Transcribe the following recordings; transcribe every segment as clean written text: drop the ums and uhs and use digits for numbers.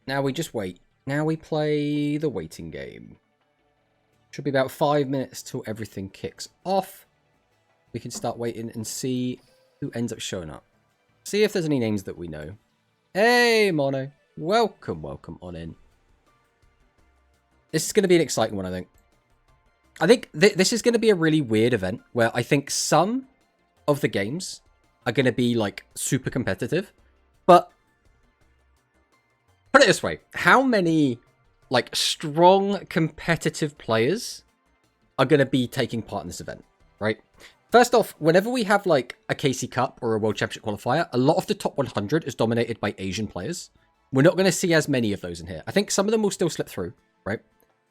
Now we just wait. Now we play the waiting game. Should be about 5 minutes till everything kicks off. We can start waiting and see who ends up showing up. See if there's any names that we know. Hey, Mono. Welcome, welcome on in. This is going to be an exciting one, I think. I think this is going to be a really weird event where I think some of the games are going to be like super competitive. But put it this way, how many like strong competitive players are going to be taking part in this event, right? First off, whenever we have like a KC Cup or a World Championship qualifier, a lot of the top 100 is dominated by Asian players. We're not going to see as many of those in here. I think some of them will still slip through, right?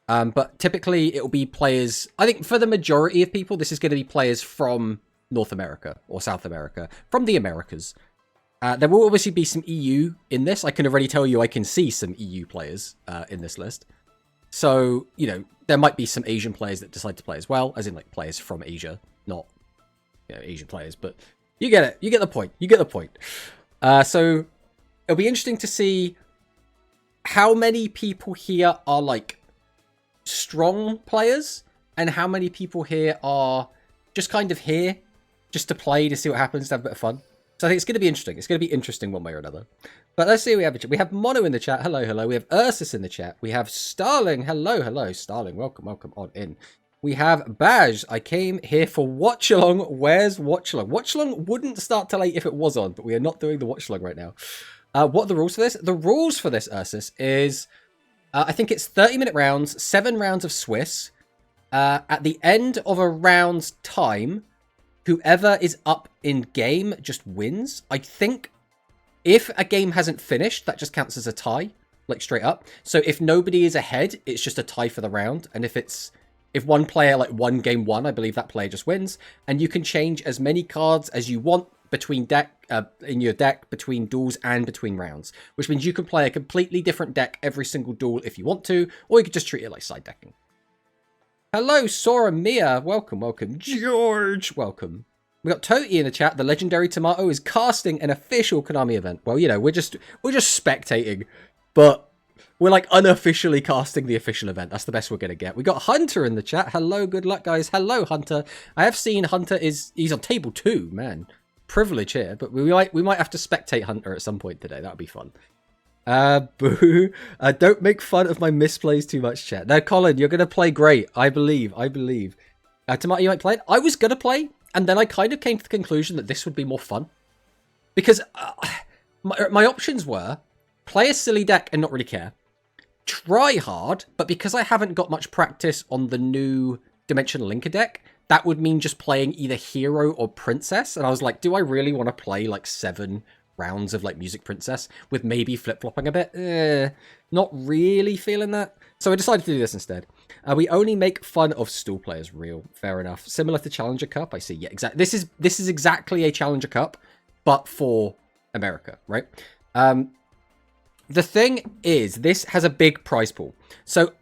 But typically it will be players, I think for the majority of people, this is going to be players from North America or South America, from the Americas. There will obviously be some EU in this. I can already tell you I can see some EU players in this list. So, you know, there might be some Asian players that decide to play as well, as in like players from Asia, not, you know, Asian players, but you get it. You get the point. You get the point. So it'll be interesting to see how many people here are like strong players and how many people here are just kind of here just to play, to see what happens, to have a bit of fun. So I think it's going to be interesting. It's going to be interesting one way or another. But let's see who we have. We have Mono in the chat. Hello, hello. We have Ursus in the chat. We have Starling. Hello, hello. Starling, welcome, welcome on in. We have Baj. I came here for watch along. Where's watch along? Watch along wouldn't start till 8 if it was on, but we are not doing the watch along right now. What are the rules for this? The rules for this, Ursus, is I think it's 30-minute rounds, 7 rounds of Swiss. At the end of a round's time, whoever is up in game just wins. I think if a game hasn't finished, that just counts as a tie, like straight up. So if nobody is ahead, it's just a tie for the round. And if one player like won game 1, I believe that player just wins. And you can change as many cards as you want between in your deck, between duels and between rounds, which means you can play a completely different deck every single duel if you want to, or you could just treat it like side decking. Hello, Sora Mia. Welcome, welcome. George, welcome. We got Toti in the chat. The legendary Tomato is casting an official Konami event. Well, you know, we're just spectating, but we're like unofficially casting the official event. That's the best we're gonna get. We got Hunter in the chat. Hello, good luck, guys. Hello, Hunter. I have seen Hunter he's on table 2, man. Privilege here, but we might have to spectate Hunter at some point today. That'd be fun. Boo. Don't make fun of my misplays too much, chat. No, Colin, you're gonna play great. I believe. Tomato, you might play it. I was gonna play, and then I kind of came to the conclusion that this would be more fun. Because my options were play a silly deck and not really care. Try hard, but because I haven't got much practice on the new Dimensional Linker deck, that would mean just playing either Hero or Princess. And I was like, do I really want to play like 7 rounds of like Music Princess with maybe flip-flopping a bit? Not really feeling that. So I decided to do this instead. We only make fun of stool players. Real. Fair enough. Similar to Challenger Cup. I see. Yeah, exactly. This is exactly a Challenger Cup, but for America, right? The thing is, this has a big prize pool. So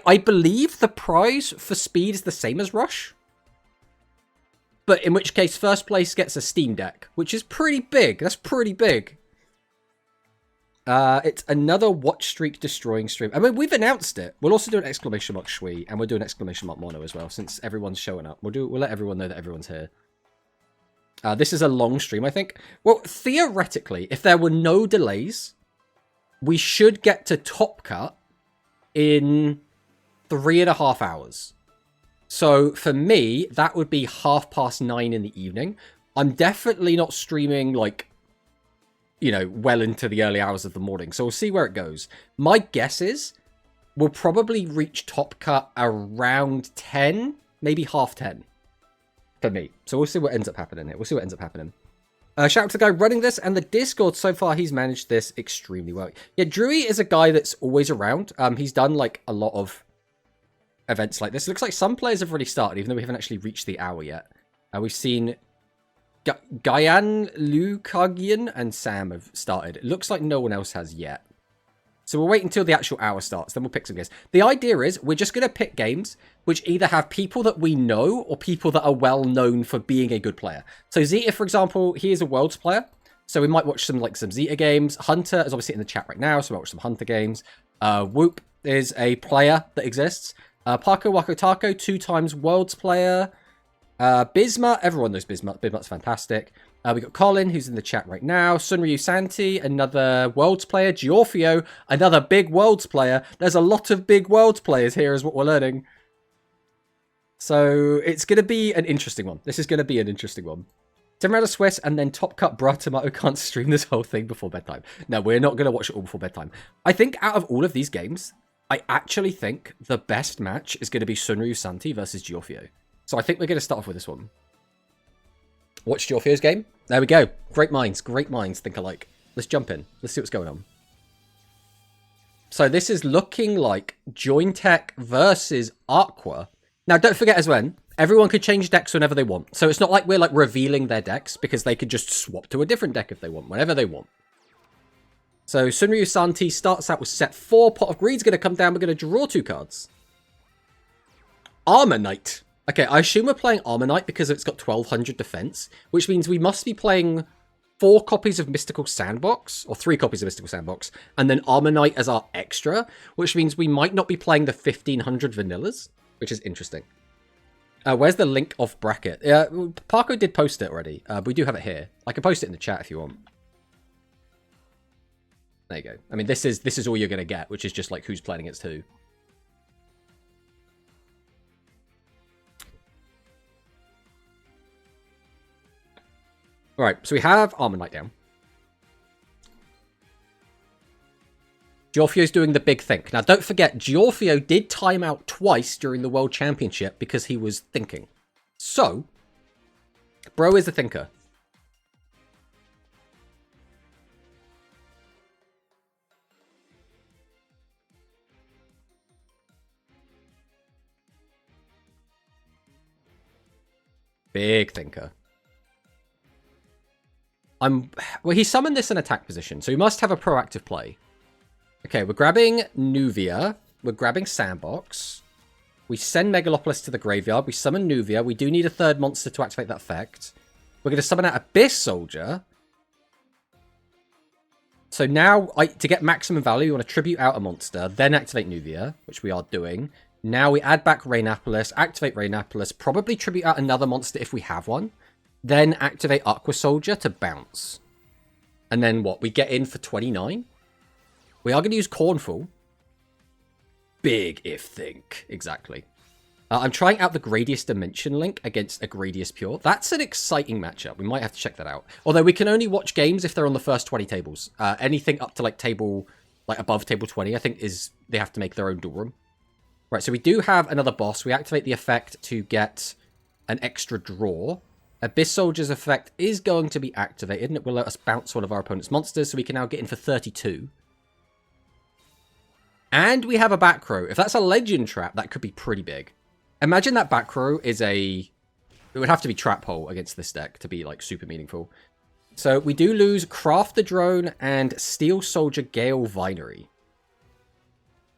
I believe the prize for speed is the same as Rush. But in which case, first place gets a Steam Deck, which is pretty big. That's pretty big. It's another watch streak destroying stream. I mean, we've announced it. We'll also do an exclamation mark Shui, and we'll do an exclamation mark Mono as well, since everyone's showing up. We'll let everyone know that everyone's here. This is a long stream, I think. Well, theoretically, if there were no delays, we should get to Top Cut in 3.5 hours. So for me, that would be 9:30 in the evening. I'm definitely not streaming like, you know, well into the early hours of the morning. So we'll see where it goes. My guess is we'll probably reach Top Cut around 10, maybe 10:30 for me. So we'll see what ends up happening here. We'll see what ends up happening. Shout out to the guy running this and the Discord. So far, he's managed this extremely well. Yeah, Drewy is a guy that's always around. He's done like a lot of events like this. It looks like some players have already started, even though we haven't actually reached the hour yet. We've seen Gayan, Lukagian, and Sam have started. It looks like no one else has yet. So we'll wait until the actual hour starts, then we'll pick some games. The idea is we're just going to pick games which either have people that we know or people that are well known for being a good player. So Zeta, for example, he is a Worlds player. So we might watch some Zeta games. Hunter is obviously in the chat right now, so we'll watch some Hunter games. Whoop is a player that exists. Paco Wako Taco, 2 times Worlds player. Bisma, everyone knows Bisma. Bisma's fantastic. We got Colin, who's in the chat right now. Sunryu Santi, another Worlds player. Giorfio, another big Worlds player. There's a lot of big Worlds players here is what we're learning. So it's going to be an interesting one. This is going to be an interesting one. Temerada Swiss and then Top Cut Bruh Tomato can't stream this whole thing before bedtime. No, we're not going to watch it all before bedtime. I think out of all of these games, I actually think the best match is going to be Sunryu Santi versus Giorfio. So I think we're going to start off with this one. Watch Giorfio's game. There we go. Great minds think alike. Let's jump in. Let's see what's going on. So this is looking like Jointech versus Aqua. Now, don't forget as well, everyone could change decks whenever they want. So it's not like we're like revealing their decks because they could just swap to a different deck if they want, whenever they want. So Sunryu Santi starts out with set 4. Pot of Greed's going to come down. We're going to draw 2 cards. Armor Knight. Okay, I assume we're playing Armor Knight because it's got 1200 defense, which means we must be playing 4 copies of Mystical Sandbox, or 3 copies of Mystical Sandbox, and then Armor Knight as our extra, which means we might not be playing the 1500 vanillas, which is interesting. Where's the link off bracket? Parko did post it already. We do have it here. I can post it in the chat if you want. There you go. I mean, this is all you're going to get, which is just like who's playing against who. All right, so we have Armor Knight down. Giorfio's doing the big think. Now, don't forget, Giorfio did time out twice during the World Championship because he was thinking. So, bro is the thinker. Big thinker. Well, he summoned this in attack position, so he must have a proactive play. Okay, we're grabbing Nuvia. We're grabbing Sandbox. We send Megalopolis to the graveyard. We summon Nuvia. We do need a 3rd monster to activate that effect. We're going to summon out Abyss Soldier. So now, to get maximum value, you want to tribute out a monster, then activate Nuvia, which we are doing. Now we add back Rainapolis, activate Rainapolis, probably tribute out another monster if we have one. Then activate Aqua Soldier to bounce. And then what? We get in for 29? We are going to use Cornfall. Big if think. Exactly. I'm trying out the Gradius Dimension link against a Gradius Pure. That's an exciting matchup. We might have to check that out. Although we can only watch games if they're on the first 20 tables. Anything up to like above table 20, I think they have to make their own duel room. Right, so we do have another boss. We activate the effect to get an extra draw. Abyss Soldier's effect is going to be activated, and it will let us bounce one of our opponent's monsters, so we can now get in for 32. And we have a back row. If that's a legend trap, that could be pretty big. Imagine that back row is it would have to be trap hole against this deck to be like super meaningful. So we do lose Craft the Drone and Steel Soldier Gale Vinery.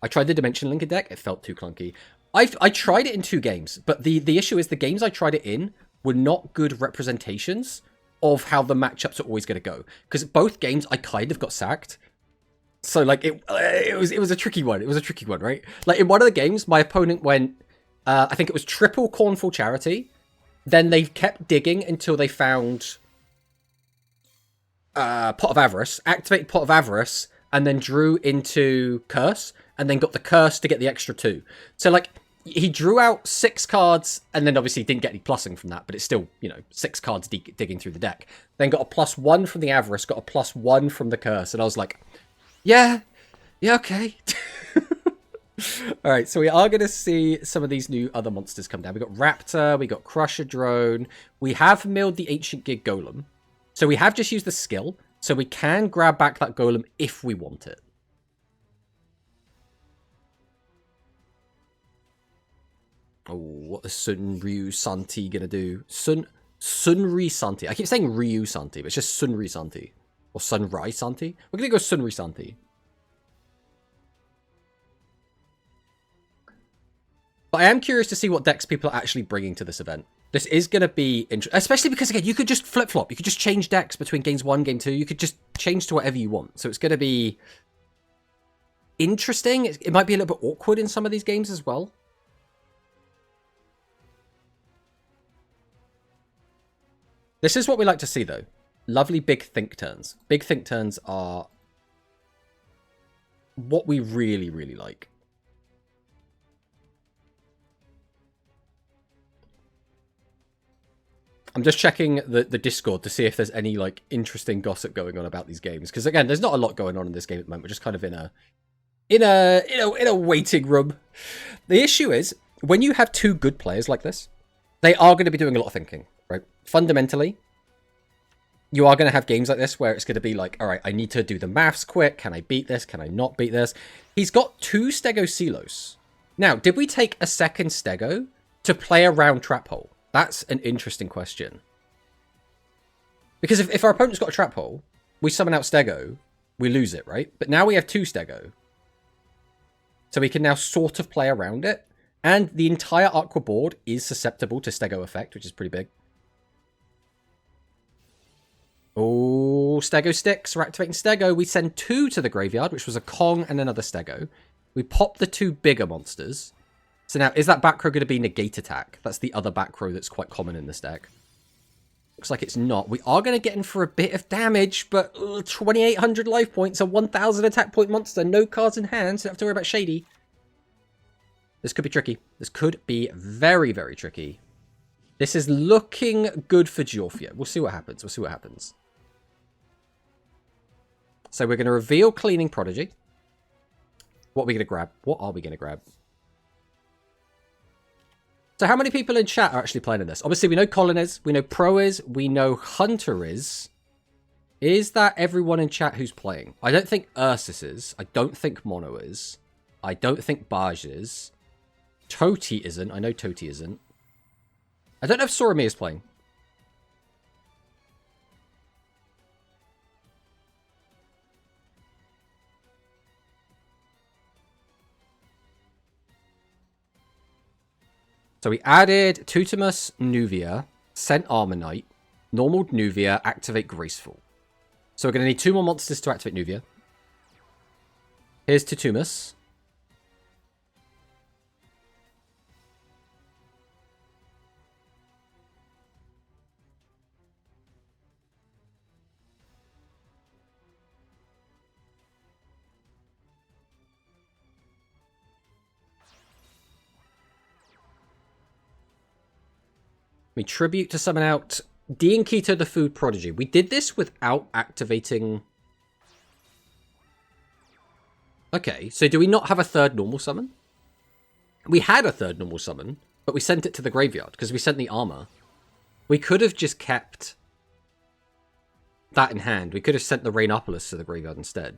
I tried the Dimension Linker deck. It felt too clunky. I tried it in 2 games, but the issue is the games I tried it in were not good representations of how the matchups are always going to go. Because both games, I kind of got sacked. So, like, it was a tricky one. It was a tricky one, right? Like, in one of the games, my opponent went, I think it was triple Cornfall Charity. Then they kept digging until they found Pot of Avarice, activated Pot of Avarice, and then drew into Curse, and then got the Curse to get the extra 2. So, like, he drew out 6 cards, and then obviously didn't get any plussing from that, but it's still, 6 cards digging through the deck. Then got a +1 from the Avarice, got a +1 from the Curse, and I was like, yeah, okay. Alright, so we are going to see some of these new other monsters come down. We got Raptor, we got Crusher Drone, we have milled the Ancient Gig Golem. So we have just used the skill, so we can grab back that Golem if we want it. Oh, what is Sunryu Santi gonna do? Sunri Santi. I keep saying Ryu Santi, but it's just Sunri Santi. Or Sunrai Santi. We're gonna go Sunri Santi. But I am curious to see what decks people are actually bringing to this event. This is going to be interesting, especially because, again, you could just flip-flop. You could just change decks between games 1, game 2. You could just change to whatever you want. So it's going to be interesting. It might be a little bit awkward in some of these games as well. This is what we like to see, though. Lovely big think turns. Big think turns are what we really, really like. I'm just checking the Discord to see if there's any, like, interesting gossip going on about these games. Because, again, there's not a lot going on in this game at the moment. We're just kind of in a waiting room. The issue is, when you have two good players like this, they are going to be doing a lot of thinking, right? Fundamentally, you are going to have games like this where it's going to be like, all right, I need to do the maths quick. Can I beat this? Can I not beat this? He's got 2 Stego Silos. Now, did we take a second Stego to play around Trap Hole? That's an interesting question. Because if our opponent's got a Trap Hole, we summon out Stego, we lose it, right? But now we have 2 Stego. So we can now sort of play around it. And the entire Aqua board is susceptible to Stego effect, which is pretty big. Oh, Stego sticks. We're activating Stego. We send 2 to the graveyard, which was a Kong and another Stego. We pop the 2 bigger monsters. So now, is that back row going to be Negate Attack? That's the other back row that's quite common in this deck. Looks like it's not. We are going to get in for a bit of damage, but 2,800 life points, a 1,000 attack point monster, no cards in hand, so don't have to worry about Shady. This could be tricky. This could be very, very tricky. This is looking good for Georgia. We'll see what happens. We'll see what happens. So we're going to reveal Cleaning Prodigy. What are we going to grab? What are we going to grab? So how many people in chat are actually playing in this? Obviously, we know Colin is, we know Pro is, we know Hunter is. Is that everyone in chat who's playing? I don't think Ursus is. I don't think Mono is. I don't think Baj is. Toti isn't. I know Toti isn't. I don't know if Sorami is playing. So we added Tutamus, Nuvia, sent Armonite, normal Nuvia, activate Graceful. So we're going to need 2 more monsters to activate Nuvia. Here's Tutumus. We tribute to summon out Diankito the Food Prodigy. We did this without activating... Okay, so do we not have a third normal summon? We had a third normal summon, but we sent it to the graveyard because we sent the armor. We could have just kept that in hand. We could have sent the Rainopolis to the graveyard instead.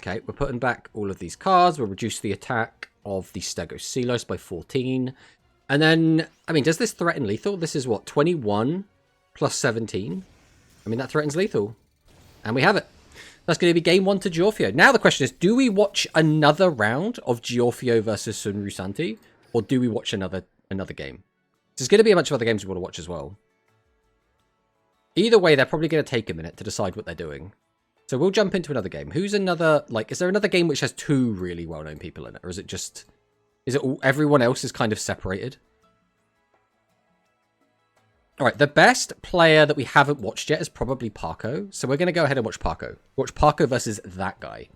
Okay, we're putting back all of these cards. We'll reduce the attack of the Stego Silos by 14. And then, I mean, does this threaten lethal? This is what, 21 plus 17? I mean, that threatens lethal. And we have it. That's going to be game 1 to Giorfio. Now the question is, do we watch another round of Giorfio versus Sunru Santi? Or do we watch another game? There's going to be a bunch of other games we want to watch as well. Either way, they're probably going to take a minute to decide what they're doing. So we'll jump into another game. Who's another, like, is there another game which has 2 really well-known people in it? Or is it just... Is it all, everyone else is kind of separated? Alright, the best player that we haven't watched yet is probably Parko. So we're going to go ahead and watch Parko. Watch Parko versus that guy.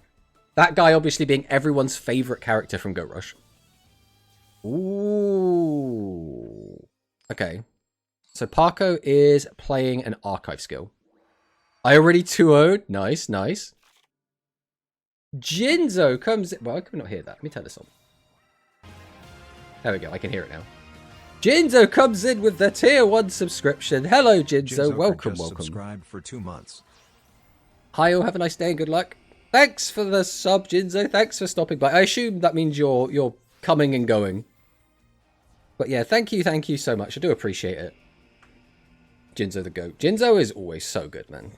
That guy obviously being everyone's favourite character from Go Rush. Ooh. Okay. So Parko is playing an archive skill. I already 2-0'd. Nice, nice. Jinzo comes in. Well, I can not hear that. Let me turn this on. There we go, I can hear it now. Jinzo comes in with the tier 1 subscription. Hello, Jinzo. Welcome, welcome. Subscribed for 2 months. Hi, all. Have a nice day and good luck. Thanks for the sub, Jinzo. Thanks for stopping by. I assume that means you're coming and going. But yeah, thank you so much. I do appreciate it. Jinzo the GOAT. Jinzo is always so good, man.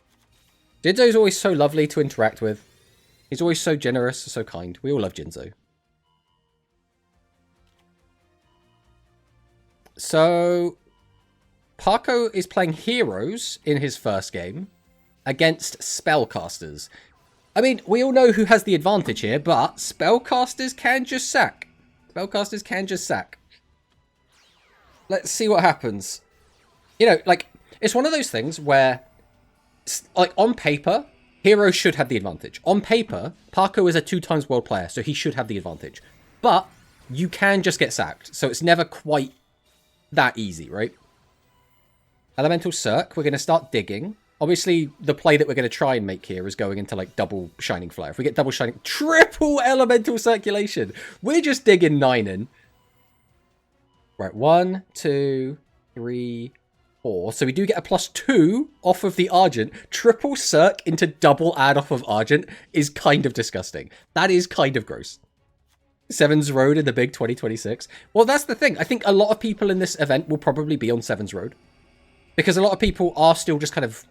Jinzo is always so lovely to interact with. He's always so generous, so kind. We all love Jinzo. So Parko is playing heroes in his first game against spellcasters. I mean, we all know who has the advantage here, but spellcasters can just sack. Spellcasters can just sack. Let's see what happens. You know, like, it's one of those things where, like, on paper, heroes should have the advantage. On paper, Parko is a 2x world player, so he should have the advantage. But you can just get sacked, so it's never quite that easy, right? Elemental Cirque, we're going to start digging. Obviously, the play that we're going to try and make here is going into, like, double Shining Flare. If we get double Shining... Triple Elemental Circulation! We're just digging 9 in. Right, 1, 2, 3, 4. So we do get a +2 off of the Argent. Triple Cirque into double add off of Argent is kind of disgusting. That is kind of gross. Sevens Road in the big 2026. Well, that's the thing. I think a lot of people in this event will probably be on Sevens Road. Because a lot of people are still just kind of...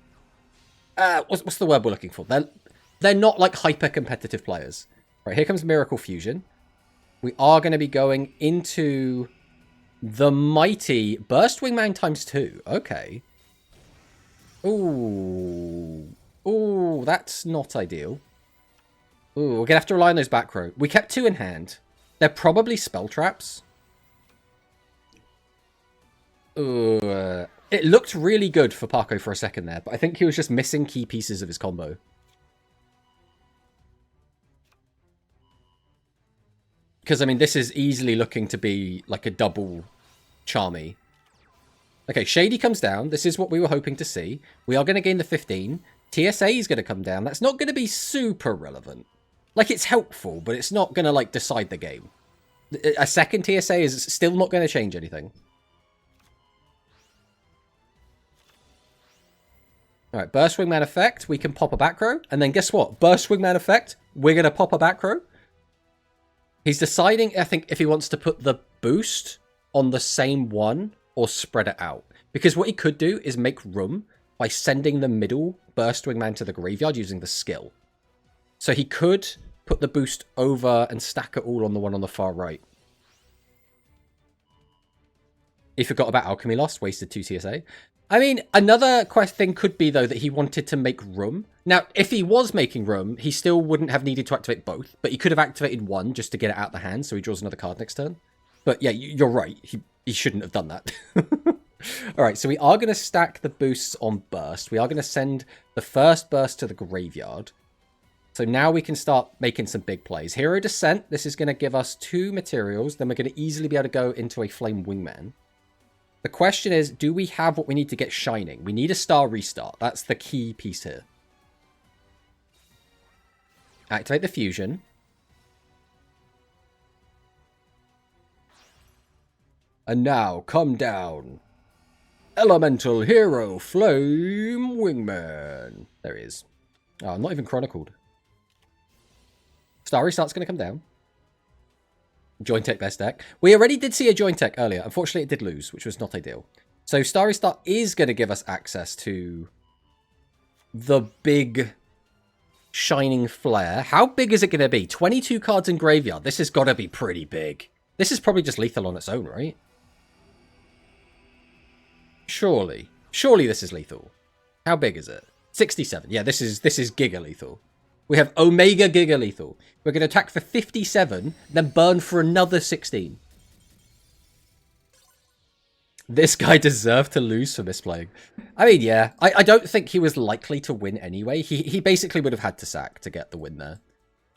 what's the word we're looking for? They're not like hyper-competitive players. Right, here comes Miracle Fusion. We are going to be going into the mighty Burst Wingman ×2. Okay. Ooh. Ooh, that's not ideal. Ooh, we're going to have to rely on those back row. We kept 2 in hand. They're probably spell traps. Ooh. It looked really good for Parko for a second there, but I think he was just missing key pieces of his combo. Because, I mean, this is easily looking to be like a double Charmy. Okay, Shady comes down. This is what we were hoping to see. We are going to gain the 15. TSA is going to come down. That's not going to be super relevant. Like, it's helpful, but it's not going to, like, decide the game. A second TSA is still not going to change anything. Alright, Burst Wingman effect. We can pop a back row. And then guess what? Burst Wingman effect. We're going to pop a back row. He's deciding, I think, if he wants to put the boost on the same one or spread it out. Because what he could do is make room by sending the middle Burst Wingman to the graveyard using the skill. So he could put the boost over and stack it all on the one on the far right. He forgot about Alchemy Lost, wasted 2 TSA. I mean, another thing could be, though, that he wanted to make room. Now, if he was making room, he still wouldn't have needed to activate both, but he could have activated one just to get it out of the hand, so he draws another card next turn. But yeah, you're right. He shouldn't have done that. Alright, so we are going to stack the boosts on Burst. We are going to send the first Burst to the graveyard. So now we can start making some big plays. Hero Descent, this is going to give us 2 materials. Then we're going to easily be able to go into a Flame Wingman. The question is, do we have what we need to get Shining? We need a Star Restart. That's the key piece here. Activate the Fusion. And now, come down. Elemental Hero Flame Wingman. There he is. Oh, not even chronicled. Star Restart's going to come down. Joint Tech best deck. We already did see a Joint Tech earlier. Unfortunately, it did lose, which was not ideal. So Starry Star is going to give us access to the big Shining Flare. How big is it going to be? 22 cards in graveyard. This has got to be pretty big. This is probably just lethal on its own, right? Surely. Surely this is lethal. How big is it? 67. Yeah, this is Giga Lethal. We have Omega Giga Lethal. We're going to attack for 57, then burn for another 16. This guy deserved to lose for misplaying. I mean, yeah, I don't think he was likely to win anyway. He basically would have had to sack to get the win there.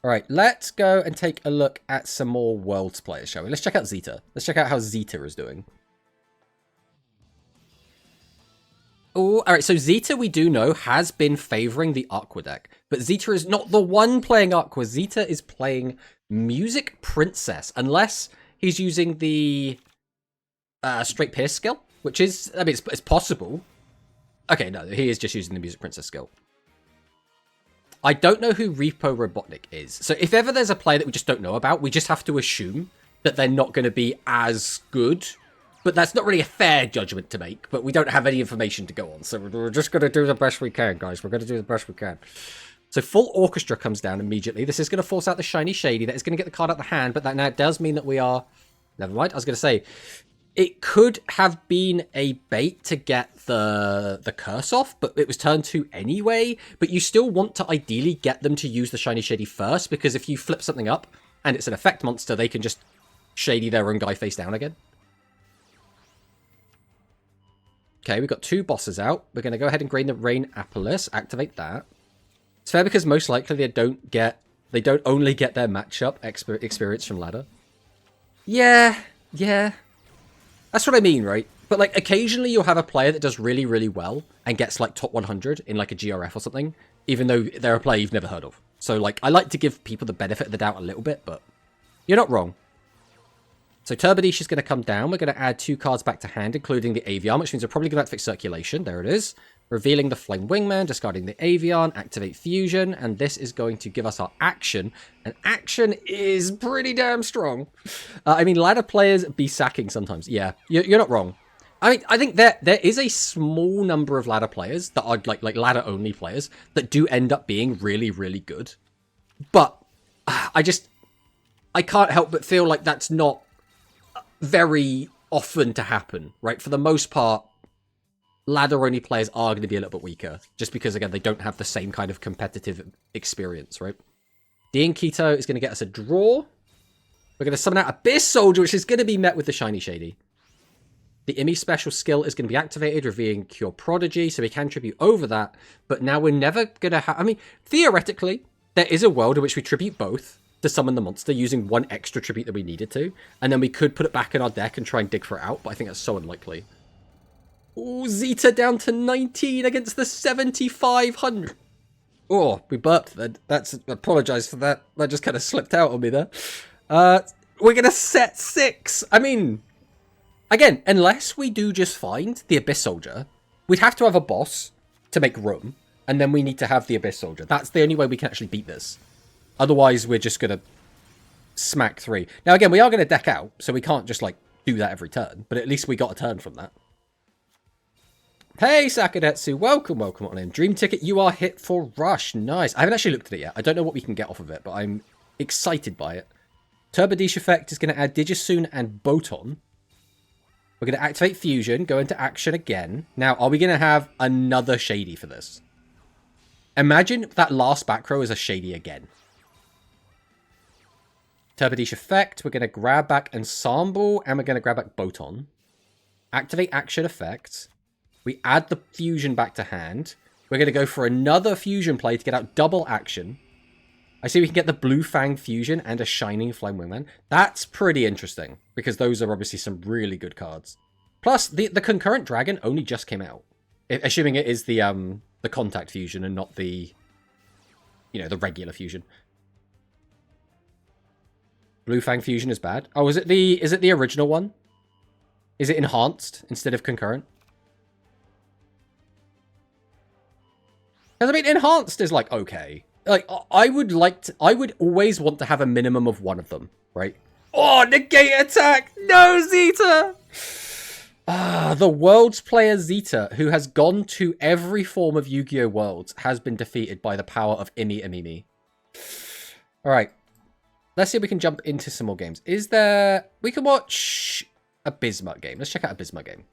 All right, let's go and take a look at some more Worlds players, shall we? Let's check out Zeta. Let's check out how Zeta is doing. Oh, all right, so Zeta, we do know, has been favoring the Aqua deck. But Zeta is not the one playing Aqua. Zeta is playing Music Princess, unless he's using the Straight Pierce skill, which is, I mean, it's possible. Okay, no, he is just using the Music Princess skill. I don't know who Repo Robotnik is. So if ever there's a player that we just don't know about, we just have to assume that they're not going to be as good. But that's not really a fair judgment to make, but we don't have any information to go on. So we're just going to do the best we can, guys. We're going to do the best we can. So full Orchestra comes down immediately. This is going to force out the Shiny Shady. That is going to get the card out of the hand, but that now does mean that we are... Never mind. I was going to say, it could have been a bait to get the curse off, but it was turned 2 anyway. But you still want to ideally get them to use the Shiny Shady first, because if you flip something up and it's an effect monster, they can just Shady their own guy face down again. Okay, we've got 2 bosses out. We're going to go ahead and grain the Rain Apolis, activate that. It's fair because most likely they don't only get their matchup experience from ladder. Yeah. That's what I mean, right? But, like, occasionally you'll have a player that does really, really well and gets, like, top 100 in, like, a GRF or something, even though they're a player you've never heard of. So, like, I like to give people the benefit of the doubt a little bit, but you're not wrong. So Turbadish is going to come down. We're going to add 2 cards back to hand, including the Avian, which means we're probably going to activate Circulation. There it is. Revealing the Flame Wingman, discarding the Avian, activate Fusion, and this is going to give us our action. And action is pretty damn strong. I mean, ladder players be sacking sometimes. Yeah, you're not wrong. I mean, I think there is a small number of ladder players that are like ladder-only players that do end up being really, really good. But I can't help but feel like that's not very often to happen, right? For the most part, ladder-only players are going to be a little bit weaker, just because, again, they don't have the same kind of competitive experience, right? Dean Keto is going to get us a draw. We're going to summon out Abyss Soldier, which is going to be met with the Shiny Shady. The Imi special skill is going to be activated, revealing Cure Prodigy, so we can tribute over that, but now we're never going to have... I mean, theoretically, there is a world in which we tribute both to summon the monster using 1 extra tribute that we needed to, and then we could put it back in our deck and try and dig for it out, but I think that's so unlikely. Ooh, Zeta down to 19 against the 7,500. Oh, we burped then. Apologize for that. That just kind of slipped out on me there. We're going to set 6. I mean, again, unless we do just find the Abyss Soldier, we'd have to have a boss to make room, and then we need to have the Abyss Soldier. That's the only way we can actually beat this. Otherwise, we're just going to smack 3. Now, again, we are going to deck out, so we can't just, like, do that every turn. But at least we got a turn from that. Hey, Sakadetsu. Welcome on in. Dream Ticket, you are hit for Rush. Nice. I haven't actually looked at it yet. I don't know what we can get off of it, but I'm excited by it. Turbadish effect is going to add Digisoon and Boton. We're going to activate Fusion, go into action again. Now, are we going to have another Shady for this? Imagine that last back row is a Shady again. Turbadish effect, we're going to grab back Ensemble, and we're going to grab back Boton. Activate action effect. We add the Fusion back to hand. We're going to go for another Fusion play to get out double action. I see we can get the Blue Fang Fusion and a Shining Flame Wingman. That's pretty interesting, because those are obviously some really good cards. Plus, the Concurrent Dragon only just came out. Assuming it is the Contact Fusion and not the, the regular Fusion. Blue Fang Fusion is bad. Oh, is it the original one? Is it enhanced instead of concurrent? Because I mean, enhanced is like okay. Like I would always want to have a minimum of one of them, right? Oh, negate attack! No, Zeta! The Worlds player Zeta, who has gone to every form of Yu-Gi-Oh! Worlds, has been defeated by the power of Imi Amimi. Alright. Let's see if we can jump into some more games. We can watch a Bismuth game. Let's check out a Bismuth game.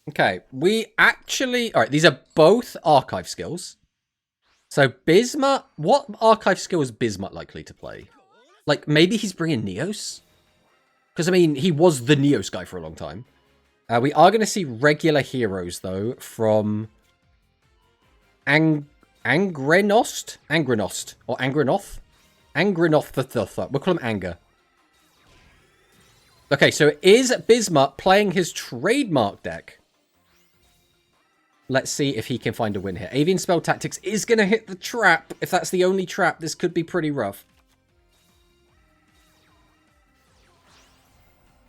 Okay, alright, these are both archive skills. So Bismuth, what archive skill is Bismuth likely to play? Like, maybe he's bringing Neos? Because, I mean, he was the Neos guy for a long time. We are going to see regular heroes, though, from Angrenost? Or Angrenoth? Angrenoth. We'll call him Anger. Okay, so is Bismuth playing his trademark deck? Let's see if he can find a win here. Avian Spell Tactics is going to hit the trap. If that's the only trap, this could be pretty rough.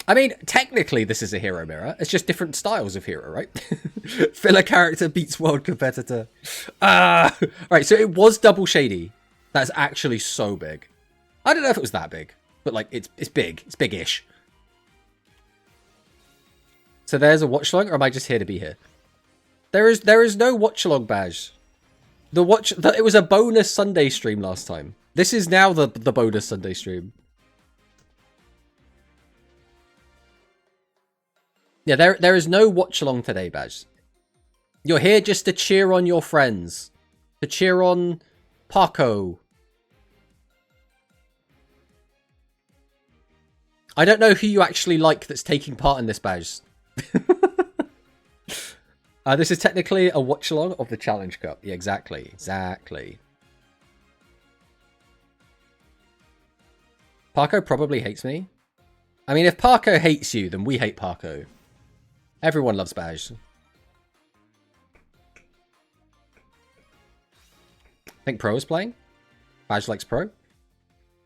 I mean, technically, this is a hero mirror. It's just different styles of hero, right? Filler character beats world competitor. Right, so it was double shady. That's actually so big. I don't know if it was that big, but like it's big. It's big-ish. So there's a watch along, or am I just here to be here? There is no watch along badge. It was a bonus Sunday stream last time. This is now the bonus Sunday stream. Yeah, there is no watch along today, Badge. You're here just to cheer on your friends. To cheer on Paco. I don't know who you actually like that's taking part in this, Badge. This is technically a watch-along of the Challenge Cup. Yeah, exactly. Exactly. Parko probably hates me. I mean, if Parko hates you, then we hate Parko. Everyone loves Baj. I think Pro is playing. Baj likes Pro.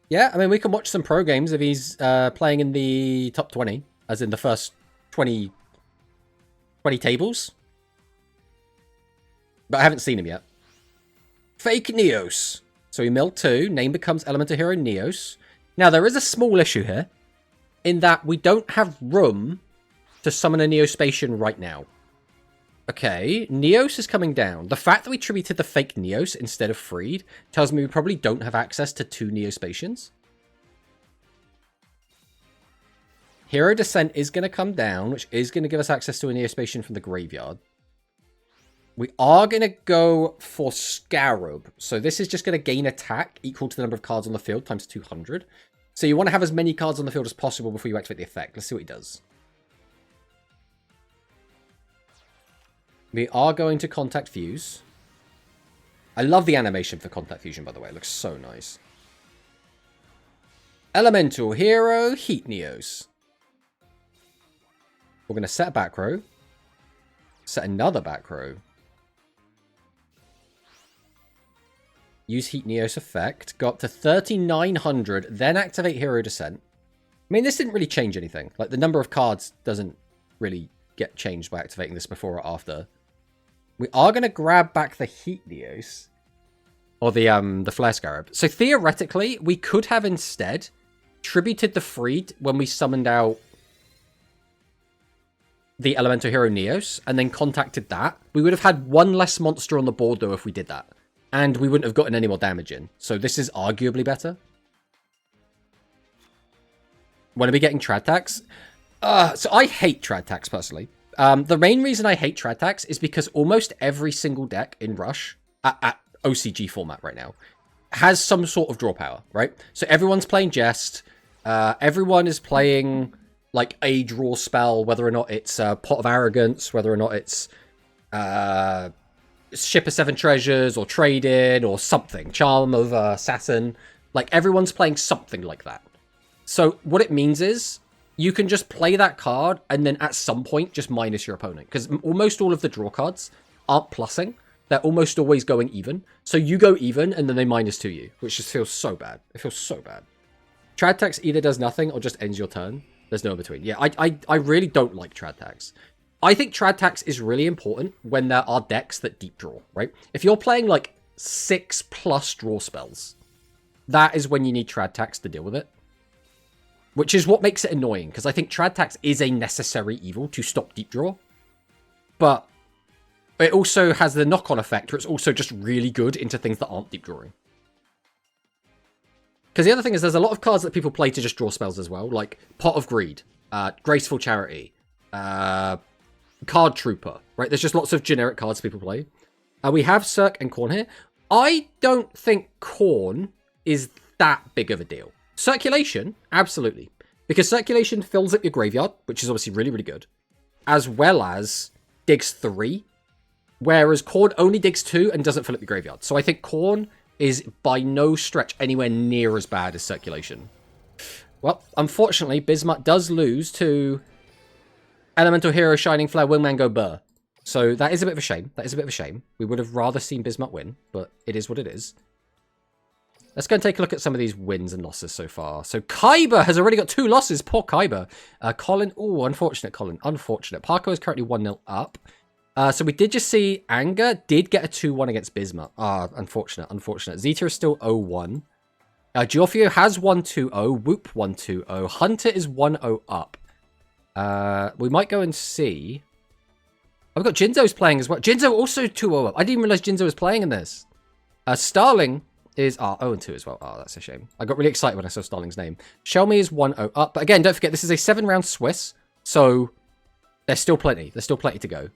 Yeah, I mean, we can watch some Pro games if he's playing in the top 20, as in the first 20 tables. But I haven't seen him yet. Fake Neos. So we mill 2. Name becomes Elemental Hero Neos. Now, there is a small issue here, in that we don't have room to summon a Neospatian right now. Okay, Neos is coming down. The fact that we tributed the fake Neos instead of Freed tells me we probably don't have access to 2 Neospatians. Hero Descent is going to come down, which is going to give us access to a Neospatian from the graveyard. We are going to go for Scarab. So this is just going to gain attack equal to the number of cards on the field times 200. So you want to have as many cards on the field as possible before you activate the effect. Let's see what he does. We are going to Contact Fuse. I love the animation for Contact Fusion, by the way. It looks so nice. Elemental Hero Heat Neos. We're going to set a back row. Set another back row. Use Heat Neos effect. Go up to 3,900. Then activate Hero Descent. I mean, this didn't really change anything. Like, the number of cards doesn't really get changed by activating this before or after. We are going to grab back the Heat Neos. Or the Flare Scarab. So theoretically, we could have instead tributed the Freed when we summoned out the Elemental Hero Neos. And then contacted that. We would have had one less monster on the board, though, if we did that. And we wouldn't have gotten any more damage in. So this is arguably better. When are we getting Trad Tax? So I hate Trad Tax, personally. The main reason I hate Trad Tax is because almost every single deck in Rush, at OCG format right now, has some sort of draw power, right? So everyone's playing Jest. Everyone is playing, like, a draw spell, whether or not it's Pot of Arrogance, whether or not it's Ship of 7 Treasures, or Trade In, or something. Charm of Saturn. Like, everyone's playing something like that. So what it means is, you can just play that card, and then at some point, just minus your opponent. Because almost all of the draw cards aren't plussing. They're almost always going even. So you go even, and then they minus to you. Which just feels so bad. It feels so bad. Trad Tax either does nothing, or just ends your turn. There's no in between. Yeah, I really don't like Trad Tax. I think Trad Tax is really important when there are decks that deep draw, right? If you're playing, like, 6+ draw spells, that is when you need Trad Tax to deal with it. Which is what makes it annoying, because I think Trad Tax is a necessary evil to stop deep draw. But it also has the knock-on effect where it's also just really good into things that aren't deep drawing. Because the other thing is there's a lot of cards that people play to just draw spells as well, like Pot of Greed, Graceful Charity, Card Trooper, right? There's just lots of generic cards people play. We have Cirque and Khorne here. I don't think Khorne is that big of a deal. Circulation, absolutely. Because Circulation fills up your graveyard, which is obviously really, really good. As well as digs 3. Whereas Khorne only digs 2 and doesn't fill up your graveyard. So I think Khorne is by no stretch anywhere near as bad as Circulation. Well, unfortunately, Bismuth does lose to Elemental Hero Shining Flare Wingman Go Burr. So that is a bit of a shame. That is a bit of a shame. We would have rather seen Bismuth win, but it is what it is. Let's go and take a look at some of these wins and losses so far. So Kyber has already got 2 losses. Poor Kyber. Colin. Oh, unfortunate, Colin. Unfortunate. Parko is currently 1-0 up. So we did just see Anger did get a 2-1 against Bismuth. Unfortunate. Unfortunate. Zeta is still 0-1. Giorgio has 1-2-0. Whoop 1-2-0. Hunter is 1-0 up. We might go and see. Oh, we've got Jinzo's playing as well. Jinzo also 2-0 up. I didn't even realize Jinzo was playing in this. Starling is 0-2 as well. Oh, that's a shame. I got really excited when I saw Starling's name. Shelmy is 1-0 up. But again, don't forget, this is a 7-round Swiss. So there's still plenty. There's still plenty to go.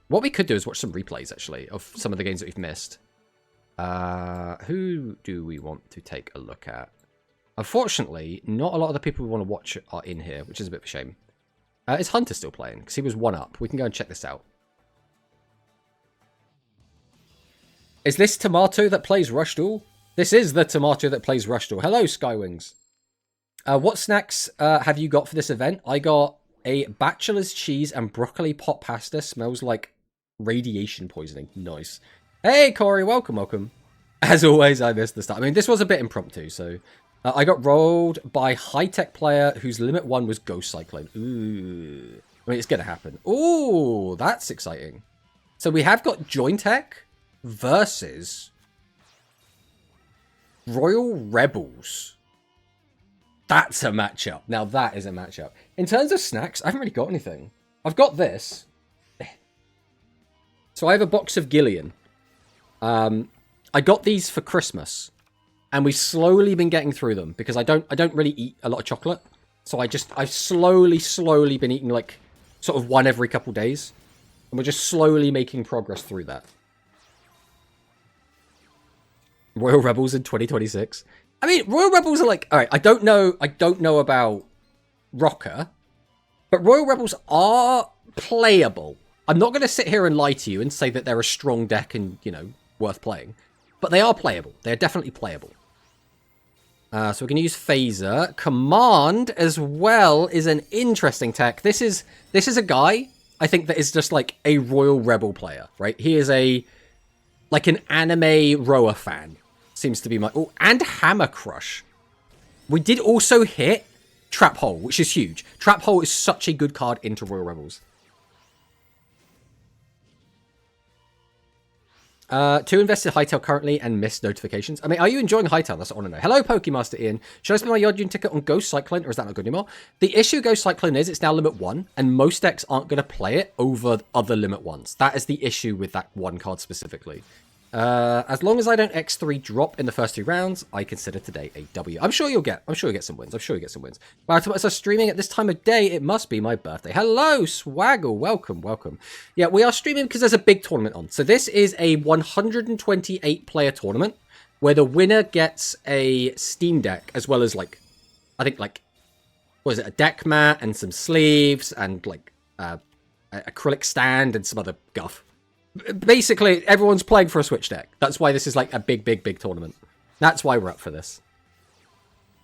What we could do is watch some replays, actually, of some of the games that we've missed. Who do we want to take a look at? Unfortunately, not a lot of the people we want to watch are in here, which is a bit of a shame. Is Hunter still playing? Because he was 1 up. We can go and check this out. Is this Tomato that plays Rush Duel? This is the Tomato that plays Rush Duel. Hello, Skywings. What snacks have you got for this event? I got a bachelor's cheese and broccoli pot pasta. Smells like radiation poisoning. Nice. Hey, Corey. Welcome, welcome. As always, I missed the start. I mean, this was a bit impromptu, so... I got rolled by high-tech player whose limit 1 was Ghost Cyclone. Ooh. I mean, it's going to happen. Ooh, that's exciting. So we have got Jointech versus Royal Rebels. That's a matchup. Now, that is a matchup. In terms of snacks, I haven't really got anything. I've got this. So I have a box of Gillian. I got these for Christmas. And we've slowly been getting through them because I don't really eat a lot of chocolate. So I've slowly been eating like sort of one every couple days. And we're just slowly making progress through that. Royal Rebels in 2026. I mean, Royal Rebels are like, all right, I don't know about Rocker, but Royal Rebels are playable. I'm not going to sit here and lie to you and say that they're a strong deck and, you know, worth playing. But they are playable. They're definitely playable. So we're going to use Phaser. Command as well is an interesting tech. This is a guy, I think, that is just like a Royal Rebel player, right? He is like an anime Roa fan. Seems to be my... Oh, and Hammer Crush. We did also hit Trap Hole, which is huge. Trap Hole is such a good card into Royal Rebels. 2 invested Hightail currently and missed notifications. I mean, are you enjoying Hightail? That's what I want to know. Hello, Pokemaster Ian. Should I spend my Yodun ticket on Ghost Cyclone, or is that not good anymore? The issue Ghost Cyclone is it's now limit 1, and most decks aren't going to play it over other limit 1s. That is the issue with that one card specifically. As long as I don't X3 drop in the first 2 rounds, I consider today a W. I'm sure you'll get some wins. Wow, so streaming at this time of day, it must be my birthday. Hello, Swaggle. Welcome, welcome. Yeah, we are streaming because there's a big tournament on. So this is a 128 player tournament where the winner gets a Steam Deck as well as like, I think like, what is it, a deck mat and some sleeves and like an acrylic stand and some other guff. Basically, everyone's playing for a Switch deck. That's why this is like a big tournament. That's why we're up for this.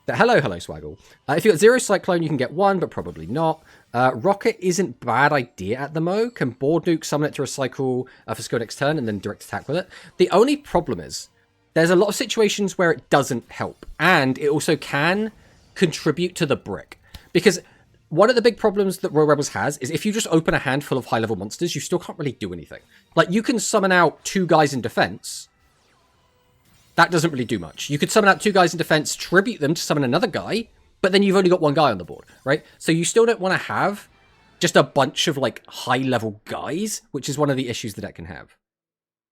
So, hello, Swaggle. If you got 0 Cyclone, you can get 1, but probably not. Rocket isn't bad idea at the mo. Can board nuke, summon it to recycle for skill next turn, and then direct attack with it. The only problem is, there's a lot of situations where it doesn't help. And it also can contribute to the brick. Because... one of the big problems that Royal Rebels has is if you just open a hand full of high-level monsters, you still can't really do anything. Like, you can summon out 2 guys in defense. That doesn't really do much. You could summon out 2 guys in defense, tribute them to summon another guy, but then you've only got 1 guy on the board, right? So you still don't want to have just a bunch of, like, high-level guys, which is one of the issues the deck can have.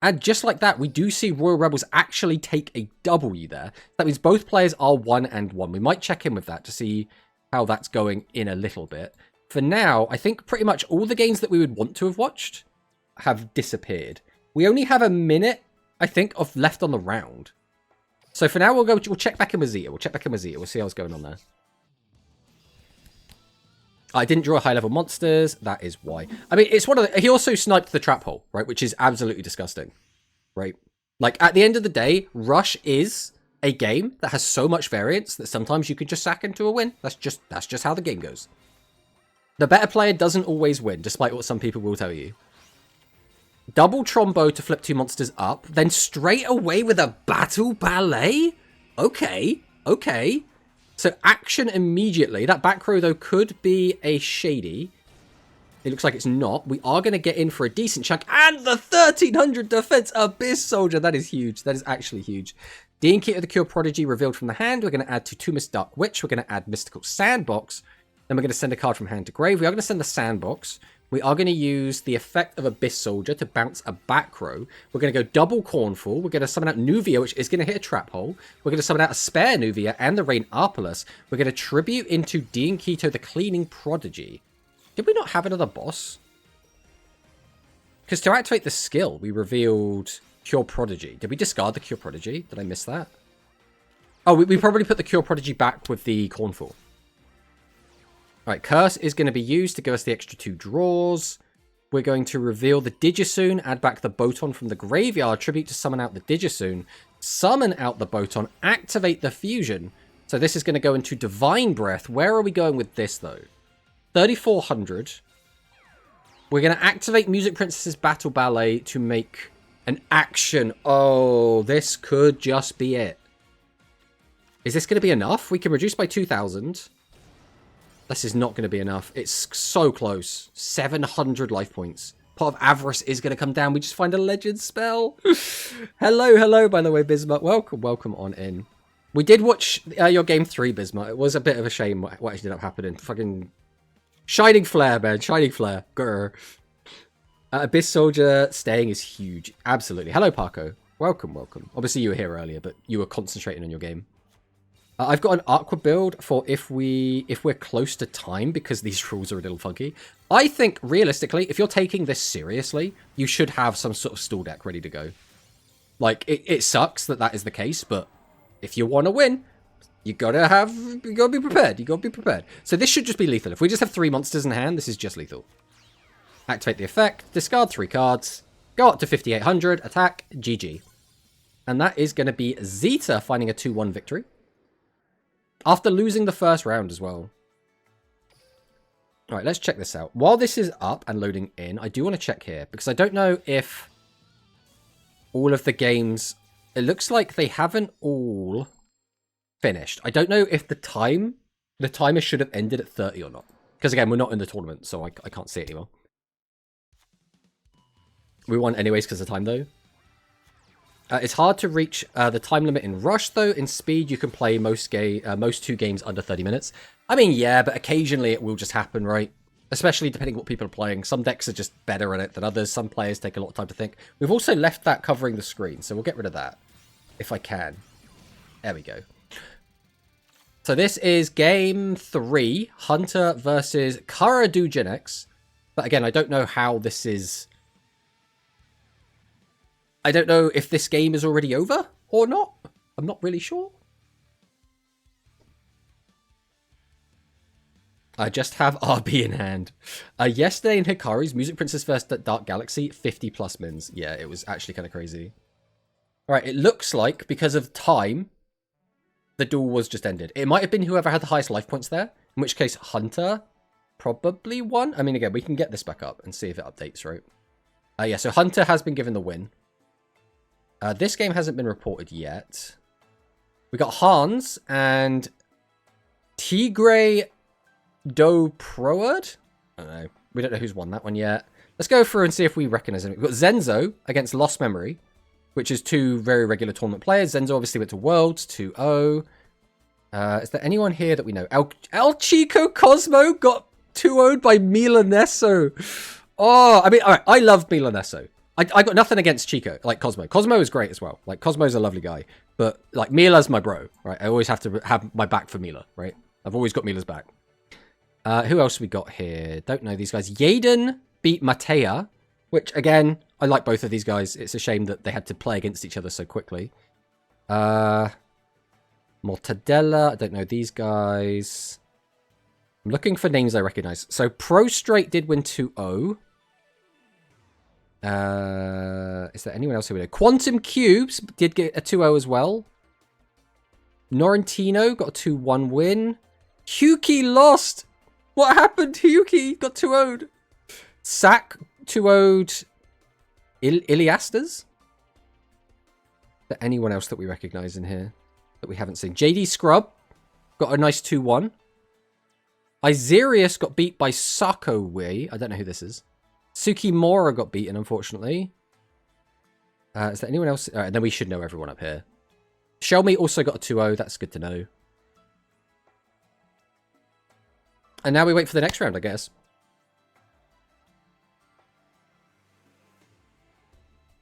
And just like that, we do see Royal Rebels actually take a W there. That means both players are 1 and 1. We might check in with that to see... how that's going in a little bit. For now, I think pretty much all the games that we would want to have watched have disappeared. We only have a minute, I think, of left on the round. So for now, we'll check back in with Zeta. We'll see what's going on there. I didn't draw high-level monsters. That is why. I mean, it's one of the... he also sniped the Trap Hole, right? Which is absolutely disgusting, right? Like, at the end of the day, Rush is... a game that has so much variance that sometimes you could just sack into a win. That's just how the game goes. The better player doesn't always win, despite what some people will tell you. Double Trombo to flip 2 monsters up, then straight away with a Battle Ballet? Okay. So action immediately. That back row, though, could be a Shady. It looks like it's not. We are going to get in for a decent chunk. And the 1300 defense Abyss Soldier. That is huge. That is actually huge. Dean Key of the Cure Prodigy revealed from the hand. We're going to add to 2 Mist Dark Witch. We're going to add Mystical Sandbox. Then we're going to send a card from hand to grave. We are going to send the Sandbox. We are going to use the effect of Abyss Soldier to bounce a back row. We're going to go double Cornfall. We're going to summon out Nuvia, which is going to hit a trap hole. We're going to summon out a spare Nuvia and the Rain Arpalus. We're going to tribute into Dean Keto, the Cleaning Prodigy. Did we not have another boss? Because to activate the skill, we revealed Cure Prodigy. Did we discard the Cure Prodigy? Did I miss that? Oh, we probably put the Cure Prodigy back with the Cornfall. Alright, Curse is going to be used to give us the extra 2 draws. We're going to reveal the Digisoon, add back the Boton from the graveyard, tribute to summon out the Digisoon, summon out the Boton, activate the Fusion. So this is going to go into Divine Breath. Where are we going with this, though? 3,400. We're going to activate Music Princess's Battle Ballet to make an action. Oh, this could just be it. Is this going to be enough? We can reduce by 2,000. This is not going to be enough. It's so close. 700 life points. Pot of Avarice is going to come down. We just find a legend spell. hello, by the way, Bismuth. Welcome on in. We did watch your game 3, Bismuth. It was a bit of a shame what ended up happening. Fucking Shining Flare, man. Shining Flare. Grr. Abyss Soldier staying is huge. Absolutely. Hello, Parko. Welcome. Obviously, you were here earlier, but you were concentrating on your game. I've got an Aqua build for if we're close to time, because these rules are a little funky. I think, realistically, if you're taking this seriously, you should have some sort of stall deck ready to go. Like, it sucks that is the case, but if you want to win, you gotta be prepared. So this should just be lethal. If we just have 3 monsters in hand, this is just lethal. Activate the effect, discard 3 cards, go up to 5,800, attack, GG. And that is going to be Zeta finding a 2-1 victory. After losing the first round as well. Alright, let's check this out. While this is up and loading in, I do want to check here, because I don't know if all of the games... It looks like they haven't all finished. I don't know if the timer should have ended at 30 or not. Because again, we're not in the tournament, so I can't see it anymore. We won anyways because of time, though. It's hard to reach the time limit in Rush, though. In Speed, you can play most 2 games under 30 minutes. I mean, yeah, but occasionally it will just happen, right? Especially depending on what people are playing. Some decks are just better at it than others. Some players take a lot of time to think. We've also left that covering the screen, so we'll get rid of that. If I can. There we go. So this is Game 3. Hunter versus Karadu Genex. But again, I don't know how this is... I don't know if this game is already over or not. I'm not really sure. I just have RB in hand. Yesterday in Hikari's Music Princess vs. Dark Galaxy, 50 plus mins. Yeah, it was actually kind of crazy. Alright, it looks like, because of time, the duel was just ended. It might have been whoever had the highest life points there, in which case Hunter probably won. I mean, again, we can get this back up and see if it updates, right? Yeah, so Hunter has been given the win. This game hasn't been reported yet. We got Hans and Tigray Do Proerd? I don't know. We don't know who's won that one yet. Let's go through and see if we recognize him. We've got Zenzo against Lost Memory, which is 2 very regular tournament players. Zenzo obviously went to Worlds, 2-0. Is there anyone here that we know? El Chico Cosmo got 2-0'd by Milaneso. Oh, I mean, all right, I love Milaneso. I got nothing against Chico, like Cosmo. Cosmo is great as well. Like, Cosmo's a lovely guy. But, like, Mila's my bro, right? I always have to have my back for Mila, right? I've always got Mila's back. Who else we got here? Don't know these guys. Yaden beat Matea, which, again, I like both of these guys. It's a shame that they had to play against each other so quickly. Mortadella, I don't know these guys. I'm looking for names I recognize. So, Prostrate did win 2-0. Is there anyone else who we know? Quantum Cubes did get a 2-0 as well. Norrentino got a 2-1 win. Huki lost. What happened? Huki got 2-0'd. Sack 2-0'd Iliastas. Is there anyone else that we recognize in here that we haven't seen? JD Scrub got a nice 2-1. Iserius got beat by Sako Wei. I don't know who this is. Tsukimura got beaten, unfortunately. Is there anyone else? All right, then we should know everyone up here. Shelmy also got a 2-0. That's good to know. And now we wait for the next round, I guess.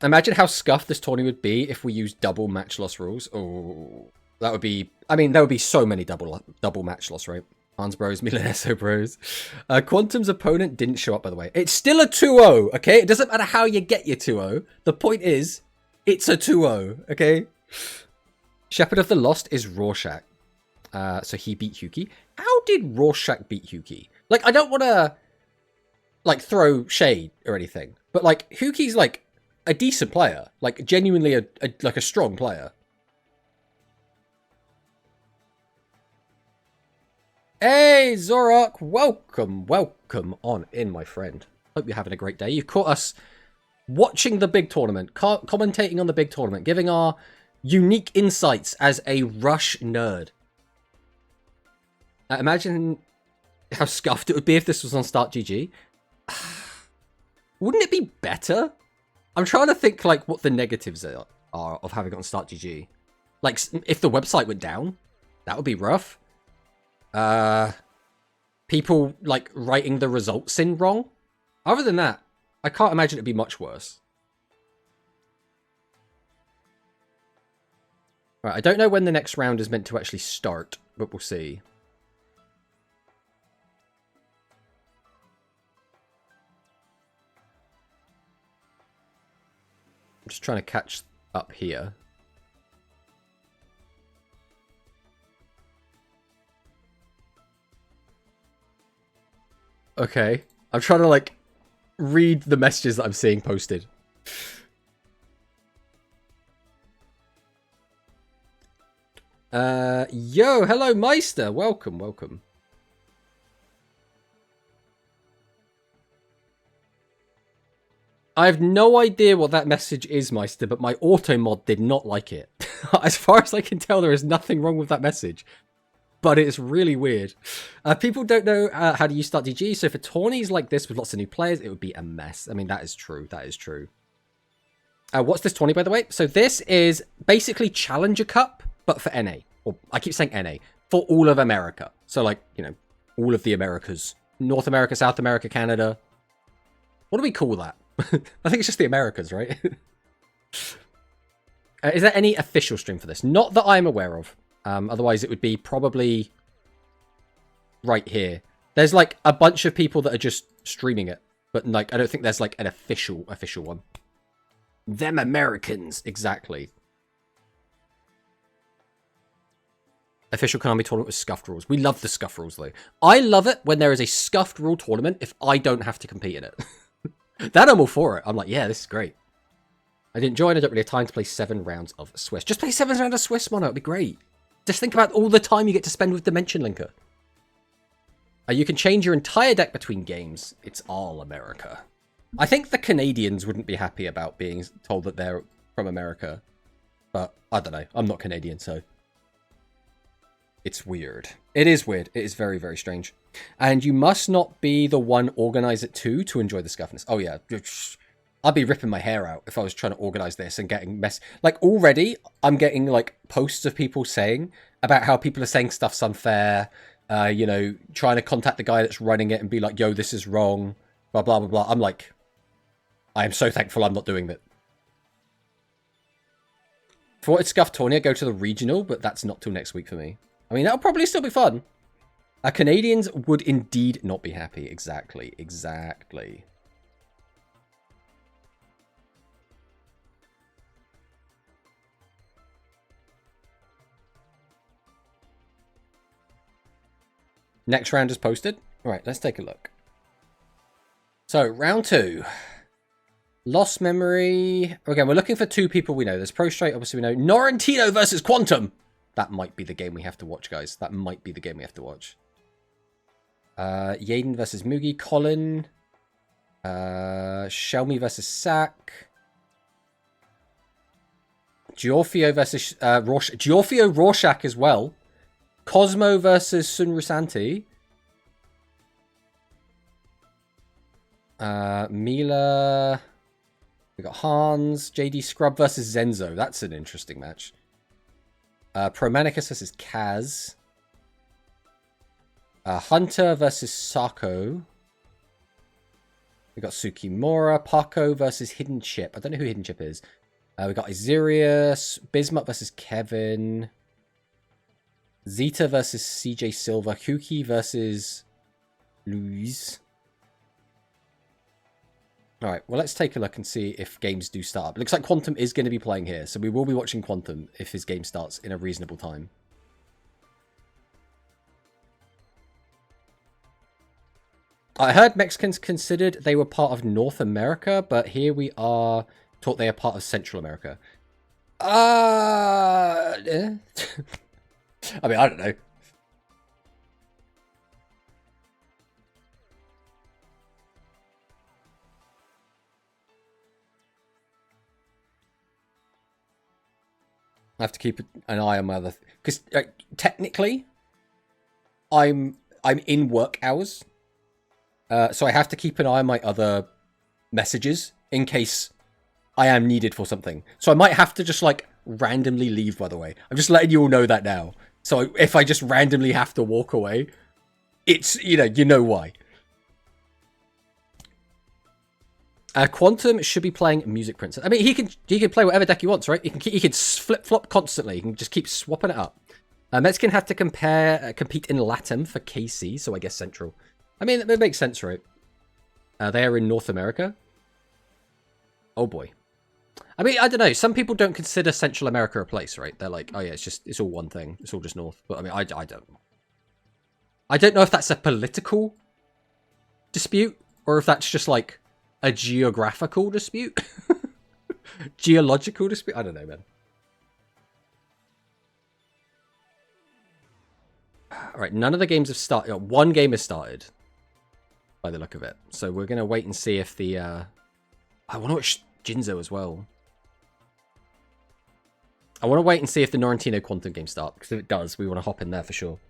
Imagine how scuffed this tourney would be if we used double match loss rules. Oh, that would be... I mean, there would be so many double match loss, right? Hans Bros, Milaneso Bros. Quantum's opponent didn't show up, by the way. It's still a 2-0, okay? It doesn't matter how you get your 2-0. The point is, it's a 2-0, okay? Shepherd of the Lost is Rorschach. So he beat Huki. How did Rorschach beat Huki? Like, I don't want to, like, throw shade or anything. But, like, Huki's, like, a decent player. Like, genuinely a strong player. Hey, Zorak, welcome on in, my friend. Hope you're having a great day. You've caught us watching the big tournament, commentating on the big tournament, giving our unique insights as a Rush nerd. Imagine how scuffed it would be if this was on Start GG. Wouldn't it be better? I'm trying to think, like, what the negatives are of having it on Start GG. Like, if the website went down, that would be rough. People, like, writing the results in wrong. Other than that, I can't imagine it'd be much worse. Right, I don't know when the next round is meant to actually start, but we'll see. I'm just trying to catch up here. Okay. I'm trying to, like, read the messages that I'm seeing posted. Yo, hello, Meister. Welcome, welcome. I have no idea what that message is, Meister, but my auto mod did not like it. As far as I can tell, there is nothing wrong with that message. But it's really weird. People don't know how to use Start GG, so for tourneys like this with lots of new players, it would be a mess. I mean, that is true. That is true. What's this tourney, by the way? So this is basically Challenger Cup, but for NA. Or I keep saying NA. For all of America. So, like, you know, all of the Americas. North America, South America, Canada. What do we call that? I think it's just the Americas, right? Is there any official stream for this? Not that I'm aware of. Otherwise, it would be probably right here. There's, like, a bunch of people that are just streaming it. But, like, I don't think there's, like, an official one. Them Americans. Exactly. Official Konami tournament with scuffed rules. We love the scuffed rules, though. I love it when there is a scuffed rule tournament if I don't have to compete in it. That I'm all for it. I'm like, yeah, this is great. I didn't join. I don't really have time to play 7 rounds of Swiss. Just play 7 rounds of Swiss, Mono. It'd be great. Just think about all the time you get to spend with Dimension Linker. You can change your entire deck between games. It's all America. I think the Canadians wouldn't be happy about being told that they're from America. But I don't know. I'm not Canadian, so... It's weird. It is weird. It is very, very strange. And you must not be the one organize it too to enjoy the scuffness. Oh, yeah. I'd be ripping my hair out if I was trying to organize this and getting mess. Like, already, I'm getting, like, posts of people saying about how people are saying stuff's unfair. You know, trying to contact the guy that's running it and be like, yo, this is wrong. Blah, blah, blah, blah. I'm like, I am so thankful I'm not doing that. For its scuffed tourney, I go to the regional, but that's not till next week for me. I mean, that'll probably still be fun. Canadians would indeed not be happy. Exactly. Exactly. Next round is posted. All right, let's take a look. So, round 2. Lost memory. Okay, we're looking for 2 people we know. There's Pro Straight, obviously we know. Norrentino versus Quantum. That might be the game we have to watch, guys. That might be the game we have to watch. Yaden versus Mugi. Colin. Shelmy versus Sack. Giorfio versus Rorschach. Giorfio Rorschach as well. Cosmo versus Sunrusanti. Mila. We got Hans. JD Scrub versus Zenzo. That's an interesting match. Promanicus versus Kaz. Hunter versus Sako. We got Tsukimura, Paco versus Hidden Chip. I don't know who Hidden Chip is. We got Azirius, Bismuth versus Kevin, Zeta versus CJ Silva, Kuki versus Luis. Alright, well, let's take a look and see if games do start up. It looks like Quantum is going to be playing here, so we will be watching Quantum if his game starts in a reasonable time. I heard Mexicans considered they were part of North America, but here we are taught they are part of Central America. I mean, I don't know. I have to keep an eye on my other... Because technically, I'm in work hours. So I have to keep an eye on my other messages in case I am needed for something. So I might have to just, like, randomly leave, by the way. I'm just letting you all know that now. So if I just randomly have to walk away, it's, you know why. Quantum should be playing Music Princess. I mean, he can play whatever deck he wants, right? He can flip-flop constantly. He can just keep swapping it up. Mexican have to compete in LATAM for KC, so I guess Central. I mean, it makes sense, right? They are in North America. Oh, boy. I mean, I don't know. Some people don't consider Central America a place, right? They're like, oh, yeah, it's all one thing. It's all just North. But, I mean, I don't know if that's a political dispute or if that's just, like, a geographical dispute? Geological dispute? I don't know, man. Alright, none of the games have started. One game has started. By the look of it. So we're going to wait and see if the... I want to watch Jinzo as well. I want to wait and see if the Norrentino Quantum game starts. Because if it does, we want to hop in there for sure.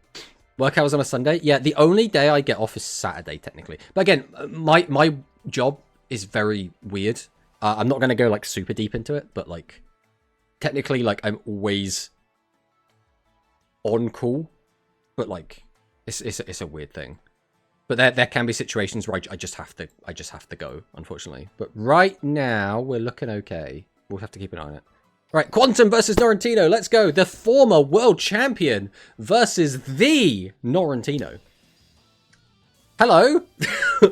Work hours on a Sunday? Yeah, the only day I get off is Saturday, technically. But again, my job is very weird. I'm not going to go, like, super deep into it, but, like, technically, like, I'm always on call, but, like, it's a weird thing. But there can be situations where I just have to go, unfortunately. But right now, we're looking okay. We'll have to keep an eye on it. Right, Quantum versus Norrentino. Let's go. The former world champion versus the Norrentino. Hello!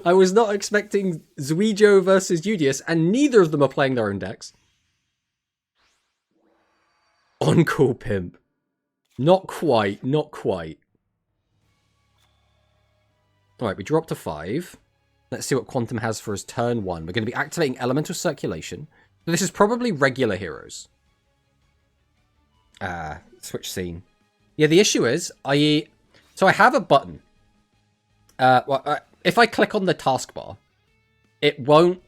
I was not expecting Zuijo versus Udius, and neither of them are playing their own decks. On-call pimp. Not quite, not quite. Alright, we dropped to 5. Let's see what Quantum has for his turn 1. We're going to be activating Elemental Circulation. So this is probably regular heroes. Switch scene. Yeah, the issue is, so I have a button. If I click on the taskbar, it won't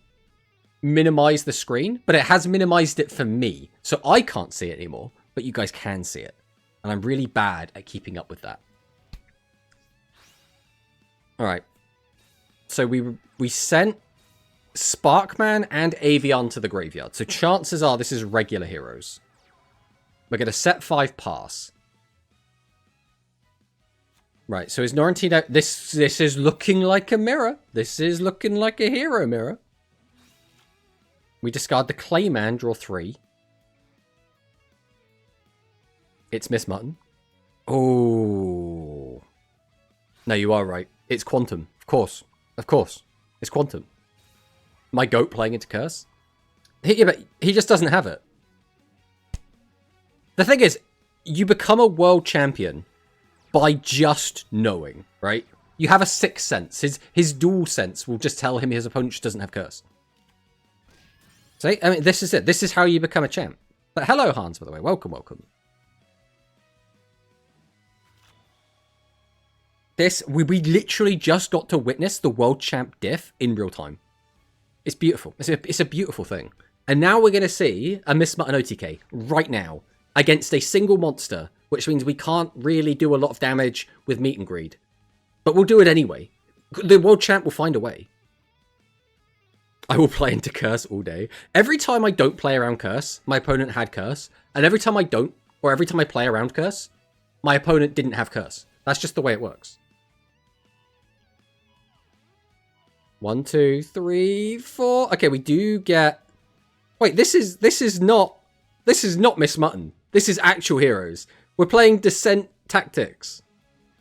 minimize the screen, but it has minimized it for me. So I can't see it anymore, but you guys can see it. And I'm really bad at keeping up with that. Alright. So we sent Sparkman and Avian to the graveyard. So chances are this is regular heroes. We're going to set 5 pass. Right, so is Norrentino... This is looking like a mirror. This is looking like a hero mirror. We discard the Clayman, draw 3. It's Miss Mutton. Oh. No, you are right. It's Quantum. Of course. Of course. It's Quantum. My goat playing into Curse? Yeah, but he just doesn't have it. The thing is, you become a world champion by just knowing, right? You have a sixth sense. His dual sense will just tell him his opponent just doesn't have Curse. See? I mean, this is it. This is how you become a champ. But hello, Hans, by the way. Welcome, welcome. We literally just got to witness the world champ diff in real time. It's beautiful. It's a beautiful thing. And now we're going to see a Miss Mutton OTK right now against a single monster, which means we can't really do a lot of damage with Meet and Greed. But we'll do it anyway. The world champ will find a way. I will play into Curse all day. Every time I don't play around Curse, my opponent had Curse. And every time I don't, or every time I play around Curse, my opponent didn't have Curse. That's just the way it works. 1, 2, 3, 4. Okay, we do get... Wait, this is not Miss Mutton. This is actual heroes. We're playing Descent Tactics.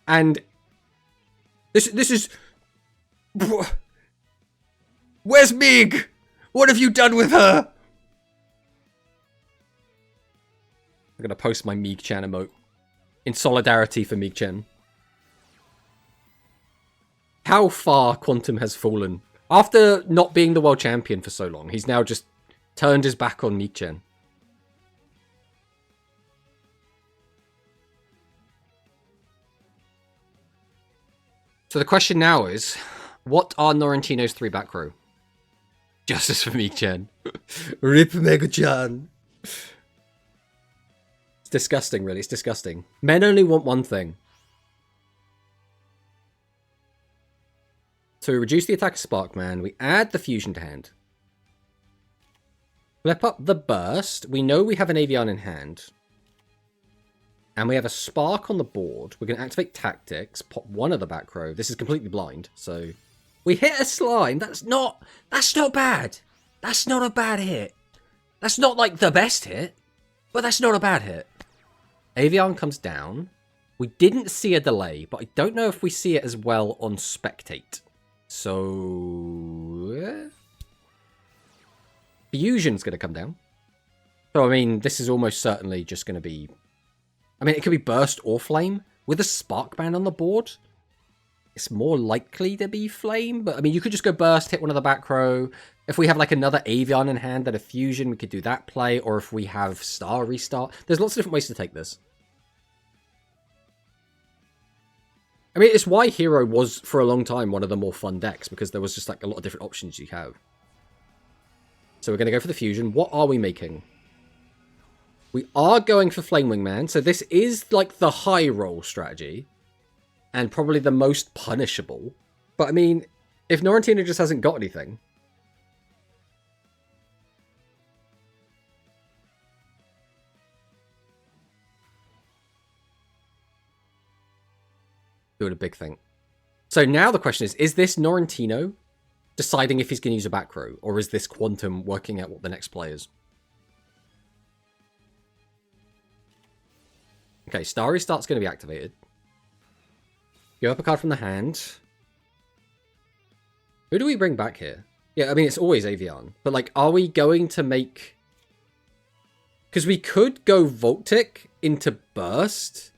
And this is... Where's Mig? What have you done with her? I'm going to post my Meeg-chan emote in solidarity for Meeg-chan. How far Quantum has fallen. After not being the world champion for so long, he's now just turned his back on Meeg-chan. So the question now is, what are Norrentino's 3 back row? Justice for Meeg-chan. Rip Mega-chan. It's disgusting, really. It's disgusting. Men only want one thing. So we reduce the attack of Sparkman. We add the fusion to hand. Flip up the burst. We know we have an Avian in hand. And we have a Spark on the board. We're going to activate Tactics. Pop one of the back row. This is completely blind. So we hit a slime. That's not bad. That's not a bad hit. That's not like the best hit. But that's not a bad hit. Avian comes down. We didn't see a delay, but I don't know if we see it as well on Spectate. So... Fusion's going to come down. So, I mean, this is almost certainly just going to be... I mean, it could be Burst or Flame. With a Sparkman on the board, it's more likely to be Flame. But, I mean, you could just go Burst, hit one of the back row. If we have, like, another Avian in hand, then a Fusion, we could do that play. Or if we have Star Restart. There's lots of different ways to take this. I mean, it's why Hero was, for a long time, one of the more fun decks, because there was just, like, a lot of different options you have. So we're going to go for the Fusion. What are we making? We are going for Flame Wingman, so this is, like, the high roll strategy, and probably the most punishable. But, I mean, if Norrentino just hasn't got anything... Doing a big thing. So now the question is this Norrentino deciding if he's going to use a back row, or is this Quantum working out what the next play is? Okay, Star Restart's going to be activated. Go up a card from the hand. Who do we bring back here? Yeah, I mean, it's always Avian. But, like, are we going to make... Because we could go Voltic into Burst,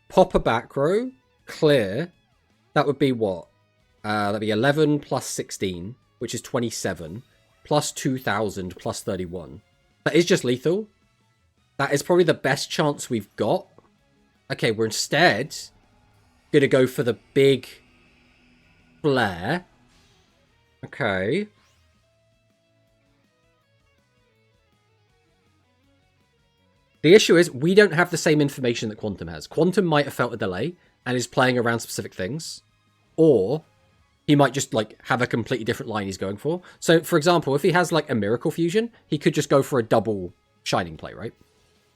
pop a back row, clear. That would be what? That'd be 11 plus 16, which is 27, plus 2,000 plus 31. That is just lethal. That is probably the best chance we've got. Okay, we're instead going to go for the big flare. Okay. The issue is we don't have the same information that Quantum has. Quantum might have felt a delay and is playing around specific things. Or he might just, like, have a completely different line he's going for. So, for example, if he has, like, a Miracle Fusion, he could just go for a double Shining play, right?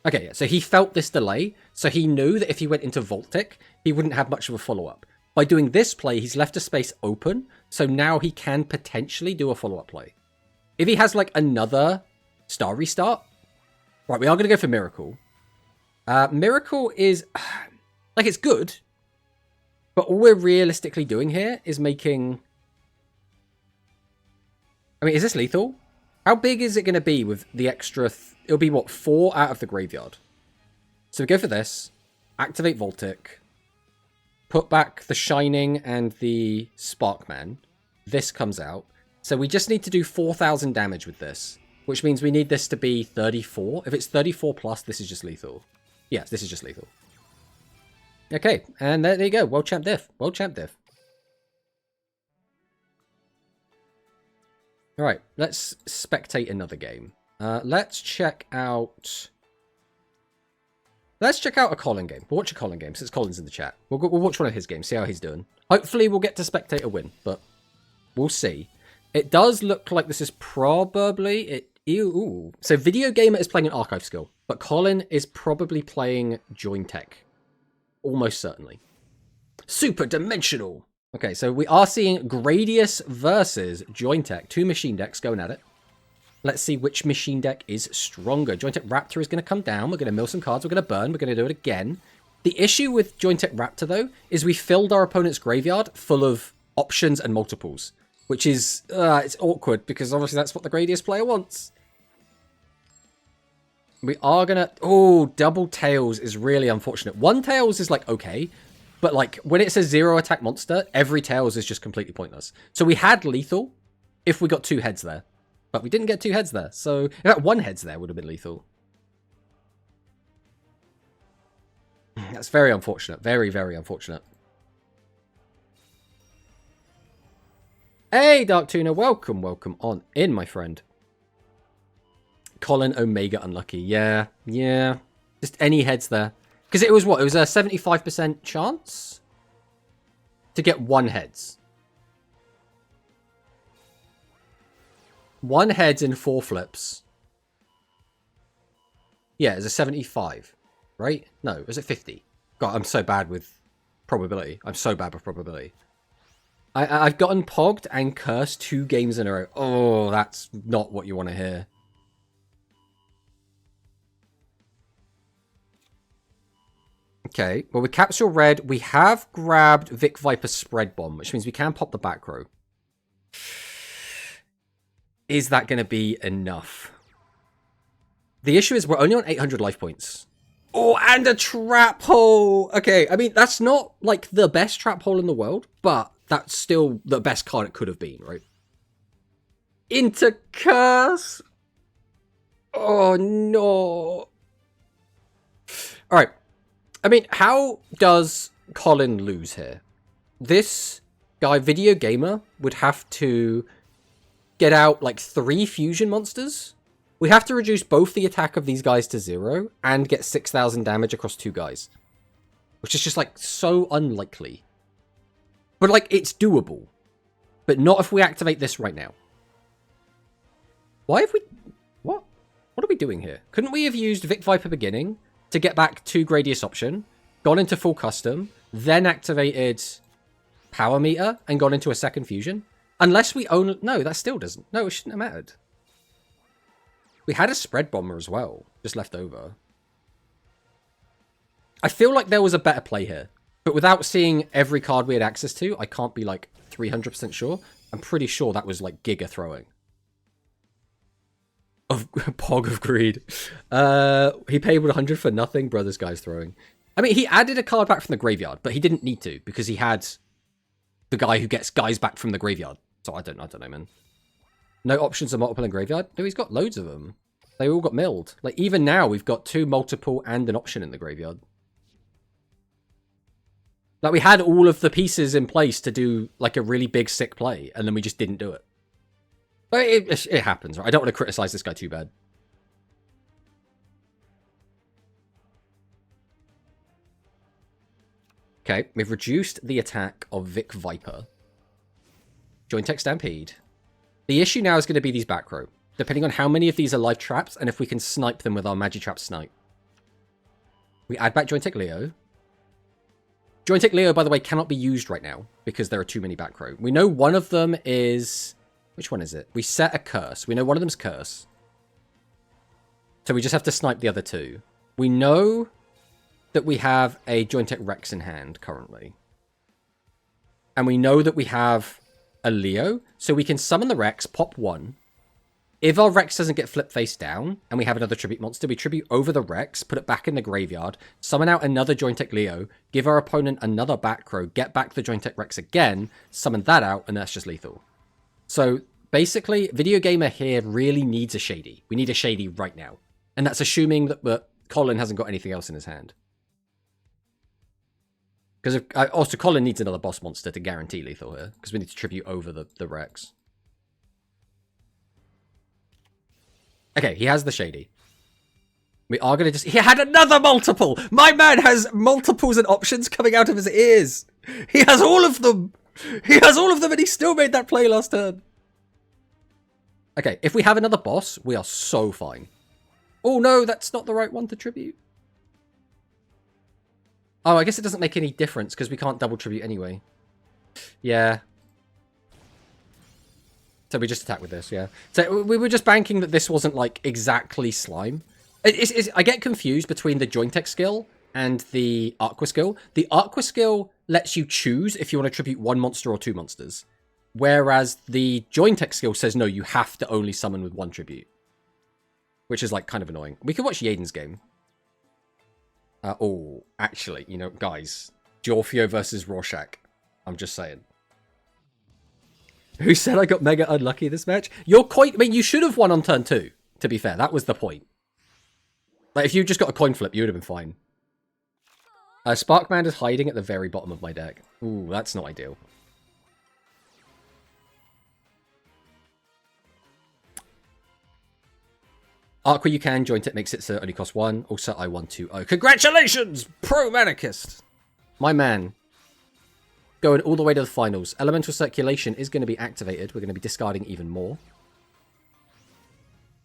Okay, yeah, so he felt this delay, so he knew that if he went into Voltic, he wouldn't have much of a follow-up. By doing this play, he's left a space open, so now he can potentially do a follow-up play. If he has, like, another Star Restart... Right, we are going to go for Miracle. Miracle is... like, it's good, but all we're realistically doing here is making... I mean, is this lethal? How big is it going to be with the extra... It'll be, what, 4 out of the graveyard. So we go for this. Activate Voltic. Put back the Shining and the Sparkman. This comes out. So we just need to do 4,000 damage with this. Which means we need this to be 34. If it's 34 plus, this is just lethal. Yes, this is just lethal. Okay, and there you go. World Champ Diff. World Champ Diff. Alright, let's spectate another game. Let's check out... Let's check out a Colin game. We'll watch a Colin game, since Colin's in the chat. We'll watch one of his games, see how he's doing. Hopefully we'll get to spectate a win, but we'll see. It does look like this is probably... Ooh. So Video Gamer is playing an Archive skill, but Colin is probably playing Join Tech. Almost certainly. Super Dimensional! Okay, so we are seeing Gradius versus Jointech. Two machine decks going at it. Let's see which machine deck is stronger. Jointech Raptor is going to come down. We're going to mill some cards. We're going to burn. We're going to do it again. The issue with Jointech Raptor, though, is we filled our opponent's graveyard full of options and multiples, which is it's awkward because obviously that's what the Gradius player wants. We are going to... Oh, double Tails is really unfortunate. One Tails is, like, okay. But, like, when it's a zero attack monster, every Tails is just completely pointless. So we had lethal if we got two heads there. But we didn't get two heads there. So, in fact, one heads there would have been lethal. That's very unfortunate. Very, very unfortunate. Hey, Dark Tuna. Welcome, welcome on in, my friend. Colin Omega unlucky. Yeah, yeah. Just any heads there. Because it was what? It was a 75% chance to get one heads. One heads in 4 flips. Yeah, it's a 75, right? No, is it 50? God, I'm so bad with probability. I'm so bad with probability. I've gotten pogged and cursed 2 games in a row. Oh, that's not what you want to hear. Okay, well, with Capsule Red, we have grabbed Vic Viper Spread Bomb, which means we can pop the back row. Is that going to be enough? The issue is we're only on 800 life points. Oh, and a trap hole! Okay, I mean, that's not, like, the best trap hole in the world, but that's still the best card it could have been, right? Into Curse! Oh, no. Alright. I mean, how does Colin lose here? This guy, Video Gamer, would have to get out, like, 3 fusion monsters. We have to reduce both the attack of these guys to 0 and get 6,000 damage across 2 guys. Which is just, like, so unlikely. But, like, it's doable. But not if we activate this right now. Why have we... What? What are we doing here? Couldn't we have used Vic Viper Beginning to get back to Gradius option, gone into full custom, then activated Power Meter, and gone into a second fusion? Unless we own... No, that still doesn't. No, it shouldn't have mattered. We had a Spread Bomber as well, just left over. I feel like there was a better play here. But without seeing every card we had access to, I can't be, like, 300% sure. I'm pretty sure that was, like, Giga throwing. Of Pog of Greed. He paid 100 for nothing. Bro, this guy's throwing. I mean, he added a card back from the graveyard, but he didn't need to because he had the guy who gets guys back from the graveyard. So I don't know, man. No options are multiple in graveyard? No, he's got loads of them. They all got milled. Like, even now, we've got 2 multiple and an option in the graveyard. Like, we had all of the pieces in place to do, like, a really big, sick play, and then we just didn't do it. But it happens, right? I don't want to criticize this guy too bad. Okay, we've reduced the attack of Vic Viper. Jointech Stampede. The issue now is going to be these back row, depending on how many of these are live traps, and if we can snipe them with our Magitrap Snipe. We add back Jointech Leo. Jointech Leo, by the way, cannot be used right now, because there are too many back row. We know one of them is... Which one is it? We set a curse. We know one of them's curse. So we just have to snipe the other 2. We know that we have a Jointech Rex in hand currently. And we know that we have a Leo. So we can summon the Rex, pop 1. If our Rex doesn't get flipped face down, and we have another tribute monster, we tribute over the Rex, put it back in the graveyard, summon out another Jointech Leo, give our opponent another back row, get back the Jointech Rex again, summon that out, and that's just lethal. So, basically, Video Gamer here really needs a Shady. We need a Shady right now. And that's assuming that Colin hasn't got anything else in his hand. Because also, Colin needs another boss monster to guarantee lethal here, because we need to tribute over the Rex. Okay, he has the Shady. We are going to just... He had another multiple! My man has multiples and options coming out of his ears! He has all of them! He has all of them and he still made that play last turn! Okay, if we have another boss, we are so fine. Oh no, that's not the right one to tribute. Oh, I guess it doesn't make any difference because we can't double tribute anyway. Yeah. So we just attack with this, yeah. So we were just banking that this wasn't, like, exactly slime. I get confused between the Jointex skill and the Aqua skill. The Aqua skill lets you choose if you want to tribute one monster or two monsters. Whereas the Jointex skill says, no, you have to only summon with one tribute. Which is, like, kind of annoying. We can watch Jaden's game. Oh, actually, you know, guys. Jorfio versus Rorschach. I'm just saying. Who said I got mega unlucky this match? You're quite... I mean, you should have won on turn 2, to be fair. That was the point. Like, if you just got a coin flip, you would have been fine. Sparkman is hiding at the very bottom of my deck. Ooh, that's not ideal. Aqua you can, joint it makes it so it only costs 1. Also, I won 2-0. Congratulations, Pro-Manicist! My man. Going all the way to the finals. Elemental Circulation is going to be activated. We're going to be discarding even more.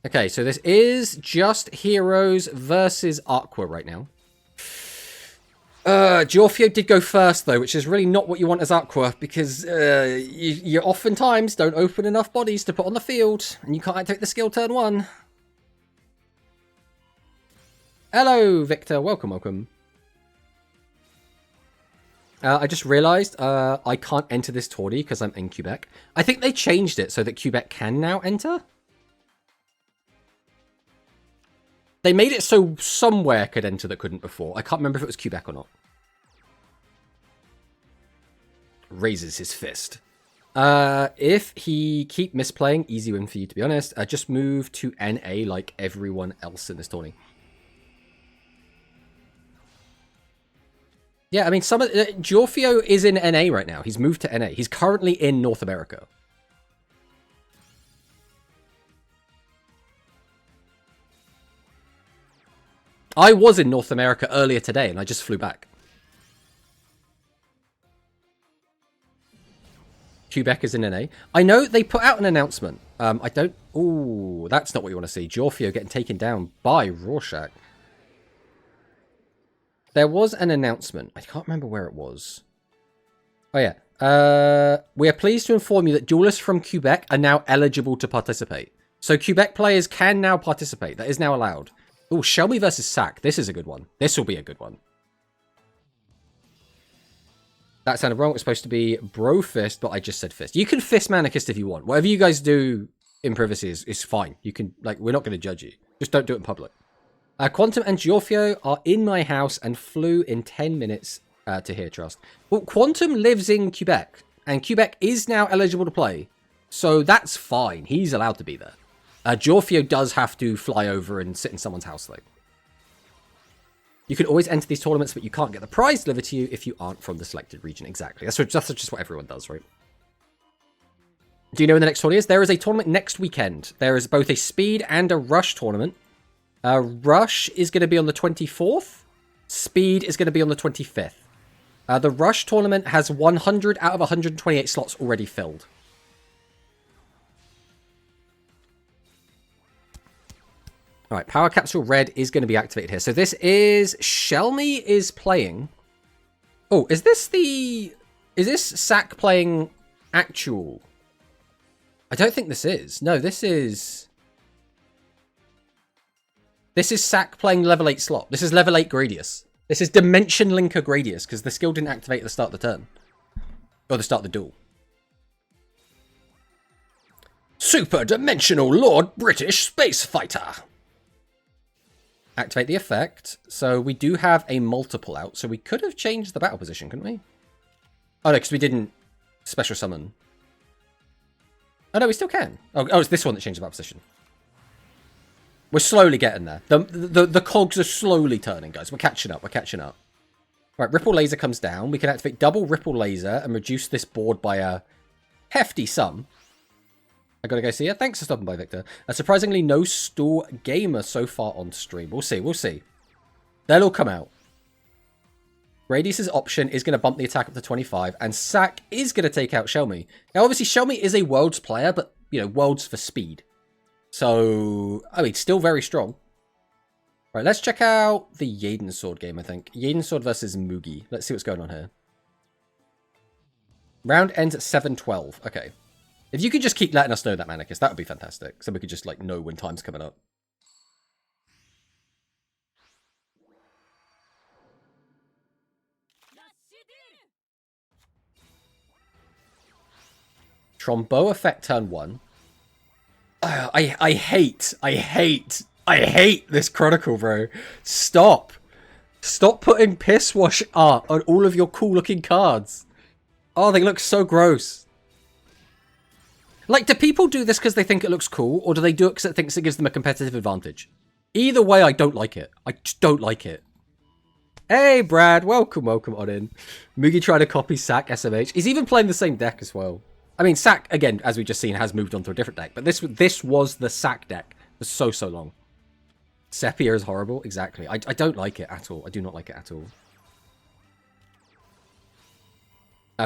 Okay, so this is just Heroes versus Aqua right now. Jorfio did go first, though, which is really not what you want as Aqua, because you oftentimes don't open enough bodies to put on the field, and you can't activate the skill turn 1. Hello, Victor. Welcome, welcome. I just realized I can't enter this tourney because I'm in Quebec. I think they changed it so that Quebec can now enter. They made it so somewhere could enter that couldn't before. I can't remember if it was Quebec or not. Raises his fist. If he keep misplaying, easy win for you, to be honest. Just move to NA like everyone else in this tourney. Yeah, I mean, some of Jorfio is in NA right now. He's moved to NA. He's currently in North America. I was in North America earlier today, and I just flew back. Quebec is in NA. I know they put out an announcement. I don't... Ooh, that's not what you want to see. Jorfio getting taken down by Rorschach. There was an announcement. I can't remember where it was. Oh, yeah. We are pleased to inform you that duelists from Quebec are now eligible to participate. So Quebec players can now participate. That is now allowed. Oh, Shelby versus Sack. This is a good one. This will be a good one. That sounded wrong. It was supposed to be Bro Fist, but I just said Fist. You can Fist Manicist if you want. Whatever you guys do in privacy is fine. You can, like, we're not going to judge you. Just don't do it in public. Quantum and Jorfio are in my house and flew in 10 minutes to here, Trust. Well, Quantum lives in Quebec, and Quebec is now eligible to play, so that's fine. He's allowed to be there. Jorfio does have to fly over and sit in someone's house, though. You can always enter these tournaments, but you can't get the prize delivered to you if you aren't from the selected region. Exactly. That's just what everyone does, right? Do you know when the next tournament is? There is a tournament next weekend. There is both a speed and a rush tournament. Rush is going to be on the 24th. Speed is going to be on the 25th. The Rush tournament has 100 out of 128 slots already filled. Alright, Power Capsule Red is going to be activated here. So this is... Shelmy is playing... Oh, is this the... Is this Sack playing actual? I don't think this is. No, this is... This is Sack playing level 8 slot. This is level 8 Gradius. This is Dimension Linker Gradius, because the skill didn't activate at the start of the turn. Or the start of the duel. Super Dimensional Lord British Space Fighter. Activate the effect. So we do have a multiple out, so we could have changed the battle position, couldn't we? Oh, no, because we didn't special summon. Oh, no, we still can. Oh, it's this one that changed the battle position. We're slowly getting there. The cogs are slowly turning, guys. We're catching up. We're catching up. Right, Ripple Laser comes down. We can activate double Ripple Laser and reduce this board by a hefty sum. I gotta go see it. Thanks for stopping by, Victor. Surprisingly, no Stool Gamer so far on stream. We'll see. We'll see. They'll all come out. Radius's option is going to bump the attack up to 25, and Sack is going to take out Shelmy. Now, obviously, Shelmy is a Worlds player, but, you know, Worlds for speed. So, I mean, still very strong. Right, let's check out the Jaden Sword game, I think. Jaden Sword versus Mugi. Let's see what's going on here. Round ends at 7:12. Okay. If you could just keep letting us know that, Manicus, that would be fantastic. So we could just, like, know when time's coming up. Trombo effect turn 1. I hate this Chronicle, bro. Stop. Stop putting piss wash art on all of your cool-looking cards. Oh, they look so gross. Like, do people do this because they think it looks cool, or do they do it because it thinks it gives them a competitive advantage? Either way, I don't like it. I just don't like it. Hey, Brad. Welcome on in. Mugi tried to copy Sack SMH. He's even playing the same deck as well. I mean, Sack, again, as we've just seen, has moved on to a different deck. But this was the Sack deck for so long. Sepia is horrible. Exactly. I don't like it at all. I do not like it at all.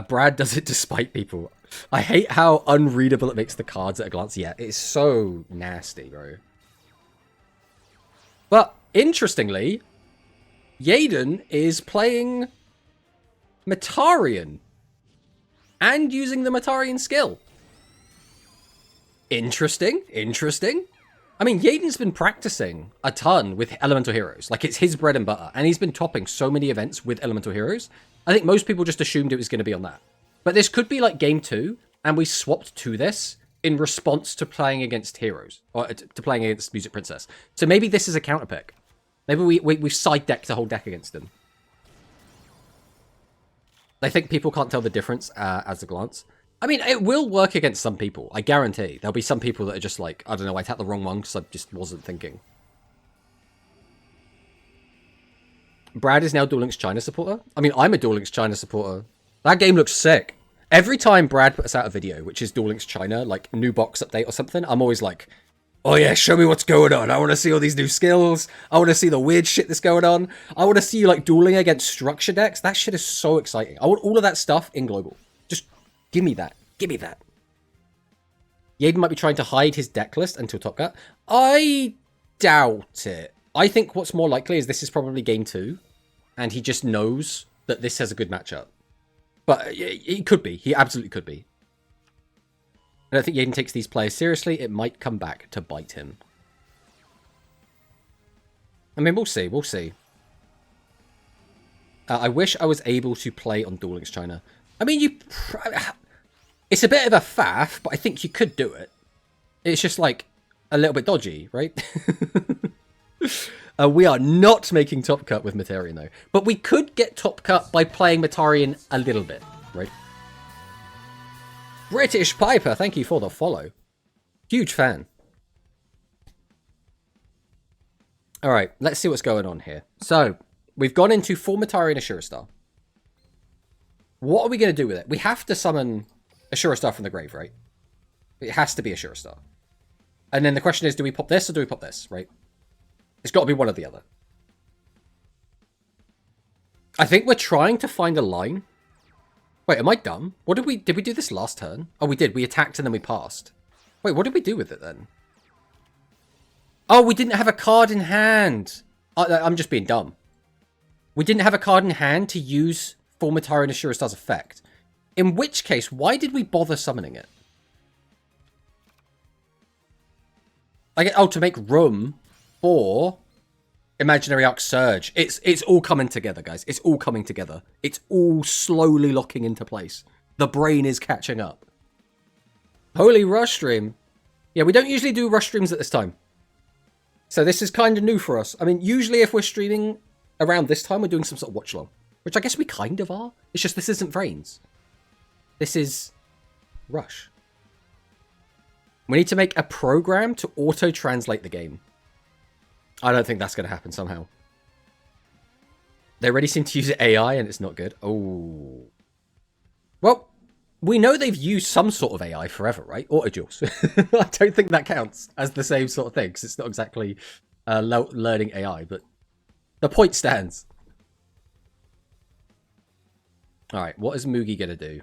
Brad does it despite people. I hate how unreadable it makes the cards at a glance. Yeah, it's so nasty, bro. But, interestingly, Yaden is playing Matarian. And using the Matarian skill. Interesting. I mean, Yaden's been practicing a ton with Elemental Heroes. Like, it's his bread and butter. And he's been topping so many events with Elemental Heroes. I think most people just assumed it was going to be on that. But this could be like game 2, and we swapped to this in response to playing against Heroes. Or to playing against Music Princess. So maybe this is a counter pick. Maybe we side-decked a whole deck against him. I think people can't tell the difference as a glance. I mean, it will work against some people. I guarantee. There'll be some people that are just like, I don't know, I tapped the wrong one because I just wasn't thinking. Brad is now Duel Links China supporter? I mean, I'm a Duel Links China supporter. That game looks sick. Every time Brad puts out a video, which is Duel Links China, like new box update or something, I'm always like, oh yeah, show me what's going on. I want to see all these new skills. I want to see the weird shit that's going on. I want to see you like dueling against structure decks. That shit is so exciting. I want all of that stuff in global. Just give me that. Give me that. Yaden might be trying to hide his deck list until Top Cut. I doubt it. I think what's more likely is this is probably game 2. And he just knows that this has a good matchup. But he could be. He absolutely could be. I don't think Yaden takes these players seriously. It might come back to bite him. I mean, we'll see. We'll see. I wish I was able to play on Duel Links China. I mean, it's a bit of a faff, but I think you could do it. It's just, like, a little bit dodgy, right? We are not making Top Cut with Matarian, though. But we could get Top Cut by playing Matarian a little bit, right? British Piper, thank you for the follow. Huge fan. Alright, let's see what's going on here. So, we've gone into full Matarian Ashura Star. What are we going to do with it? We have to summon Ashura Star from the grave, right? It has to be Ashura Star. And then the question is, do we pop this or do we pop this, right? It's got to be one or the other. I think we're trying to find a line. Wait, am I dumb? What did we do this last turn? Oh, we did. We attacked and then we passed. Wait, what did we do with it then? Oh, we didn't have a card in hand. I'm just being dumb. We didn't have a card in hand to use for Matarian Ashura Star's effect. In which case, why did we bother summoning it? Oh, to make room for Imaginary Arc Surge. It's all coming together, guys. It's all coming together. It's all slowly locking into place. The brain is catching up. Holy Rush Stream. Yeah, we don't usually do Rush Streams at this time. So this is kind of new for us. I mean, usually if we're streaming around this time, we're doing some sort of watch along. Which I guess we kind of are. It's just this isn't Vrains. This is Rush. We need to make a program to auto-translate the game. I don't think that's going to happen somehow. They already seem to use AI and it's not good. Oh. Well, we know they've used some sort of AI forever, right? Auto-duels. I don't think that counts as the same sort of thing because it's not exactly learning AI, but the point stands. Alright, what is Mugi going to do?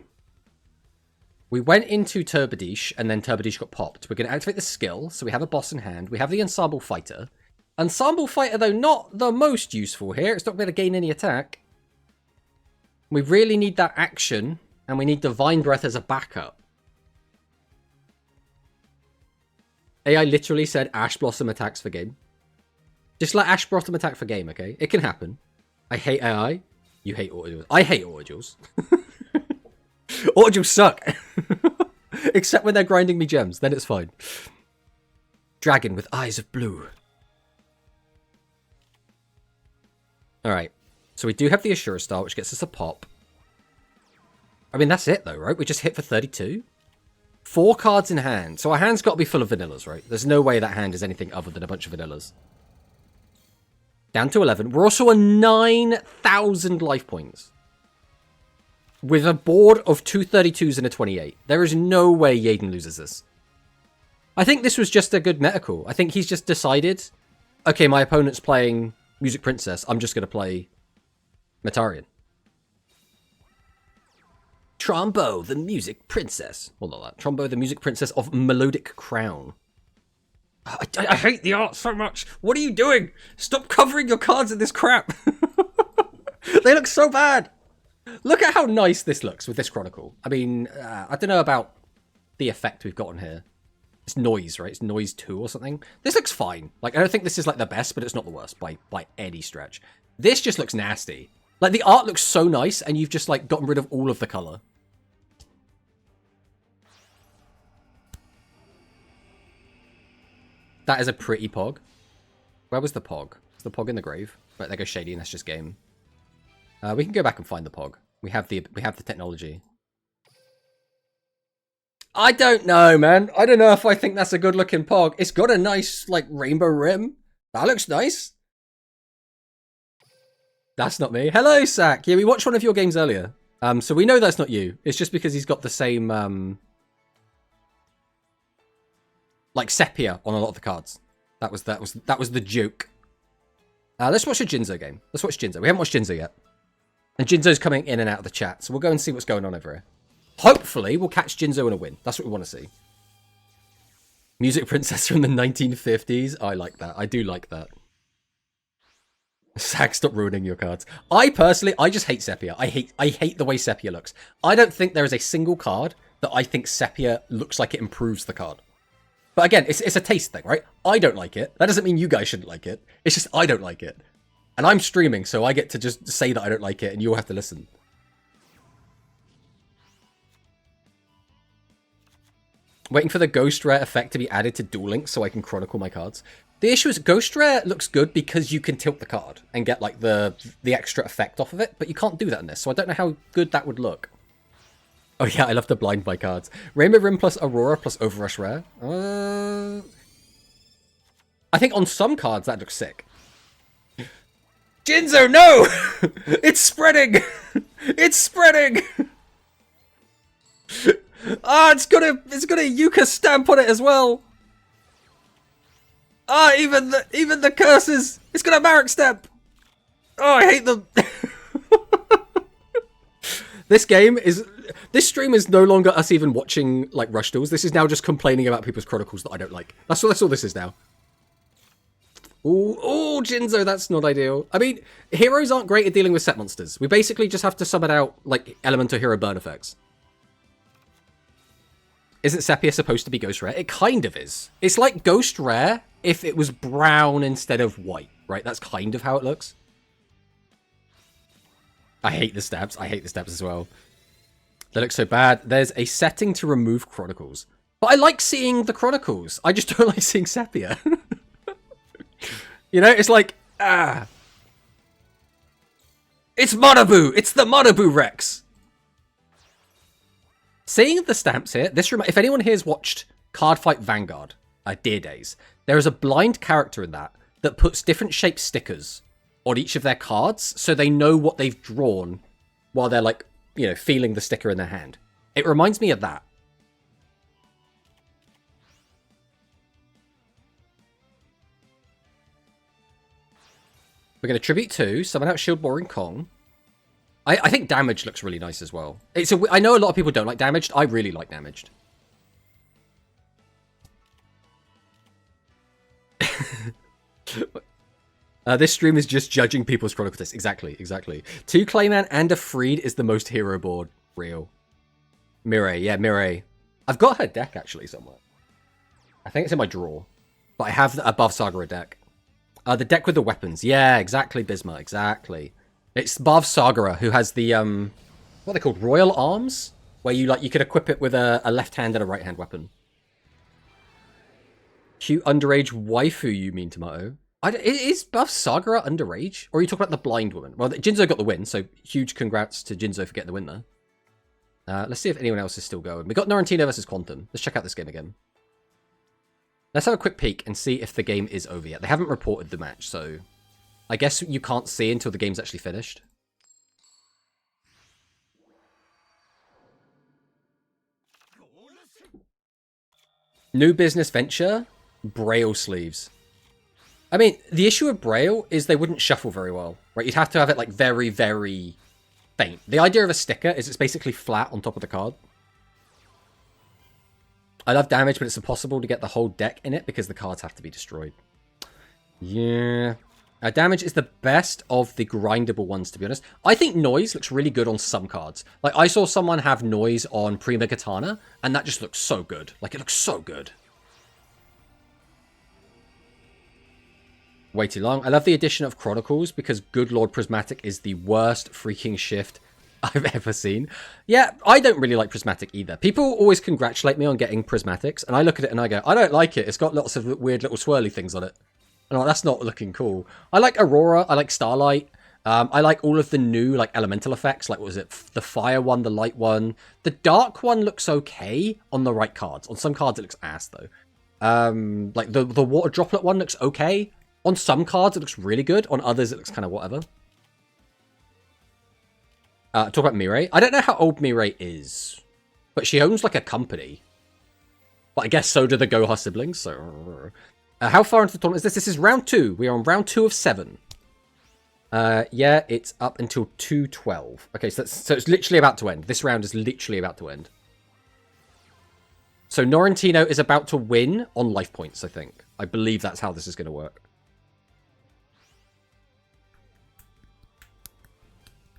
We went into Turbadish and then Turbadish got popped. We're going to activate the skill, so we have a boss in hand. We have the Ensemble Fighter. Ensemble Fighter, though, not the most useful here. It's not going to gain any attack. We really need that action And we need Divine Breath as a backup. AI literally said Ash Blossom attacks for game. Just let Ash Blossom attack for game, okay? It can happen. I hate AI. You hate Auto-Duels. I hate Auto-Duels. Auto-Duels suck. Except when they're grinding me gems. Then it's fine. Dragon with eyes of blue. Alright. So we do have the Assura Star, which gets us a pop. I mean, that's it, though, right? We just hit for 32. 4 cards in hand. So our hand's got to be full of vanillas, right? There's no way that hand is anything other than a bunch of vanillas. Down to 11. We're also on 9,000 life points. With a board of 2 32s and a 28. There is no way Yaden loses this. I think this was just a good meta call. I think he's just decided, okay, my opponent's playing Music Princess. I'm just going to play Metarian. Trombo, the Music Princess. Well, not that. Trombo, the Music Princess of Melodic Crown. I hate the art so much. What are you doing? Stop covering your cards in this crap. They look so bad. Look at how nice this looks with this Chronicle. I mean, I don't know about the effect we've got on here. It's noise, right? It's noise 2 or something. This looks fine. Like, I don't think this is like the best, but it's not the worst by any stretch. This just looks nasty. Like, the art looks so nice, and you've just, like, gotten rid of all of the color. That is a pretty pog. Where was the pog? Is the pog in the grave? Right, there goes Shady, and that's just game. We can go back and find the pog. We have the technology. I don't know, man. I don't know if I think that's a good-looking pog. It's got a nice, like, rainbow rim. That looks nice. That's not me. Hello, Sack. Yeah, we watched one of your games earlier. So we know that's not you. It's just because he's got the same, like, sepia on a lot of the cards. That was the joke. Let's watch a Jinzo game. Let's watch Jinzo. We haven't watched Jinzo yet. And Jinzo's coming in and out of the chat, so we'll go and see what's going on over here. Hopefully, we'll catch Jinzo in a win. That's what we want to see. Music Princess from the 1950s. I like that. I do like that. Sack, stop ruining your cards. I just hate Sepia. I hate the way Sepia looks. I don't think there is a single card that I think Sepia looks like it improves the card. But again, it's a taste thing, right? I don't like it. That doesn't mean you guys shouldn't like it. It's just I don't like it. And I'm streaming, so I get to just say that I don't like it, and you all have to listen. Waiting for the Ghost Rare effect to be added to Duel Links so I can chronicle my cards. The issue is Ghost Rare looks good because you can tilt the card and get like the extra effect off of it, but you can't do that in this, so I don't know how good that would look. Oh yeah, I love to blind my cards. Rainbow Rim plus Aurora plus Overrush Rare. I think on some cards that looks sick. Jinzo, no! It's spreading! It's spreading! Ah, it's got a Yuka stamp on it as well. Ah, even the curses. It's got a Marek stamp. Oh, I hate them. This stream is no longer us even watching like Rush Duels. This is now just complaining about people's chronicles that I don't like. That's all this is now. Ooh, Jinzo, that's not ideal. I mean, heroes aren't great at dealing with set monsters. We basically just have to summon out like elemental hero burn effects. Isn't Sepia supposed to be Ghost Rare? It kind of is. It's like Ghost Rare if it was brown instead of white, right? That's kind of how it looks. I hate the stabs. I hate the stabs as well. They look so bad. There's a setting to remove chronicles. But I like seeing the chronicles. I just don't like seeing Sepia. You know, it's like, It's Manabu! It's the Manabu Rex! Seeing the stamps here, if anyone here has watched Cardfight Vanguard, Dear Days, there is a blind character in that puts different shaped stickers on each of their cards so they know what they've drawn while they're like, you know, feeling the sticker in their hand. It reminds me of that. We're going to Tribute 2, summon out Shield Boring Kong. I think Damaged looks really nice as well. I know a lot of people don't like Damaged. I really like Damaged. This stream is just judging people's Chronicle tests. Exactly. 2 Clayman and a Freed is the most hero board. Real. Mireille, yeah, Mireille. I've got her deck actually somewhere. I think it's in my drawer. But I have the above Sagara deck. The deck with the weapons. Yeah, exactly, Bisma, exactly. It's above Sagara, who has the, what are they called? Royal Arms? Where you could equip it with a left hand and a right hand weapon. Cute underage waifu, you mean, Tomato? Is Buff Sagara underage? Or are you talking about the blind woman? Well, Jinzo got the win, so huge congrats to Jinzo for getting the win there. Let's see if anyone else is still going. We got Norrentino versus Quantum. Let's check out this game again. Let's have a quick peek and see if the game is over yet. They haven't reported the match, so I guess you can't see until the game's actually finished. New business venture? Braille sleeves. I mean, the issue with Braille is they wouldn't shuffle very well, right? You'd have to have it, like, very, very faint. The idea of a sticker is it's basically flat on top of the card. I love damage, but it's impossible to get the whole deck in it because the cards have to be destroyed. Yeah. Damage is the best of the grindable ones, to be honest. I think Noise looks really good on some cards. Like, I saw someone have Noise on Prima Katana, and that just looks so good. Like, it looks so good. Way too long. I love the addition of Chronicles because Good Lord Prismatic is the worst freaking shift I've ever seen. Yeah, I don't really like Prismatic either. People always congratulate me on getting Prismatics, and I look at it and I go, I don't like it. It's got lots of weird little swirly things on it. And I'm like, that's not looking cool. I like Aurora. I like Starlight. I like all of the new like elemental effects. Like, what was it? The fire one, the light one. The dark one looks okay on the right cards. On some cards, it looks ass, though. Like, the water droplet one looks okay. On some cards, it looks really good. On others, it looks kind of whatever. Talk about Mireille. I don't know how old Mireille is, but she owns like a company. But I guess so do the Goha siblings. So, how far into the tournament is this? This is round 2. We are on round 2 of 7. Yeah, it's up until 2:12. Okay, so it's literally about to end. This round is literally about to end. So Norrentino is about to win on life points, I think. I believe that's how this is going to work.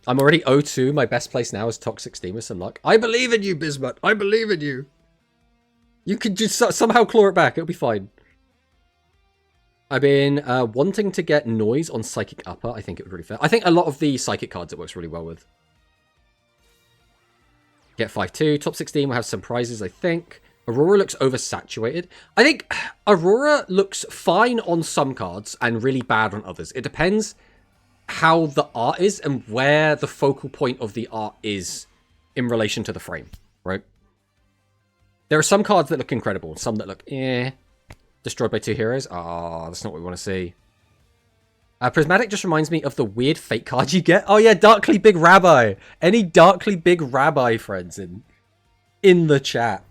I'm already 0-2. My best place now is Toxic Steam with some luck. I believe in you, Bismuth. I believe in you. You can just somehow claw it back. It'll be fine. I've been wanting to get Noise on Psychic Upper. I think it would really fit. I think a lot of the Psychic cards it works really well with. Get 5-2. Top 16 will have some prizes, I think. Aurora looks oversaturated. I think Aurora looks fine on some cards and really bad on others. It depends how the art is and where the focal point of the art is in relation to the frame, right? There are some cards that look incredible, some that look destroyed by 2 heroes. Ah, that's not what we want to see. Prismatic just reminds me of the weird fake card you get. Oh yeah, Darkly Big Rabbi. Any Darkly Big Rabbi friends in the chat?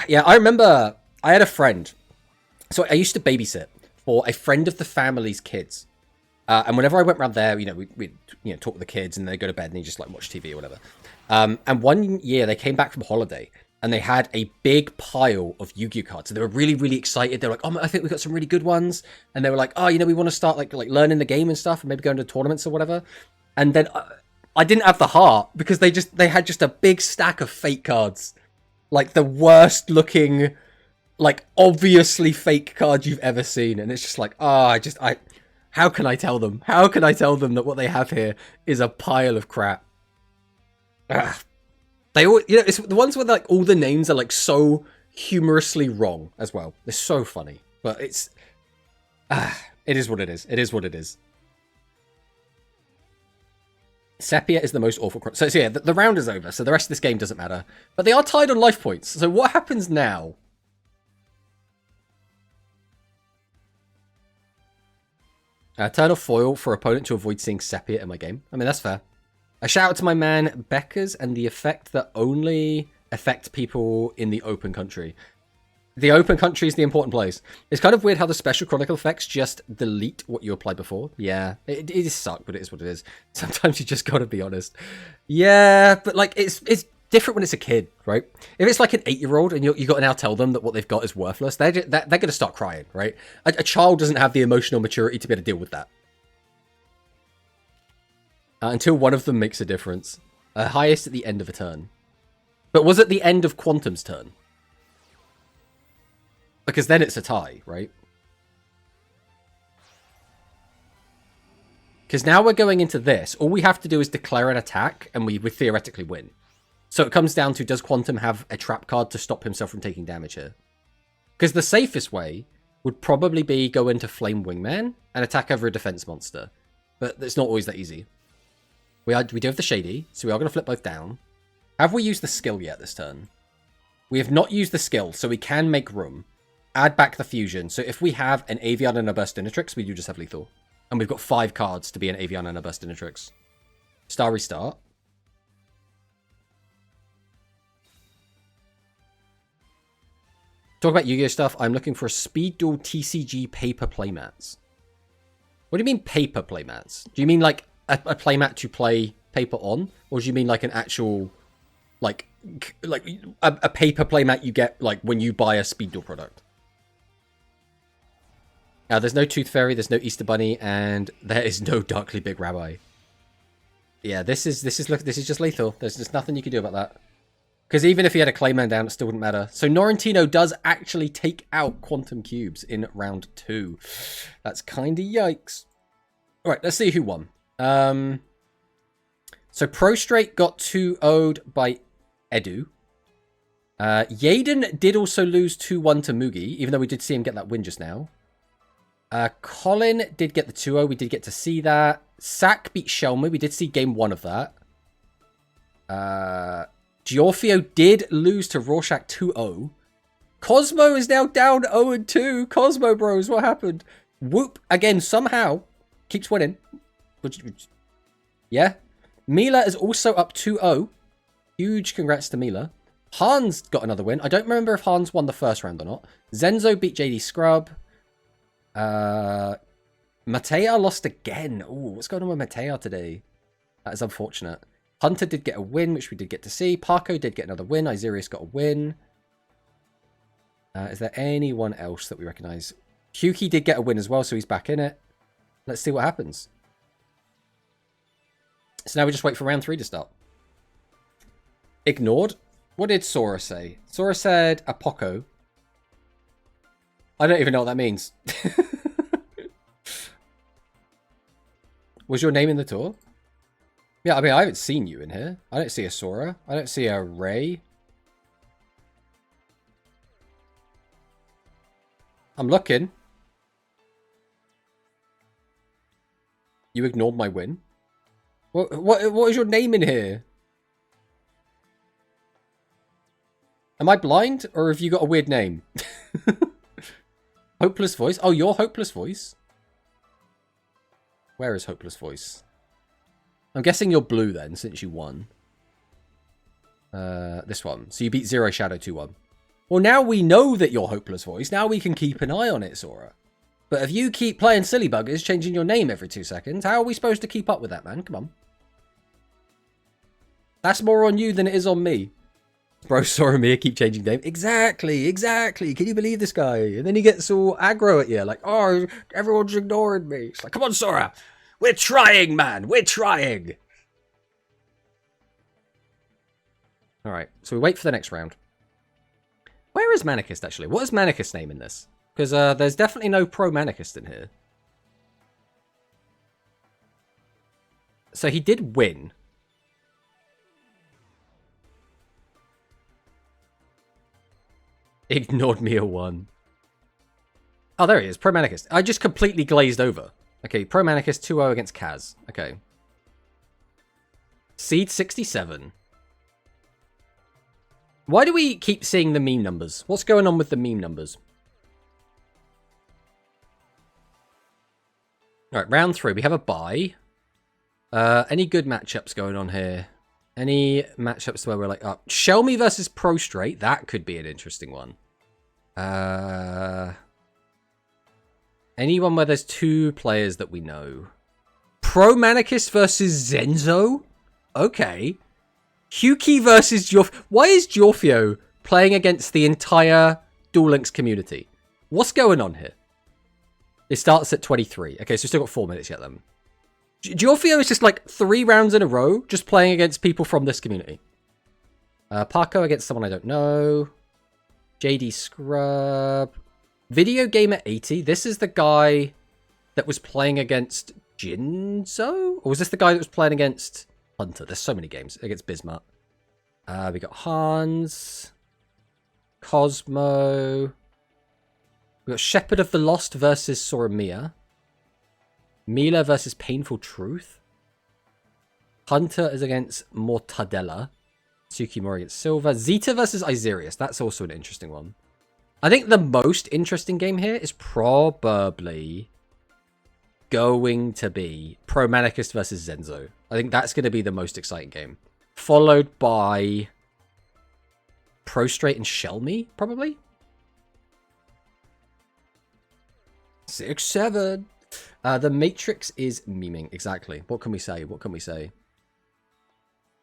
Yeah, I remember I had a friend. So I used to babysit for a friend of the family's kids. And whenever I went around there, we'd talk with the kids and they'd go to bed and they just like watch TV or whatever. And one year they came back from holiday and they had a big pile of Yu-Gi-Oh cards. So they were really, really excited. They were like, oh, I think we got some really good ones. And they were like, oh, we want to start like learning the game and stuff and maybe going to tournaments or whatever. And then I didn't have the heart because they had just a big stack of fake cards. Like the worst looking, like obviously fake card you've ever seen. And it's just like, how can I tell them? How can I tell them that what they have here is a pile of crap? Ugh. They all, it's the ones where like all the names are like so humorously wrong as well. They're so funny, but it is what it is. It is what it is. Sepia is the most awful. So yeah, the round is over. So the rest of this game doesn't matter. But they are tied on life points. So what happens now? Turn off foil for opponent to avoid seeing Sepia in my game. I mean, that's fair. A shout out to my man Beckers and the effect that only affect people in the open country. The open country is the important place. It's kind of weird how the special chronicle effects just delete what you applied before. Yeah, it is suck, but it is what it is. Sometimes you just gotta be honest. Yeah, but like it's different when it's a kid, right? If it's like an 8-year-old and you got to now tell them that what they've got is worthless, they're gonna start crying, right? A child doesn't have the emotional maturity to be able to deal with that. Until one of them makes a difference. Highest at the end of a turn. But was it the end of Quantum's turn? Because then it's a tie, right? Because now we're going into this. All we have to do is declare an attack, and we would theoretically win. So it comes down to, does Quantum have a trap card to stop himself from taking damage here? Because the safest way would probably be go into Flame Wingman and attack over a defense monster. But it's not always that easy. We do have the Shady, so we are going to flip both down. Have we used the skill yet this turn? We have not used the skill, so we can make room. Add back the fusion. So if we have an Avian and a Burstinatrix, we do just have lethal. And we've got 5 cards to be an Avian and a Burstinatrix. Star Restart. Talk about Yu-Gi-Oh stuff. I'm looking for a Speed Duel TCG paper playmats. What do you mean paper playmats? Do you mean like a playmat to play paper on? Or do you mean like an actual, like a paper playmat you get like when you buy a Speed Duel product? Now, there's no Tooth Fairy, there's no Easter Bunny, and there is no Darkly Big Rabbi. Yeah, this is just lethal. There's just nothing you can do about that. Because even if he had a Clayman down, it still wouldn't matter. So Norrentino does actually take out Quantum Cubes in round 2. That's kind of yikes. All right, let's see who won. So Prostrate got 2-0'd by Edu. Yaden did also lose 2-1 to Mugi, even though we did see him get that win just now. Colin did get the 2-0. We did get to see that. Sack beat Shelmy. We did see game 1 of that. Giorfio did lose to Rorschach 2-0. Cosmo is now down 0-2. Cosmo bros, what happened? Whoop, again, somehow keeps winning. Yeah. Mila is also up 2-0. Huge congrats to Mila. Hans got another win. I don't remember if Hans won the first round or not. Zenzo beat JD Scrub. Matea lost again. Oh, what's going on with Matea today? That is unfortunate. Hunter did get a win, which we did get to see. Parko did get another win. Isirius got a win. Is there anyone else that we recognize? Huki did get a win as well, so he's back in it. Let's see what happens. So now we just wait for round 3 to start. Ignored. What did Sora say? Sora said Apoco. I don't even know what that means. Was your name in the tour? Yeah, I mean, I haven't seen you in here. I don't see a Sora. I don't see a Ray. I'm looking. You ignored my win. What is your name in here? Am I blind, or have you got a weird name? Hopeless Voice? Oh, you're Hopeless Voice? Where is Hopeless Voice? I'm guessing you're blue then, since you won. This one. So you beat Zero Shadow 2-1. Well, now we know that you're Hopeless Voice. Now we can keep an eye on it, Sora. But if you keep playing silly buggers, changing your name every 2 seconds, how are we supposed to keep up with that, man? Come on. That's more on you than it is on me. Bro, Soromir keep changing name. Exactly. Can you believe this guy? And then he gets all aggro at you, like, oh, everyone's ignoring me. It's like, come on, Sora. We're trying, man. We're trying. All right, so we wait for the next round. Where is Manicist, actually? What is Manicist's name in this? Because there's definitely no pro-Manicist in here. So he did win. Ignored me a 1. Oh, there he is. Pro-Manicist. I just completely glazed over. Okay, Pro-Manicist 2-0 against Kaz. Okay. Seed 67. Why do we keep seeing the meme numbers? What's going on with the meme numbers? Alright, round 3. We have a bye. Any good matchups going on here? Any matchups where we're like, oh, Shelmy versus Prostrate? That could be an interesting one. Anyone where there's 2 players that we know? Pro-Manicist versus Zenzo? Okay. Huki versus Giorfio. Why is Giorfio playing against the entire Duel Links community? What's going on here? It starts at 23. Okay, so we've still got 4 minutes yet then. Giorfio is just like 3 rounds in a row just playing against people from this community. Parko against someone I don't know. JD Scrub. Video Gamer 80. This is the guy that was playing against Jinzo? Or was this the guy that was playing against Hunter? There's so many games. Against Bismarck. We got Hans. Cosmo. We got Shepherd of the Lost versus Soramiya. Mila versus Painful Truth. Hunter is against Mortadella. Tsukimori against Silver. Zeta versus Isirius. That's also an interesting one. I think the most interesting game here is probably going to be Pro Manicust versus Zenzo. I think that's going to be the most exciting game. Followed by Prostrate and Shelmy, probably. 6-7. The Matrix is memeing. Exactly. What can we say? What can we say?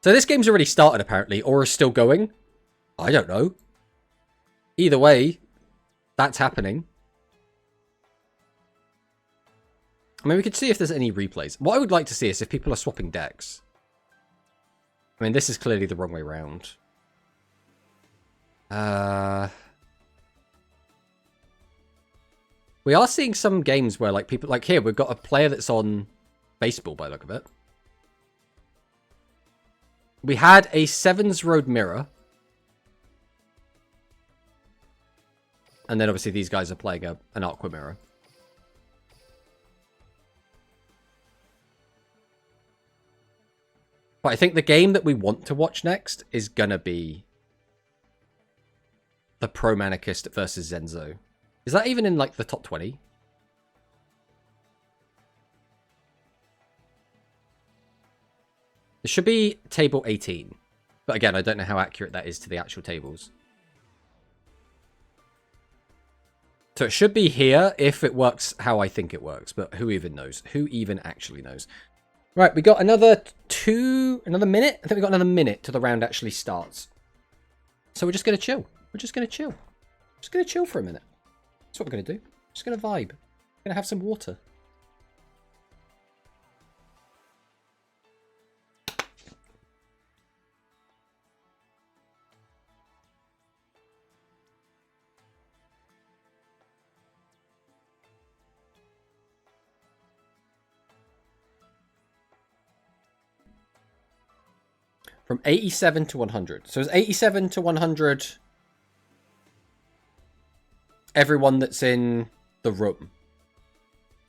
So this game's already started, apparently, or is still going. I don't know. Either way, that's happening. I mean, we could see if there's any replays. What I would like to see is if people are swapping decks. I mean, this is clearly the wrong way around. We are seeing some games where, like, people... Like, here, we've got a player that's on baseball, by the look of it. We had a Sevens Road Mirror. And then, obviously, these guys are playing an Aqua Mirror. But I think the game that we want to watch next is gonna be the Pro Manicust versus Zenzo. Is that even in, like, the top 20? It should be table 18. But again, I don't know how accurate that is to the actual tables. So it should be here if it works how I think it works. But who even knows? Who even actually knows? Right, we got another minute? I think we got another minute till the round actually starts. So we're just going to chill. We're just going to chill. Just going to chill for a minute. That's what we're going to do. Just going to vibe. Going to have some water. From 87 to 100. So it's 87 to 100 everyone that's in the room.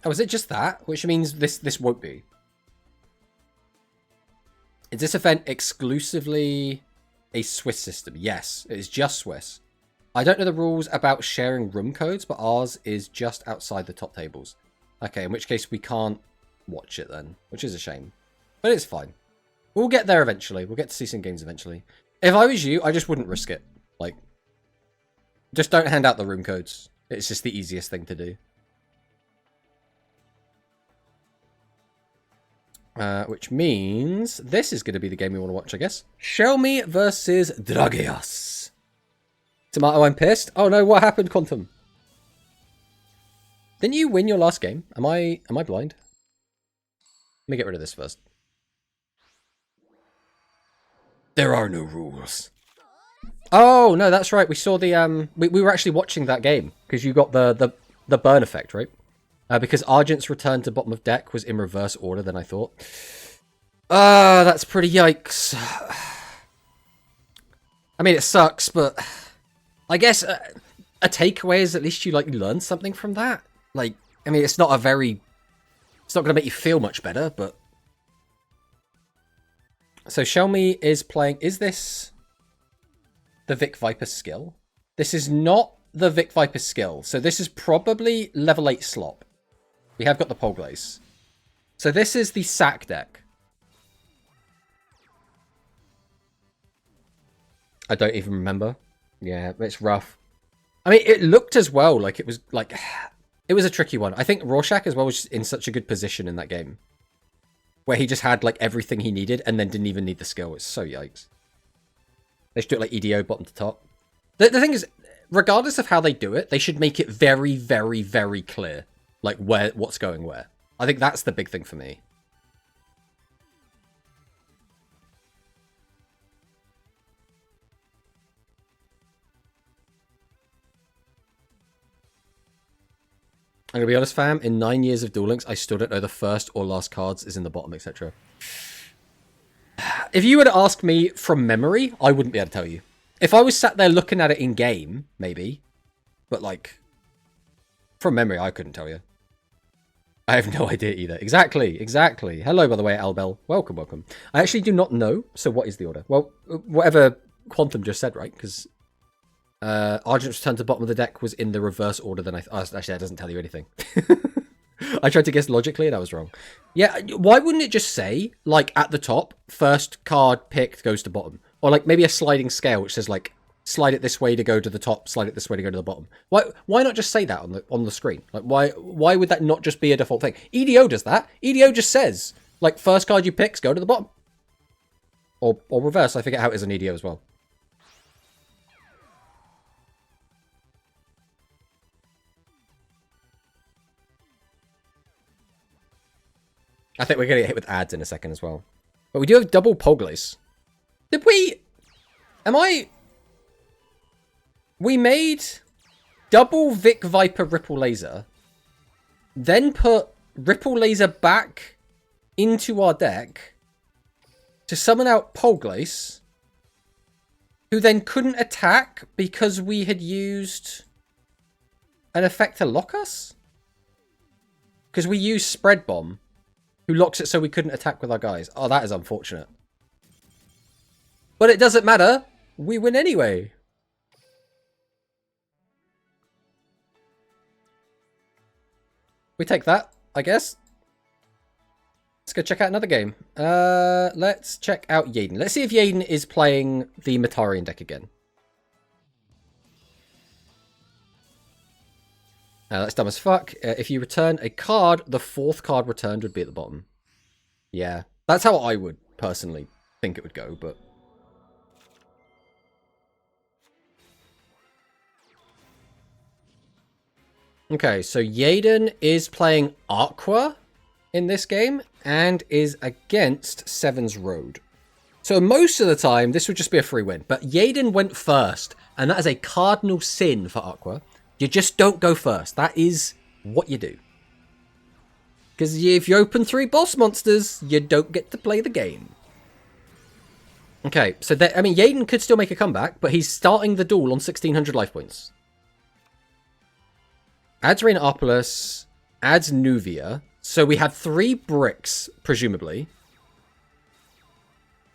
Oh, is it just that? Which means this won't be. Is this event exclusively a Swiss system? Yes, it is just Swiss. I don't know the rules about sharing room codes, but ours is just outside the top tables. Okay, in which case we can't watch it then, which is a shame. But it's fine. We'll get there eventually. We'll get to see some games eventually. If I was you, I just wouldn't risk it. Like, just don't hand out the room codes. It's just the easiest thing to do. Which means this is going to be the game we want to watch, I guess. Shelmy versus Drageas. Tomato, I'm pissed. Oh no, what happened, Quantum? Didn't you win your last game? Am I blind? Let me get rid of this first. There are no rules. Oh, no, that's right. We saw the, we were actually watching that game, because you got the burn effect, right? Because Argent's return to bottom of deck was in reverse order than I thought. That's pretty yikes. I mean, it sucks, but I guess a takeaway is at least you, like, learn something from that. Like, I mean, it's not a very... It's not going to make you feel much better, but... So Shelmy is playing... Is this the Vic Viper skill? This is not the Vic Viper skill. So this is probably level 8 slop. We have got the Polglaze. So this is the sack deck. I don't even remember. Yeah, it's rough. I mean, it looked as well like it was like... It was a tricky one. I think Rorschach as well was just in such a good position in that game. Where he just had, like, everything he needed and then didn't even need the skill. It's so yikes. They should do it like EDO, bottom to top. The thing is, regardless of how they do it, they should make it very, very, very clear. Like, what's going where. I think that's the big thing for me. I'm gonna be honest, fam. In 9 years of Duel Links, I still don't know the first or last cards is in the bottom, etc. If you were to ask me from memory, I wouldn't be able to tell you. If I was sat there looking at it in game, maybe. But like, from memory, I couldn't tell you. I have no idea either. Exactly, exactly. Hello, by the way, Albel. Welcome, welcome. I actually do not know. So what is the order? Well, whatever Quantum just said, right? Because Argent's return to the bottom of the deck was in the reverse order than actually, that doesn't tell you anything. I tried to guess logically and I was wrong. Yeah, why wouldn't it just say, like, at the top, first card picked goes to bottom? Or, like, maybe a sliding scale which says, like, slide it this way to go to the top, slide it this way to go to the bottom. Why not just say that on the screen? Like, why would that not just be a default thing? EDO does that. EDO just says, like, first card you pick, go to the bottom. Or reverse, I forget how it is in EDO as well. I think we're going to get hit with ads in a second as well. But we do have double Poglace. Did we... We made double Vic Viper Ripple Laser. Then put Ripple Laser back into our deck to summon out Poglace. Who then couldn't attack because we had used an effect to lock us? Because we used Spread Bomb. Who locks it so we couldn't attack with our guys. Oh, that is unfortunate. But it doesn't matter. We win anyway. We take that, I guess. Let's go check out another game. Let's check out Yaden. Let's see if Yaden is playing the Matarian deck again. That's dumb as fuck. If you return a card, the fourth card returned would be at the bottom. Yeah, that's how I would personally think it would go, but... Okay, so Yaden is playing Aqua in this game and is against Seven's Road. So most of the time, this would just be a free win. But Yaden went first, and that is a cardinal sin for Aqua. You just don't go first. That is what you do. Because if you open 3 boss monsters, you don't get to play the game. Okay, so I mean, Yaden could still make a comeback, but he's starting the duel on 1600 life points. Adds Rainopolis, adds Nuvia. So we had 3 bricks, presumably.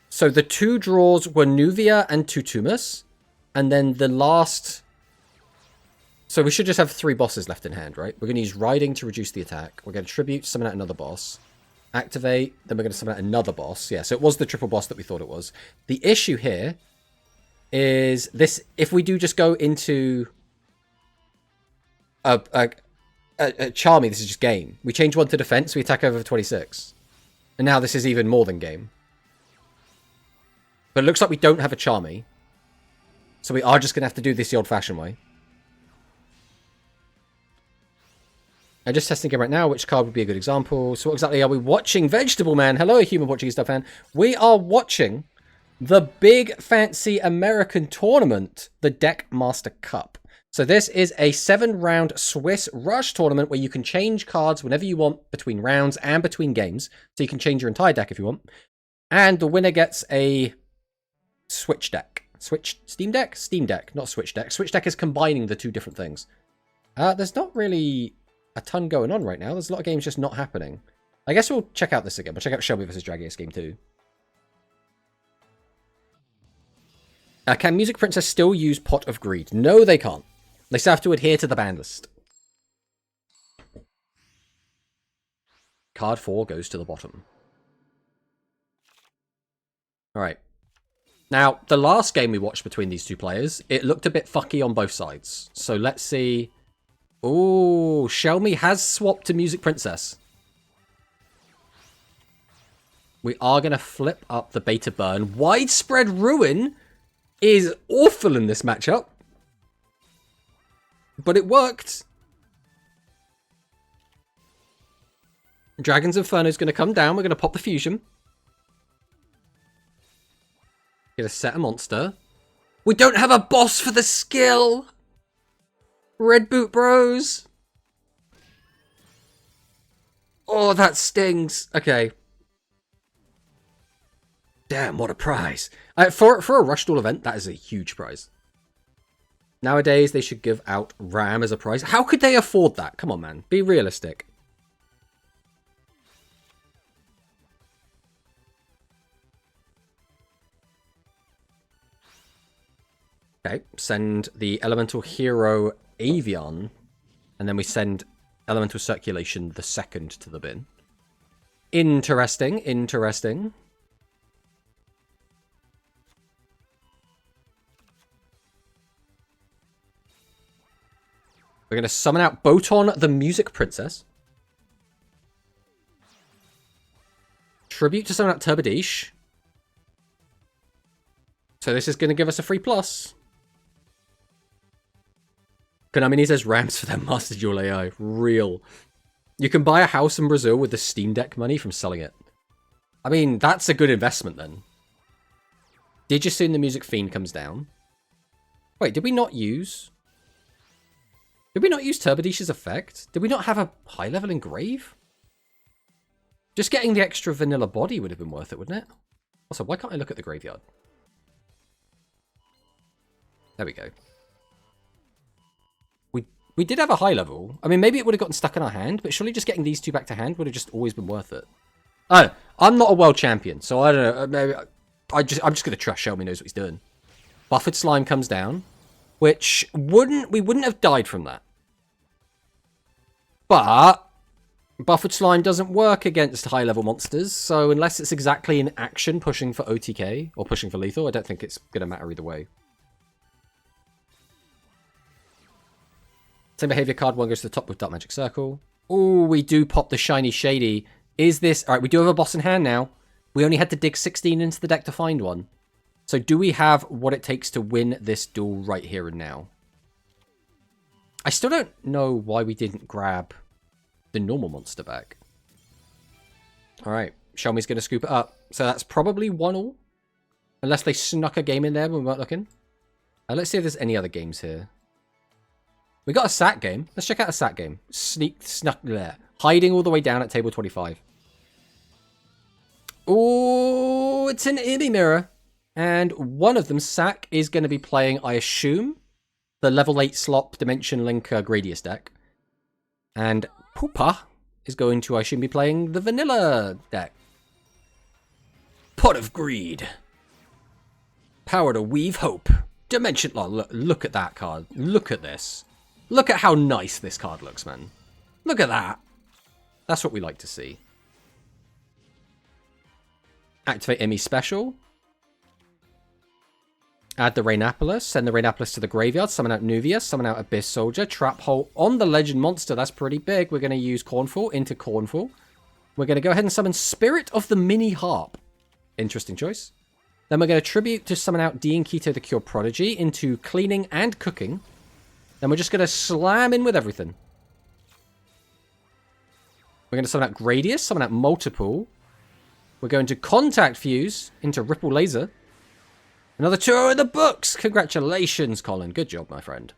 So the 2 draws were Nuvia and Tutumus. And then the last... So we should just have 3 bosses left in hand, right? We're going to use Riding to reduce the attack. We're going to Tribute, summon out another boss. Activate, then we're going to summon out another boss. Yeah, so it was the triple boss that we thought it was. The issue here is this. If we do just go into a Charmy, this is just game. We change 1 to defense, we attack over 26. And now this is even more than game. But it looks like we don't have a Charmy. So we are just going to have to do this the old-fashioned way. I'm just testing game right now. Which card would be a good example? So what exactly are we watching? Vegetable Man. Hello, human Portuguese stuff fan. We are watching the big fancy American tournament, the Deck Master Cup. So this is a 7-round Swiss rush tournament where you can change cards whenever you want between rounds and between games. So you can change your entire deck if you want. And the winner gets a Switch deck. Steam Deck? Steam Deck, not Switch Deck. Switch Deck is combining the 2 different things. There's not really a ton going on right now. There's a lot of games just not happening. I guess we'll check out this again. We'll check out Shelby vs. Dragius game 2. Can Music Princess still use Pot of Greed? No, they can't. They still have to adhere to the ban list. Card 4 goes to the bottom. Alright. Now, the last game we watched between these 2 players, it looked a bit fucky on both sides. So let's see... Ooh, Shelmy has swapped to Music Princess. We are going to flip up the Beta Burn. Widespread Ruin is awful in this matchup. But it worked. Dragon's Inferno is going to come down. We're going to pop the fusion. Get a set a monster. We don't have a boss for the skill. Red Boot Bros. Oh, that stings. Okay. Damn, what a prize. For a Rush Duel event, that is a huge prize. Nowadays, they should give out RAM as a prize. How could they afford that? Come on, man. Be realistic. Okay, send the Elemental Hero Avion, and then we send Elemental Circulation the second to the bin. Interesting, interesting. We're going to summon out Boton the Music Princess. Tribute to summon out Turbadish. So this is going to give us a free plus. Konami needs those ramps for their Master Duel AI. Real. You can buy a house in Brazil with the Steam Deck money from selling it. I mean, that's a good investment then. Did you soon the Music Fiend comes down? Wait, did we not use... Did we not use Turbadish's effect? Did we not have a high-level engrave? Just getting the extra vanilla body would have been worth it, wouldn't it? Also, why can't I look at the graveyard? There we go. We did have a high level. I mean, maybe it would have gotten stuck in our hand, but surely just getting these two back to hand would have just always been worth it. Oh, I'm not a world champion, so I don't know. Maybe I'm just going to trust Shelby knows what he's doing. Buffered Slime comes down, which we wouldn't have died from that. But Buffered Slime doesn't work against high-level monsters, so unless it's exactly in action pushing for OTK or pushing for lethal, I don't think it's going to matter either way. Same behavior card, one goes to the top with Dark Magic Circle. Oh, we do pop the Shiny Shady. Is this... Alright, we do have a boss in hand now. We only had to dig 16 into the deck to find one. So do we have what it takes to win this duel right here and now? I still don't know why we didn't grab the normal monster back. Alright, Xiaomi's going to scoop it up. So that's probably 1-1. Unless they snuck a game in there when we weren't looking. Let's see if there's any other games here. We got a SAT game. Let's check out a SAT game. Snuck there. Hiding all the way down at table 25. Oh, it's an Imi Mirror. And one of them, Sack, is going to be playing, I assume, the level 8 slop Dimension Linker Gradius deck. And Poopa is going to, I assume, be playing the vanilla deck. Pot of Greed. Power to Weave Hope. Dimension... Oh, look at that card. Look at this. Look at how nice this card looks, man. Look at that. That's what we like to see. Activate Emmy Special. Add the Rainapolis. Send the Rainapolis to the graveyard. Summon out Nuvia. Summon out Abyss Soldier. Trap Hole on the Legend Monster. That's pretty big. We're going to use Cornfall into Cornfall. We're going to go ahead and summon Spirit of the Mini Harp. Interesting choice. Then we're going to tribute to summon out Dean Keto the Cure Prodigy into Cleaning and Cooking. Then we're just going to slam in with everything. We're going to summon out Gradius, summon out Multiple. We're going to Contact Fuse into Ripple Laser. Another 2 in the books! Congratulations, Colin. Good job, my friend.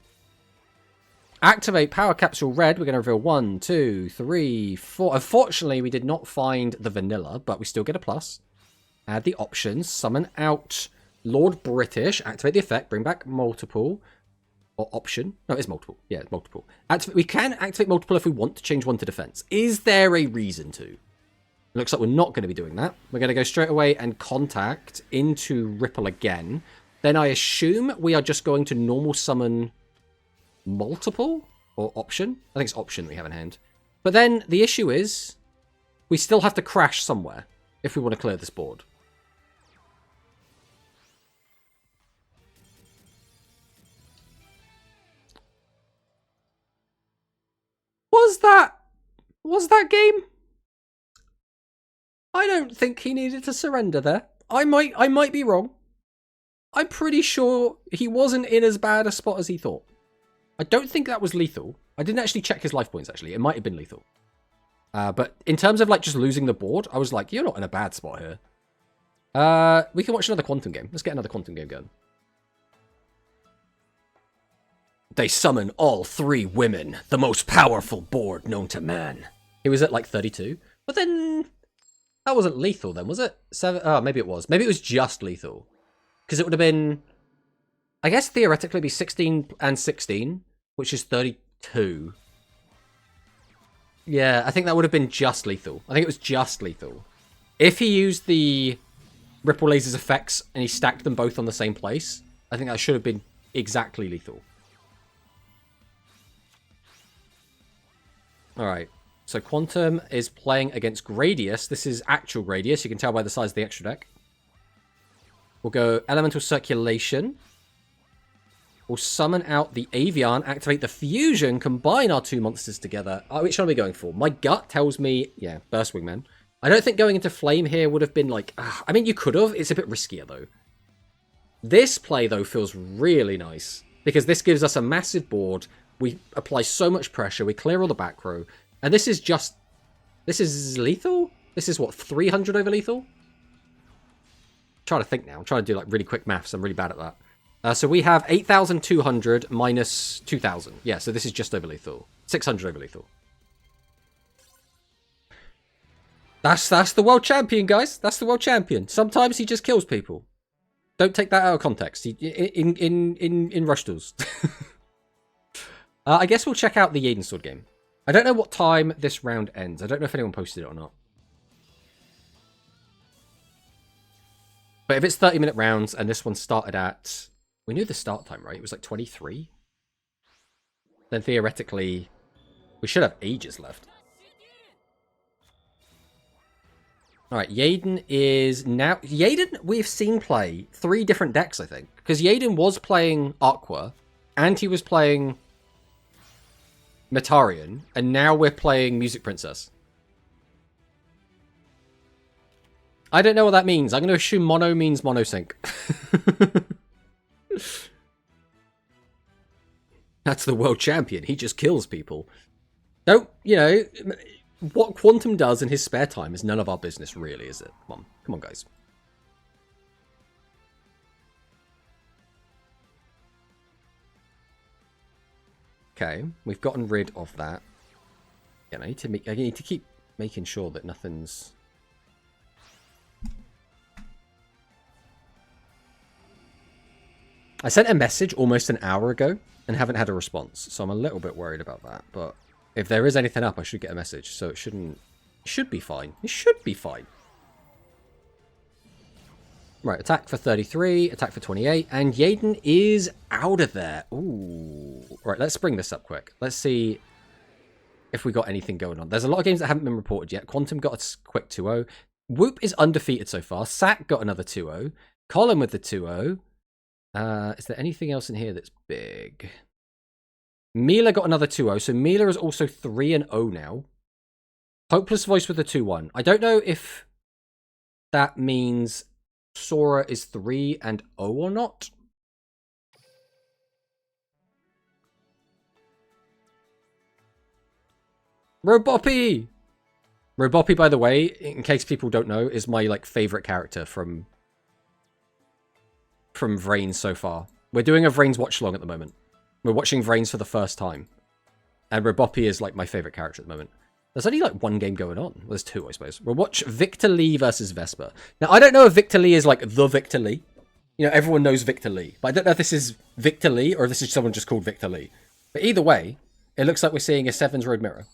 Activate Power Capsule Red. We're going to reveal 1, 2, 3, 4. Unfortunately, we did not find the vanilla, but we still get a plus. Add the options. Summon out Lord British. Activate the effect. Bring back Multiple. Or option. No, it's multiple. Yeah, it's multiple. We can activate multiple if we want to change one to defense. Is there a reason to? It looks like we're not going to be doing that. We're going to go straight away and contact into Ripple again. Then I assume we are just going to normal summon multiple or option. I think it's option we have in hand. But then the issue is we still have to crash somewhere if we want to clear this board. Was that game? I don't think he needed to surrender there. I might be wrong. I'm pretty sure he wasn't in as bad a spot as he thought. I don't think that was lethal. I didn't actually check his life points, actually. It might have been lethal. But in terms of, like, just losing the board, I was like, you're not in a bad spot here. We can watch another Quantum game. Let's get another Quantum game going. They summon all 3 women, the most powerful board known to man. He was at like 32. But then that wasn't lethal then, was it? 7. Oh, maybe it was. Maybe it was just lethal. Because it would have been, I guess theoretically it'd be 16 and 16, which is 32. Yeah, I think that would have been just lethal. I think it was just lethal. If he used the Ripple Laser's effects and he stacked them both on the same place, I think that should have been exactly lethal. Alright, so Quantum is playing against Gradius. This is actual Gradius. You can tell by the size of the extra deck. We'll go Elemental Circulation. We'll summon out the Avian, activate the Fusion, combine our two monsters together. Which one are we going for? My gut tells me, yeah, Burst Wingman. I don't think going into Flame here would have been like... I mean, you could have. It's a bit riskier, though. This play, though, feels really nice. Because this gives us a massive board. We apply so much pressure. We clear all the back row. And this is just... This is lethal? This is, what, 300 over lethal? I'm trying to think now. I'm trying to do, like, really quick maths. I'm really bad at that. So we have 8,200 minus 2,000. Yeah, so this is just over lethal. 600 over lethal. That's the world champion, guys. That's the world champion. Sometimes he just kills people. Don't take that out of context. In Rush Duels. I guess we'll check out the Yaden Sword game. I don't know what time this round ends. I don't know if anyone posted it or not. But if it's 30-minute rounds and this one started at... We knew the start time, right? It was like 23? Then theoretically, we should have ages left. Alright, Yaden is now... Yaden, we've seen play 3 different decks, I think. Because Yaden was playing Aqua, and he was playing Metarian, and now we're playing Music Princess. I don't know what that means. I'm going to assume mono means monosync. That's the world champion. He just kills people. Don't, you know, what Quantum does in his spare time is none of our business, really, is it? Come on, guys. Okay, we've gotten rid of that. Yeah, I need to keep making sure that nothing's... I sent a message almost an hour ago and haven't had a response, so I'm a little bit worried about that. But if there is anything up, I should get a message, so it shouldn't... It should be fine. It should be fine. Right, attack for 33, attack for 28, and Yaden is out of there. Ooh. Right, let's bring this up quick. Let's see if we got anything going on. There's a lot of games that haven't been reported yet. Quantum got a quick 2-0. Whoop is undefeated so far. Sack got another 2-0. Colin with the 2-0. Is there anything else in here that's big? Mila got another 2-0, so Mila is also 3-0 now. Hopeless Voice with a 2-1. I don't know if that means Sora is 3-0 or not. Roboppy! Roboppy, by the way, in case people don't know, is my favorite character from Vrains so far. We're doing a Vrains watch-along at the moment. We're watching Vrains for the first time. And Roboppy is my favorite character at the moment. There's only one game going on. Well, there's 2, I suppose. We'll watch Victor Lee versus Vesper. Now, I don't know if Victor Lee is the Victor Lee. You know, everyone knows Victor Lee. But I don't know if this is Victor Lee or if this is someone just called Victor Lee. But either way, it looks like we're seeing a Seven's Road Mirror.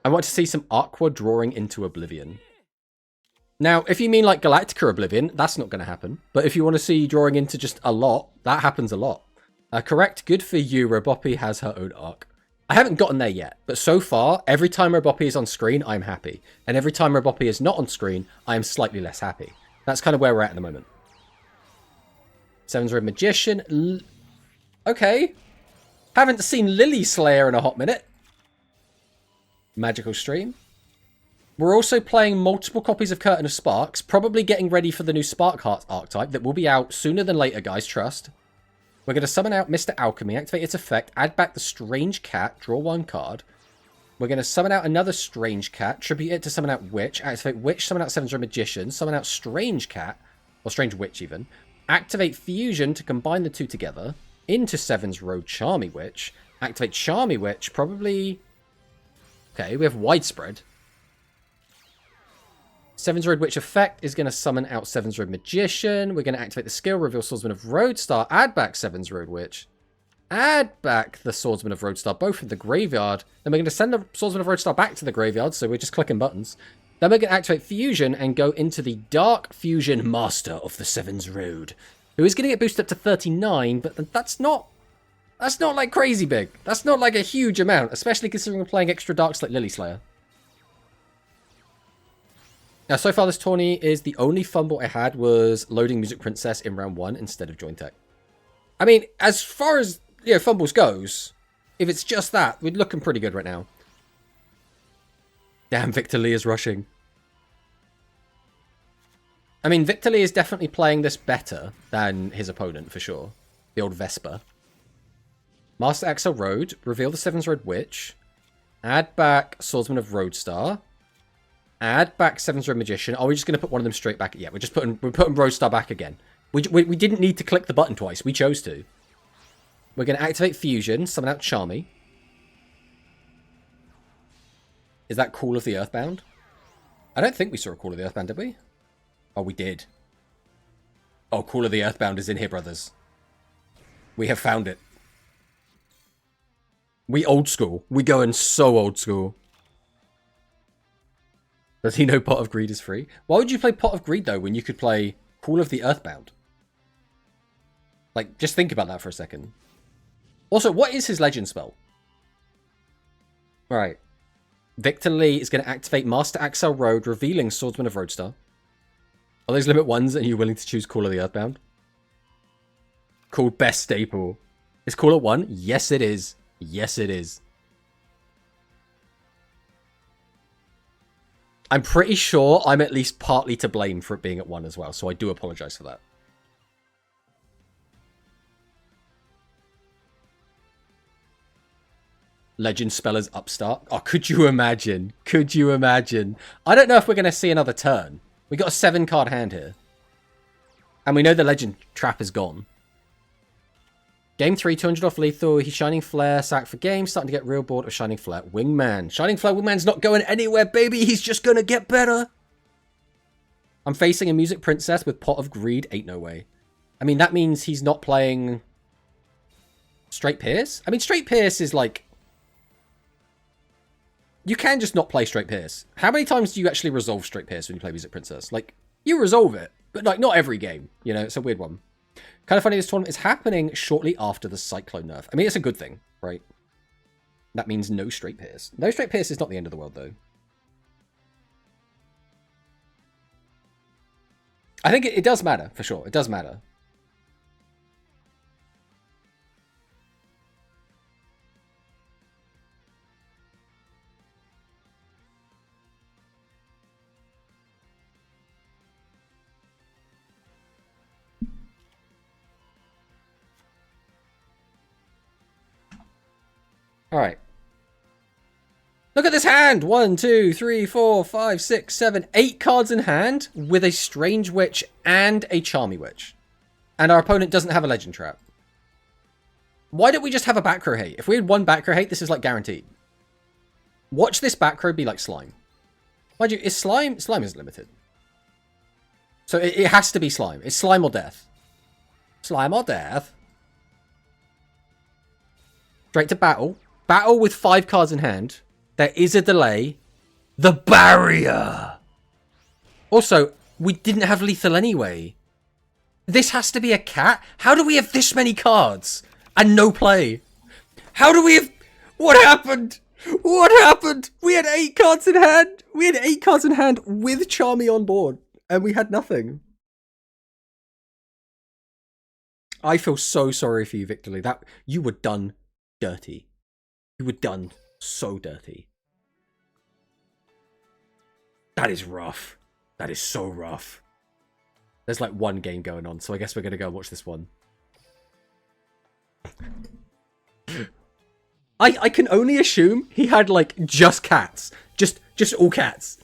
I want to see some Aqua drawing into Oblivion. Now, if you mean Galactica Oblivion, that's not going to happen. But if you want to see drawing into just a lot, that happens a lot. Correct, good for you, Roboppy has her own arc. I haven't gotten there yet, but so far, every time Roboppy is on screen, I'm happy. And every time Roboppy is not on screen, I am slightly less happy. That's kind of where we're at the moment. Seven's Road Magician. Okay. Haven't seen Lily Slayer in a hot minute. Magical Stream. We're also playing multiple copies of Curtain of Sparks, probably getting ready for the new Sparkheart archetype that will be out sooner than later, guys, trust. We're going to summon out Mr. Alchemy, activate its effect, add back the Strange Cat, draw 1 card. We're going to summon out another Strange Cat, tribute it to summon out Witch, activate Witch, summon out Seven's Road Magician, summon out Strange Cat, or Strange Witch even, activate Fusion to combine the two together into Seven's Road Charmy Witch, activate Charmy Witch, probably Okay, we have widespread. Seven's Road Witch effect is going to summon out Seven's Road Magician. We're going to activate the skill, reveal Swordsman of Roadstar, add back Seven's Road Witch, add back the Swordsman of Roadstar, both from the graveyard. Then we're going to send the Swordsman of Roadstar back to the graveyard, so we're just clicking buttons. Then we're going to activate Fusion and go into the Dark Fusion Master of the Seven's Road, who is going to get boosted up to 39, but that's not like crazy big. That's not like a huge amount, especially considering we're playing extra darks like Lily Slayer. Now, so far this tourney is the only fumble I had was loading Music Princess in round 1 instead of Join Tech. I mean, as far as fumbles goes, if it's just that, we're looking pretty good right now. Damn, Victor Lee is rushing. I mean, Victor Lee is definitely playing this better than his opponent, for sure. The old Vesper. Master Axel Road, reveal the Seven's Road Witch, add back Swordsman of Roadstar, add back Seven's Road Magician. Are we just going to put one of them straight back? Yeah, we're putting Roadstar back again. We didn't need to click the button twice. We chose to. We're going to activate Fusion, summon out Charmy. Is that Call of the Earthbound? I don't think we saw a Call of the Earthbound, did we? Oh, we did. Oh, Call of the Earthbound is in here, brothers. We have found it. We old school. We going so old school. Does he know Pot of Greed is free? Why would you play Pot of Greed, though, when you could play Call of the Earthbound? Like, just think about that for a second. Also, what is his legend spell? Alright. Victor Lee is going to activate Master Axel Road, revealing Swordsman of Roadstar. Are those limit 1s and you're willing to choose Call of the Earthbound? Called Best Staple. Is Call at 1? Yes, it is. Yes, it is. I'm pretty sure I'm at least partly to blame for it being at 1 as well, so I do apologize for that. Legend Speller's Upstart. Oh, could you imagine? Could you imagine? I don't know if we're going to see another turn. We got a 7-card hand here. And we know the Legend Trap is gone. Game 3, 200 off lethal. He's Shining Flare, sack for game. Starting to get real bored of Shining Flare. Wingman. Shining Flare Wingman's not going anywhere, baby. He's just going to get better. I'm facing a Music Princess with Pot of Greed. Ain't no way. I mean, that means he's not playing Straight Pierce? I mean, Straight Pierce is like... You can just not play Straight Pierce. How many times do you actually resolve Straight Pierce when you play Music Princess? Like, you resolve it, but like not every game. You know, it's a weird one. Kind of funny this tournament is happening shortly after the Cyclone nerf. I mean, it's a good thing, right? That means no Straight Pierce. No Straight Pierce is not the end of the world, though. I think it does matter, for sure. It does matter. Alright. Look at this hand! 1, 2, 3, 4, 5, 6, 7, 8 cards in hand with a Strange Witch and a Charmy Witch. And our opponent doesn't have a Legend Trap. Why don't we just have a back row hate? If we had one back row hate, this is like guaranteed. Watch this back row be like Slime. Mind you, is Slime? Slime is limited. So it has to be Slime. It's Slime or Death. Slime or Death. Straight to battle. Battle with 5 cards in hand. There is a delay. The barrier. Also, we didn't have lethal anyway. This has to be a cat. How do we have this many cards and no play? How do we have... What happened? What happened? We had 8 cards in hand. We had 8 cards in hand with Charmy on board. And we had nothing. I feel so sorry for you, Victor Lee. That you were done dirty. You were done so dirty. That is rough. That is so rough. There's like one game going on, so I guess we're going to go and watch this one. I can only assume he had like just cats. Just all cats.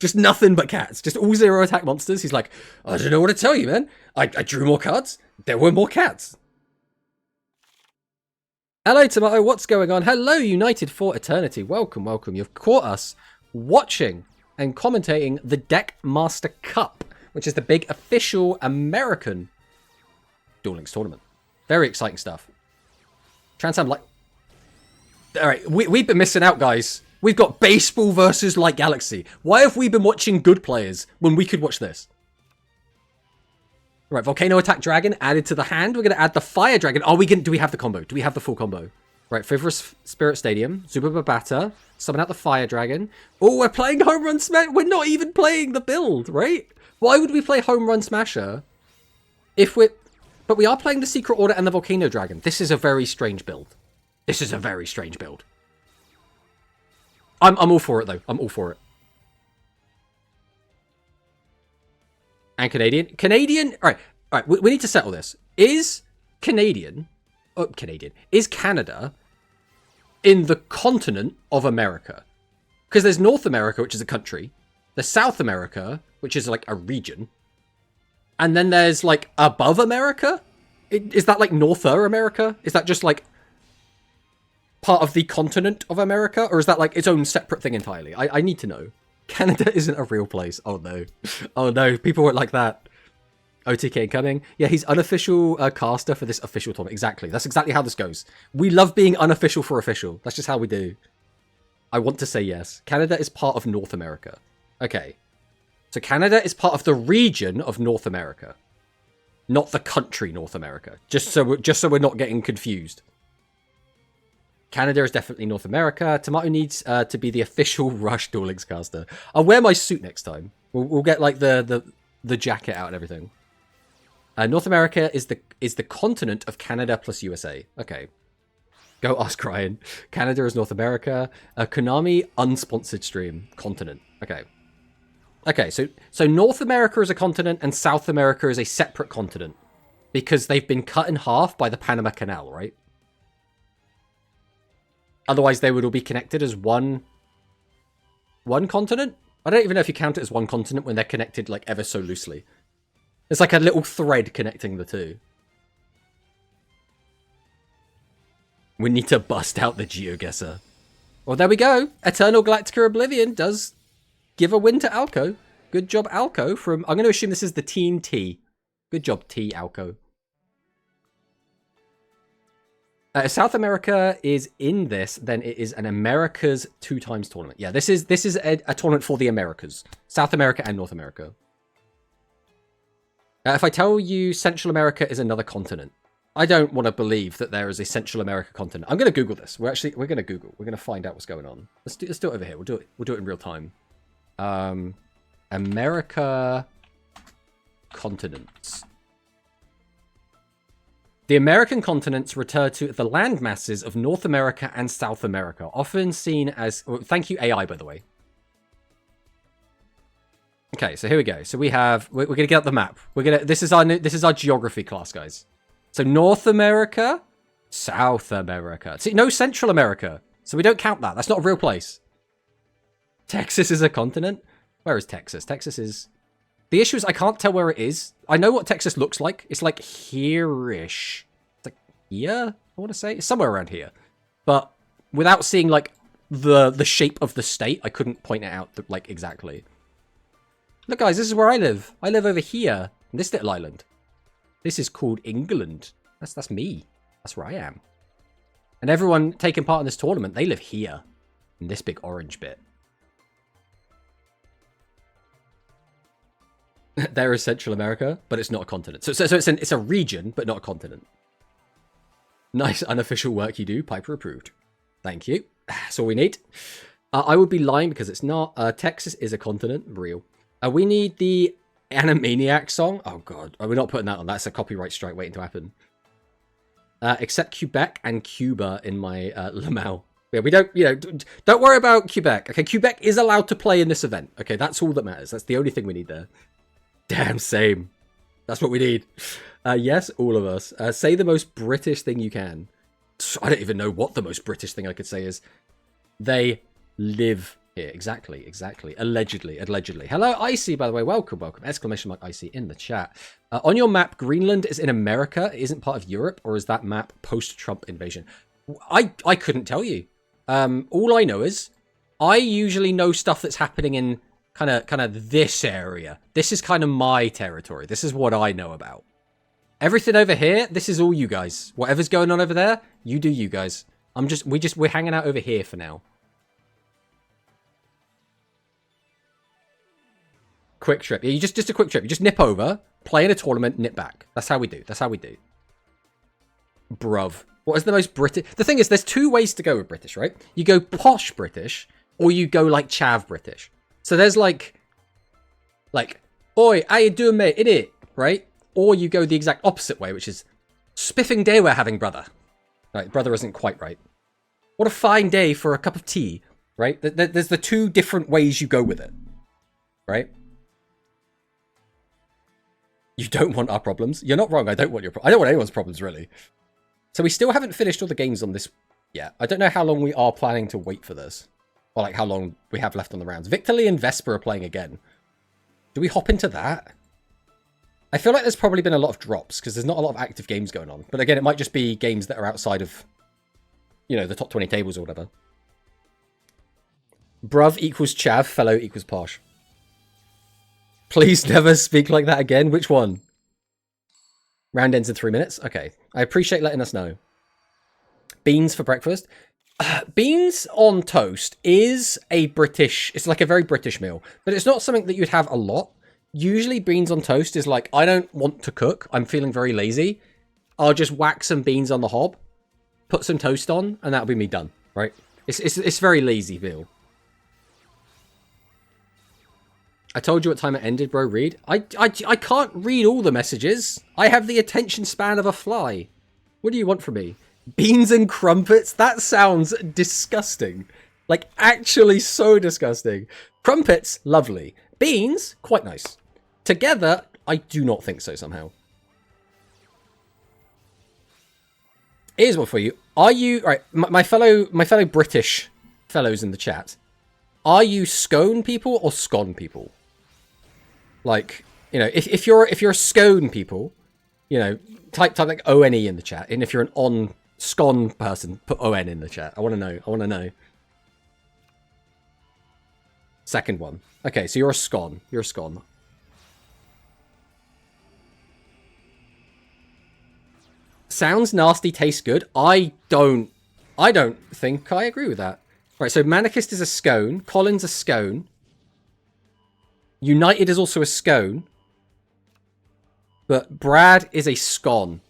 Just nothing but cats. Just all 0 attack monsters. He's like, I don't know what to tell you, man. I drew more cards. There were more cats. Hello, Tomato. What's going on? Hello, United for Eternity. Welcome, welcome. You've caught us watching and commentating the Deck Master Cup, which is the big official American Duel Links tournament. Very exciting stuff. Transam like... Alright, we've been missing out, guys. We've got baseball versus Light Galaxy. Why have we been watching good players when we could watch this? Right, Volcano Attack Dragon added to the hand. We're going to add the Fire Dragon. Do we have the combo? Do we have the full combo? Right, Fivorous Spirit Stadium. Zuba Babata. Summon out the Fire Dragon. Oh, we're playing Home Run Smash. We're not even playing the build, right? Why would we play Home Run Smasher if we're... But we are playing the Secret Order and the Volcano Dragon. This is a very strange build. This is a very strange build. I'm all for it, though. I'm all for it. And Canadian... All right. We need to settle this. Is Canada in the continent of America? Because there's North America, which is a country. There's South America, which is like a region. And then there's like above America? Is that like Norther America? Is that just like part of the continent of America? Or is that like its own separate thing entirely? I need to know. Canada isn't a real place. Oh no. Oh no, people weren't like that. OTK incoming. Yeah, he's unofficial caster for this official tournament. Exactly. That's exactly how this goes. We love being unofficial for official. That's just how we do. I want to say yes. Canada is part of North America. Okay. So Canada is part of the region of North America. Not the country North America. Just so we're not getting confused. Canada is definitely North America. Tomato needs to be the official Rush Duel Links caster. I'll wear my suit next time. We'll get like the jacket out and everything. North America is the continent of Canada plus USA. Okay. Go ask Ryan. Canada is North America. Konami unsponsored stream continent. Okay. Okay, so North America is a continent and South America is a separate continent because they've been cut in half by the Panama Canal, right? Otherwise, they would all be connected as one continent? I don't even know if you count it as one continent when they're connected, like, ever so loosely. It's like a little thread connecting the two. We need to bust out the GeoGuessr. Well, there we go. Eternal Galactica Oblivion does give a win to Alco. Good job, Alco. I'm going to assume this is the Team T. Good job, T, Alco. If South America is in this, then it is an Americas 2x tournament. Yeah, this is a tournament for the Americas. South America and North America. If I tell you Central America is another continent, I don't want to believe that there is a Central America continent. I'm going to Google this. We're going to Google. We're going to find out what's going on. Let's do it over here. We'll do it in real time. America continents. The American continents refer to the land masses of North America and South America, often seen as... Oh, thank you, AI, by the way. Okay, so here we go. So we're going to get up the map. This is our geography class, guys. So North America, South America. See, no Central America. So we don't count that. That's not a real place. Texas is a continent? Where is Texas? Texas is... The issue is I can't tell where it is. I know what Texas looks like. It's like here-ish. It's like here, I want to say. It's somewhere around here. But without seeing like the shape of the state, I couldn't point it out like exactly. Look, guys, this is where I live. I live over here in this little island. This is called England. That's me. That's where I am. And everyone taking part in this tournament, they live here in this big orange bit. There is Central America, but it's not a continent. So it's a region, but not a continent. Nice unofficial work you do. Piper approved. Thank you. That's all we need. I would be lying because it's not. Texas is a continent. Real. We need the Animaniac song. Oh, God. We're not putting that on. That's a copyright strike waiting to happen. Except Quebec and Cuba in my Lamau. Yeah, we don't, don't worry about Quebec. Okay, Quebec is allowed to play in this event. Okay, that's all that matters. That's the only thing we need there. Damn, same. That's what we need. Yes, all of us. Say the most British thing you can. I don't even know what the most British thing I could say is. They live here. Exactly. Allegedly. Hello, Icy, by the way. Welcome. Exclamation mark Icy in the chat. On your map, Greenland is in America. It isn't part of Europe, or is that map post-Trump invasion? I couldn't tell you. All I know is I usually know stuff that's happening in kind of this area. This is kind of my territory. This is what I know about. Everything over here, this is all you guys. Whatever's going on over there, you do you guys. We're hanging out over here for now. Quick trip. Yeah, just a quick trip. You just nip over, play in a tournament, nip back. That's how we do. That's how we do. Bruv. What is the most British? The thing is, there's two ways to go with British, right? You go posh British, or you go like chav British. So there's like, oi, how you doing, mate? Idiot, right? Or you go the exact opposite way, which is spiffing day we're having, brother. Right, brother isn't quite right. What a fine day for a cup of tea, right? There's the two different ways you go with it, right? You don't want our problems. You're not wrong. I don't want your. I don't want anyone's problems, really. So we still haven't finished all the games on this yet. I don't know how long we are planning to wait for this, or like how long we have left on the rounds. Victor Lee and Vesper are playing again. Do we hop into that? I feel like there's probably been a lot of drops because there's not a lot of active games going on. But again, it might just be games that are outside of, you know, the top 20 tables or whatever. Bruv equals chav, fellow equals posh. Please never speak like that again. Which one? Round ends in 3 minutes? Okay. I appreciate letting us know. Beans for breakfast. Beans on toast is a British... It's like a very British meal. But it's not something that you'd have a lot. Usually beans on toast is like, I don't want to cook. I'm feeling very lazy. I'll just whack some beans on the hob. Put some toast on. And that'll be me done. Right? It's very lazy meal. I told you what time it ended, bro. Read. I can't read all the messages. I have the attention span of a fly. What do you want from me? Beans and crumpets? That sounds disgusting. Like, actually so disgusting. Crumpets, lovely. Beans, quite nice. Together, I do not think so somehow. Here's one for you. Are you... Right, my fellow British fellows in the chat. Are you scone people or scone people? Like, you know, if you're a scone people, you know, type like ONE in the chat. And if you're an on scone person, put ON in the chat. I want to know. I want to know. Second one. Okay, so you're a scone. You're a scone. Sounds nasty, tastes good. I don't think I agree with that. Right, so Manicist is a scone. Colin's a scone. United is also a scone. But Brad is a scone.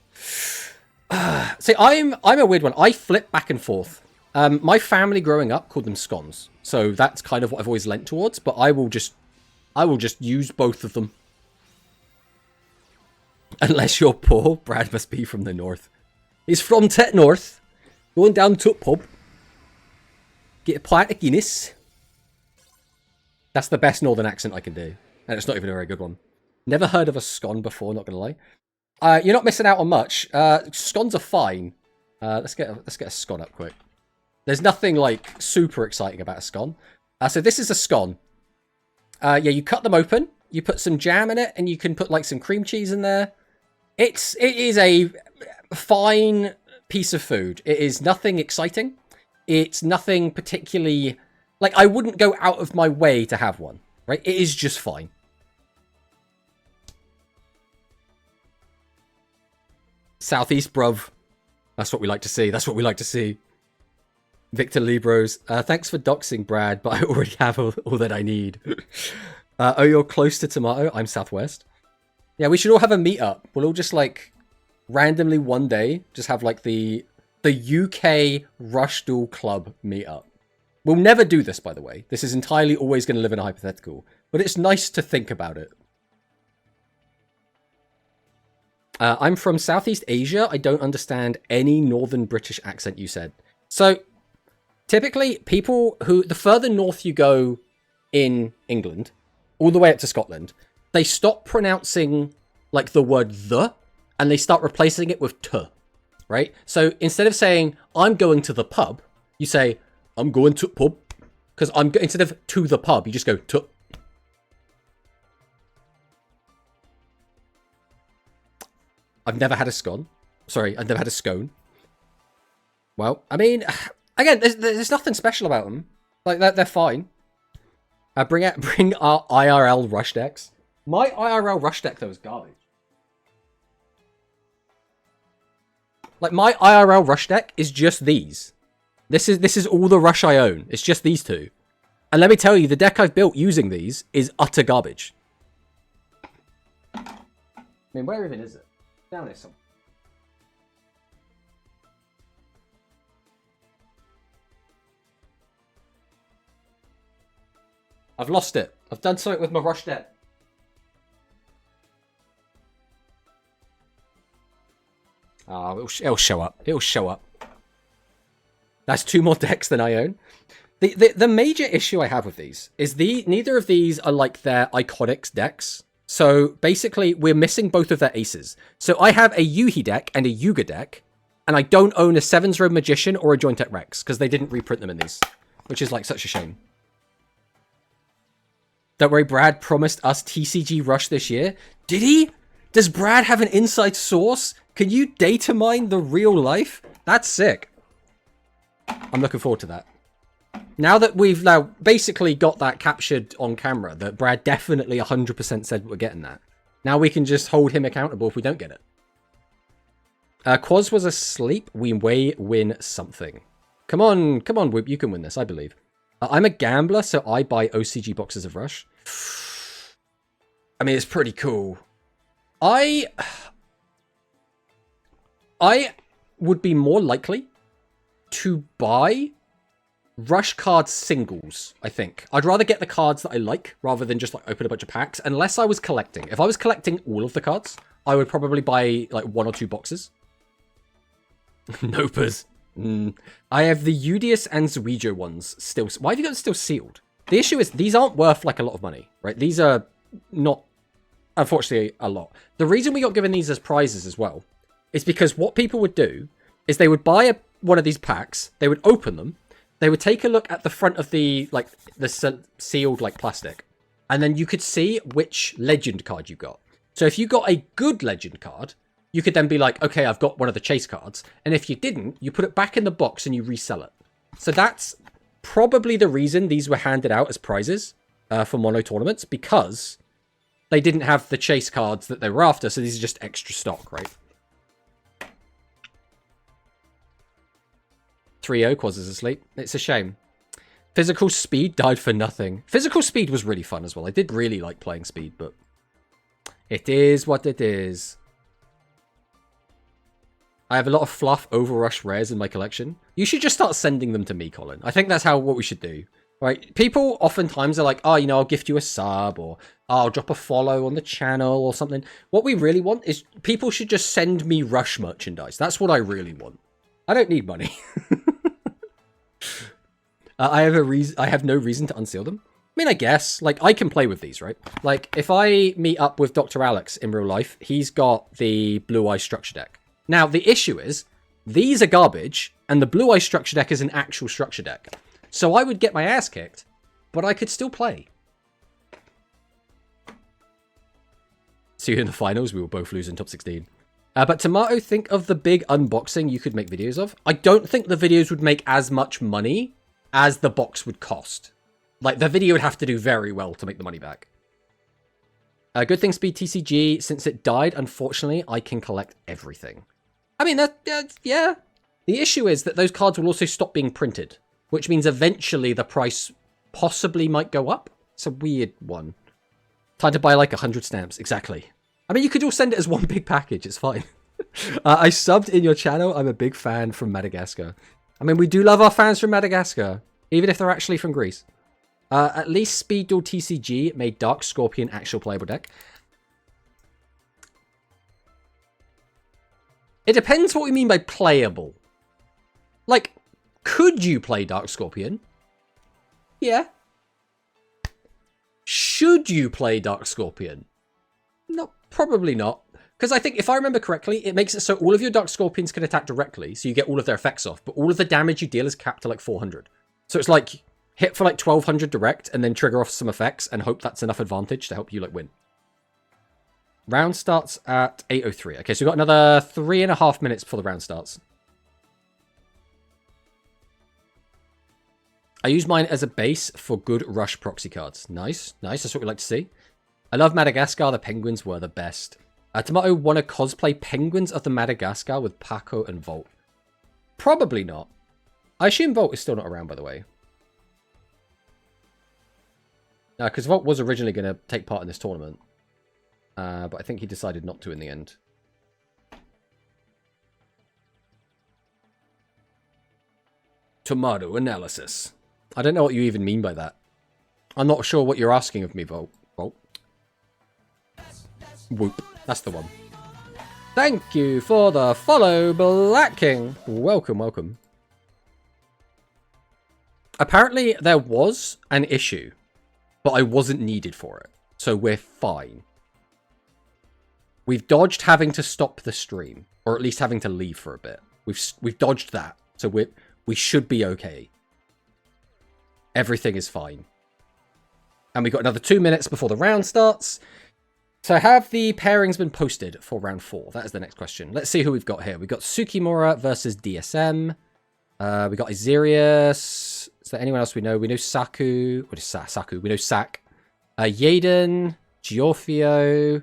See, I'm a weird one. I flip back and forth. My family growing up called them scones. So that's kind of what I've always lent towards. But I will just use both of them. Unless you're poor, Brad must be from the north. He's from Tet North. Going down to a pub. Get a pint of Guinness. That's the best northern accent I can do. And it's not even a very good one. Never heard of a scone before, not going to lie. You're not missing out on much. Scones are fine. Let's get a scone up quick. There's nothing, like, super exciting about a scone. So this is a scone. Yeah, you cut them open. You put some jam in it, and you can put, like, some cream cheese in there. It is a fine piece of food. It is nothing exciting. It's nothing particularly... Like, I wouldn't go out of my way to have one, right? It is just fine. Southeast, bruv. That's what we like to see. That's what we like to see. Victor Libros. Thanks for doxing, Brad, but I already have all that I need. Oh, you're close to Tomato? I'm Southwest. Yeah, we should all have a meetup. We'll all just, like, randomly one day just have, like, the UK Rush Duel Club meetup. We'll never do this, by the way. This is entirely always going to live in a hypothetical. But it's nice to think about it. I'm from Southeast Asia. I don't understand any Northern British accent you said. So, typically, people who... The further north you go in England, all the way up to Scotland, they stop pronouncing, like, the word the, and they start replacing it with t, right? So, instead of saying, I'm going to the pub, you say... I'm going to pub. Because instead of to the pub, you just go to. I've never had a scone. Sorry, I've never had a scone. Well, I mean, again, there's nothing special about them. Like, they're fine. Bring our IRL rush decks. My IRL rush deck, though, is garbage. Like, my IRL rush deck is just these. This is all the rush I own. It's just these two. And let me tell you, the deck I've built using these is utter garbage. I mean, where even is it? Down here somewhere. I've lost it. I've done something with my rush deck. Oh, it'll show up. It'll show up. That's 2 more decks than I own. The major issue I have with these is neither of these are like their Iconics decks. So basically, we're missing both of their aces. So I have a Yuhi deck and a Yuga deck, and I don't own a 7's Row Magician or a Joint Rex because they didn't reprint them in these, which is like such a shame. Don't worry, Brad promised us TCG Rush this year. Did he? Does Brad have an inside source? Can you data mine the real life? That's sick. I'm looking forward to that. Now that we've basically got that captured on camera, that Brad definitely 100% said we're getting that. Now we can just hold him accountable if we don't get it. Quaz was asleep. We may win something. Come on, Whoop. You can win this, I believe. I'm a gambler, so I buy OCG boxes of Rush. I mean, it's pretty cool. I would be more likely to buy Rush cards singles, I think. I'd rather get the cards that I like rather than just like open a bunch of packs, unless I was collecting. If I was collecting all of the cards, I would probably buy like 1 or 2 boxes. Nopers. I have the Udius and Zuijo ones still. Why have you got them still sealed? The issue is these aren't worth like a lot of money, right? These are not, unfortunately, a lot. The reason we got given these as prizes as well is because what people would do is they would buy one of these packs, they would open them, they would take a look at the front of the sealed like plastic, and then you could see which legend card you got. So if you got a good legend card, you could then be like, okay, I've got one of the chase cards. And if you didn't, you put it back in the box and you resell it. So that's probably the reason these were handed out as prizes for mono tournaments, because they didn't have the chase cards that they were after. So these are just extra stock, right? 3-0, Quaz is asleep. It's a shame. Physical Speed died for nothing. Physical Speed was really fun as well. I did really like playing Speed, but it is what it is. I have a lot of fluff Overrush rares in my collection. You should just start sending them to me, Colin. I think that's what we should do. Right? People oftentimes are like, oh, you know, I'll gift you a sub, or oh, I'll drop a follow on the channel or something. What we really want is people should just send me Rush merchandise. That's what I really want. I don't need money. I have no reason to unseal them. I mean, I guess, like, I can play with these, right? Like, if I meet up with Dr. Alex in real life, he's got the Blue Eye Structure deck. Now, the issue is, these are garbage, and the Blue Eye Structure deck is an actual structure deck. So I would get my ass kicked, but I could still play. See you in the finals, we will both lose in top 16. But Tomato, think of the big unboxing you could make videos of. I don't think the videos would make as much money as the box would cost. Like, the video would have to do very well to make the money back. Good thing Speed TCG, since it died, unfortunately, I can collect everything. I mean, yeah. The issue is that those cards will also stop being printed, which means eventually the price possibly might go up. It's a weird one. Time to buy like 100 stamps, exactly. I mean, you could all send it as one big package, it's fine. I subbed in your channel, I'm a big fan from Madagascar. I mean, we do love our fans from Madagascar, even if they're actually from Greece. At least Speed Duel TCG made Dark Scorpion actual playable deck. It depends what we mean by playable. Like, could you play Dark Scorpion? Yeah. Should you play Dark Scorpion? No, probably not. Because I think, if I remember correctly, it makes it so all of your Dark Scorpions can attack directly, so you get all of their effects off, but all of the damage you deal is capped to like 400. So it's like, hit for like 1200 direct, and then trigger off some effects, and hope that's enough advantage to help you like win. Round starts at 8:03. Okay, so we've got another 3.5 minutes before the round starts. I use mine as a base for good rush proxy cards. Nice, nice. That's what we like to see. I love Madagascar. The penguins were the best. Tomato want to cosplay Penguins of the Madagascar with Paco and Volt. Probably not. I assume Volt is still not around, by the way. Because Volt was originally going to take part in this tournament. But I think he decided not to in the end. Tomato analysis. I don't know what you even mean by that. I'm not sure what you're asking of me, Volt. Volt. Whoop. That's the one. Thank you for the follow, Black King. Welcome, welcome. Apparently, there was an issue, but I wasn't needed for it. So we're fine. We've dodged having to stop the stream, or at least having to leave for a bit. We've dodged that, so we should be okay. Everything is fine. And we've got another 2 minutes before the round starts. So have the pairings been posted for round 4? That is the next question. Let's see who we've got here. We've got Tsukimura versus DSM. We got Azirius. Is there anyone else we know? We know Saku. What is Saku? We know Sak. Yaden. Giorfio.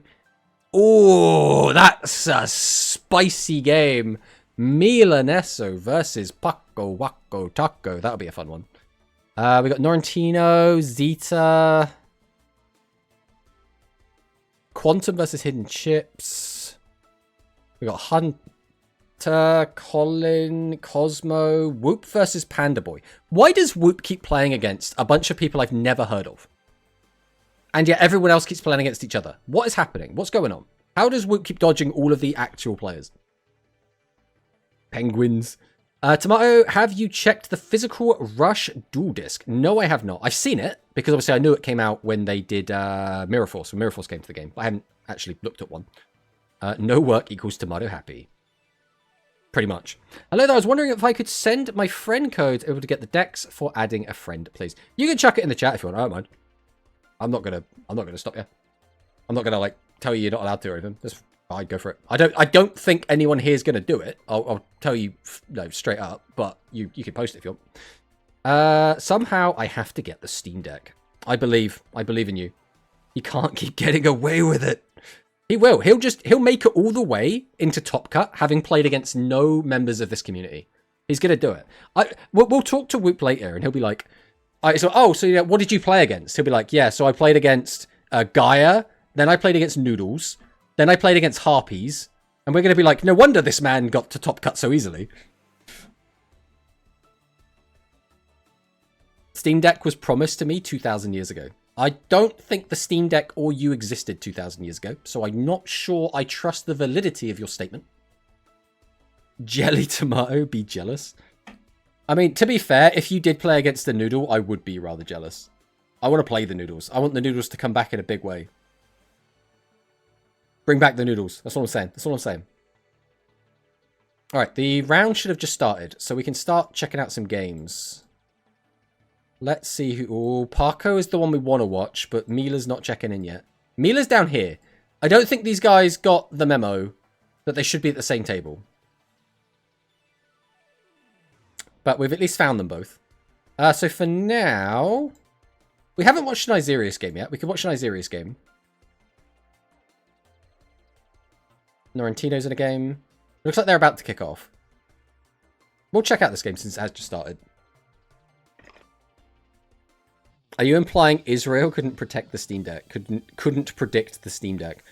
Oh, that's a spicy game. Milaneso versus Paco Wacko Taco. That'll be a fun one. We got Norrentino, Zeta, Quantum versus Hidden Chips. We got Hunter, Colin, Cosmo, Whoop versus Panda Boy. Why does Whoop keep playing against a bunch of people I've never heard of? And yet everyone else keeps playing against each other. What is happening? What's going on? How does Whoop keep dodging all of the actual players? Penguins. Tomato, have you checked the physical Rush dual disc? No, I have not. I've seen it, because obviously I knew it came out when they did Mirror Force, when Mirror Force came to the game. But I haven't actually looked at one. No work equals Tomato happy. Pretty much. Hello there, I was wondering if I could send my friend codes over to get the decks for adding a friend, please. You can chuck it in the chat if you want, I don't mind. I'm not gonna stop you. I'm not gonna, like, tell you you're not allowed to or anything. Just I'd go for it. I don't think anyone here is going to do it. I'll tell you, no, straight up. But you can post it if you want. Somehow I have to get the Steam Deck. I believe in you. He can't keep getting away with it. He will. He'll make it all the way into Top Cut, having played against no members of this community. He's going to do it. We'll talk to Whoop later, and he'll be like, so yeah, what did you play against? He'll be like, yeah, so I played against Gaia, then I played against Noodles. Then I played against Harpies, and we're going to be like, no wonder this man got to Top Cut so easily. Steam Deck was promised to me 2,000 years ago. I don't think the Steam Deck or you existed 2,000 years ago, so I'm not sure I trust the validity of your statement. Jelly Tomato, be jealous. I mean, to be fair, if you did play against the Noodle, I would be rather jealous. I want to play the Noodles. I want the Noodles to come back in a big way. Bring back the Noodles. That's all I'm saying. That's all I'm saying. Alright, the round should have just started, so we can start checking out some games. Let's see who... Oh, Parko is the one we want to watch, but Mila's not checking in yet. Mila's down here. I don't think these guys got the memo that they should be at the same table. But we've at least found them both. So for now... We haven't watched an Azirius game yet. We can watch an Azirius game. Norrentino's in a game. Looks like they're about to kick off. We'll check out this game since it has just started. Are you implying Israel couldn't protect the Steam Deck? Couldn't predict the Steam Deck?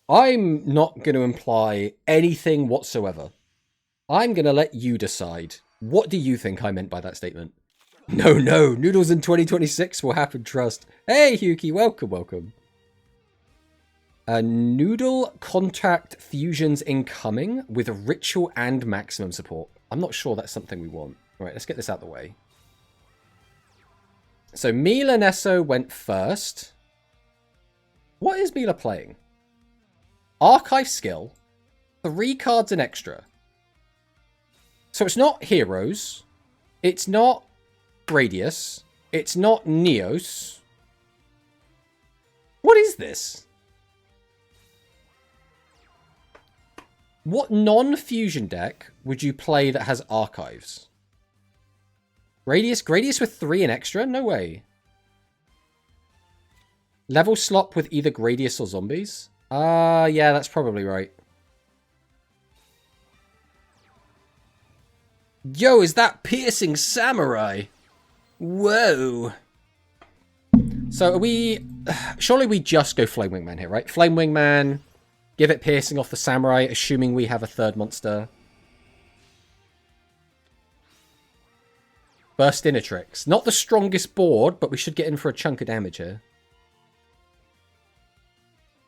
I'm not going to imply anything whatsoever. I'm going to let you decide. What do you think I meant by that statement? No, Noodles in 2026 will happen, trust. Hey, Huki, welcome. Noodle contact fusions incoming with ritual and maximum support. I'm not sure that's something we want. All right, let's get this out of the way. So Mila Nesso went first. What is Mila playing? Archive skill. 3 cards and extra. So it's not Heroes. It's not Radius. It's not Neos. What is this? What non-fusion deck would you play that has archives? Gradius with 3 and extra? No way. Level slop with either Gradius or zombies? Yeah, that's probably right. Yo, is that piercing samurai? Whoa. So are we... Surely we just go Flame Wingman here, right? Flame Wingman, give it piercing off the samurai, assuming we have a third monster. Burst Inatrix. Not the strongest board, but we should get in for a chunk of damage here.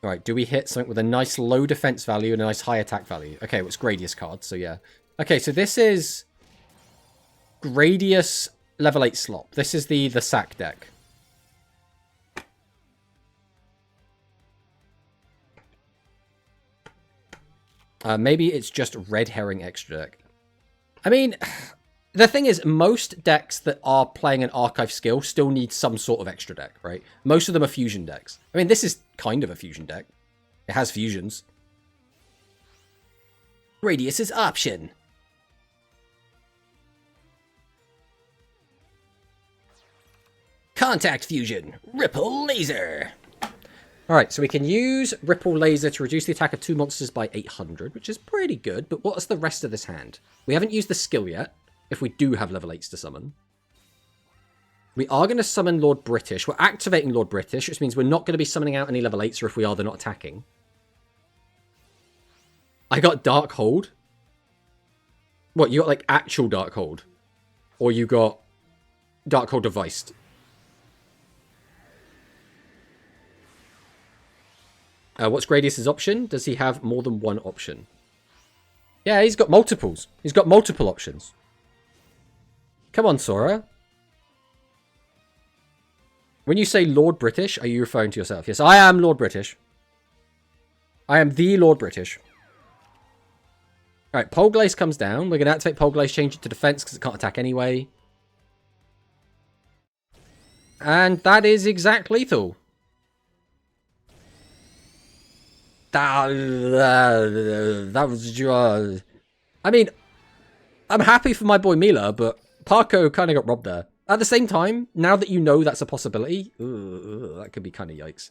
Alright, do we hit something with a nice low defense value and a nice high attack value? Okay, well, it's Gradius card, so yeah. Okay, so this is Gradius level 8 slop. This is the sack deck. Maybe it's just red herring extra deck. I mean, the thing is, most decks that are playing an archive skill still need some sort of extra deck, right? Most of them are fusion decks. I mean, this is kind of a fusion deck. It has fusions. Gradius's option. Contact fusion. Ripple laser. Alright, so we can use Ripple Laser to reduce the attack of 2 monsters by 800, which is pretty good, but what's the rest of this hand? We haven't used the skill yet, if we do have level 8s to summon. We are going to summon Lord British. We're activating Lord British, which means we're not going to be summoning out any level 8s, or if we are, they're not attacking. I got Dark Hold. What, you got like actual Dark Hold? Or you got Dark Hold devised? What's Gradius's option? Does he have more than one option? Yeah, he's got multiples. He's got multiple options. Come on, Sora. When you say Lord British, are you referring to yourself? Yes, I am Lord British. I am the Lord British. Alright, Polglaze comes down. We're going to activate Polglaze, change it to defense because it can't attack anyway. And that is exact lethal. That was just... I mean, I'm happy for my boy Mila, but Parko kind of got robbed there. At the same time, now that you know that's a possibility, that could be kind of yikes.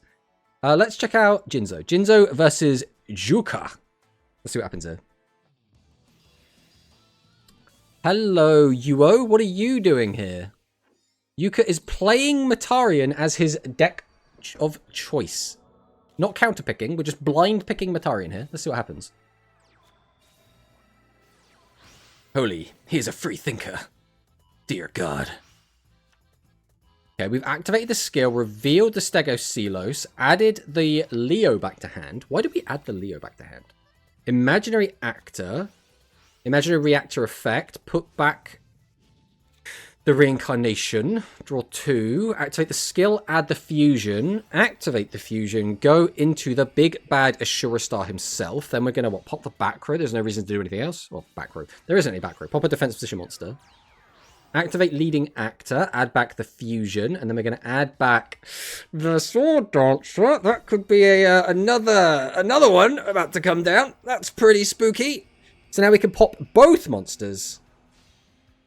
Let's check out Jinzo. Jinzo versus Juka. Let's see what happens here. Hello, Yuo. What are you doing here? Yuka is playing Matarian as his deck of choice. Not counter-picking, we're just blind-picking Matarian here. Let's see what happens. Holy, he is a free thinker. Dear God. Okay, we've activated the skill, revealed the Stegoselos, added the Leo back to hand. Why did we add the Leo back to hand? Imaginary Actor. Imaginary Reactor effect. Put back the Reincarnation. Draw 2. Activate the skill, add the fusion. Activate the fusion. Go into the big bad Ashura Star himself. Then we're going to, what, pop the back row. There's no reason to do anything else. Well, back row. There isn't any back row. Pop a defense position monster. Activate leading actor. Add back the fusion. And then we're going to add back the sword dancer. That could be another one about to come down. That's pretty spooky. So now we can pop both monsters.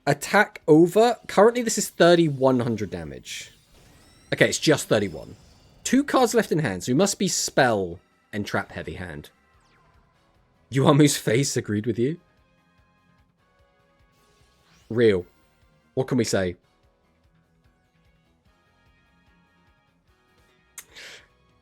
Attack over. Currently, this is 3,100 damage. Okay, it's just 31. 2 cards left in hand, so we must be spell and trap heavy hand. Yuamu's face agreed with you. Real. What can we say?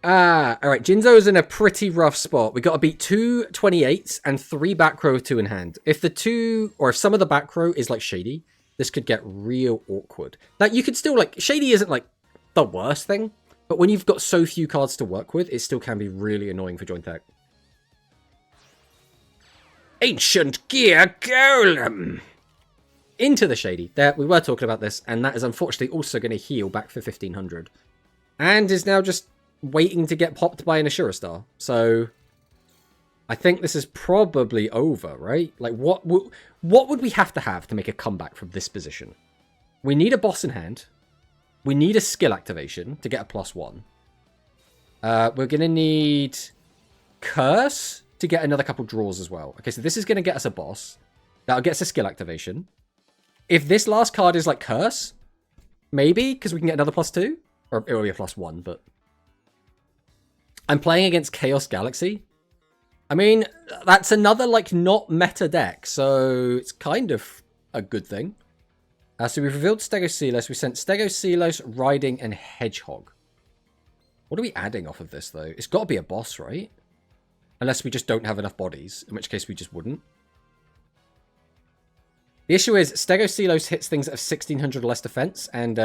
Alright, Jinzo is in a pretty rough spot. We got to beat 2 28s and 3 back row with 2 in hand. If the 2, or if some of the back row is like Shady, this could get real awkward. Like, you could still, like, Shady isn't like the worst thing, but when you've got so few cards to work with, it still can be really annoying for joint deck. Ancient Gear Golem! Into the Shady. There, we were talking about this, and that is unfortunately also going to heal back for 1,500. And is now just waiting to get popped by an Ashura Star. So I think this is probably over, right? Like, what would we have to make a comeback from this position? We need a boss in hand. We need a skill activation to get a +1. We're going to need Curse to get another couple draws as well. Okay, so this is going to get us a boss. That'll get us a skill activation. If this last card is like Curse, maybe, because we can get another +2. Or it will be a +1, but... I'm playing against Chaos Galaxy. I mean, that's another, like, not meta deck, so it's kind of a good thing. So we've revealed Stegocelos. We sent Stegocelos, Riding, and Hedgehog. What are we adding off of this, though? It's got to be a boss, right? Unless we just don't have enough bodies, in which case we just wouldn't. The issue is, Stegocelos hits things at 1600 or less defense, and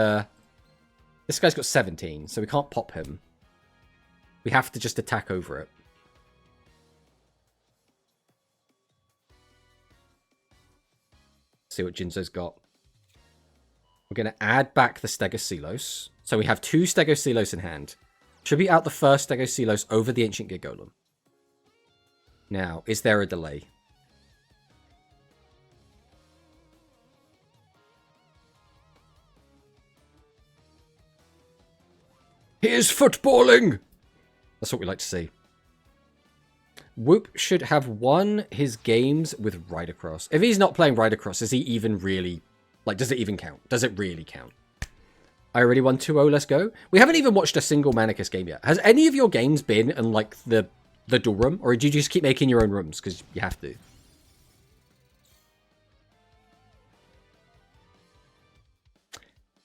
this guy's got 17, so we can't pop him. We have to just attack over it. See what Jinzo's got. We're going to add back the Stegocelos. So we have 2 Stegocelos in hand. Tribute out the first Stegocelos over the Ancient Gear Golem. Now, is there a delay? Here's footballing! That's what we like to see. Whoop should have won his games with Ridercross. If he's not playing Ridercross, is he even really... Like, does it even count? Does it really count? I already won 2-0, let's go. We haven't even watched a single Manicus game yet. Has any of your games been in, like, the duel room? Or do you just keep making your own rooms? Because you have to.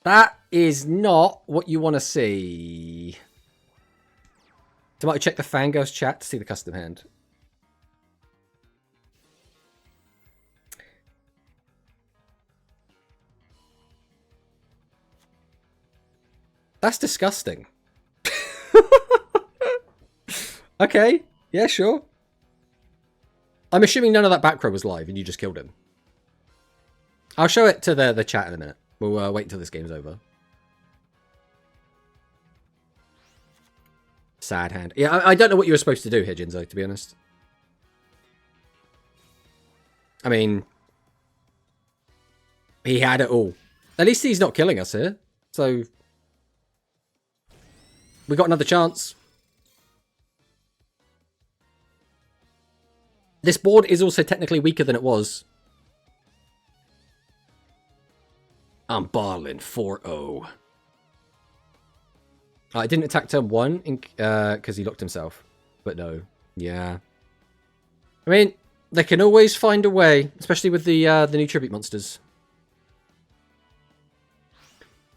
That is not what you want to see. Somebody check the Fangirls chat to see the custom hand. That's disgusting. Okay. Yeah, sure. I'm assuming none of that back row was live and you just killed him. I'll show it to the chat in a minute. We'll wait until this game's over. Sad hand. Yeah, I don't know what you were supposed to do here, Jinzo, to be honest. I mean... He had it all. At least he's not killing us here. So... We got another chance. This board is also technically weaker than it was. I'm balling 4-0. I didn't attack turn 1 because he locked himself. But no. Yeah. I mean, they can always find a way, especially with the new tribute monsters.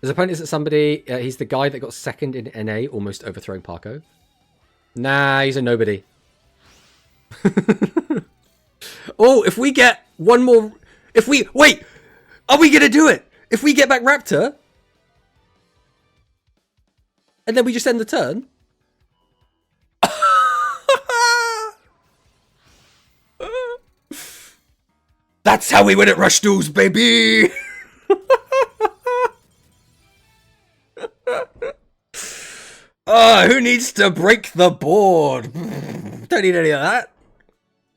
His opponent isn't somebody, he's the guy that got second in NA, almost overthrowing Parko. Nah, he's a nobody. Oh, if we get one more... Wait! Are we going to do it? If we get back Raptor... And then we just end the turn... That's how we win at Rush Duels, baby! Oh, who needs to break the board? Don't need any of that.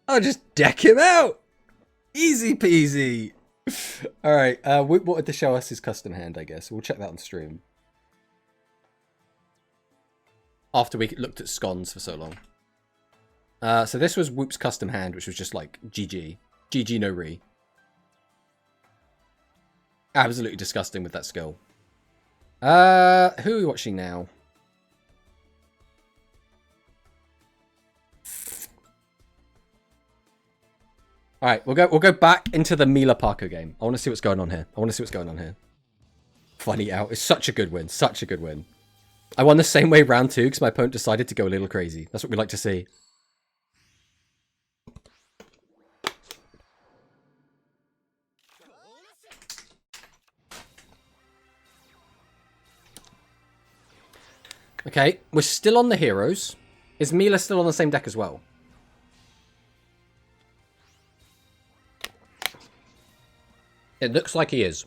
I'll just deck him out. Easy peasy. Alright, Whoop wanted to show us his custom hand, I guess. We'll check that on stream. After we looked at scones for so long. So this was Whoop's custom hand, which was just like GG. GG no re. Absolutely disgusting with that skill. Who are we watching now? Alright, we'll go back into the Mila Parko game. I want to see what's going on here. Funny out. It's such a good win. Such a good win. I won the same way round 2 because my opponent decided to go a little crazy. That's what we like to see. Okay, we're still on the heroes. Is Mila still on the same deck as well? It looks like he is.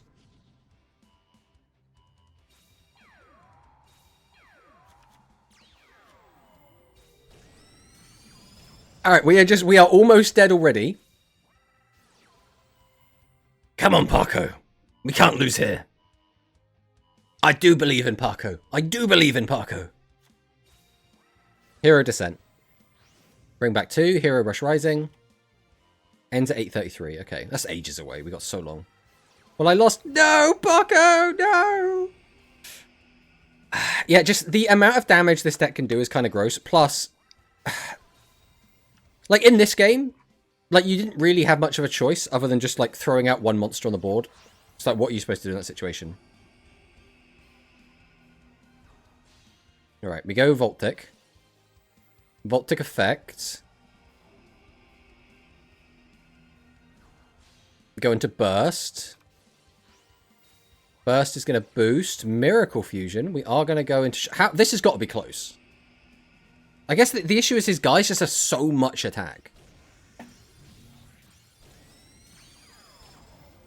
Alright, we are almost dead already. Come on, Parko. We can't lose here. I do believe in Parko. I do believe in Parko. Hero Descent. Bring back 2. Hero Rush Rising. Ends at 8:33. Okay, that's ages away. We got so long. Well, I lost. No, Paco, no. Yeah, just the amount of damage this deck can do is kind of gross. Plus, like in this game, like you didn't really have much of a choice other than just like throwing out one monster on the board. It's like, what are you supposed to do in that situation? All right, we go Voltic. Voltic effect. Go into Burst. Burst is going to boost. Miracle Fusion. We are going to go into... This has got to be close. I guess the issue is his guys just have so much attack.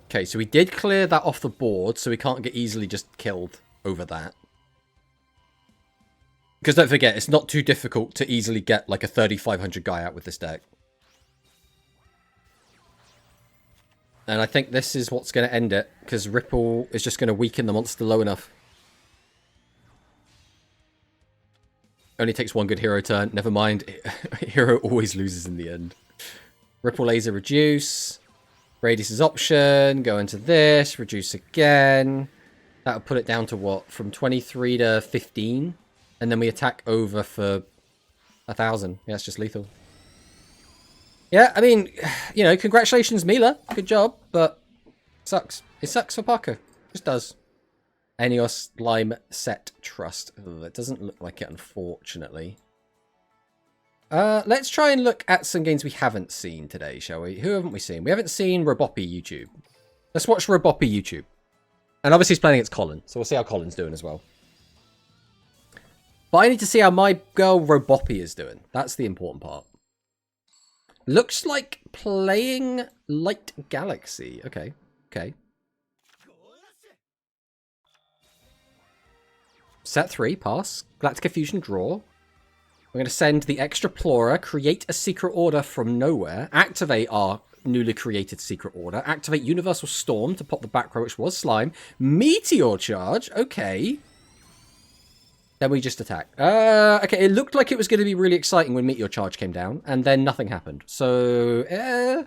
Okay, so we did clear that off the board, so we can't get easily just killed over that. Because don't forget, it's not too difficult to easily get like a 3,500 guy out with this deck. And I think this is what's going to end it, because Ripple is just going to weaken the monster low enough. Only takes one good hero turn. Never mind. Hero always loses in the end. Ripple Laser reduce. Radius is option. Go into this. Reduce again. That'll put it down to what? From 23 to 15. And then we attack over for 1,000. Yeah, it's just lethal. Yeah, I mean, you know, congratulations, Mila. Good job, but it sucks. It sucks for Parker. It just does. Enios Lime Set Trust. Ugh, it doesn't look like it, unfortunately. Let's try and look at some games we haven't seen today, shall we? Who haven't we seen? We haven't seen Roboppy YouTube. Let's watch Roboppy YouTube. And obviously he's playing against Colin, so we'll see how Colin's doing as well. But I need to see how my girl Roboppy is doing. That's the important part. Looks like playing Light Galaxy. Okay. Okay. Set 3, pass. Galactica Fusion, draw. We're going to send the Extraplorer, create a secret order from nowhere, activate our newly created secret order, activate Universal Storm to pop the back row, which was Slime, Meteor Charge, okay. Then we just attack. Okay, it looked like it was going to be really exciting when Meteor Charge came down, and then nothing happened. So,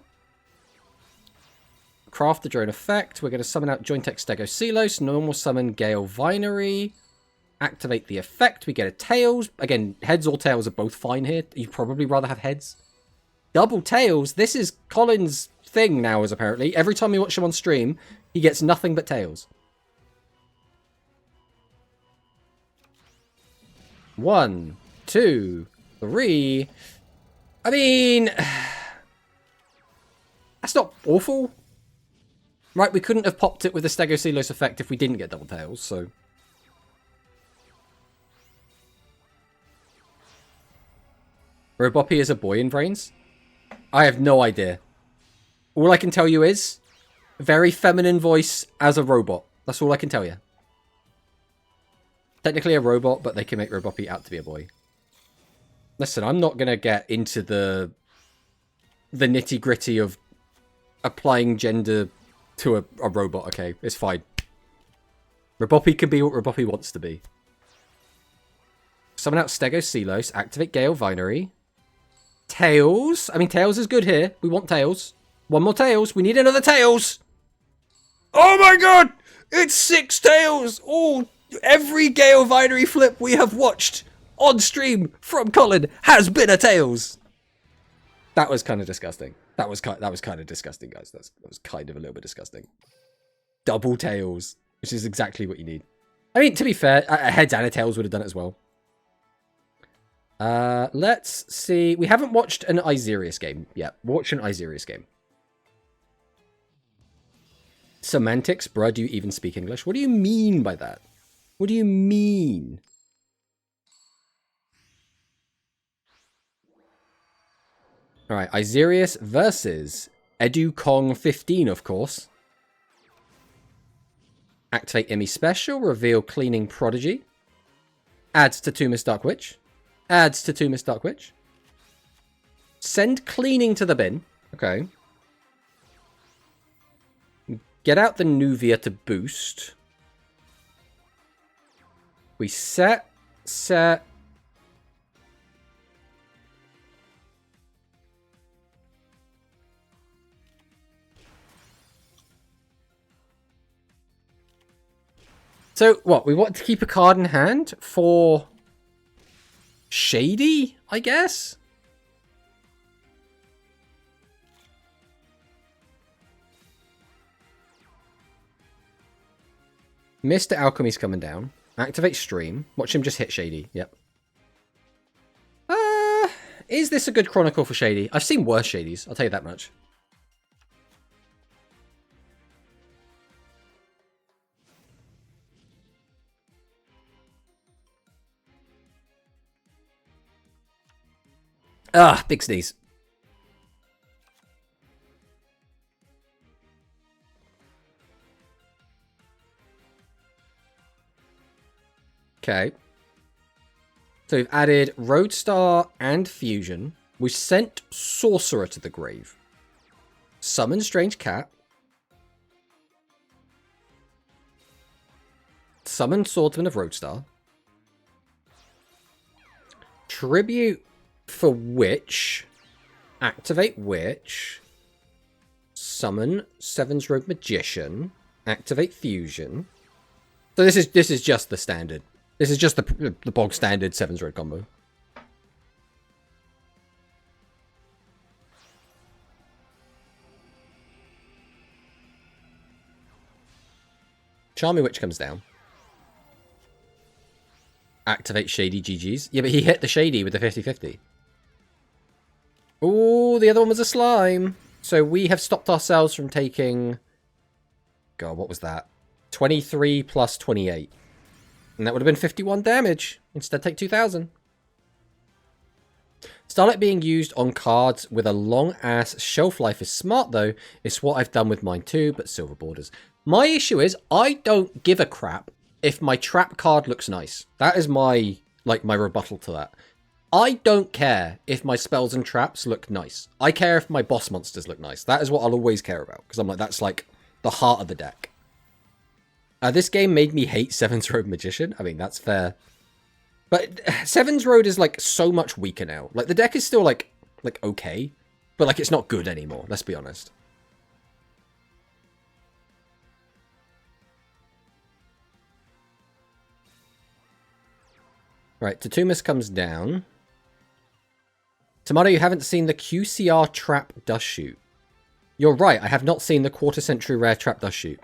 craft the drone effect. We're going to summon out Jointex Stegocelos, normal summon Gale Vinery, activate the effect. We get a Tails. Again, heads or tails are both fine here. You'd probably rather have heads. Double Tails. This is Colin's thing now, is apparently. Every time you watch him on stream, he gets nothing but tails. 1, 2, 3. I mean, that's not awful. Right, we couldn't have popped it with the Stegocelos effect if we didn't get double tails, so. Roboppy is a boy in brains? I have no idea. All I can tell you is, very feminine voice as a robot. That's all I can tell you. Technically a robot, but they can make Roboppy out to be a boy. Listen, I'm not going to get into the nitty-gritty of applying gender to a robot, okay? It's fine. Roboppy can be what Roboppy wants to be. Summon out Stegocelos, activate Gale Vinery. Tails. I mean, Tails is good here. We want Tails. One more Tails. We need another Tails. Oh my god! It's 6 Tails! Oh, every Gale Vinery flip we have watched on stream from Colin has been a Tails. That was kind of disgusting. That was kind of disgusting, guys. That was kind of a little bit disgusting. Double Tails, which is exactly what you need. I mean, to be fair, a heads and a Tails would have done it as well. Let's see. We haven't watched an Isirius game yet. Watch an Isirius game. Semantics, bruh, do you even speak English? What do you mean by that? What do you mean? Alright, Isirius versus Edukong 15, of course. Activate Emmy Special, reveal Cleaning Prodigy. Adds to Tumus Dark Witch. Adds to Tumus Dark Witch. Send Cleaning to the bin. Okay. Get out the Nuvia to boost. We set. So, what? We want to keep a card in hand for Shady, I guess? Mr. Alchemy's coming down. Activate stream. Watch him just hit Shady. Yep. Is this a good Chronicle for Shady? I've seen worse Shadies, I'll tell you that much. Ah, big sneeze. Okay. So we've added Roadstar and Fusion. We've sent Sorcerer to the grave. Summon Strange Cat. Summon Swordsman of Roadstar. Tribute for Witch. Activate Witch. Summon Seven's Road Magician. Activate Fusion. So this is just the standard. This is just the bog standard Seven's Road combo. Charming Witch comes down. Activate Shady GG's. Yeah, but he hit the Shady with the 50-50. Ooh, the other one was a slime. So we have stopped ourselves from taking... God, what was that? 23 plus 28. And that would have been 51 damage. Instead, take 2,000. Starlight being used on cards with a long-ass shelf life is smart, though. It's what I've done with mine too, but silver borders. My issue is, I don't give a crap if my trap card looks nice. That is my rebuttal to that. I don't care if my spells and traps look nice. I care if my boss monsters look nice. That is what I'll always care about. Because I'm like, that's like the heart of the deck. This game made me hate Seven's Road Magician. I mean, that's fair. But Seven's Road is, like, so much weaker now. Like, the deck is still, like okay. But, like, it's not good anymore. Let's be honest. Right, Tatumus comes down. Tomato, you haven't seen the QCR Trap Dust Shoot. You're right, I have not seen the quarter century rare Trap Dust Shoot.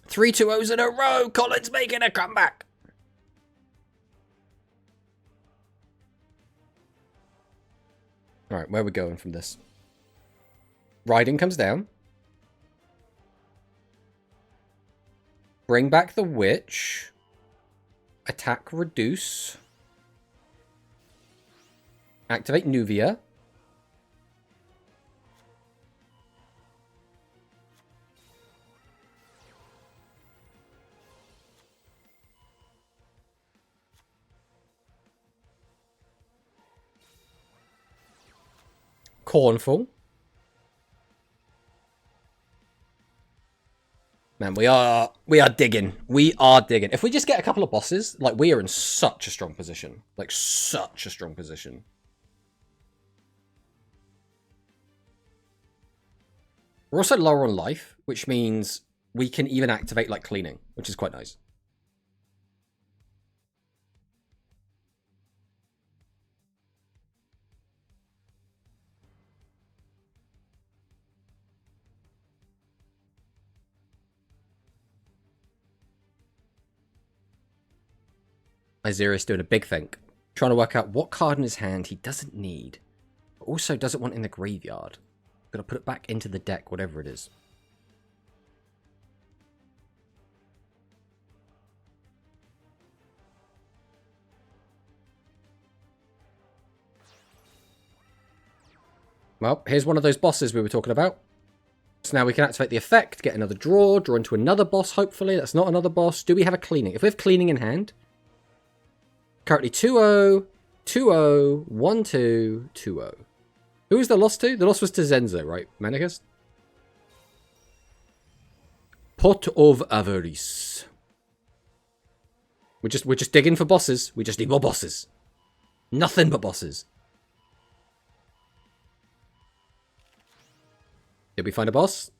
3 2-0s in a row! Colin's making a comeback! Alright, where are we going from this? Riding comes down. Bring back the Witch. Attack reduce. Activate Nuvia. Cornfall. Man, we are digging. We are digging. If we just get a couple of bosses, like, we are in such a strong position. Like, such a strong position. We're also lower on life, which means we can even activate, like, cleaning, which is quite nice. Isaiah's doing a big think. Trying to work out what card in his hand he doesn't need, but also doesn't want in the graveyard. Gotta put it back into the deck, whatever it is. Well, here's one of those bosses we were talking about. So now we can activate the effect, get another draw into another boss, hopefully. That's not another boss. Do we have a cleaning? If we have cleaning in hand... Currently 2-0, 2-0, 1-2, 2-0. Who was the loss to? The loss was to Zenzo, right? Manigas? Pot of Avarice. We're just digging for bosses. We just need more bosses. Nothing but bosses. Did we find a boss?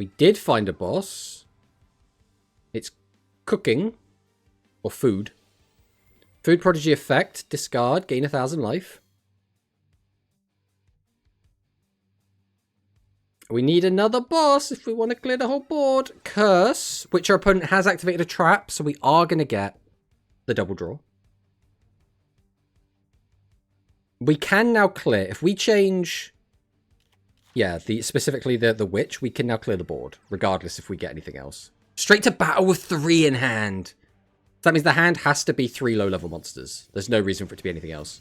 We did find a boss. It's cooking. Or food. Food prodigy effect. Discard. Gain 1,000 life. We need another boss if we want to clear the whole board. Curse. Which our opponent has activated a trap. So we are going to get the double draw. We can now clear. If we change... Yeah, specifically the witch, we can now clear the board. Regardless if we get anything else. Straight to battle with 3 in hand. That means the hand has to be 3 low-level monsters. There's no reason for it to be anything else.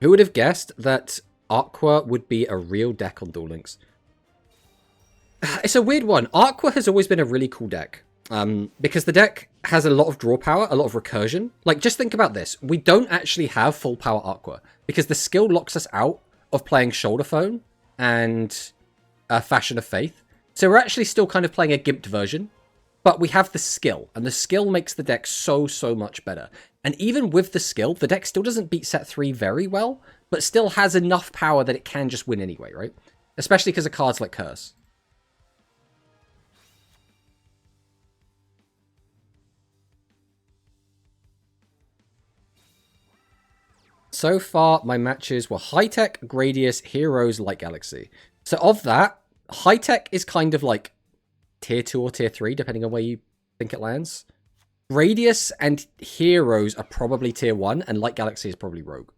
Who would have guessed that Aqua would be a real deck on Duel Links? It's a weird one. Aqua has always been a really cool deck. Because the deck has a lot of draw power, a lot of recursion. Like, just think about this. We don't actually have full power Aqua. Because the skill locks us out of playing Shoulder Phone and Fashion of Faith. So we're actually still kind of playing a gimped version. But we have the skill. And the skill makes the deck so much better. And even with the skill, the deck still doesn't beat set 3 very well. But still has enough power that it can just win anyway, right? Especially because of cards like Curse. So far, my matches were High-Tech, Gradius, Heroes, Light Galaxy. So of that, High-Tech is kind of like tier 2 or tier 3, depending on where you think it lands. Gradius and Heroes are probably tier 1, and Light Galaxy is probably Rogue.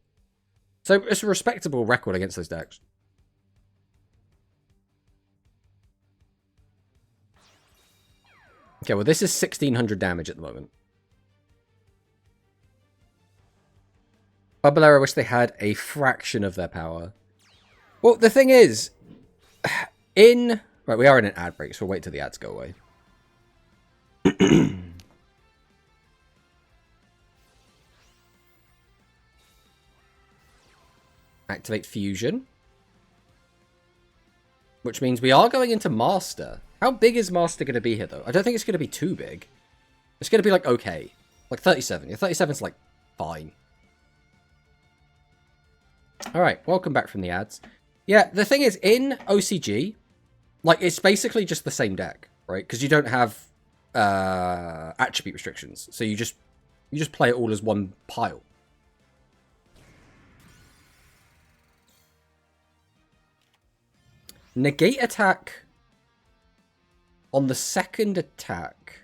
So it's a respectable record against those decks. Okay, well this is 1,600 damage at the moment. Bubble Arrow wish they had a fraction of their power. Well, the thing is, right, we are in an ad break, so we'll wait till the ads go away. Activate Fusion. Which means we are going into Master. How big is Master going to be here, though? I don't think it's going to be too big. It's going to be, like, okay. Like 37. Yeah, 37's, like, fine. Alright, welcome back from the ads. Yeah, the thing is, in OCG, like, it's basically just the same deck, right? Because you don't have attribute restrictions. So you just play it all as one pile. Negate attack on the second attack.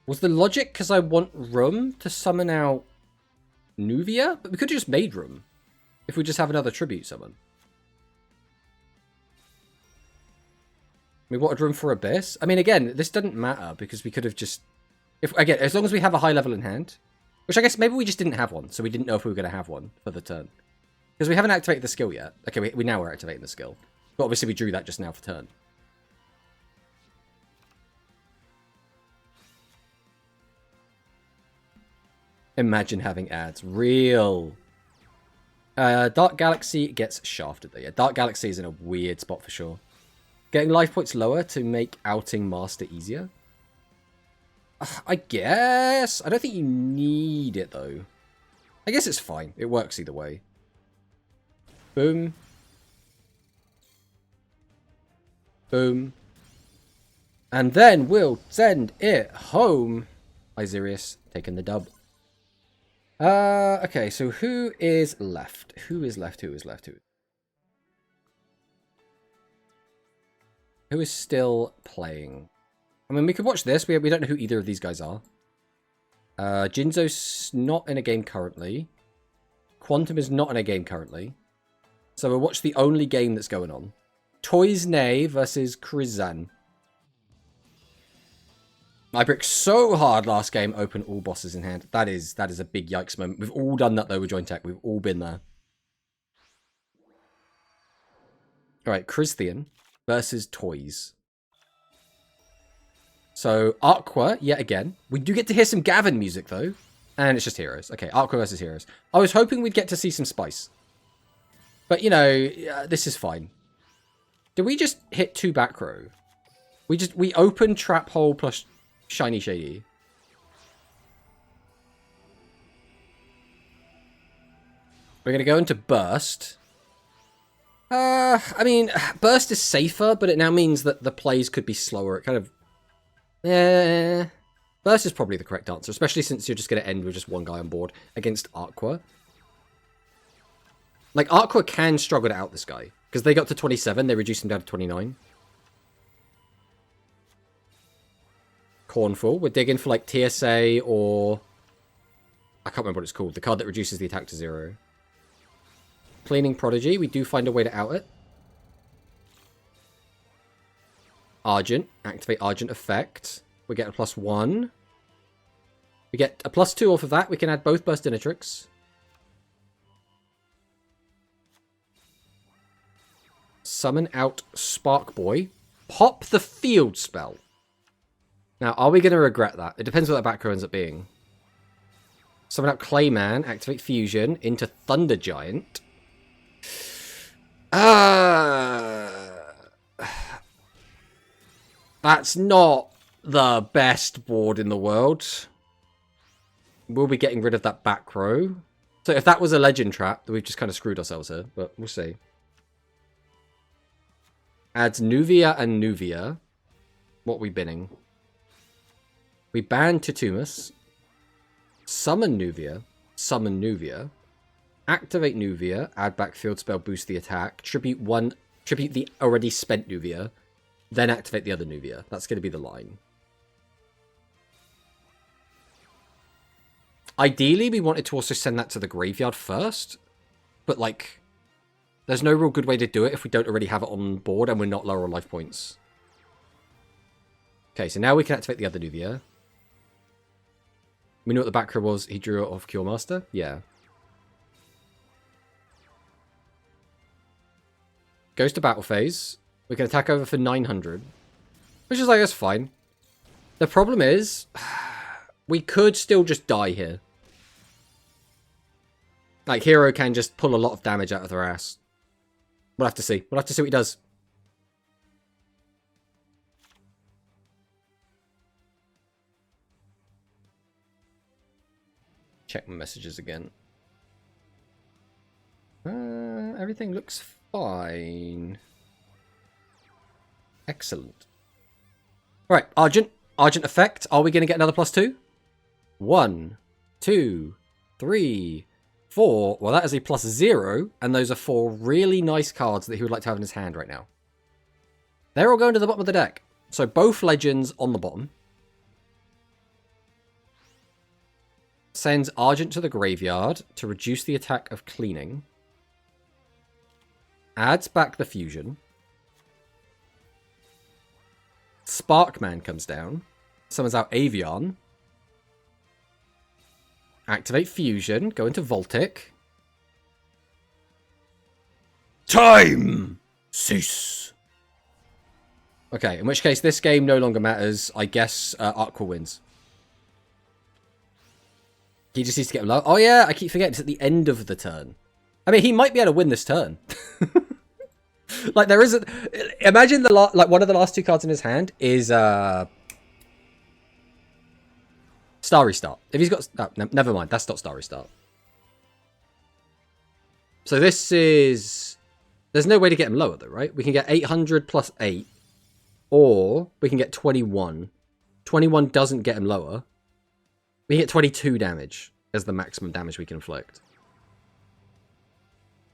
Was the logic because I want room to summon out Nuvia? But we could have just made room if we just have another tribute summon. We wanted room for Abyss. I mean, again, this doesn't matter because we could have just... Again, as long as we have a high level in hand, which I guess maybe we just didn't have one, so we didn't know if we were going to have one for the turn. Because we haven't activated the skill yet. Okay, we now are activating the skill. But obviously we drew that just now for turn. Imagine having ads. Real. Dark Galaxy gets shafted though. Yeah, Dark Galaxy is in a weird spot for sure. Getting life points lower to make outing Master easier? I guess. I don't think you need it though. I guess it's fine. It works either way. Boom. Boom. And then we'll send it home. Isirius taking the dub. Okay, so who is left? Who is left? Who is left? Who is still playing? I mean, we could watch this. We don't know who either of these guys are. Jinzo's not in a game currently. Quantum is not in a game currently. So we'll watch the only game that's going on. Toys Nay versus Krizan. I bricked so hard last game, open all bosses in hand. That is a big yikes moment. We've all done that though with Joint Tech. We've all been there. Alright, Christian versus Toys. So, Aqua, yet again. We do get to hear some Gavin music though. And it's just Heroes. Okay, Aqua versus Heroes. I was hoping we'd get to see some Spice. But, you know, this is fine. Do we just hit 2 back row? We open Trap Hole plus Shiny Shady. We're going to go into Burst. I mean, Burst is safer, but it now means that the plays could be slower. It kind of... Burst is probably the correct answer, especially since you're just going to end with just one guy on board against Aqua. Like, Aqua can struggle to out this guy, because they got to 27, they reduced him down to 29. Cornfall, we're digging for, like, TSA or... I can't remember what it's called, the card that reduces the attack to 0. Cleaning Prodigy, we do find a way to out it. Argent, activate Argent effect. We get a +1. We get a +2 off of that. We can add both Burst Dinatrix. Summon out Spark Boy. Pop the field spell. Now, are we going to regret that? It depends what that back row ends up being. Summon out Clayman. Activate Fusion into Thunder Giant. That's not the best board in the world. We'll be getting rid of that back row. So if that was a legend trap, we've just kind of screwed ourselves here, but we'll see. Adds Nuvia and Nuvia. What are we binning? We ban Tutumus. Summon Nuvia. Summon Nuvia. Activate Nuvia. Add back field spell, boost the attack. Tribute the already spent Nuvia. Then activate the other Nuvia. That's going to be the line. Ideally, we wanted to also send that to the graveyard first. But, like, there's no real good way to do it if we don't already have it on board and we're not lower on life points. Okay, so now we can activate the other Nuvia. We know what the back row was. He drew it off Cure Master? Yeah. Goes to battle phase. We can attack over for 900. Which is, I guess, fine. The problem is, we could still just die here. Like, Hero can just pull a lot of damage out of their ass. We'll have to see. We'll have to see what he does. Check my messages again. Everything looks fine. Excellent. Alright, Argent. Argent effect. Are we going to get another +2? 1, 2, 3, 4. Well, that is a +0. And those are 4 really nice cards that he would like to have in his hand right now. They're all going to the bottom of the deck. So both legends on the bottom. Sends Argent to the graveyard to reduce the attack of cleaning. Adds back the fusion. Sparkman comes down. Summons out Avian. Activate fusion. Go into Voltic. Time! Cease. Okay, in which case this game no longer matters. I guess Aqua wins. He just needs to get low. Oh yeah, I keep forgetting it's at the end of the turn. I mean, he might be able to win this turn. Like, there isn't... Imagine like one of the last 2 cards in his hand is Starry Start. If he's got... Oh, no, never mind. That's not Starry Start. So this is... There's no way to get him lower, though, right? We can get 800 plus 8. Or we can get 21. 21 doesn't get him lower. We hit 22 damage as the maximum damage we can inflict.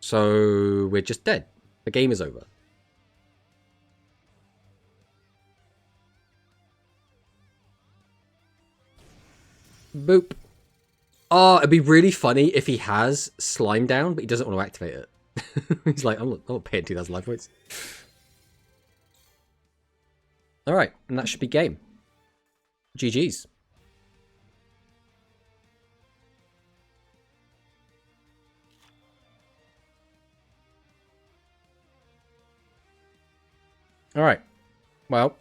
So we're just dead. The game is over. Boop. Oh, it'd be really funny if he has Slime down, but he doesn't want to activate it. He's like, I'm not paying 2,000 life points. Alright, and that should be game. GG's. Alright, well,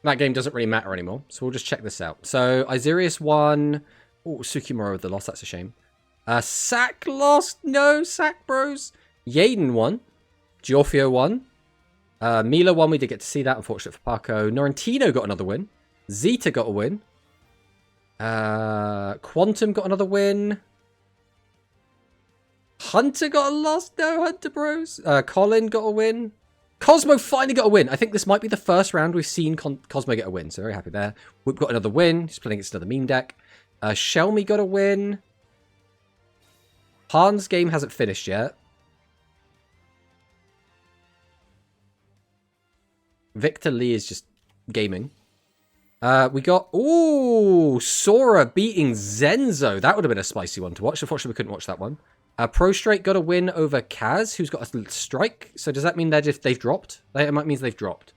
that game doesn't really matter anymore, so we'll just check this out. So, Isirius won. Oh, Tsukimura with the loss, that's a shame. Sack lost. No, Sack bros. Yaden won. Giorfio won. Mila won. We did get to see that, unfortunate for Paco. Norrentino got another win. Zeta got a win. Quantum got another win. Hunter got a loss. No, Hunter bros. Colin got a win. Cosmo finally got a win. I think this might be the first round we've seen Cosmo get a win, so very happy there. We've got another win. He's playing against another meme deck. Shelmy got a win. Han's game hasn't finished yet. Victor Lee is just gaming. We got... Ooh! Sora beating Zenzo. That would have been a spicy one to watch. Unfortunately, we couldn't watch that one. Pro Straight got a win over Kaz, who's got a strike. So does that mean that if they've dropped? It might mean they've dropped.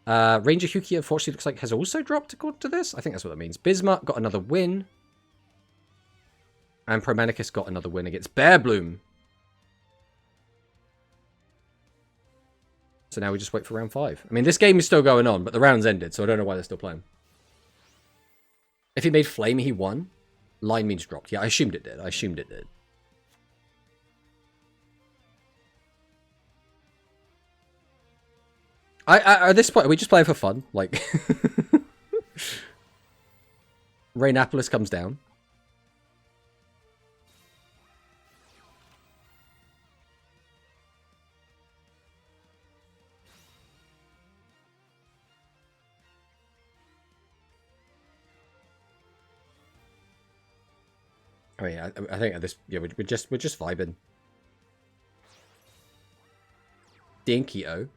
Ranger Huki, unfortunately, looks like has also dropped according to this. I think that's what that means. Bismarck got another win. And Promanicus got another win against Bear Bloom. So now we just wait for round 5. I mean, this game is still going on, but the round's ended, so I don't know why they're still playing. If he made Flame, he won. Line means dropped. Yeah, I assumed it did. I assumed it did. At this point, are we just playing for fun? Like, Rainapolis comes down. I mean, I think at this, yeah, we're just vibing. Dinky-o.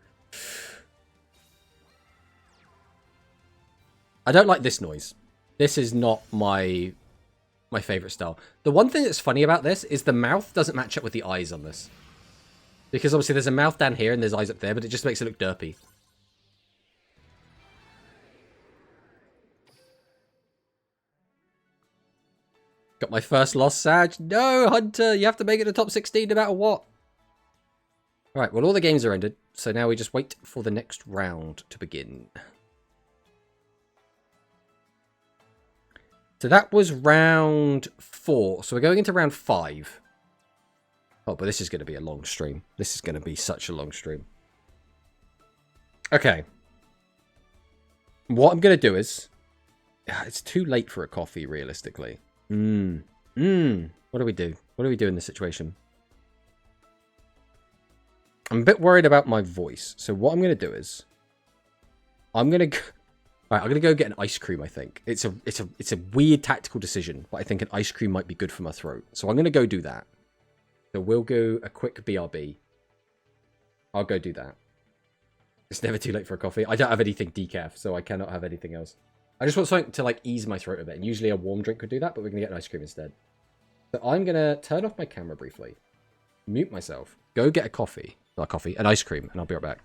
I don't like this noise. This is not my favorite style. The one thing that's funny about this is the mouth doesn't match up with the eyes on this. Because obviously there's a mouth down here and there's eyes up there, but it just makes it look derpy. Got my first loss, Sag. No, Hunter, you have to make it the top 16 no matter what. Alright, well all the games are ended, so now we just wait for the next round to begin. So that was round 4. So we're going into round 5. Oh, but this is going to be a long stream. This is going to be such a long stream. Okay. What I'm going to do is... It's too late for a coffee, realistically. What do we do? What do we do in this situation? I'm a bit worried about my voice. So what I'm going to do is... I'm going to... Alright, I'm going to go get an ice cream, I think. It's a weird tactical decision, but I think an ice cream might be good for my throat. So I'm going to go do that. So we'll go a quick BRB. I'll go do that. It's never too late for a coffee. I don't have anything decaf, so I cannot have anything else. I just want something to, like, ease my throat a bit. And usually a warm drink could do that, but we're going to get an ice cream instead. So I'm going to turn off my camera briefly. Mute myself. Go get a coffee. Not a coffee, an ice cream, and I'll be right back.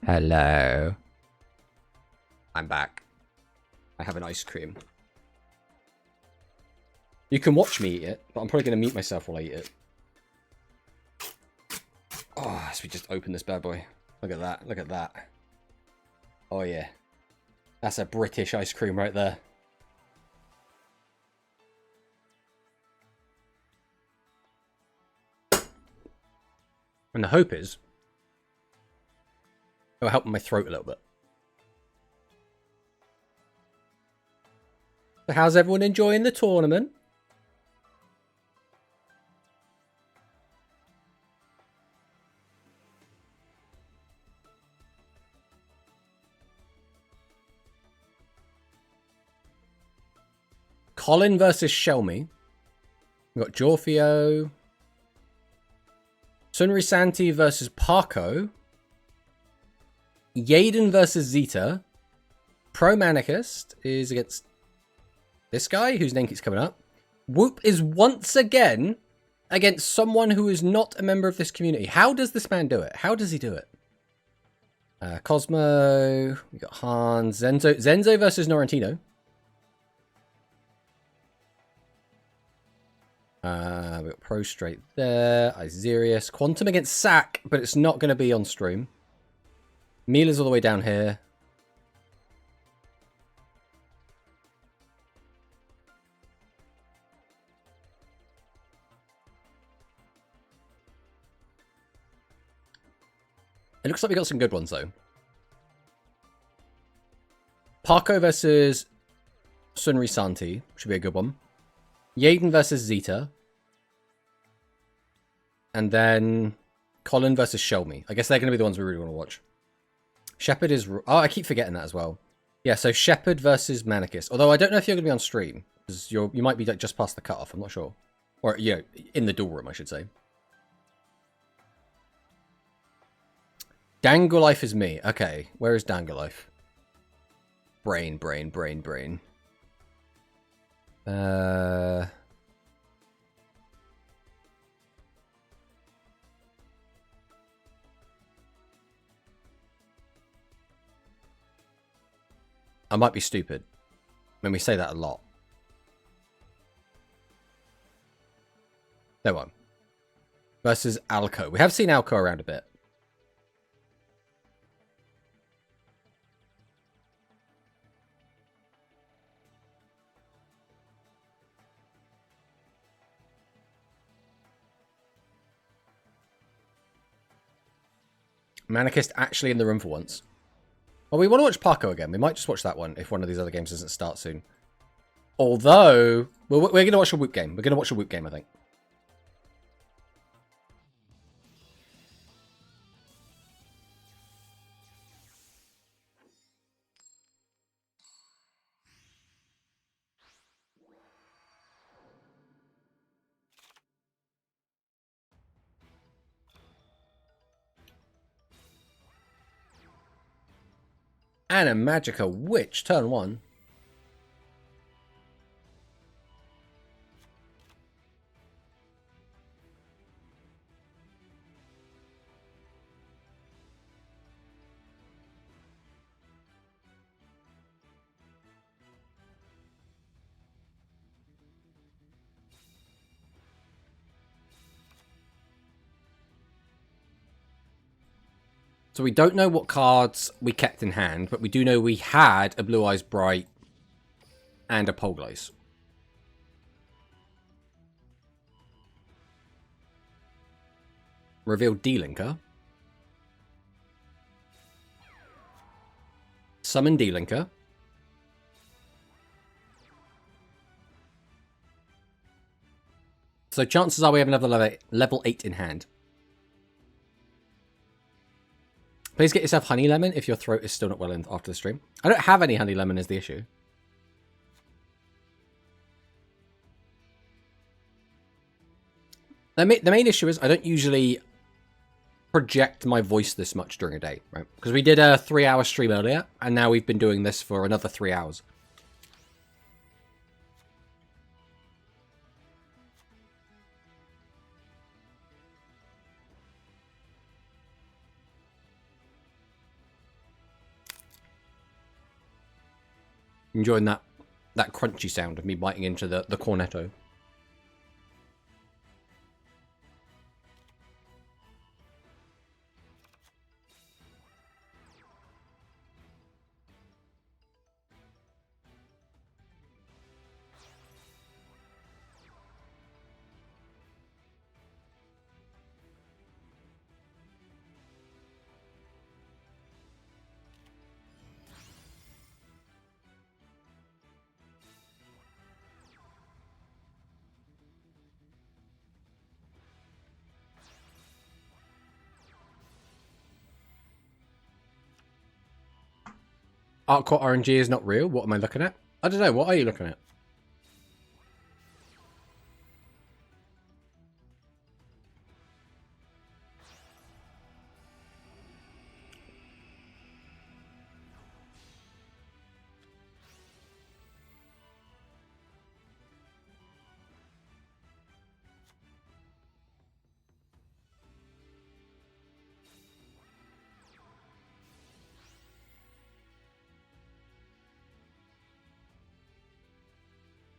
Hello. I'm back. I have an ice cream. You can watch me eat it, but I'm probably going to mute myself while I eat it. Oh, as we just open this bad boy. Look at that. Look at that. Oh, yeah. That's a British ice cream right there. And the hope is it'll help my throat a little bit. So how's everyone enjoying the tournament? Colin versus Shelmy. We've got Jorfio. Sunri Santi versus Parko. Yaden versus Zeta. Pro Manicist is against this guy whose name keeps coming up. Whoop is once again against someone who is not a member of this community. How does this man do it? How does he do it? Cosmo. We got Hans. Zenzo versus Norrentino. We got Pro straight there. Iserius. Quantum against Sack, but it's not going to be on stream. Mila's all the way down here. It looks like we got some good ones, though. Parko versus Sunri Santi should be a good one. Yaden versus Zeta. And then Colin versus Shelmy. I guess they're going to be the ones we really want to watch. Shepard is... Oh, I keep forgetting that as well. Yeah, so Shepard versus Manicus. Although I don't know if you're going to be on stream. Because you might be like just past the cutoff. I'm not sure. Or, you know, in the duel room, I should say. Dangle Life is me. Okay, where is Dangle Life? Brain. I might be stupid. I mean, we say that a lot. There one. Versus Alco. We have seen Alco around a bit. Manicist actually in the room for once. Well, we want to watch Parko again. We might just watch that one if one of these other games doesn't start soon. Although, we're going to watch a Whoop game. We're going to watch a Whoop game, I think. Animagica Witch, turn 1. So we don't know what cards we kept in hand, but we do know we had a Blue Eyes Bright and a Polglaze. Reveal D-Linker. Summon D-Linker. So chances are we have another level 8 in hand. Please get yourself Honey Lemon if your throat is still not well in after the stream. I don't have any Honey Lemon is the issue. The main issue is I don't usually project my voice this much during a day, right? Because we did a 3-hour stream earlier, and now we've been doing this for another 3 hours. Enjoying that crunchy sound of me biting into the cornetto. Arcot RNG is not real. What am I looking at? I don't know. What are you looking at?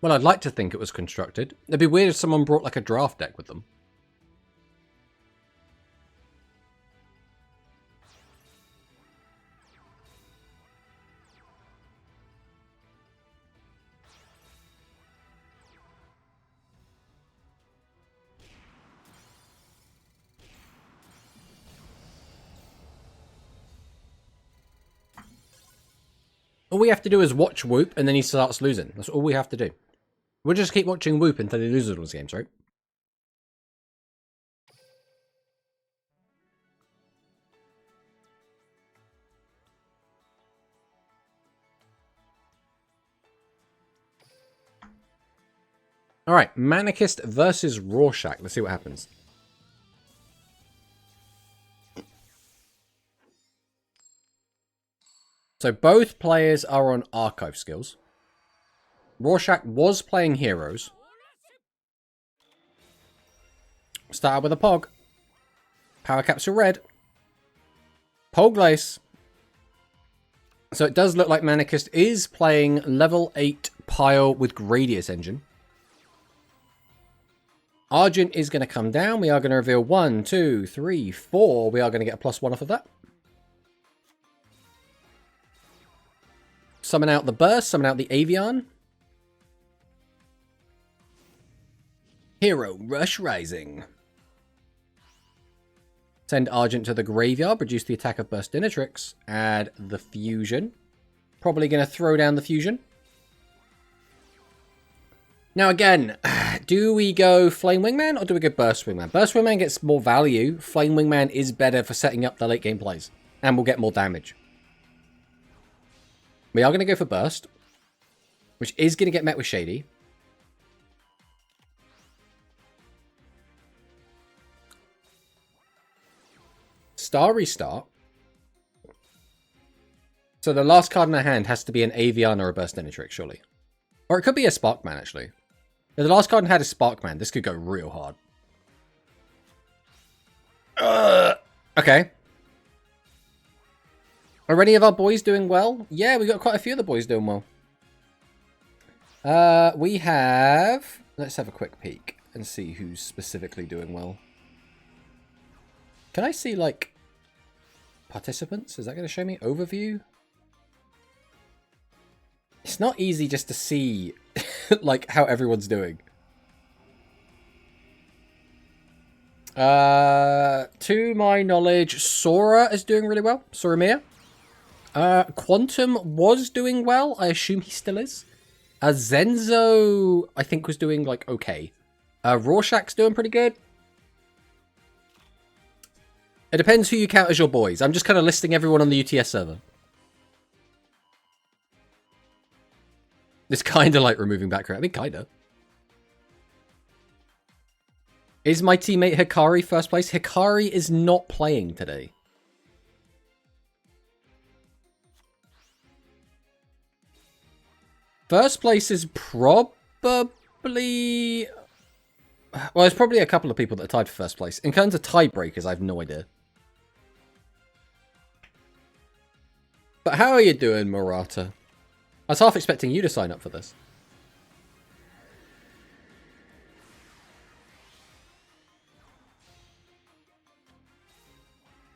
Well, I'd like to think it was constructed. It'd be weird if someone brought like a draft deck with them. All we have to do is watch Whoop and then he starts losing. That's all we have to do. We'll just keep watching Whoop until he loses all his games, right? Alright, Manicist versus Rorschach. Let's see what happens. So both players are on archive skills. Rorschach was playing heroes. Start out with a Pog. Power Capsule Red. Poglace. So it does look like Manicist is playing level 8 Pile with Gradius Engine. Argent is going to come down. We are going to reveal 1, 2, 3, 4. We are going to get a +1 off of that. Summon out the Burst. Summon out the Avian. Hero Rush Rising. Send Argent to the graveyard. Reduce the attack of Burst Dinatrix. Add the Fusion. Probably going to throw down the Fusion. Now again, do we go Flame Wingman or do we go Burst Wingman? Burst Wingman gets more value. Flame Wingman is better for setting up the late game plays. And will get more damage. We are going to go for Burst. Which is going to get met with Shady. Star Restart. So the last card in our hand has to be an Avian or a Burst Dinatrix, surely. Or it could be a Sparkman, actually. If the last card had a Sparkman, this could go real hard. Okay. Are any of our boys doing well? Yeah, we got quite a few of the boys doing well. We have... Let's have a quick peek and see who's specifically doing well. Can I see, like, participants? Is that going to show me overview? It's not easy just to see, like, how everyone's doing. To my knowledge, Sora is doing really well. Sora Mia. Quantum was doing well. I assume he still is. Zenzo, I think, was doing, like, okay. Rorschach's doing pretty good. It depends who you count as your boys. I'm just kind of listing everyone on the UTS server. It's kind of like removing background. I mean, kind of. Is my teammate Hikari first place? Hikari is not playing today. First place is probably... Well, there's probably a couple of people that are tied for first place. In terms of tiebreakers, I have no idea. But how are you doing, Murata? I was half expecting you to sign up for this.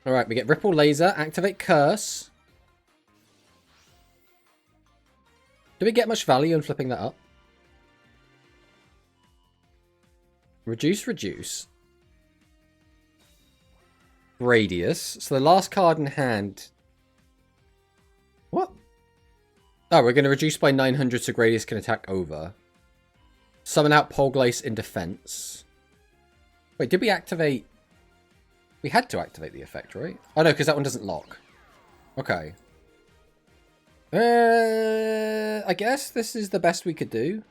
Alright, we get Ripple Laser, activate Curse. Do we get much value in flipping that up? Reduce, reduce. Radius. So the last card in hand... What? Oh, we're going to reduce by 900 so Gradius can attack over. Summon out Polglace in defense. Wait, did we activate... We had to activate the effect, right? Oh no, because that one doesn't lock. Okay. I guess this is the best we could do.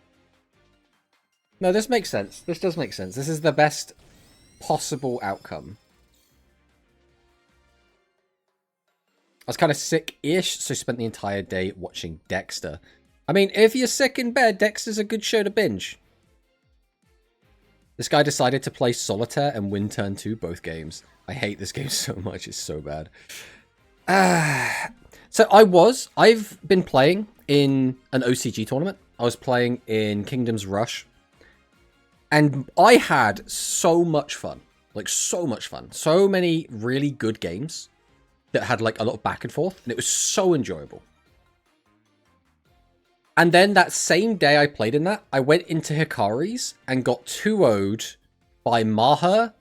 No, this makes sense. This does make sense. This is the best possible outcome. I was kind of sick-ish, so spent the entire day watching Dexter. I mean, if you're sick in bed, Dexter's a good show to binge. This guy decided to play Solitaire and win turn 2 both games. I hate this game so much. It's so bad. So I've been playing in an OCG tournament. I was playing in Kingdom's Rush. And I had so much fun. Like, so much fun. So many really good games that had, like, a lot of back and forth. And it was so enjoyable. And then that same day I played in that, I went into Hikari's and got 2-0'd by Maher,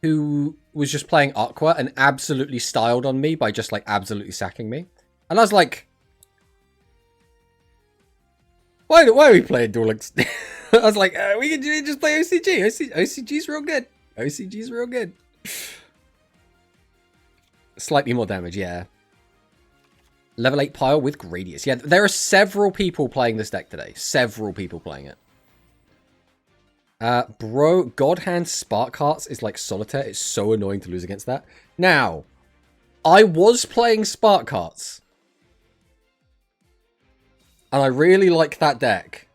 who was just playing Aqua and absolutely styled on me by just, like, absolutely sacking me. And I was like, why are we playing Duel? I was like, we can just play OCG. OCG's real good. OCG's real good. Slightly more damage, yeah. Level 8 pile with Gradius. Yeah, there are several people playing this deck today. Several people playing it. Bro, God Hand Spark Hearts is like Solitaire. It's so annoying to lose against that. Now, I was playing Spark Hearts. And I really like that deck.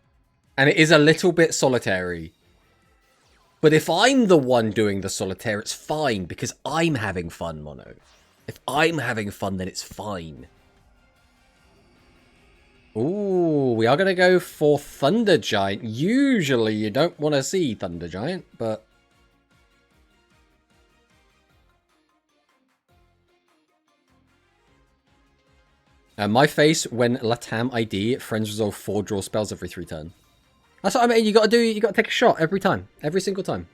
And it is a little bit solitary. But if I'm the one doing the solitaire, it's fine. Because I'm having fun, Mono. If I'm having fun, then it's fine. Ooh, we are going to go for Thunder Giant. Usually you don't want to see Thunder Giant, but... my face when Latam ID, friends resolve 4 draw spells every 3 turns. That's what I mean, you gotta take a shot every time. Every single time.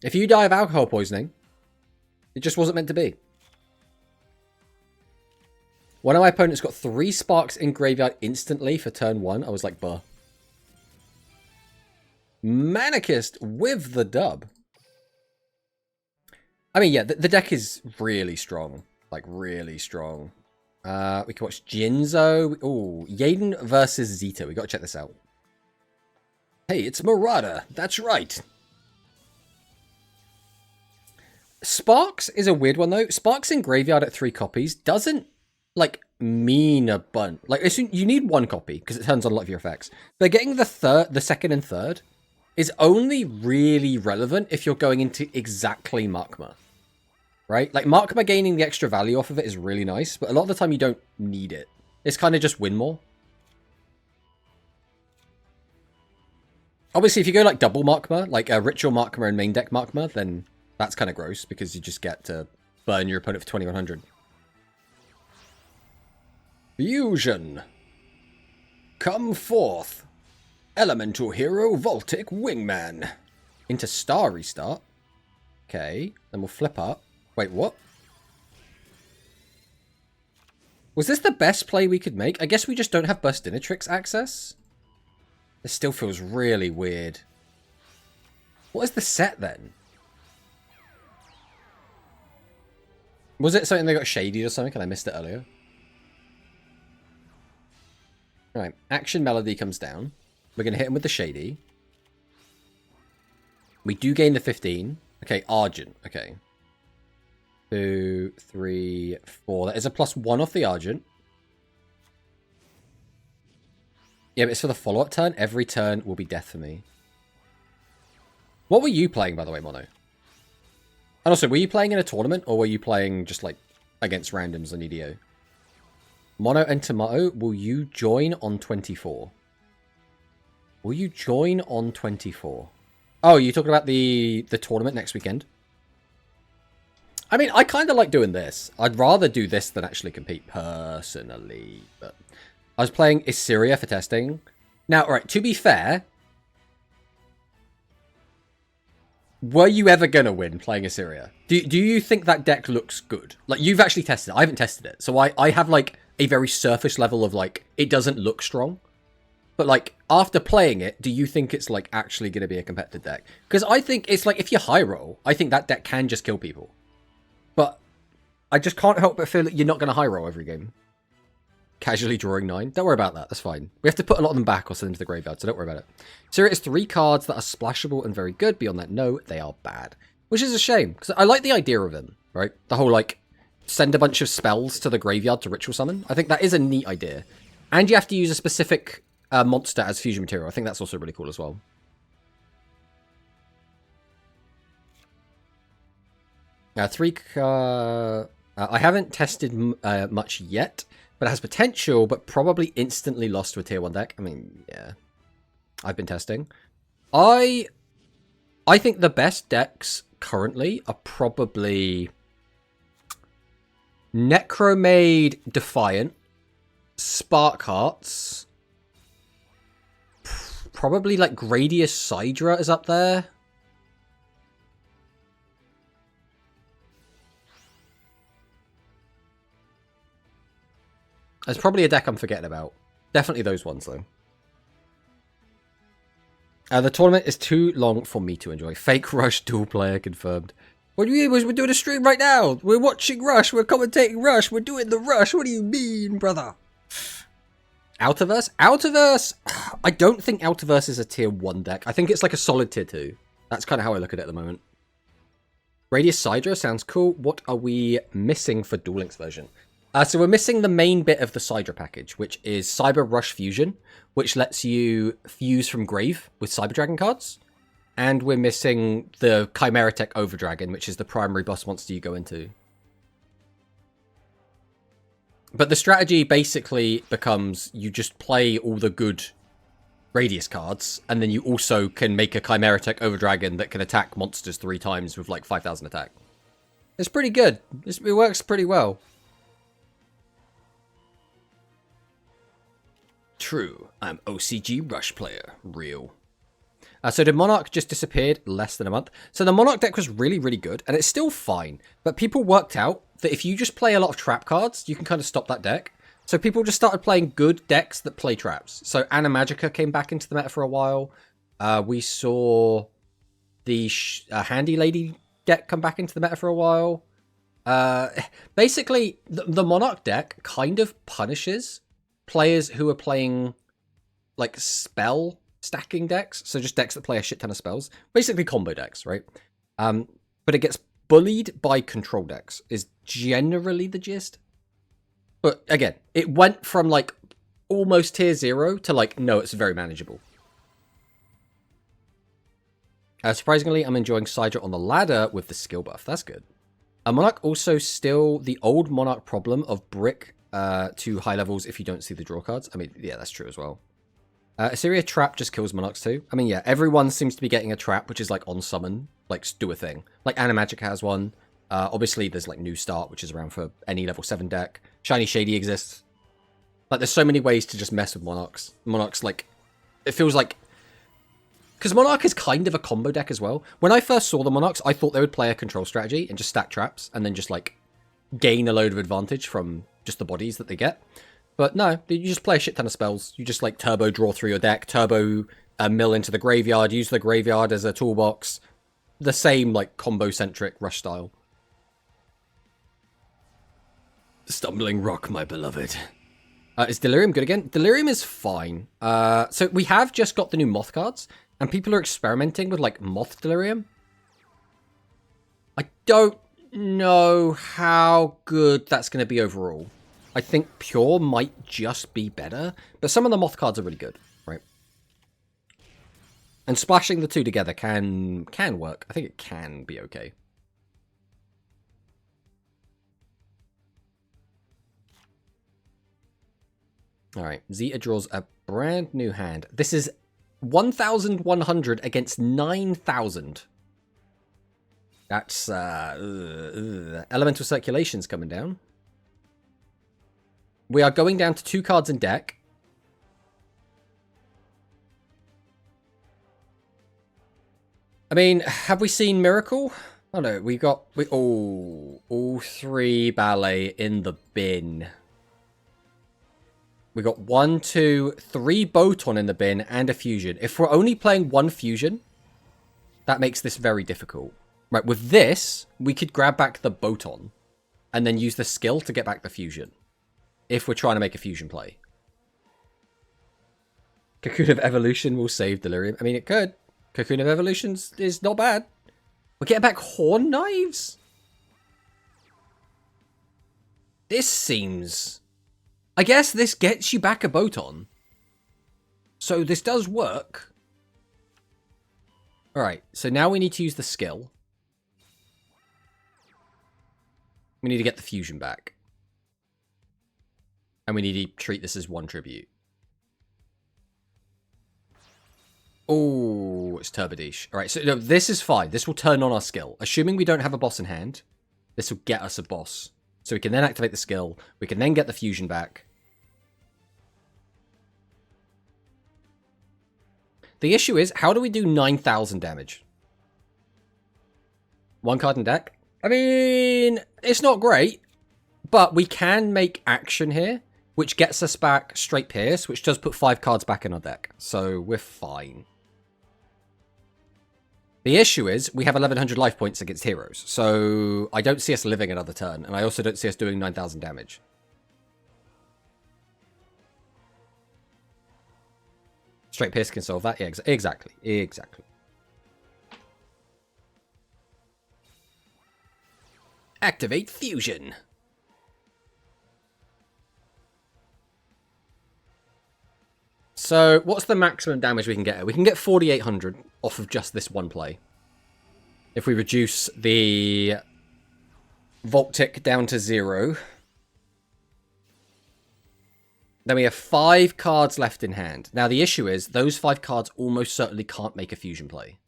If you die of alcohol poisoning, it just wasn't meant to be. One of my opponents got 3 sparks in graveyard instantly for turn 1. I was like, buh. Manicist with the dub. I mean, yeah, the deck is really strong. Like, really strong. We can watch Jinzo. Oh, Yaden versus Zeta. We gotta check this out. Hey, it's Marauder. That's right. Sparks is a weird one, though. Sparks in graveyard at 3 copies doesn't, like, mean a bunch. Like, you need 1 copy, because it turns on a lot of your effects. But getting the second and third is only really relevant if you're going into exactly Markma. Right? Like, Markma gaining the extra value off of it is really nice, but a lot of the time you don't need it. It's kind of just win more. Obviously, if you go, like, double Markma, like a Ritual Markma and main deck Markma, then that's kind of gross, because you just get to burn your opponent for 2100. Fusion. Come forth. Elemental Hero Voltic Wingman. Into Star Restart. Okay, then we'll flip up. Wait, what? Was this the best play we could make? I guess we just don't have Burstinatrix access. This still feels really weird. What is the set then? Was it something they got shady or something and I missed it earlier? Right, Action Melody comes down. We're going to hit him with the shady. We do gain the 15. Okay, Argent. Okay. 2, 3, 4. That is a +1 off the Argent. Yeah, but it's for the follow-up turn. Every turn will be death for me. What were you playing, by the way, Mono? And also, were you playing in a tournament, or were you playing just, like, against randoms on EDO? Mono and Tomato, will you join on 24? Will you join on 24? Oh, you're talking about the tournament next weekend? I mean, I kind of like doing this. I'd rather do this than actually compete personally. But I was playing Assyria for testing. Now, alright, to be fair, were you ever going to win playing Assyria? Do you think that deck looks good? Like, you've actually tested it. I haven't tested it. So I have, like, a very surface level of, like, it doesn't look strong. But, like, after playing it, do you think it's, like, actually going to be a competitive deck? Because I think it's, like, if you high roll, I think that deck can just kill people. But I just can't help but feel that you're not going to high roll every game. Casually drawing 9. Don't worry about that. That's fine. We have to put a lot of them back or send them to the graveyard, so don't worry about it. So it is 3 cards that are splashable and very good. Beyond that, no, they are bad. Which is a shame, because I like the idea of them, right? The whole, like, send a bunch of spells to the graveyard to ritual summon. I think that is a neat idea. And you have to use a specific monster as fusion material. I think that's also really cool as well. I haven't tested much yet, but it has potential, but probably instantly lost to a tier 1 deck. I mean, yeah. I've been testing. I think the best decks currently are probably Necromade Defiant, Spark Hearts, probably like Gradius Sidra is up there. There's probably a deck I'm forgetting about. Definitely those ones, though. The tournament is too long for me to enjoy. Fake Rush dual player confirmed. What do you mean? We're doing a stream right now. We're watching Rush. We're commentating Rush. We're doing the Rush. What do you mean, brother? Outerverse? Outerverse! I don't think Outerverse is a tier 1 deck. I think it's like a solid tier 2. That's kind of how I look at it at the moment. Radius Sidra sounds cool. What are we missing for Duel Links version? So we're missing the main bit of the Sidra package, which is Cyber Rush Fusion, which lets you fuse from Grave with Cyber Dragon cards. And we're missing the Chimera Tech Overdragon, which is the primary boss monster you go into. But the strategy basically becomes you just play all the good Radius cards, and then you also can make a Chimera Tech Overdragon that can attack monsters 3 times with like 5,000 attack. It's pretty good. It works pretty well. True, I'm OCG Rush player. Real. So the Monarch just disappeared less than a month. So the Monarch deck was really, really good, and it's still fine. But people worked out that if you just play a lot of trap cards, you can kind of stop that deck. So people just started playing good decks that play traps. So Animagica came back into the meta for a while. We saw the Handy Lady deck come back into the meta for a while. Basically, the Monarch deck kind of punishes players who are playing like spell stacking decks, so just decks that play a shit ton of spells, basically combo decks, right? But it gets bullied by control decks is generally the gist. But again, it went from like almost tier 0 to like, no, it's very manageable. Surprisingly, I'm enjoying Sidra on the ladder with the skill buff. That's good. Monarch also still the old Monarch problem of brick to high levels if you don't see the draw cards. I mean, yeah, that's true as well. Assyria Trap just kills Monarchs too. I mean, yeah, everyone seems to be getting a trap, which is like on summon, like do a thing. Like Animagic has one. Obviously, there's like New Start, which is around for any level 7 deck. Shiny Shady exists. Like, there's so many ways to just mess with Monarchs. Monarchs, like, it feels like... Because Monarch is kind of a combo deck as well. When I first saw the Monarchs, I thought they would play a control strategy and just stack traps and then just, like, gain a load of advantage from just the bodies that they get. But no, you just play a shit ton of spells. You just, like, turbo draw through your deck, turbo mill into the graveyard, use the graveyard as a toolbox. The same, like, combo-centric Rush style. Stumbling Rock, my beloved. Is Delirium good again? Delirium is fine. So we have just got the new Moth cards, and people are experimenting with, like, Moth Delirium. I don't know how good that's going to be overall. I think Pure might just be better, but some of the Moth cards are really good, right? And splashing the two together can work. I think it can be okay. Alright, Zeta draws a brand new hand. This is 1,100 against 9,000. That's, Elemental Circulation's coming down. We are going down to 2 cards in deck. I mean, have we seen Miracle? Oh no, all 3 Ballet in the bin. We got 1, 2, 3 Boton in the bin and a Fusion. If we're only playing 1 Fusion, that makes this very difficult. Right, with this, we could grab back the Boton. and then use the skill to get back the fusion. If we're trying to make a fusion play. Cocoon of Evolution will save Delirium. I mean, it could. Cocoon of Evolutions is not bad. We're getting back Horn Knives? This seems... I guess this gets you back a Boton. So this does work. Alright, so now we need to use the skill. We need to get the fusion back. And we need to treat this as one tribute. Oh, it's Turbodish. Alright, so no, this is fine. This will turn on our skill. Assuming we don't have a boss in hand, this will get us a boss. So we can then activate the skill. We can then get the fusion back. The issue is, how do we do 9,000 damage? One card in deck? I mean, it's not great. But we can make action here, which gets us back straight Pierce, which does put 5 cards back in our deck. So we're fine. The issue is, we have 1,100 life points against heroes. So I don't see us living another turn. And I also don't see us doing 9,000 damage. Straight Pierce can solve that? Yeah, exactly. Exactly. Activate Fusion. So, what's the maximum damage we can get? We can get 4,800 off of just this one play. If we reduce the Volt Tick down to 0. Then we have 5 cards left in hand. Now, the issue is, those 5 cards almost certainly can't make a fusion play.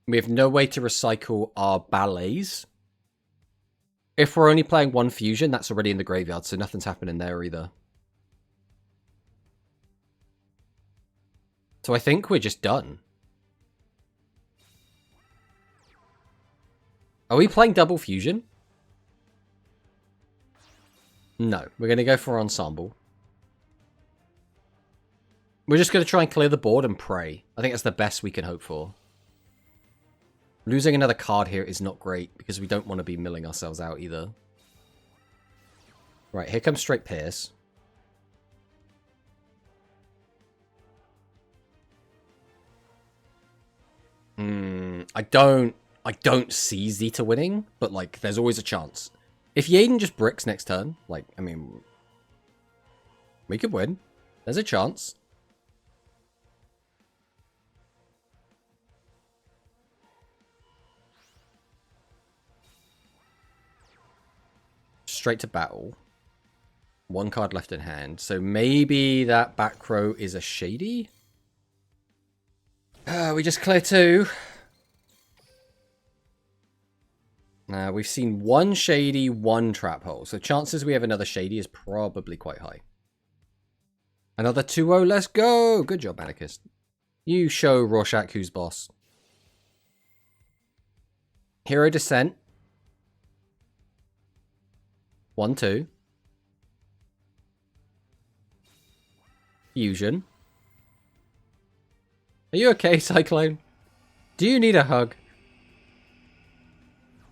We have no way to recycle our ballets. If we're only playing one fusion, that's already in the graveyard, so nothing's happening there either. So I think we're just done. Are we playing double fusion? No, we're going to go for ensemble. We're just going to try and clear the board and pray. I think that's the best we can hope for. Losing another card here is not great because we don't want to be milling ourselves out either. Right, here comes straight Pierce. I don't see Zeta winning, but like there's always a chance. If Yaden just bricks next turn, like, I mean, we could win. There's a chance. Straight to battle. 1 card left in hand. So maybe that back row is a Shady? We just clear 2. We've seen 1 Shady, 1 Trap Hole. So chances we have another Shady is probably quite high. Another 2-0, let's go! Good job, Anarchist. You show Rorschach who's boss. Hero Descent. 1-2. Fusion. Are you okay, Cyclone? Do you need a hug?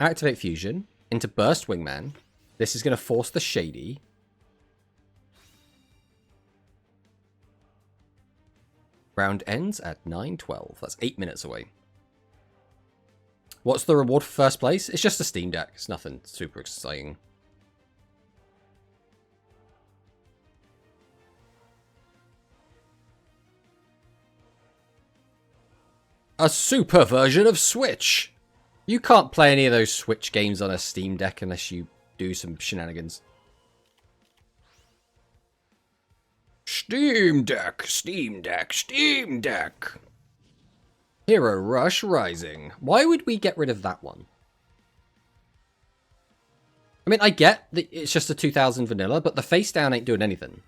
Activate Fusion into Burst Wingman. This is going to force the Shady. Round ends at 9:12. That's 8 minutes away. What's the reward for first place? It's just a Steam Deck. It's nothing super exciting. A super version of Switch! You can't play any of those Switch games on a Steam Deck unless you do some shenanigans. Steam Deck, Steam Deck, Steam Deck! Hero Rush Rising. Why would we get rid of that one? I mean, I get that it's just a 2000 vanilla, but the face down ain't doing anything.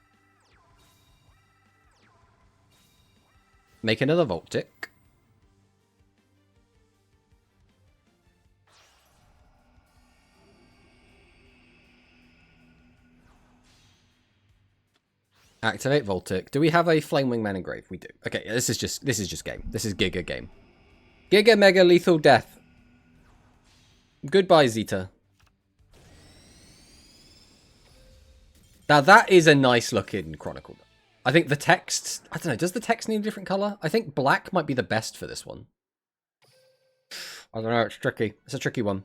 Make another Voltic. Activate Voltic. Do we have a Flame Wingman engraved? We do. Okay, this is just game. This is Giga game. Giga Mega Lethal Death. Goodbye, Zeta. Now, that is a nice looking Chronicle. I think the text... I don't know, does the text need a different colour? I think black might be the best for this one. I don't know, it's tricky. It's a tricky one.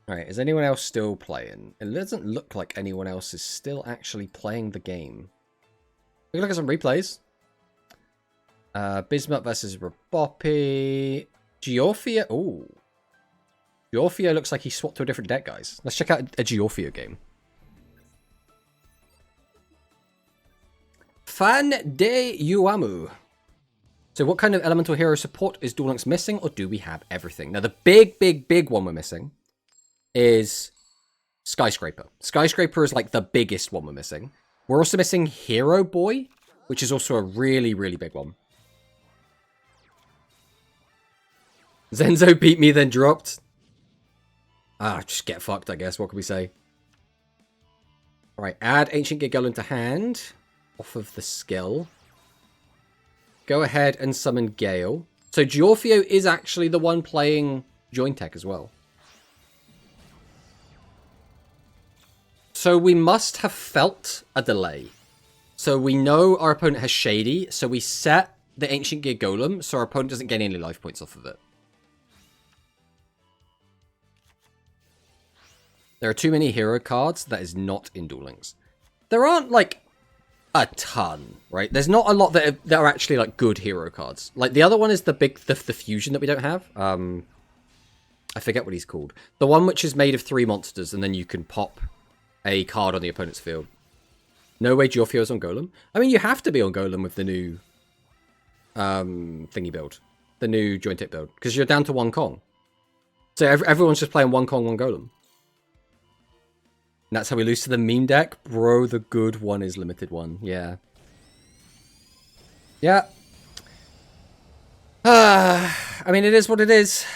Alright, is anyone else still playing? It doesn't look like anyone else is still actually playing the game. We can look at some replays. Bismuth versus Rabopi. Georfia. Ooh. Georfio looks like he swapped to a different deck, guys. Let's check out a Georfio game. Fan de Yuamu. So what kind of elemental hero support is Duel Links missing, or do we have everything? Now, the big one we're missing is Skyscraper. Skyscraper is like the biggest one we're missing. We're also missing Hero Boy, which is also a really big one. Zenzo beat me, then dropped. Ah, just get fucked, I guess. What can we say? Alright, add Ancient Gear Golem to hand. Off of the skill. Go ahead and summon Gale. So Giorfio is actually the one playing Join Tech as well. So we must have felt a delay. So we know our opponent has Shady, so we set the Ancient Gear Golem so our opponent doesn't gain any life points off of it. There are too many hero cards that is not in Duel Links. There aren't, like, a ton, right? There's not a lot that are actually, like, good hero cards. Like, the other one is the fusion that we don't have. I forget what he's called. The one which is made of 3 monsters, and then you can pop a card on the opponent's field. No way Giorfio's on Golem. I mean, you have to be on Golem with the new thingy build. The new Joint Tip build. Because you're down to 1 Kong. So everyone's just playing 1 Kong, 1 Golem. And that's how we lose to the meme deck. Bro, the good one is limited one. Yeah. Yeah. I mean, it is what it is.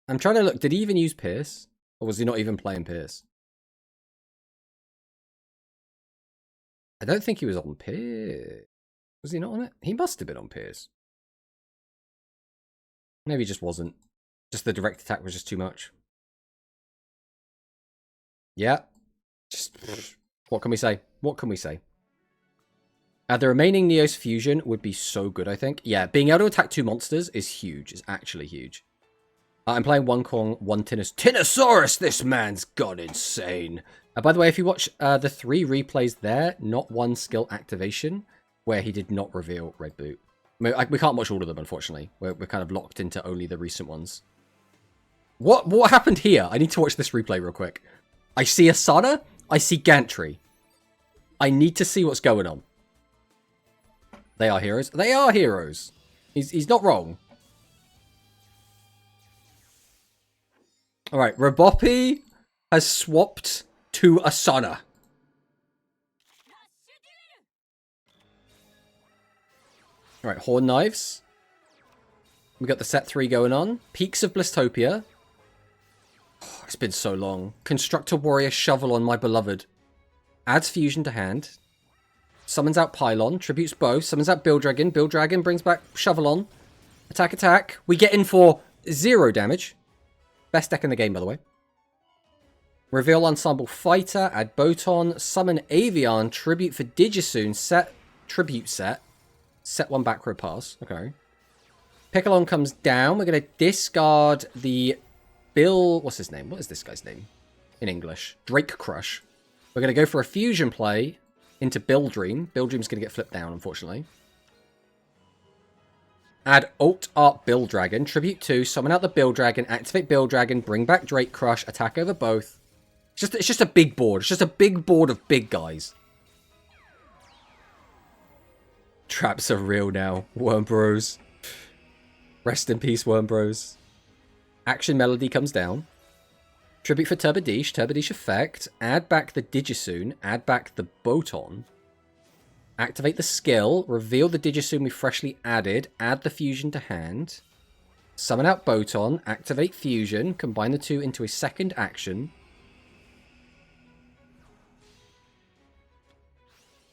I'm trying to look. Did he even use Pierce? Or was he not even playing Pierce? I don't think he was on Pierce. Was he not on it? He must have been on Pierce. Maybe he just wasn't. Just the direct attack was just too much. Yeah. Just, what can we say? What can we say? The remaining Neos fusion would be so good, I think. Yeah, being able to attack 2 monsters is huge. It's actually huge. I'm playing 1 Kong, 1 Tinosaurus! This man's gone insane! By the way, if you watch the 3 replays there, not 1 skill activation, where he did not reveal Red Boot. I mean, we can't watch all of them, unfortunately. We're kind of locked into only the recent ones. What happened here? I need to watch this replay real quick. I see Asana. I see Gantry. I need to see what's going on. They are heroes. They are heroes. He's not wrong. Alright, Rabopi has swapped to Asana. Alright, Horn Knives. We got the set 3 going on. Peaks of Blistopia. Oh, it's been so long. Constructor Warrior Shovel on my beloved. Adds Fusion to hand. Summons out Pylon. Tributes Bow. Summons out Bill Dragon. Bill Dragon brings back Shovel on. Attack, attack. We get in for 0 damage. Best deck in the game, by the way. Reveal Ensemble Fighter. Add Boton. Summon Avian. Tribute for Digisoon. Set. Tribute set. Set 1 back row pass. Okay. Piccolon comes down. We're going to discard the Bill... What's his name? What is this guy's name in English? Drake Crush. We're going to go for a fusion play into Bill Dream. Bill Dream's going to get flipped down, unfortunately. Add Alt Art Bill Dragon. Tribute 2. Summon out the Bill Dragon. Activate Bill Dragon. Bring back Drake Crush. Attack over both. It's just a big board. It's just a big board of big guys. Traps are real now. Worm Bros. Rest in peace, Worm Bros. Action Melody comes down. Tribute for Turbadish. Turbadish effect. Add back the Digisoon. Add back the Boton. Activate the skill. Reveal the Digisoon we freshly added. Add the fusion to hand. Summon out Boton. Activate fusion. Combine the 2 into a second action.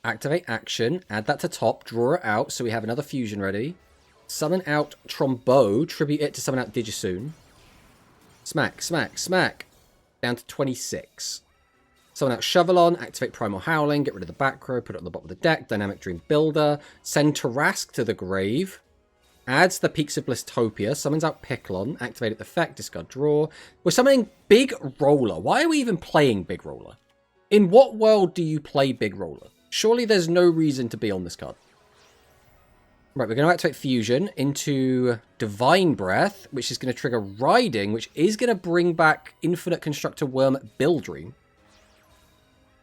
Activate action. Add that to top. Draw it out so we have another fusion ready. Summon out Trombeau. Tribute it to summon out Digisoon. Smack, smack, smack. Down to 26. Summon out Shovelon. Activate Primal Howling. Get rid of the back row. Put it on the bottom of the deck. Dynamic Dream Builder. Send Tarask to the grave. Adds the Peaks of Blistopia. Summons out Picklon. Activate its effect. Discard draw. We're summoning Big Roller. Why are we even playing Big Roller? In what world do you play Big Roller? Surely there's no reason to be on this card. Right, we're going to activate Fusion into Divine Breath, which is going to trigger Riding, which is going to bring back Infinite Constructor Worm Bildream.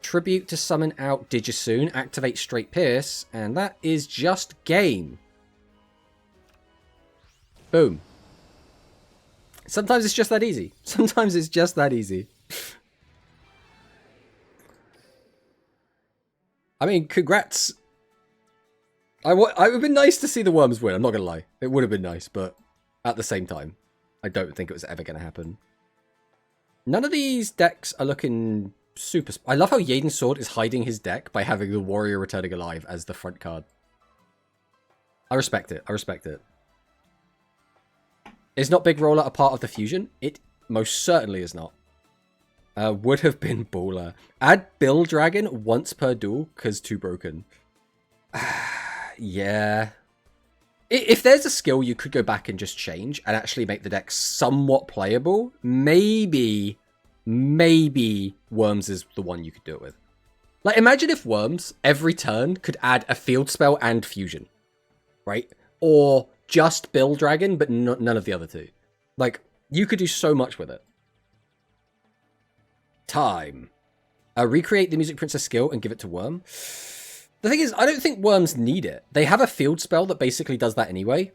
Tribute to summon out Digisoon, activate Straight Pierce, and that is just game. Boom. Sometimes it's just that easy. Sometimes it's just that easy. I mean, congrats. It would have been nice to see the Worms win, I'm not going to lie. It would have been nice, but at the same time, I don't think it was ever going to happen. None of these decks are looking super... I love how Jaden's Sword is hiding his deck by having the Warrior Returning Alive as the front card. I respect it. I respect it. Is not Big Roller a part of the fusion? It most certainly is not. Would have been baller. Add Bill Dragon once per duel, because too broken. Yeah. If there's a skill you could go back and just change and actually make the deck somewhat playable, maybe Worms is the one you could do it with. Like, imagine if Worms, every turn, could add a field spell and fusion. Right? Or just Bill Dragon, but none of the other two. Like, you could do so much with it. Time. Recreate the Music Princess skill and give it to Worm. The thing is, I don't think Worms need it. They have a field spell that basically does that anyway.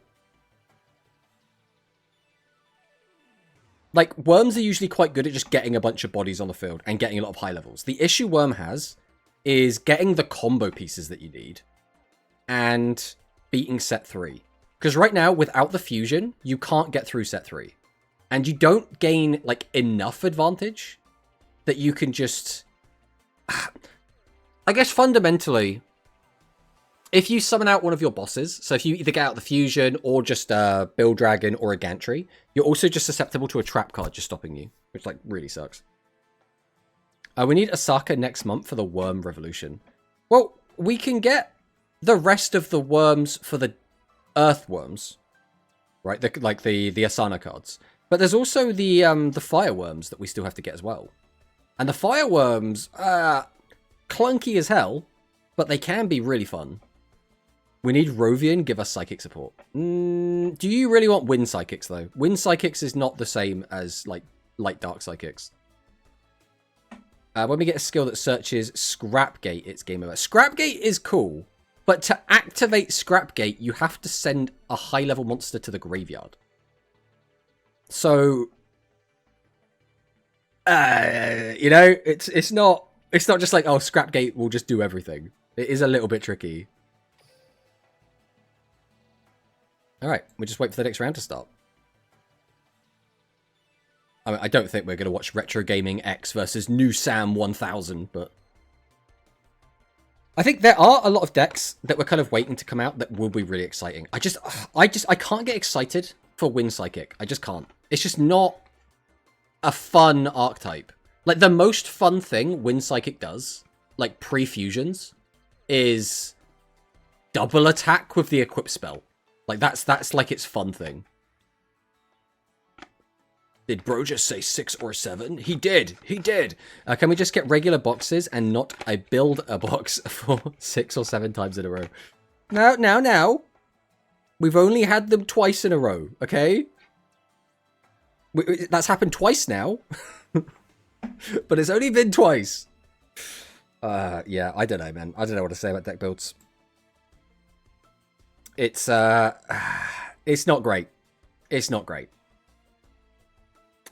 Like, Worms are usually quite good at just getting a bunch of bodies on the field and getting a lot of high levels. The issue Worm has is getting the combo pieces that you need and beating set 3. Because right now, without the fusion, you can't get through set 3. And you don't gain, like, enough advantage that you can just... I guess fundamentally, if you summon out one of your bosses, so if you either get out the fusion or just a Bill Dragon or a Gantry, you're also just susceptible to a trap card just stopping you, which, like, really sucks. We need Osaka next month for the Worm Revolution. Well, we can get the rest of the Worms for the Earthworms, right? The Asana cards. But there's also the Fireworms that we still have to get as well. And the Fireworms are clunky as hell, but they can be really fun. We need Rovian, give us Psychic support. Do you really want Wind Psychics, though? Wind Psychics is not the same as, like, Light Dark Psychics. When we get a skill that searches Scrapgate, it's game over. Scrapgate is cool, but to activate Scrapgate, you have to send a high-level monster to the graveyard. So... you know, it's not just like, oh, Scrapgate will just do everything. It is a little bit tricky. Alright, we'll just wait for the next round to start. I mean, I don't think we're going to watch Retro Gaming X versus New Sam 1000, but... I think there are a lot of decks that we're kind of waiting to come out that will be really exciting. I can't get excited for Wind Psychic. I just can't. It's just not a fun archetype. Like, the most fun thing Wind Psychic does, like pre-fusions, is double attack with the equip spell. Like, that's like its fun thing. Did bro just say 6 or 7? He did! He did! Can we just get regular boxes and not build a box for 6 or 7 times in a row? Now. We've only had them twice in a row, okay? That's happened twice now. But it's only been twice. Yeah, I don't know, man. I don't know what to say about deck builds. It's not great. It's not great.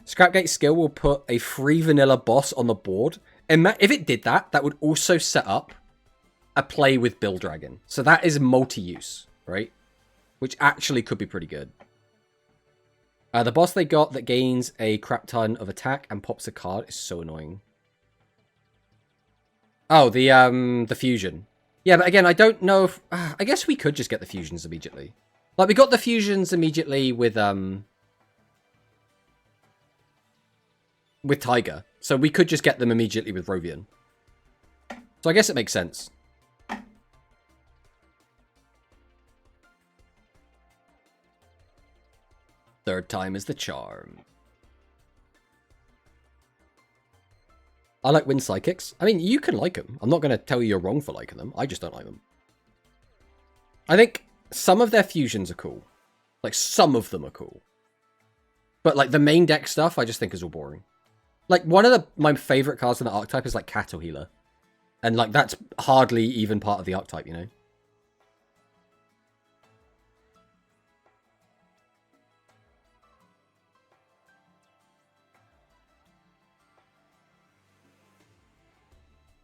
Scrapgate skill will put a free vanilla boss on the board. If it did that, that would also set up a play with Bill Dragon. So that is multi-use, right? Which actually could be pretty good. The boss they got that gains a crap ton of attack and pops a card is so annoying. Oh, the fusion. Yeah, but again, I don't know if... I guess we could just get the fusions immediately. Like, we got the fusions immediately with Tiger. So we could just get them immediately with Rovian. So I guess it makes sense. Third time is the charm. I like wind psychics. I mean, you can like them. I'm not going to tell you you're wrong for liking them. I just don't like them. I think some of their fusions are cool. Like, some of them are cool. But, like, the main deck stuff, I just think is all boring. Like, one of my favorite cards in the archetype is, like, Cattle Healer. And, like, that's hardly even part of the archetype, you know?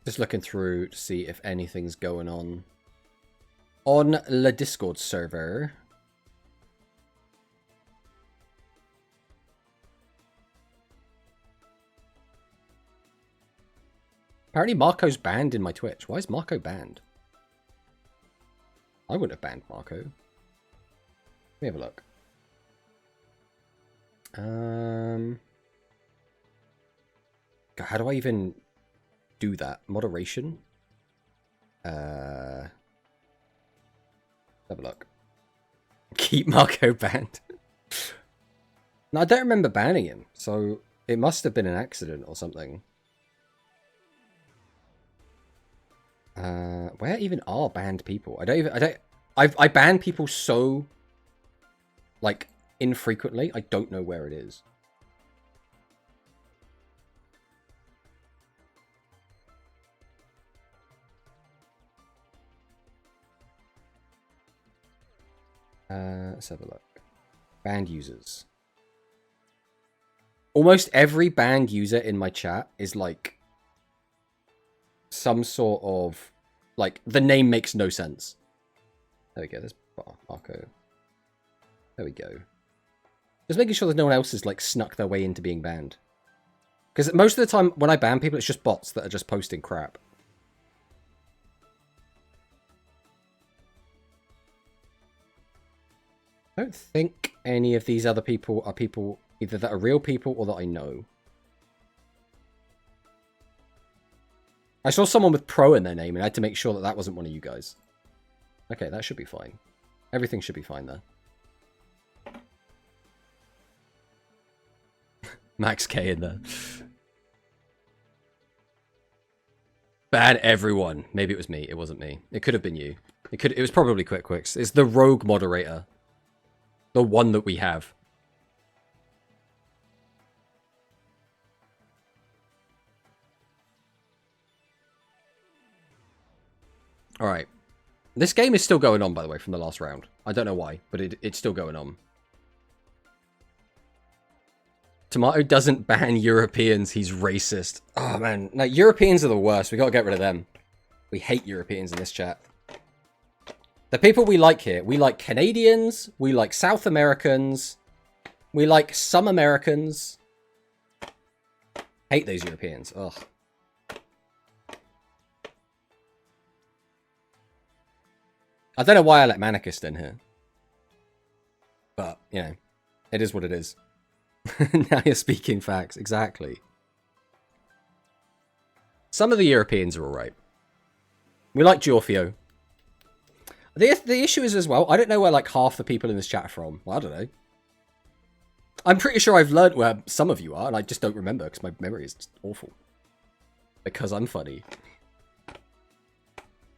Just looking through to see if anything's going on the Discord server. Apparently Marco's banned in my Twitch. Why is Marco banned? I wouldn't have banned Marco. Let me have a look. God, how do I even do that? Moderation? Have a look. Keep Marco banned. No, I don't remember banning him, so it must have been an accident or something. Where even are banned people? I ban people so, like, infrequently, I don't know where it is. Let's have a look. Banned users. Almost every banned user in my chat is, like, some sort of, like, the name makes no sense. There we go, there's Marco. There we go. Just making sure that no one else has, like, snuck their way into being banned. Because most of the time, when I ban people, it's just bots that are just posting crap. I don't think any of these other people are people either that are real people or that I know. I saw someone with pro in their name and I had to make sure that that wasn't one of you guys. Okay, that should be fine. Everything should be fine there. Max K in there. Ban everyone. Maybe it was me. It wasn't me. It could have been you. It was probably Quick Quicks. It's the rogue moderator. The one that we have. Alright. This game is still going on, by the way, from the last round. I don't know why, but it's still going on. Tomato doesn't ban Europeans. He's racist. Oh, man. No, Europeans are the worst. We gotta get rid of them. We hate Europeans in this chat. The people we like here, we like Canadians, we like South Americans, we like some Americans. Hate those Europeans. Ugh. I don't know why I let Manicist in here. But, you know, it is what it is. Now you're speaking facts. Exactly. Some of the Europeans are alright. We like Giorfio. The issue is as well, I don't know where like half the people in this chat are from. Well, I don't know. I'm pretty sure I've learned where some of you are, and I just don't remember because my memory is just awful. Because I'm funny.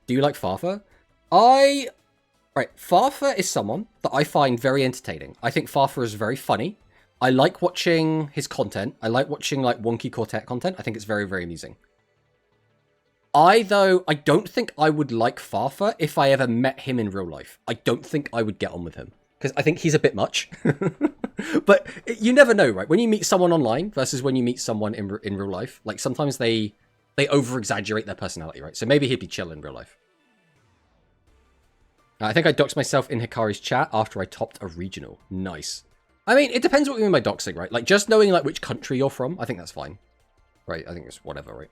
Do you like Farfa? Right, Farfa is someone that I find very entertaining. I think Farfa is very funny. I like watching his content. I like watching like Wonky Quartet content. I think it's very, very amusing. I don't think I would like Farfa if I ever met him in real life. I don't think I would get on with him. Because I think he's a bit much. But you never know, right? When you meet someone online versus when you meet someone in real life, like sometimes they over-exaggerate their personality, right? So maybe he'd be chill in real life. I think I doxed myself in Hikari's chat after I topped a regional. Nice. I mean, it depends what you mean by doxing, right? Like, just knowing like which country you're from, I think that's fine. Right, I think it's whatever, right?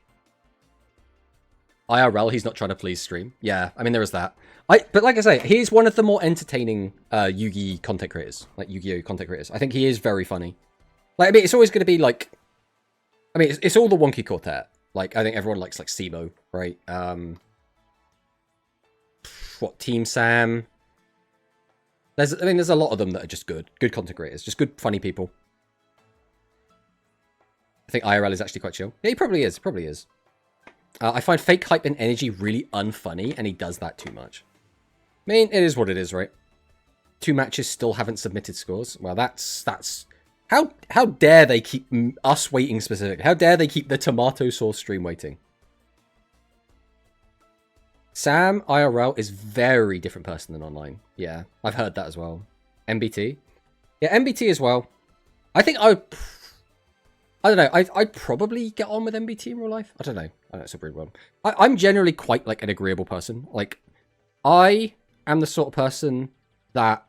IRL, he's not trying to please stream. Yeah, I mean, there is that. But like I say, he's one of the more entertaining Yu-Gi content creators, like Yu-Gi-Oh content creators. I think he is very funny. Like, I mean, it's always going to be like, I mean, it's all the wonky quartet. Like, I think everyone likes like Simo, right? What, Team Sam? There's a lot of them that are just good content creators, just good, funny people. I think IRL is actually quite chill. Yeah, he probably is. I find fake hype and energy really unfunny, and he does that too much. I mean, it is what it is, right? 2 matches still haven't submitted scores. Well, that's how dare they keep us waiting specifically? How dare they keep the tomato sauce stream waiting? Sam IRL is very different person than online. Yeah, I've heard that as well. MBT, yeah, MBT as well. I think I don't know. I'd probably get on with MBT in real life. I don't know. It's a weird one. I'm generally quite like an agreeable person. Like, I am the sort of person that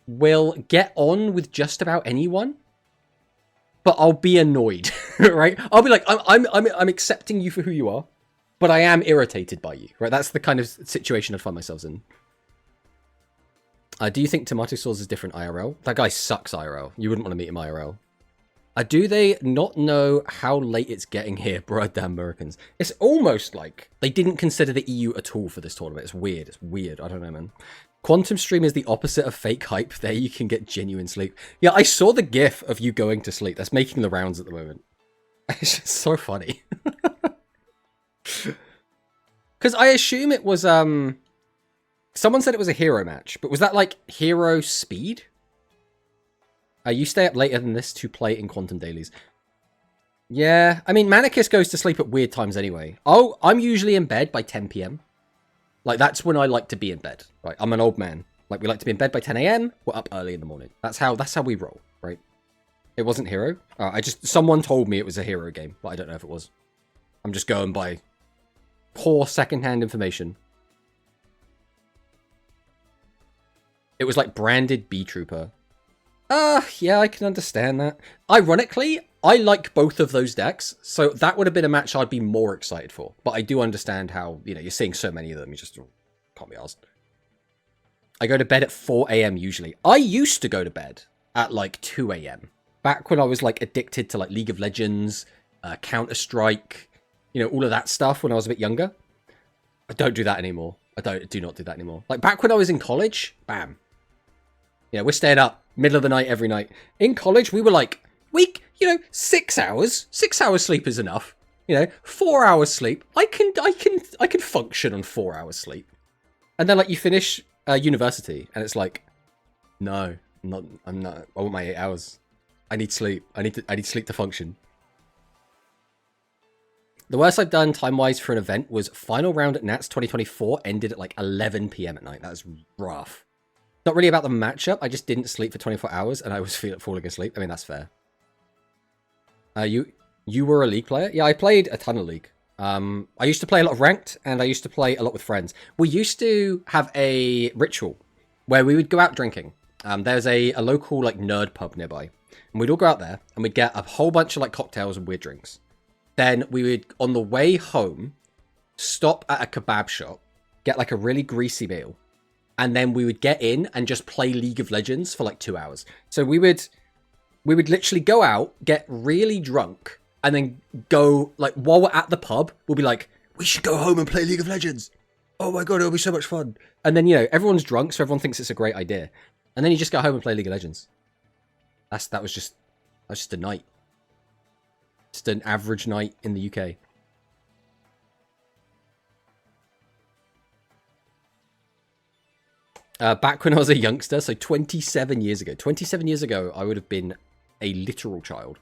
will get on with just about anyone, but I'll be annoyed, right? I'll be like, I'm accepting you for who you are, but I am irritated by you, right? That's the kind of situation I find myself in. Do you think tomato sauce is different IRL? That guy sucks IRL. You wouldn't want to meet him IRL. Do they not know how late it's getting here, bro? Damn Americans. It's almost like they didn't consider the EU at all for this tournament. It's weird. It's weird. I don't know, man. Quantum Stream is the opposite of fake hype. There you can get genuine sleep. Yeah, I saw the gif of you going to sleep. That's making the rounds at the moment. It's just so funny. Because I assume it was, someone said it was a hero match, but was that like hero speed? You stay up later than this to play in Quantum Dailies. Yeah, I mean, Manicus goes to sleep at weird times anyway. Oh, I'm usually in bed by 10 p.m. Like, that's when I like to be in bed, right? I'm an old man. Like, we like to be in bed by 10 a.m. We're up early in the morning. That's how we roll, right? It wasn't hero. Someone told me it was a hero game, but I don't know if it was. I'm just going by poor secondhand information. It was like branded B-Trooper. Yeah, I can understand that. Ironically, I like both of those decks, so that would have been a match I'd be more excited for. But I do understand how, you know, you're seeing so many of them, you just can't be asked. I go to bed at 4 a.m. usually. I used to go to bed at like 2 a.m. Back when I was like addicted to like League of Legends, Counter-Strike, you know, all of that stuff when I was a bit younger. I don't do that anymore. I do not do that anymore. Like back when I was in college, bam. Yeah, we're staying up middle of the night every night. In college, we were like, you know, 6 hours. 6 hours sleep is enough. You know, 4 hours sleep. I can function on 4 hours sleep. And then like you finish university, and it's like, no, I'm not. I want my 8 hours. I need sleep. I need sleep to function. The worst I've done time-wise for an event was final round at Nats 2024 ended at like 11 p.m. at night. That was rough. Not really about the matchup. I just didn't sleep for 24 hours and I was falling asleep. I mean, that's fair. You were a League player? Yeah, I played a ton of League. I used to play a lot of Ranked and I used to play a lot with friends. We used to have a ritual where we would go out drinking. There's a local like nerd pub nearby. And we'd all go out there and we'd get a whole bunch of like cocktails and weird drinks. Then we would, on the way home, stop at a kebab shop, get like a really greasy meal, and then we would get in and just play League of Legends for like 2 hours. So we would literally go out, get really drunk, and then go, like, while we're at the pub, we'll be like, we should go home and play League of Legends. Oh my god, it'll be so much fun. And then, you know, everyone's drunk, so everyone thinks it's a great idea. And then you just go home and play League of Legends. That was just a night. Just an average night in the UK. Back when I was a youngster, so 27 years ago. 27 years ago, I would have been a literal child.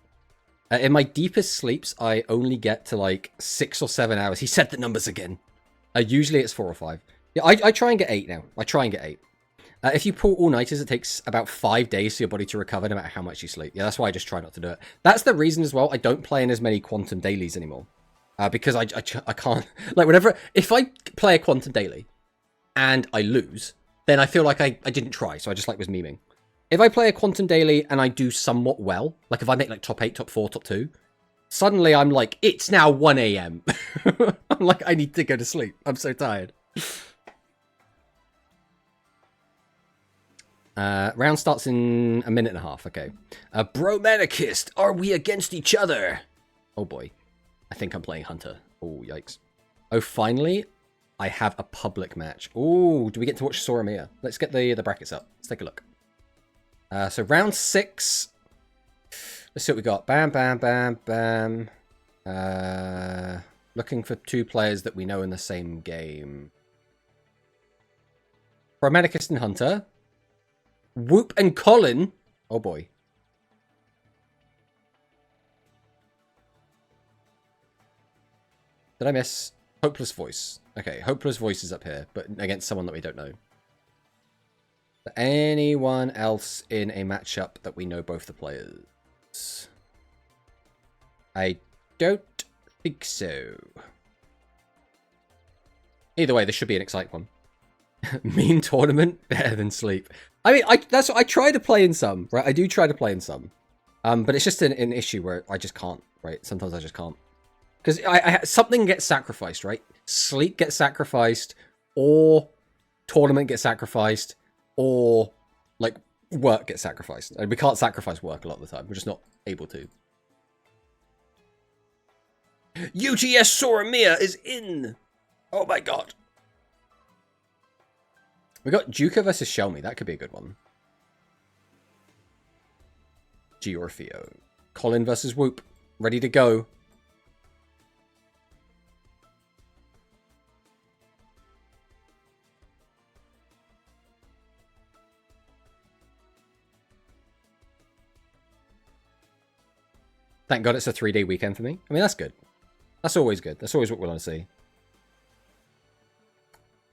In my deepest sleeps, I only get to like 6 or 7 hours. He said the numbers again. Usually it's 4 or 5. Yeah, I try and get 8 now. I try and get 8. If you pull all-nighters, it takes about 5 days for your body to recover no matter how much you sleep. Yeah, that's why I just try not to do it. That's the reason as well I don't play in as many Quantum Dailies anymore. Because I can't... Like, whenever... If I play a Quantum Daily and I lose, then I feel like I didn't try, so I just like was memeing. If I play a Quantum Daily and I do somewhat well, like if I make like top 8, top 4, top 2, Suddenly I'm like, it's now 1 a.m. I'm like, I need to go to sleep. I'm so tired. Round starts in a minute and a half. Okay. Bromanicist, are we against each other? Oh boy. I think I'm playing Hunter. Oh, yikes. Oh, finally, I have a public match. Oh, do we get to watch Soramia? Let's get the brackets up. Let's take a look. So round 6. Let's see what we got. Bam, bam, bam, bam. Looking for 2 players that we know in the same game. Bromanicist and Hunter. Whoop and Colin. Oh boy. Did I miss? Hopeless Voice. Okay, Hopeless Voice is up here, but against someone that we don't know. Anyone else in a matchup that we know both the players? I don't think so. Either way, this should be an exciting one. Mean tournament, better than sleep. I mean, that's what I try to play in some, right? I do try to play in some. But it's just an issue where I just can't, right? Sometimes I just can't. Because something gets sacrificed, right? Sleep gets sacrificed, or tournament gets sacrificed, or, like, work gets sacrificed. And we can't sacrifice work a lot of the time. We're just not able to. UTS Soramia is in! Oh my god. We got Juka versus Shelmy. That could be a good one. Giorfio. Colin versus Whoop. Ready to go. Thank God it's a 3-day weekend for me. I mean, that's good. That's always good. That's always what we want to see.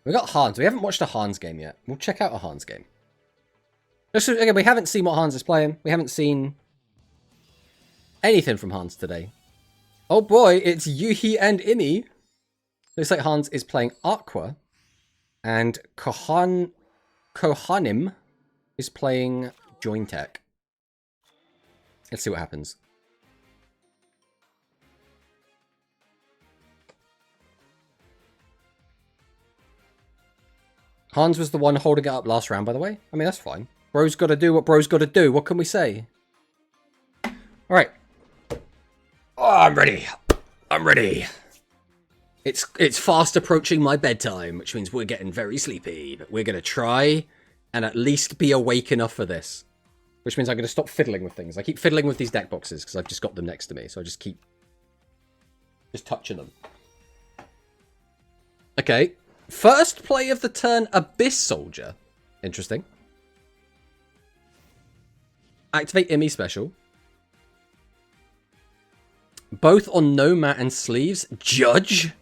We got Hans. We haven't watched a Hans game yet. We'll check out a Hans game. Just, again, we haven't seen what Hans is playing. We haven't seen anything from Hans today. Oh boy, it's Yuhi and Imi. Looks like Hans is playing Aqua. And Kohanim is playing Jointech. Let's see what happens. Hans was the one holding it up last round, by the way. I mean, that's fine. Bro's got to do what bro's got to do. What can we say? All right. Oh, I'm ready. I'm ready. It's fast approaching my bedtime, which means we're getting very sleepy. But we're going to try and at least be awake enough for this. Which means I'm going to stop fiddling with things. I keep fiddling with these deck boxes because I've just got them next to me. So I just keep touching them. Okay. First play of the turn, Abyss Soldier. Interesting. Activate Imi special. Both on no mat and sleeves. Judge?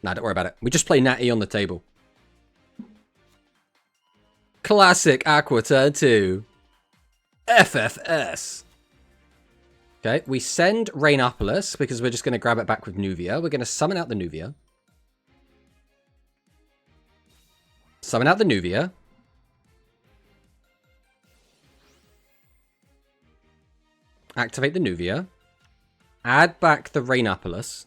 Nah, don't worry about it. We just play Natty on the table. Classic Aqua turn 2. FFS. Okay, we send Rainopolis because we're just going to grab it back with Nuvia. We're going to summon out the Nuvia. Summon out the Nuvia. Activate the Nuvia. Add back the Rainopolis.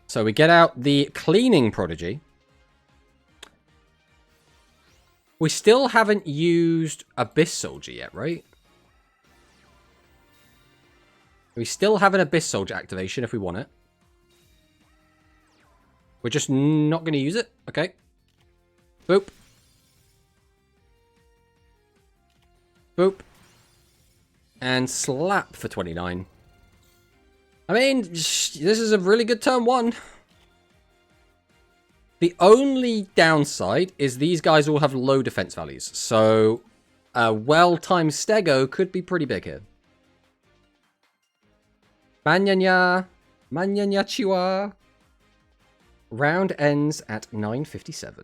So we get out the Cleaning Prodigy. We still haven't used Abyss Soldier yet, right? We still have an Abyss Soldier activation if we want it. We're just not going to use it. Okay. Boop. Boop. And slap for 29. I mean, this is a really good turn 1. The only downside is these guys all have low defense values. So, a well-timed Stego could be pretty big here. Manyanya. Manyanya Chiwa. Round ends at 9:57. I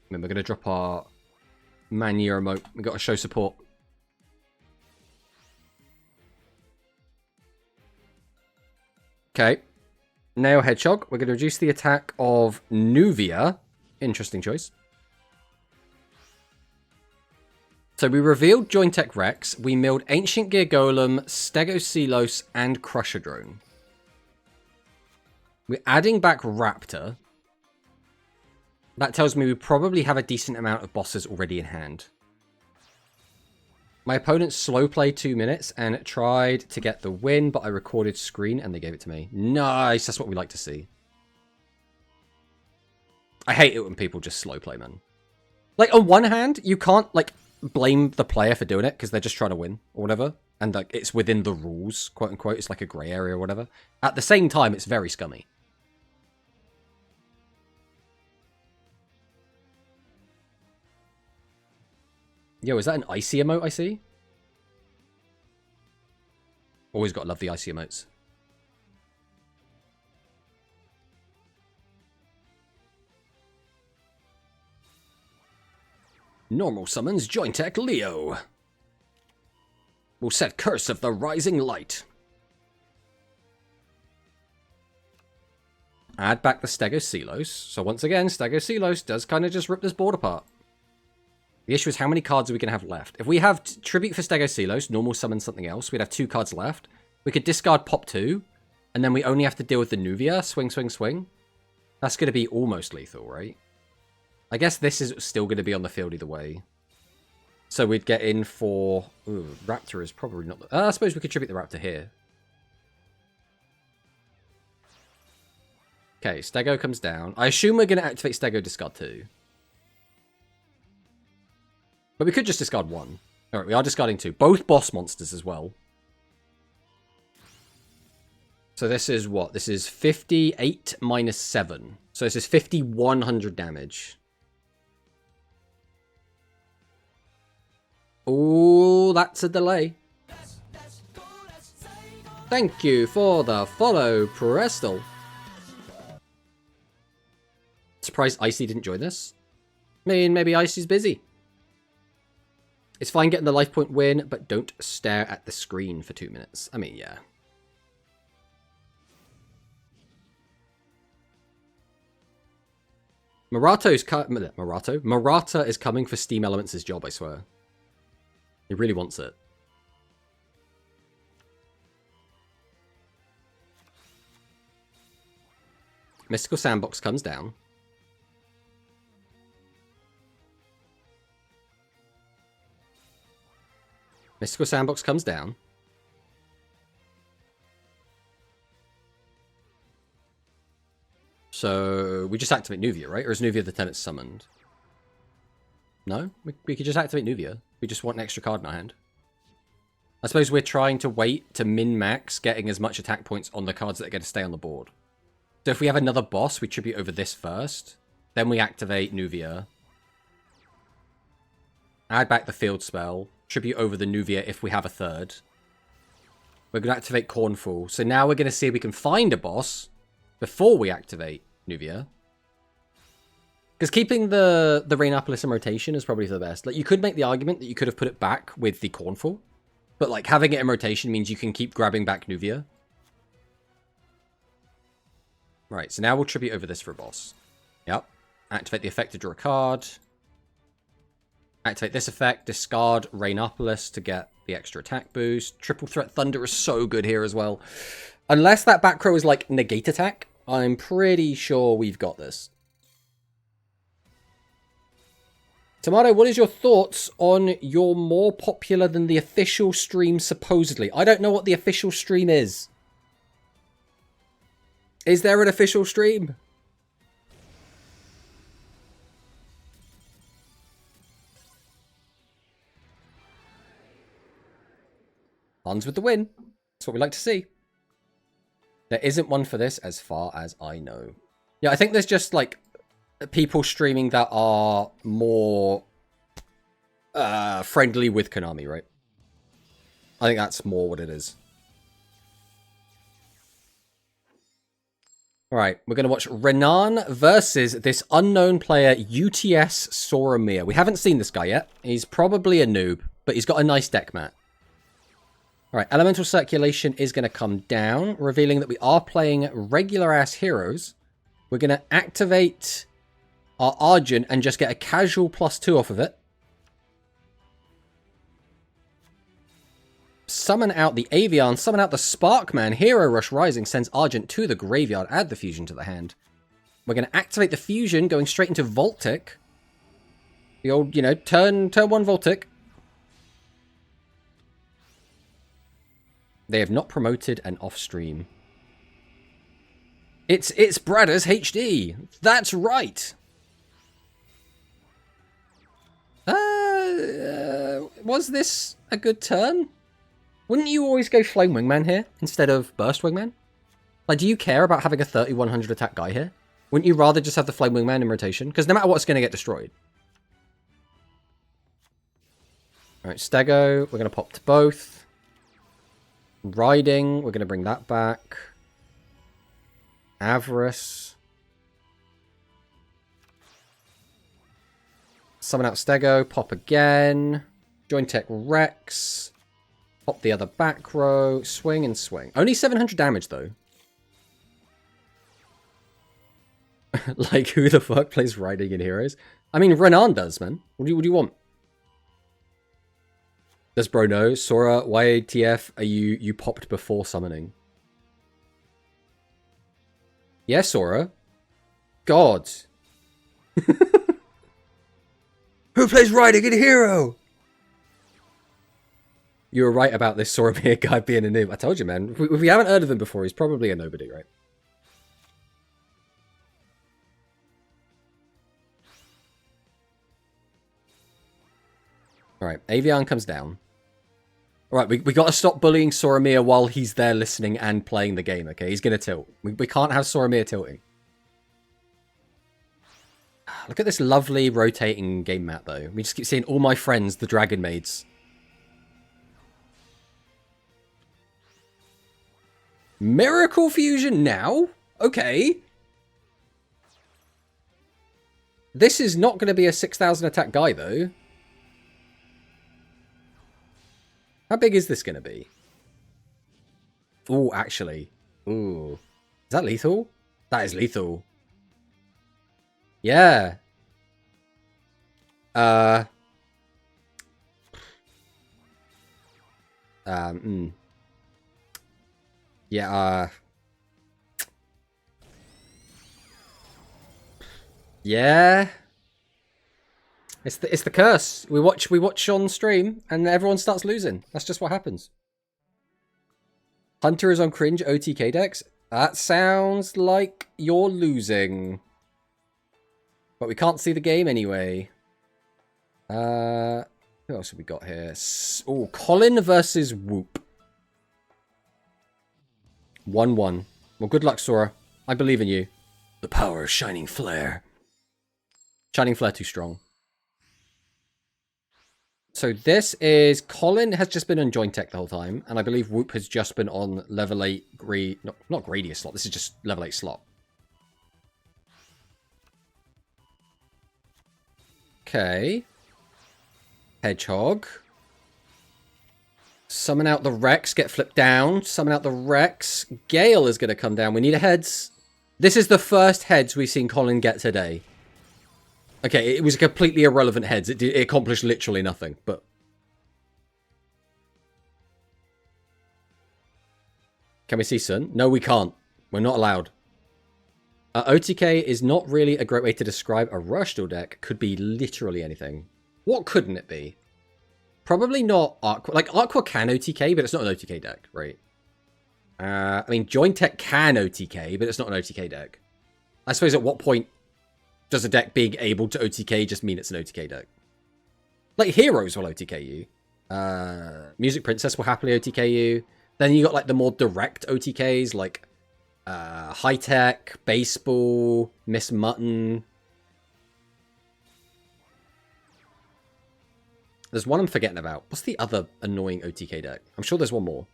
mean, we're going to drop our Mania remote. We've got to show support. Okay. Nail Hedgehog. We're going to reduce the attack of Nuvia. Interesting choice. So we revealed Jointech Rex. We milled Ancient Gear Golem, Stegocelos, and Crusher Drone. We're adding back Raptor. That tells me we probably have a decent amount of bosses already in hand. My opponent slow played 2 minutes and tried to get the win, but I recorded screen and they gave it to me. Nice, that's what we like to see. I hate it when people just slow play, man. Like, on one hand, you can't, like, blame the player for doing it because they're just trying to win or whatever. And, like, it's within the rules, quote unquote. It's like a grey area or whatever. At the same time, it's very scummy. Yo, is that an icy emote I see? Always gotta love the icy emotes. Normal summons Jointech Leo. We'll set Curse of the Rising Light. Add back the Stegocelos. So once again, Stegocelos does kind of just rip this board apart. The issue is how many cards are we going to have left? If we have Tribute for Stegocelos, normal summon something else, we'd have 2 cards left. We could discard Pop 2, and then we only have to deal with the Nuvia. Swing, swing, swing. That's going to be almost lethal, right? I guess this is still going to be on the field either way. So we'd get in for... Ooh, Raptor is probably not... I suppose we could tribute the Raptor here. Okay, Stego comes down. I assume we're going to activate Stego discard 2. But we could just discard 1. Alright, we are discarding 2. Both boss monsters as well. So this is what? This is 58 minus 7. So this is 5,100 damage. Oh, that's a delay. Thank you for the follow, Prestel. Surprised Icy didn't join this. I mean, maybe Icy's busy. It's fine getting the life point win, but don't stare at the screen for 2 minutes. I mean, yeah. Marata is coming for Steam Elements' job, I swear. He really wants it. Mystical Sandbox comes down. Mystical Sandbox comes down. So we just activate Nuvia, right? Or is Nuvia the turn it's summoned? No? We could just activate Nuvia. We just want an extra card in our hand. I suppose we're trying to wait to min-max getting as much attack points on the cards that are going to stay on the board. So if we have another boss, we tribute over this first. Then we activate Nuvia. Add back the field spell. Tribute over the Nuvia if we have a third. We're going to activate Cornfall. So now we're going to see if we can find a boss before we activate Nuvia. Because keeping the Rainopolis in rotation is probably the best. Like, you could make the argument that you could have put it back with the Cornfall. But, like, having it in rotation means you can keep grabbing back Nuvia. Right, so now we'll tribute over this for a boss. Yep. Activate the effect to draw a card. Activate this effect. Discard Rainopolis to get the extra attack boost. Triple Threat Thunder is so good here as well. Unless that back row is, like, negate attack, I'm pretty sure we've got this. Tomato, what is your thoughts on your more popular than the official stream supposedly? I don't know what the official stream is. Is there an official stream? Hans with the win. That's what we like to see. There isn't one for this as far as I know. Yeah, I think there's just like people streaming that are more friendly with Konami, right? I think that's more what it is. Alright, we're going to watch Renan versus this unknown player, UTS Soramir. We haven't seen this guy yet. He's probably a noob, but he's got a nice deck mat. Alright, elemental circulation is going to come down, revealing that we are playing regular-ass heroes. We're going to activate our Argent and just get a casual +2 off of it. Summon out the Avian, summon out the Sparkman. Hero Rush Rising sends Argent to the graveyard. Add the fusion to the hand. We're going to activate the fusion, going straight into Voltic. The old, turn 1 Voltic. They have not promoted an off-stream. It's Bradders HD. That's right. Was this a good turn? Wouldn't you always go Flame Wingman here instead of Burst Wingman? Like, do you care about having a 3100 attack guy here? Wouldn't you rather just have the Flame Wingman in rotation? Because no matter what, it's going to get destroyed. Alright, Stego. We're going to pop to both. Riding. We're going to bring that back. Avarice. Summon out Stego. Pop again. Join Tech Rex. Pop the other back row. Swing and swing. Only 700 damage, though. Like, who the fuck plays Riding in Heroes? I mean, Renan does, man. What do you want? Does bro know? Sora, YATF, are you popped before summoning? Yes, Sora. God. Who plays Riding in Hero? You were right about this Soromir guy being a noob. I told you, man. If we haven't heard of him before, he's probably a nobody, right? Alright, Avian comes down. Alright, we got to stop bullying Soromir while he's there listening and playing the game, okay? He's going to tilt. We can't have Soromir tilting. Look at this lovely rotating game map, though. We just keep seeing all my friends, the Dragon Maids. Miracle Fusion now? Okay. This is not going to be a 6,000 attack guy, though. How big is this going to be? Ooh, actually. Ooh. Is that lethal? That is lethal. Yeah. Yeah, yeah. It's the curse. We watch on stream and everyone starts losing. That's just what happens. Hunter is on cringe OTK decks. That sounds like you're losing. But we can't see the game anyway. Who else have we got here? Oh, Colin versus Whoop. 1-1. Well, good luck, Sora. I believe in you. The power of Shining Flare. Shining Flare too strong. So this is... Colin has just been on Joint Tech the whole time. And I believe Whoop has just been on level 8... Not Gradius slot. This is just level 8 slot. Okay. Hedgehog. Summon out the Rex. Get flipped down. Summon out the Rex. Gale is going to come down. We need a heads. This is the first heads we've seen Colin get today. Okay, it was a completely irrelevant heads. It accomplished literally nothing, but... Can we see Sun? No, we can't. We're not allowed. OTK is not really a great way to describe a Rush Duel deck. Could be literally anything. What couldn't it be? Probably not Aqua. Like, Aqua can OTK, but it's not an OTK deck, right? I mean, Joint Tech can OTK, but it's not an OTK deck. I suppose at what point does a deck being able to OTK just mean it's an OTK deck? Like, Heroes will OTK you. Music Princess will happily OTK you. Then you got, like, the more direct OTKs, like High Tech, Baseball, Miss Mutton. There's one I'm forgetting about. What's the other annoying OTK deck? I'm sure there's one more.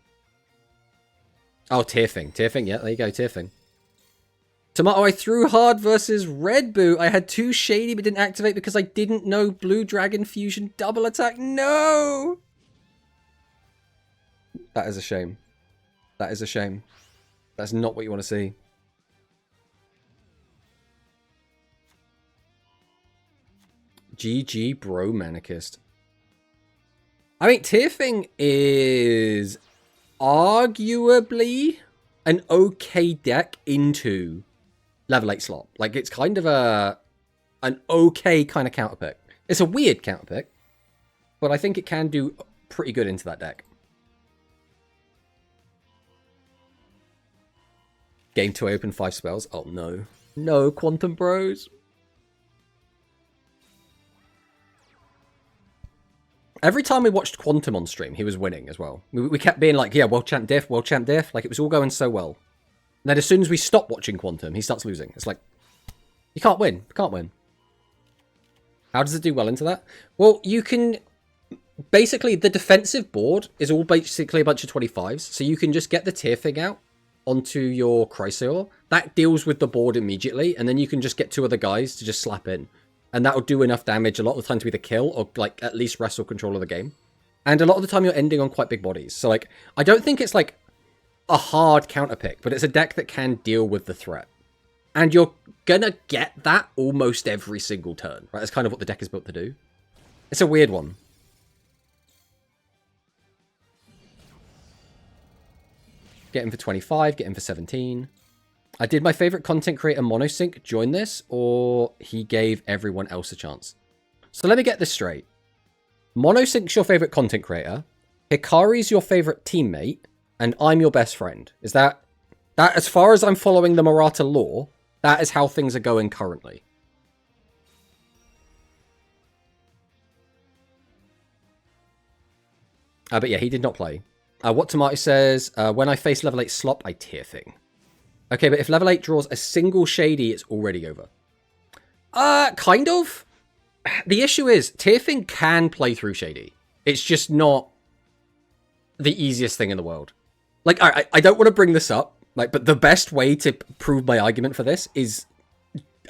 Oh, Tearfing. Tearfing, yeah, there you go, Tearfing. Tomato, I threw hard versus Red Boo. I had 2 Shady but didn't activate because I didn't know Blue Dragon Fusion double attack. No! That is a shame. That is a shame. That's not what you want to see. GG, bro, manicist. I mean, Tearfing is arguably an okay deck into level 8 slot. Like, it's kind of an okay kind of counter pick. It's a weird counter pick, but I think it can do pretty good into that deck. Game 2 open 5 spells. Oh no. No, Quantum Bros. Every time we watched Quantum on stream, he was winning as well. We kept being like, yeah, world champ diff, world champ diff. Like, it was all going so well. And then as soon as we stop watching Quantum, he starts losing. It's like, you can't win. You can't win. How does it do well into that? Well, you can... Basically, the defensive board is all basically a bunch of 25s. So you can just get the Tearfing out onto your Chrysaor. That deals with the board immediately. And then you can just get 2 other guys to just slap in. And that'll do enough damage a lot of the time to either kill or, like, at least wrestle control of the game. And a lot of the time you're ending on quite big bodies. So, like, I don't think it's, like, a hard counter pick, but it's a deck that can deal with the threat. And you're gonna get that almost every single turn, right? That's kind of what the deck is built to do. It's a weird one. Get him for 25, get him for 17. I did my favorite content creator Monosync join this, or he gave everyone else a chance. So let me get this straight. Monosync's your favorite content creator, Hikari's your favorite teammate, and I'm your best friend. Is that as far as I'm following the Murata lore, that is how things are going currently. But yeah, he did not play. What Tomato says, when I face level 8 slop, I Tearfing. Okay, but if level 8 draws a single Shady, it's already over. Kind of. The issue is, Tearfing can play through Shady. It's just not the easiest thing in the world. Like, I don't want to bring this up, like, but the best way to prove my argument for this is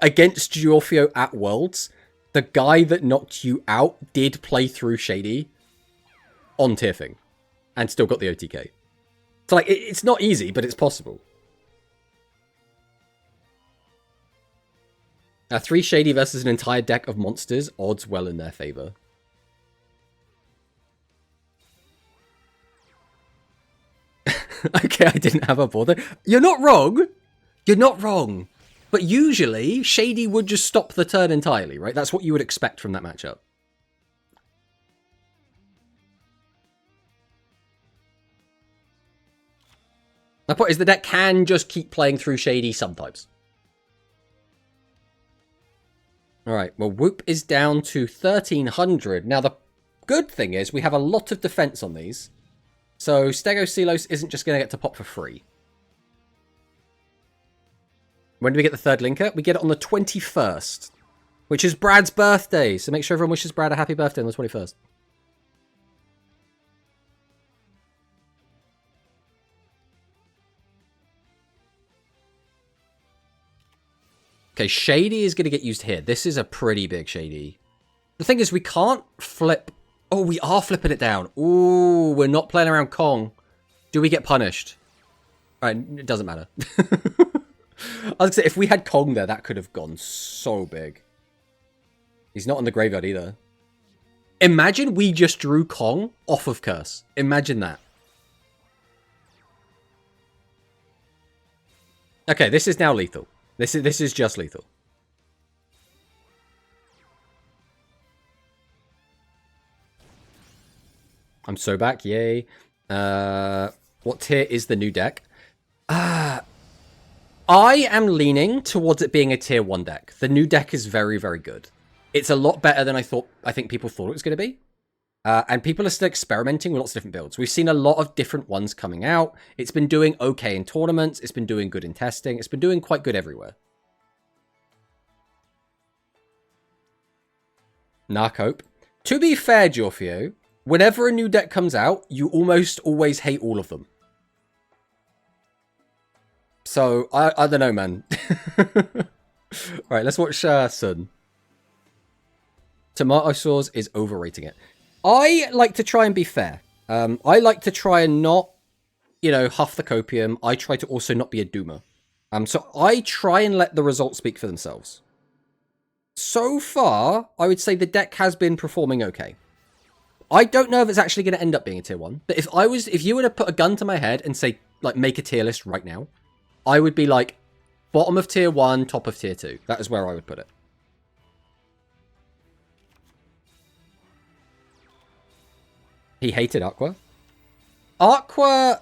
against Giorfio at Worlds, the guy that knocked you out did play through Shady on Tearfing and still got the OTK. So, like, it's not easy, but it's possible. 3 Shady versus an entire deck of monsters, odds well in their favor. Okay, I didn't have a board there. You're not wrong. You're not wrong. But usually, Shady would just stop the turn entirely, right? That's what you would expect from that matchup. My point is the deck can just keep playing through Shady sometimes. Alright, well, Whoop is down to 1,300. Now, the good thing is we have a lot of defense on these. So, Stegoselos isn't just going to get to pop for free. When do we get the third linker? We get it on the 21st, which is Brad's birthday. So make sure everyone wishes Brad a happy birthday on the 21st. Okay, Shady is going to get used here. This is a pretty big Shady. The thing is, we can't flip... Oh, we are flipping it down. Ooh, we're not playing around Kong. Do we get punished? All right, it doesn't matter. I was going to say, if we had Kong there, that could have gone so big. He's not on the graveyard either. Imagine we just drew Kong off of Curse. Imagine that. Okay, this is now lethal. This is just lethal. I'm so back, yay. What tier is the new deck? I am leaning towards it being a tier 1 deck. The new deck is very, very good. It's a lot better than I think people thought it was going to be. And people are still experimenting with lots of different builds. We've seen a lot of different ones coming out. It's been doing okay in tournaments. It's been doing good in testing. It's been doing quite good everywhere. Narcope. To be fair, Giorfio, whenever a new deck comes out, you almost always hate all of them. So, I don't know, man. Alright, let's watch Sun. Tomato Sauce is overrating it. I like to try and be fair. I like to try and not, huff the copium. I try to also not be a doomer. So I try and let the results speak for themselves. So far, I would say the deck has been performing okay. I don't know if it's actually going to end up being a tier 1, but if you were to put a gun to my head and say, like, make a tier list right now, I would be like, bottom of tier 1, top of tier 2. That is where I would put it. He hated Aqua. Aqua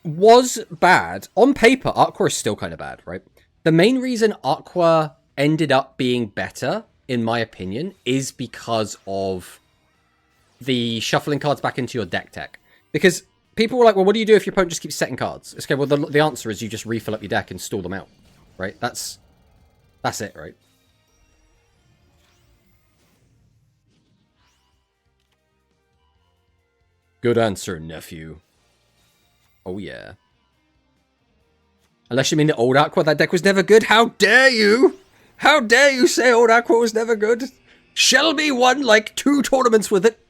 was bad. On paper, Aqua is still kind of bad, right? The main reason Aqua ended up being better, in my opinion, is because of the shuffling cards back into your deck tech. Because people were like, well, what do you do if your opponent just keeps setting cards? Okay, well, the answer is you just refill up your deck and stall them out, right? That's it, right? Good answer, nephew. Oh, yeah. Unless you mean the old Aqua, that deck was never good. How dare you? How dare you say old Aqua was never good? Shelby won like 2 tournaments with it.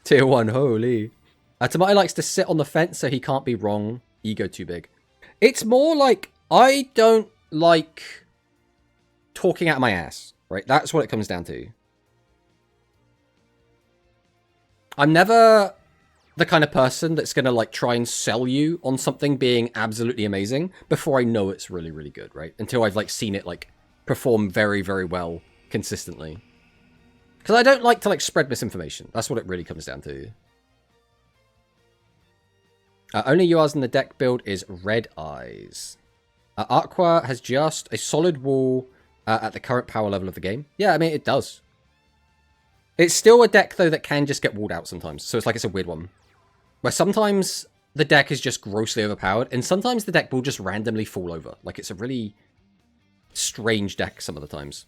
Tier 1, holy. Tamai likes to sit on the fence so he can't be wrong. Ego too big. It's more like, I don't like talking out of my ass, right? That's what it comes down to. I'm never the kind of person that's going to, like, try and sell you on something being absolutely amazing before I know it's really, really good, right? Until I've, like, seen it, like, perform very, very well consistently. Because I don't like to, like, spread misinformation. That's what it really comes down to. Only yours in the deck build is Red Eyes. Aqua has just a solid wall at the current power level of the game. Yeah, I mean, it does. It's still a deck, though, that can just get walled out sometimes. So it's like it's a weird one. Where sometimes the deck is just grossly overpowered, and sometimes the deck will just randomly fall over. Like, it's a really strange deck some of the times.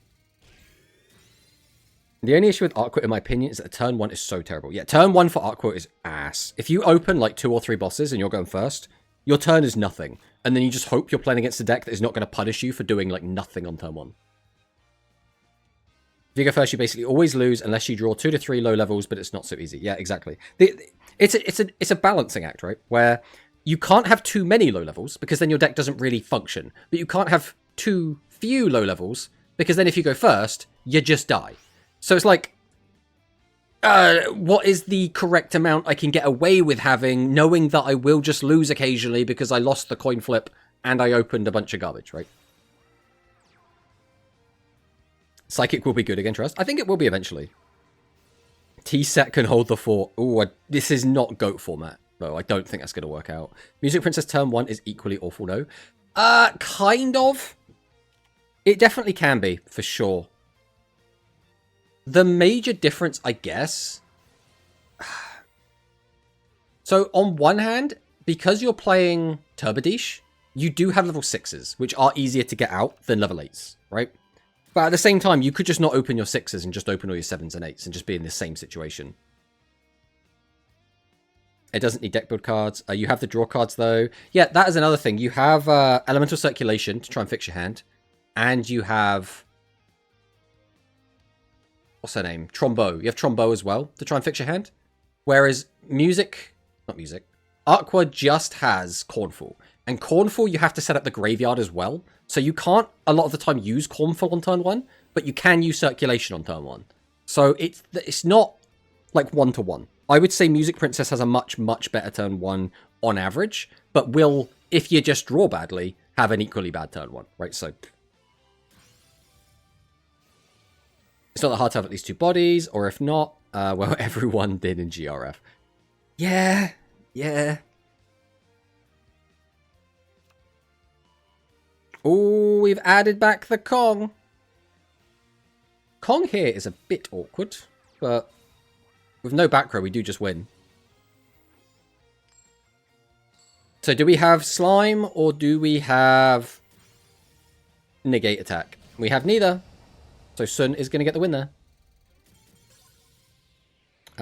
The only issue with Aqua, in my opinion, is that turn 1 is so terrible. Yeah, turn 1 for Aqua is ass. If you open, like, 2 or 3 bosses and you're going first, your turn is nothing. And then you just hope you're playing against a deck that is not going to punish you for doing, like, nothing on turn 1. If you go first, you basically always lose unless you draw 2 to 3 low levels, but it's not so easy. Yeah, exactly. It's a balancing act, right? Where you can't have too many low levels, because then your deck doesn't really function. But you can't have too few low levels, because then if you go first, you just die. So it's like, what is the correct amount I can get away with having, knowing that I will just lose occasionally because I lost the coin flip and I opened a bunch of garbage, right? Psychic will be good against Rust. I think it will be eventually. T-Set can hold the fort. Ooh, this is not GOAT format, though. I don't think that's going to work out. Music Princess turn 1 is equally awful, though. Kind of. It definitely can be, for sure. The major difference, I guess... So, on one hand, because you're playing Turbodish, you do have level 6s, which are easier to get out than level 8s, right? But at the same time, you could just not open your 6s and just open all your 7s and 8s and just be in the same situation. It doesn't need deck build cards. You have the draw cards, though. Yeah, that is another thing. You have Elemental Circulation to try and fix your hand. And you have... What's her name? Trombo. You have Trombo as well to try and fix your hand. Whereas Aqua just has Cornfall. And Cornfall, you have to set up the graveyard as well. So you can't, a lot of the time, use Cornfall on turn 1, but you can use Circulation on turn 1. So it's not, like, 1-to-1. I would say Music Princess has a much, much better turn 1 on average, but will, if you just draw badly, have an equally bad turn 1, right? So it's not that hard to have at least 2 bodies, or if not, well, everyone did in GRF. Yeah. Oh, we've added back the Kong. Kong here is a bit awkward, but with no back row, we do just win. So do we have Slime, or do we have Negate Attack? We have neither. So Sun is going to get the win there.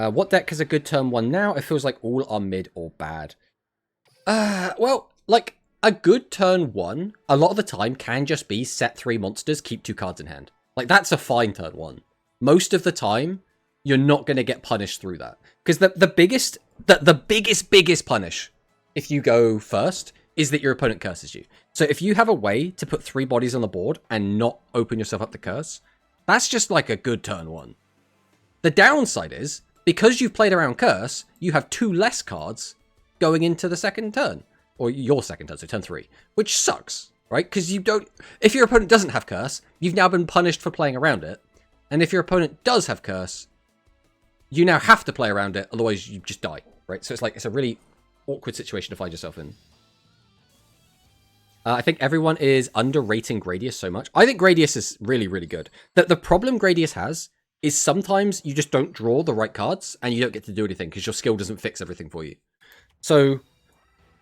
What deck has a good turn 1 now? It feels like all are mid or bad. Well, like, a good turn 1, a lot of the time, can just be set 3 monsters, keep 2 cards in hand. Like, that's a fine turn 1. Most of the time, you're not going to get punished through that. Because the biggest punish, if you go first, is that your opponent curses you. So if you have a way to put 3 bodies on the board and not open yourself up to curse, that's just like a good turn 1. The downside is, because you've played around curse, you have 2 less cards going into the second turn. Or your second turn, so turn 3. Which sucks, right? Because you don't... If your opponent doesn't have curse, you've now been punished for playing around it. And if your opponent does have curse, you now have to play around it, otherwise you just die, right? So it's like, it's a really awkward situation to find yourself in. I think everyone is underrating Gradius so much. I think Gradius is really, really good. The problem Gradius has is sometimes you just don't draw the right cards and you don't get to do anything because your skill doesn't fix everything for you. So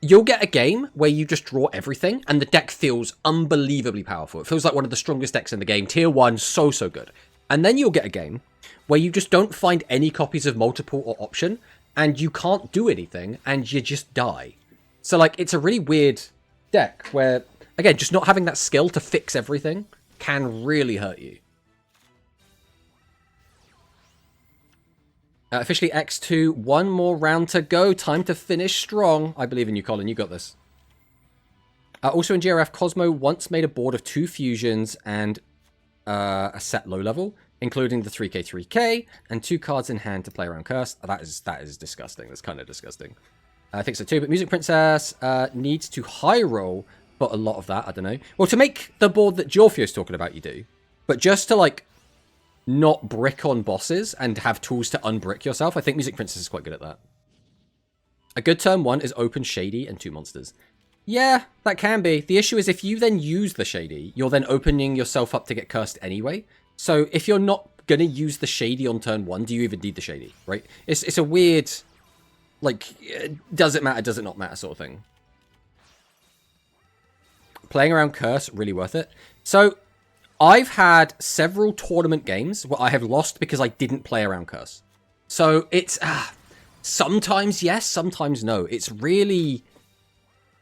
you'll get a game where you just draw everything and the deck feels unbelievably powerful. It feels like one of the strongest decks in the game. Tier 1, so good. And then you'll get a game where you just don't find any copies of multiple or option and you can't do anything and you just die. So like, it's a really weird deck where, again, just not having that skill to fix everything can really hurt you. Officially X2, 1 more round to go. Time to finish strong. I believe in you, Colin. You got this. Also in GRF, Cosmo once made a board of 2 fusions and a set low level, including the 3k and 2 cards in hand to play around curse. That is disgusting. That's kind of disgusting. I think so too, but Music Princess needs to high roll, but a lot of that, I don't know. Well, to make the board that Jorfio's talking about, you do. But just to, like, not brick on bosses and have tools to unbrick yourself, I think Music Princess is quite good at that. A good turn 1 is open Shady and 2 monsters. Yeah, that can be. The issue is if you then use the Shady, you're then opening yourself up to get cursed anyway. So if you're not going to use the Shady on turn 1, do you even need the Shady, right? It's a weird, like, does it matter, does it not matter sort of thing. Playing around curse, really worth it. So I've had several tournament games where I have lost because I didn't play around curse. So it's sometimes yes, sometimes no. It's really,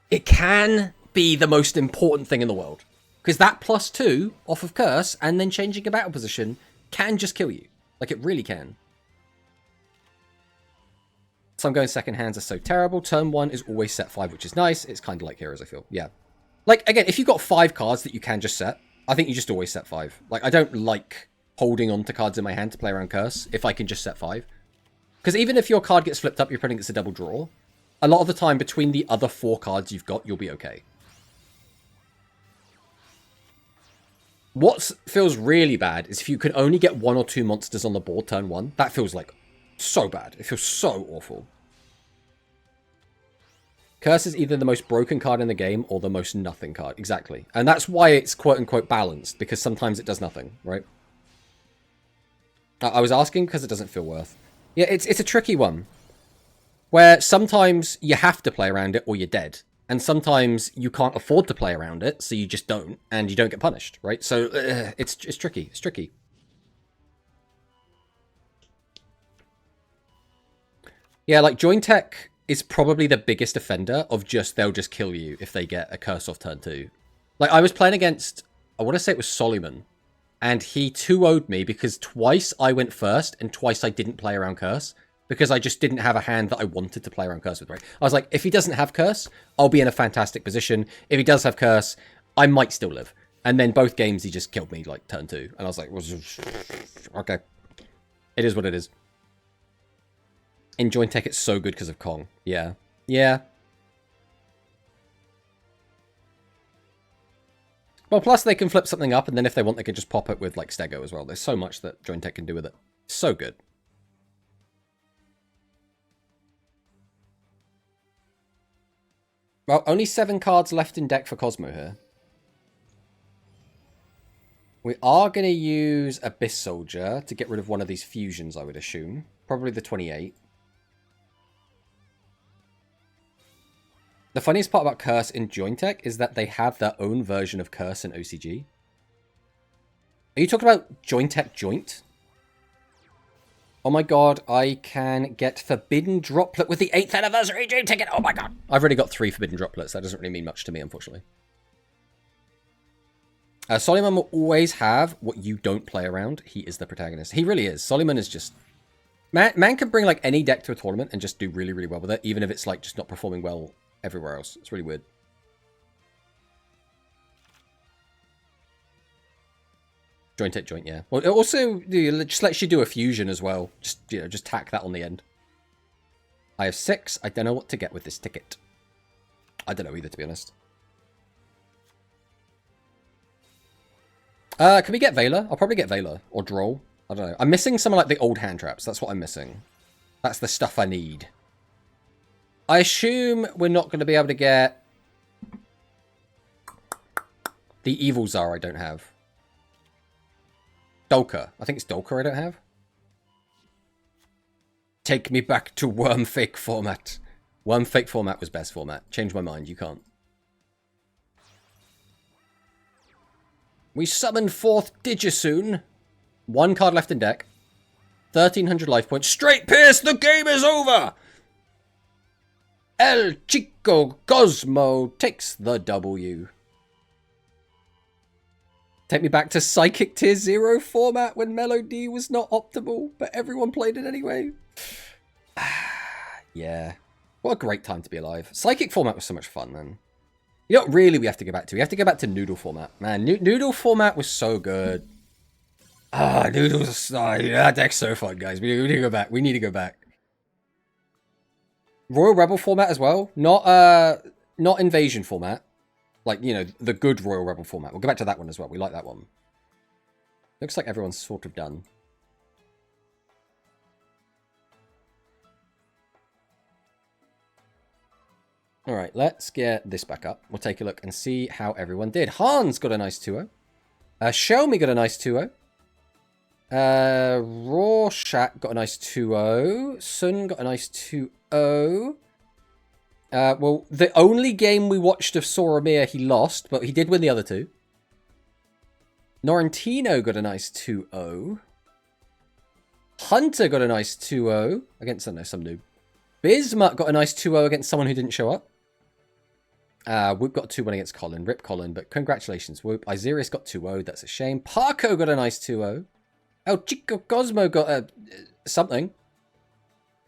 it can be the most important thing in the world. Because that +2 off of curse and then changing a battle position can just kill you. Like, it really can. So I'm going second hands are so terrible. Turn 1 is always set 5, which is nice. It's kind of like Heroes, I feel. Yeah. Like, again, if you've got 5 cards that you can just set, I think you just always set 5. Like, I don't like holding on to cards in my hand to play around curse if I can just set 5. Because even if your card gets flipped up, your opponent gets a double draw. A lot of the time, between the other 4 cards you've got, you'll be okay. What feels really bad is if you can only get 1 or 2 monsters on the board turn 1. That feels like so bad. It feels so awful. Curse is either the most broken card in the game or the most nothing card. Exactly. And that's why it's quote-unquote balanced, because sometimes it does nothing, right? I was asking because it doesn't feel worth. Yeah, it's a tricky one. Where sometimes you have to play around it or you're dead. And sometimes you can't afford to play around it, so you just don't, and you don't get punished, right? So it's tricky. It's tricky. Yeah, like Join Tech is probably the biggest offender of just, they'll just kill you if they get a curse off turn 2. Like, I was playing against, I want to say it was Soliman, and he 2-0'd me because twice I went first and twice I didn't play around curse because I just didn't have a hand that I wanted to play around curse with, right? I was like, if he doesn't have curse, I'll be in a fantastic position. If he does have curse, I might still live. And then both games, he just killed me, like, turn 2. And I was like, okay. It is what it is. In Join Tech, it's so good because of Kong. Yeah. Yeah. Well, plus they can flip something up, and then if they want, they can just pop it with, like, Stego as well. There's so much that Join Tech can do with it. So good. Well, only 7 cards left in deck for Cosmo here. We are going to use Abyss Soldier to get rid of one of these fusions, I would assume. Probably the 28. The funniest part about Curse in Join Tech is that they have their own version of Curse in OCG. Are you talking about Join Tech Joint? Oh my god, I can get Forbidden Droplet with the 8th anniversary dream ticket. Oh my god. I've already got 3 Forbidden Droplets. That doesn't really mean much to me, unfortunately. Soliman will always have what you don't play around. He is the protagonist. He really is. Soliman is just Man can bring, like, any deck to a tournament and just do really, really well with it, even if it's, like, just not performing well everywhere else. It's really weird. Joint it, joint, yeah. Well, it also just lets you do a fusion as well. Just, you know, just tack that on the end. I have 6. I don't know what to get with this ticket. I don't know either, to be honest. Can we get Veiler? I'll probably get Veiler. Or Droll. I don't know. I'm missing some of, like, the old hand traps. That's what I'm missing. That's the stuff I need. I assume we're not going to be able to get the Evil Tsar I don't have. Dolka. I think it's Dolka I don't have. Take me back to Worm Fake format. Worm Fake format was best format. Change my mind. You can't. We summoned forth Digisoon. 1 card left in deck. 1,300 life points. Straight Pierce! The game is over! El Chico Cosmo takes the W. Take me back to Psychic Tier 0 format when Melody was not optimal, but everyone played it anyway. Yeah. What a great time to be alive. Psychic format was so much fun, man. You know what really we have to go back to? We have to go back to Noodle format. Man, Noodle format was so good. Noodles. That deck's so fun, guys. We need to go back. We need to go back. Royal Rebel format as well. Not Invasion format. Like, you know, the good Royal Rebel format. We'll go back to that one as well. We like that one. Looks like everyone's sort of done. Alright, let's get this back up. We'll take a look and see how everyone did. Hans got a nice 2-0. Xiaomi got a nice 2-0. Rorschach got a nice 2-0. Sun got a nice 2-0. Well, the only game we watched of Soromir, he lost, but he did win the other 2. Norrentino got a nice 2-0. Hunter got a nice 2-0 against, I don't know, some noob. Bismuth got a nice 2-0 against someone who didn't show up. Whoop got 2-1 against Colin. Rip Colin, but congratulations, Whoop. Isirius got 2-0. That's a shame. Parko got a nice 2-0. El Chico Cosmo got something.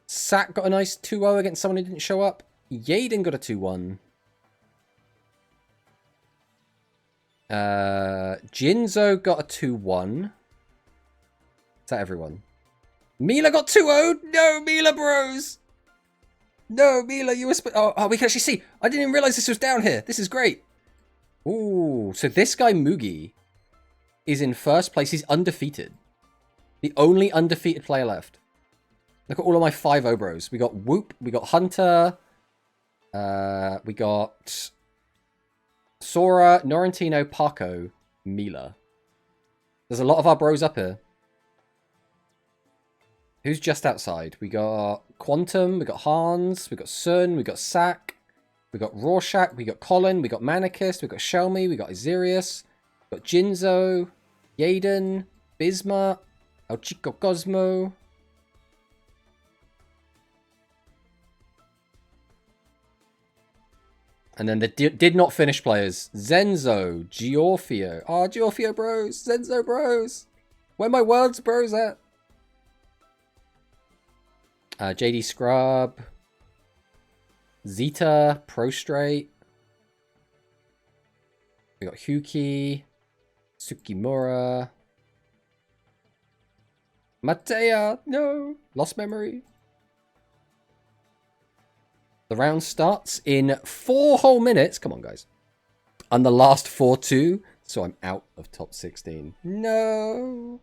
Sack got a nice 2-0 against someone who didn't show up. Yaden got a 2-1. Jinzo got a 2-1. Is that everyone? Mila got 2-0. No, Mila bros. No, Mila, you were... Oh, we can actually see. I didn't even realize this was down here. This is great. Ooh, so this guy, Mugi, is in first place. He's undefeated. The only undefeated player left. Look at all of my 5-0 bros. We got Whoop. We got Hunter. We got Sora, Norrentino, Paco, Mila. There's a lot of our bros up here. Who's just outside? We got Quantum, we got Hans, we got Sun, we got Sack, we got Rorschach, we got Colin, we got Manicus, we got Shelmy, we got Isirius, we got Jinzo, Yaden, Bisma, El Chico Cosmo. And then the did not finish players. Zenzo, Giorfio. Oh, Giorfio bros. Zenzo bros. Where my worlds bros at? JD Scrub. Zeta, Prostrate. We got Huki. Tsukimura. Matea. No. Lost memory. The round starts in 4 whole minutes. Come on, guys. And the last 4-2. So I'm out of top 16. No.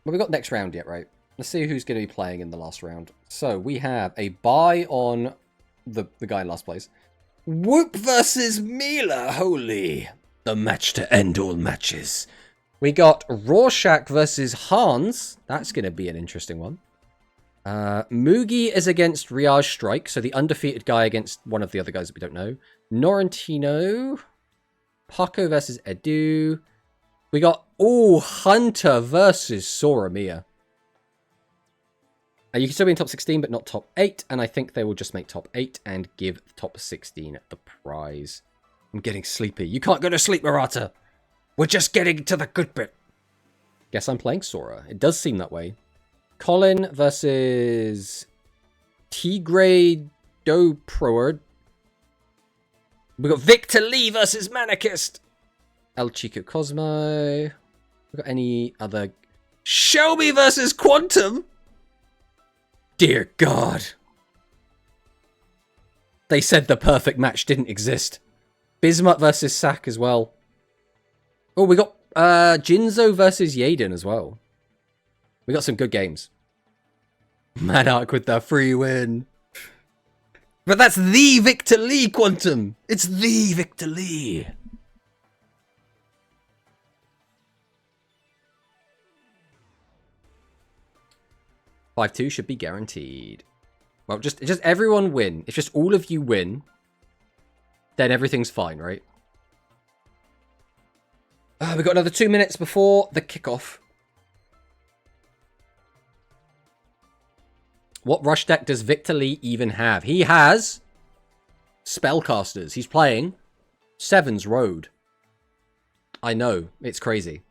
Well, we got next round yet, right? Let's see who's going to be playing in the last round. So we have a bye on the guy in last place. Whoop versus Mila. Holy. The match to end all matches. We got Rorschach versus Hans. That's going to be an interesting one. Mugi is against Riaj Strike, so the undefeated guy against one of the other guys that we don't know. Norrentino. Paco versus Edu. We got, Hunter versus Soromir. You can still be in top 16, but not top 8, and I think they will just make top 8 and give top 16 the prize. I'm getting sleepy. You can't go to sleep, Murata. We're just getting to the good bit. Guess I'm playing Sora. It does seem that way. Colin versus Tigray Doproer. We got Victor Lee versus Manicist. El Chico Cosmo. We got any other? Shelby versus Quantum. Dear God. They said the perfect match didn't exist. Bismuth versus Sack as well. Oh, we got Jinzo versus Yaden as well. We got some good games. Madark with the free win. But that's the Victor Lee, Quantum. It's the Victor Lee. $5-2 should be guaranteed. Well, just everyone win. If just all of you win, then everything's fine, right? We've got another 2 minutes before the kickoff. What rush deck does Victor Lee even have? He has Spellcasters. He's playing Seven's Road. I know. It's crazy.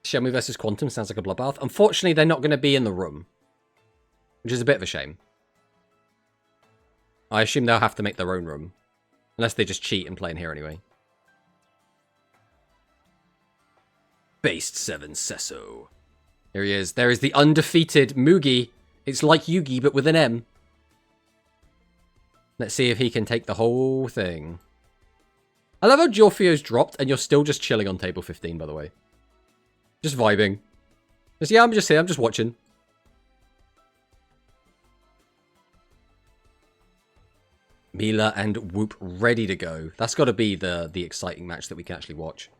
Shelby versus Quantum sounds like a bloodbath. Unfortunately, they're not going to be in the room, which is a bit of a shame. I assume they'll have to make their own room, unless they just cheat and play in here anyway. Based 7 Sesso. Here he is. There is the undefeated Mugi. It's like Yugi, but with an M. Let's see if he can take the whole thing. I love how Jorfio's dropped, and you're still just chilling on table 15, by the way. Just vibing. Yeah, I'm just here. I'm just watching. Mila and Whoop ready to go. That's got to be the exciting match that we can actually watch.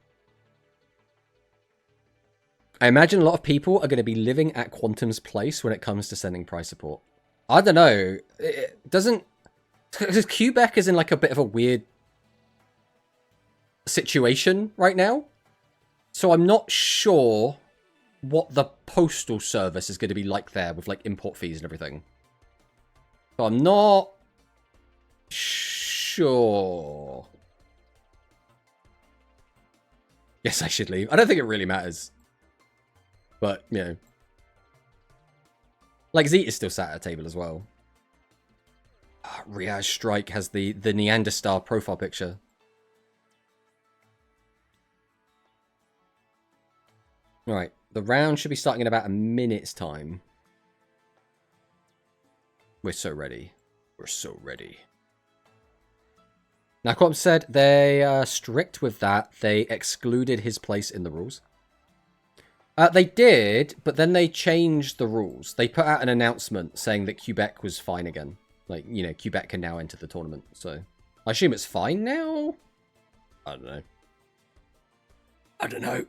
I imagine a lot of people are going to be living at Quantum's place when it comes to sending prize support. I don't know. It doesn't... Because Quebec is in like a bit of a weird situation right now. So I'm not sure what the postal service is going to be like there with like import fees and everything. So I'm not sure. Yes, I should leave. I don't think it really matters. But, you know. Like, Zeet is still sat at a table as well. Riaz Strike has the Neanderthal profile picture. Alright, the round should be starting in about a minute's time. We're so ready. We're so ready. Now, Quantum said they are strict with that. They excluded his place in the rules. They did, but then they changed the rules. They put out an announcement saying that Quebec was fine again. Like, you know, Quebec can now enter the tournament. So, I assume it's fine now? I don't know. I don't know.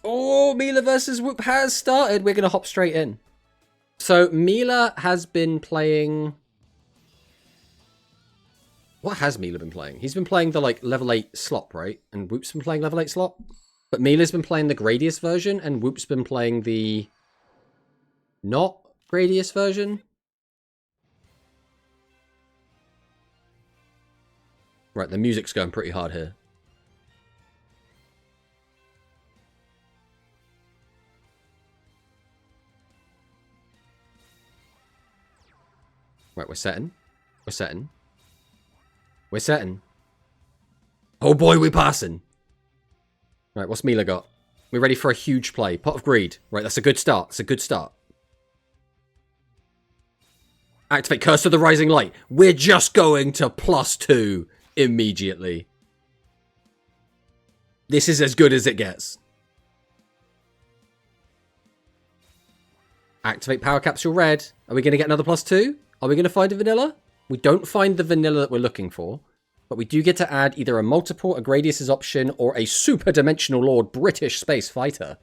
Oh, Mila versus Whoop has started. We're going to hop straight in. So, Mila has been playing... What has Mila been playing? He's been playing the, like, level 8 slop, right? And Whoop's been playing level 8 slop? But Mila's been playing the Gradius version, and Whoop's been playing the... not Gradius version? Right, the music's going pretty hard here. Right, we're setting. We're setting. We're setting. Oh boy, we're passing. Right, what's Mila got? We're ready for a huge play. Pot of Greed. Right, that's a good start. It's a good start. Activate Curse of the Rising Light. We're just going to +2 immediately. This is as good as it gets. Activate Power Capsule Red. Are we going to get another +2? Are we going to find a vanilla? We don't find the vanilla that we're looking for. But we do get to add either a multiple, a Gradius' option, or a Super Dimensional Lord British Space Fighter.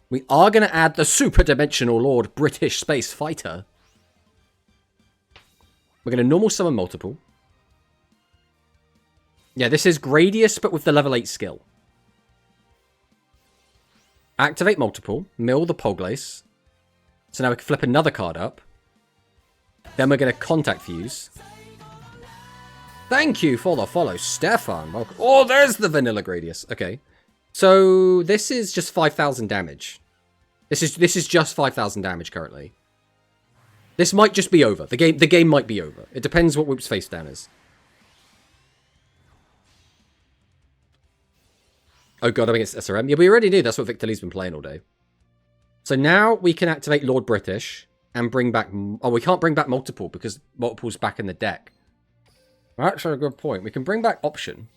We are going to add the Super Dimensional Lord British Space Fighter. We're going to normal summon multiple. Yeah, this is Gradius, but with the level 8 skill. Activate multiple, mill the Poglace. So now we can flip another card up. Then we're going to Contact Fuse. Thank you for the follow, Stefan. Welcome. Oh, there's the Vanilla Gradius. Okay. So this is just 5,000 damage. This is just 5,000 damage currently. This might just be over. The game might be over. It depends what Whoop's face down is. Oh god, I think it's SRM. Yeah, we already knew that's what Victor Lee's been playing all day. So now we can activate Lord British and bring back... Oh, we can't bring back multiple because multiple's back in the deck. Actually, a good point. We can bring back option.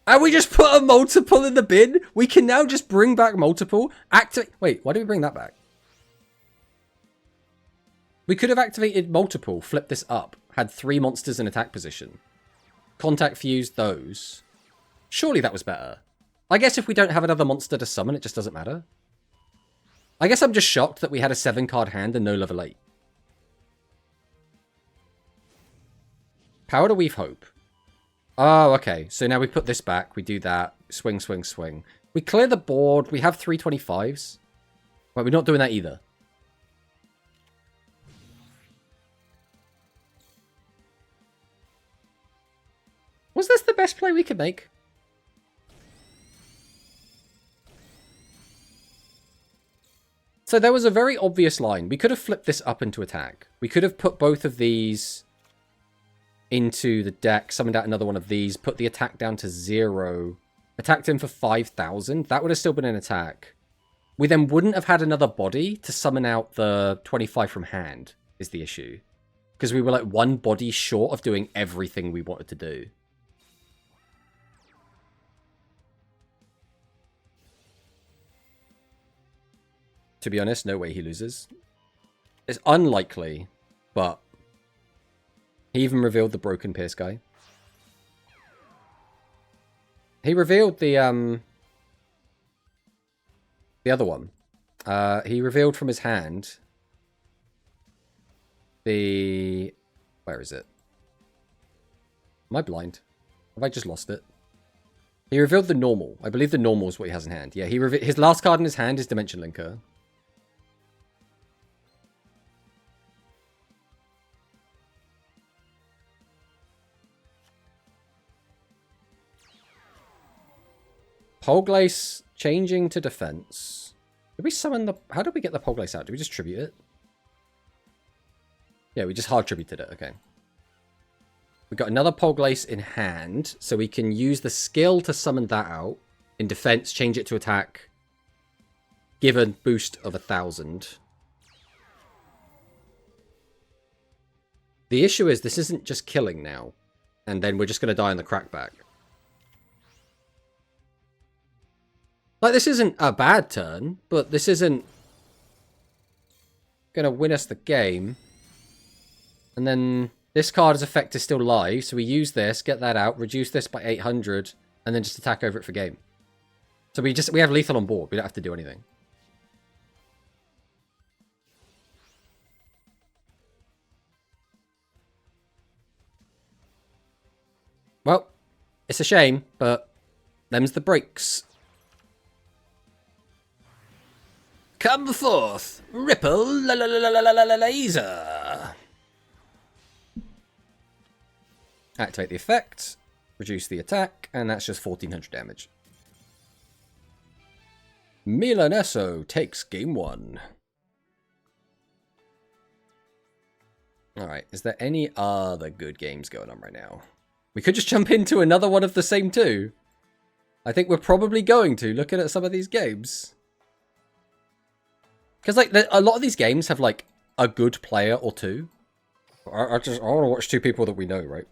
And we just put a multiple in the bin? We can now just bring back multiple? Activate... Wait, why did we bring that back? We could have activated multiple, flipped this up, had 3 monsters in attack position. Contact fused those. Surely that was better. I guess if we don't have another monster to summon, it just doesn't matter. I guess I'm just shocked that we had a 7-card hand and no level 8. Power to Weave Hope. Oh, okay. So now we put this back. We do that. Swing, swing, swing. We clear the board. We have 325s. Right, we're not doing that either. Was this the best play we could make? So there was a very obvious line. We could have flipped this up into attack. We could have put both of these into the deck, summoned out another one of these, put the attack down to 0, attacked him for 5,000. That would have still been an attack. We then wouldn't have had another body to summon out the 25 from hand, is the issue. Because we were like 1 body short of doing everything we wanted to do. To be honest, no way he loses. It's unlikely, but he even revealed the Broken Pierce guy. He revealed the other one. He revealed from his hand the... Where is it? Am I blind? Have I just lost it? He revealed the normal. I believe the normal is what he has in hand. Yeah, his last card in his hand is Dimension Linker. Polglace changing to defense. Did we summon the... How did we get the Polglace out? Did we just tribute it? Yeah, we just hard tributed it. Okay. We got another Polglace in hand, so we can use the skill to summon that out. In defense, change it to attack. Give a boost of 1,000. The issue is this isn't just killing now. And then we're just going to die on the crackback. Like, this isn't a bad turn, but this isn't going to win us the game. And then this card's effect is still live, so we use this, get that out, reduce this by 800, and then just attack over it for game. So we have lethal on board. We don't have to do anything. Well, it's a shame, but them's the breaks. Come forth, Ripple Laser. Activate the effect, reduce the attack, and that's just 1,400 damage. Milaneso takes game 1. Alright, is there any other good games going on right now? We could just jump into another one of the same two. I think we're probably going to, looking at some of these games. Because, like, a lot of these games have, like, a good player or two. I want to watch 2 people that we know, right?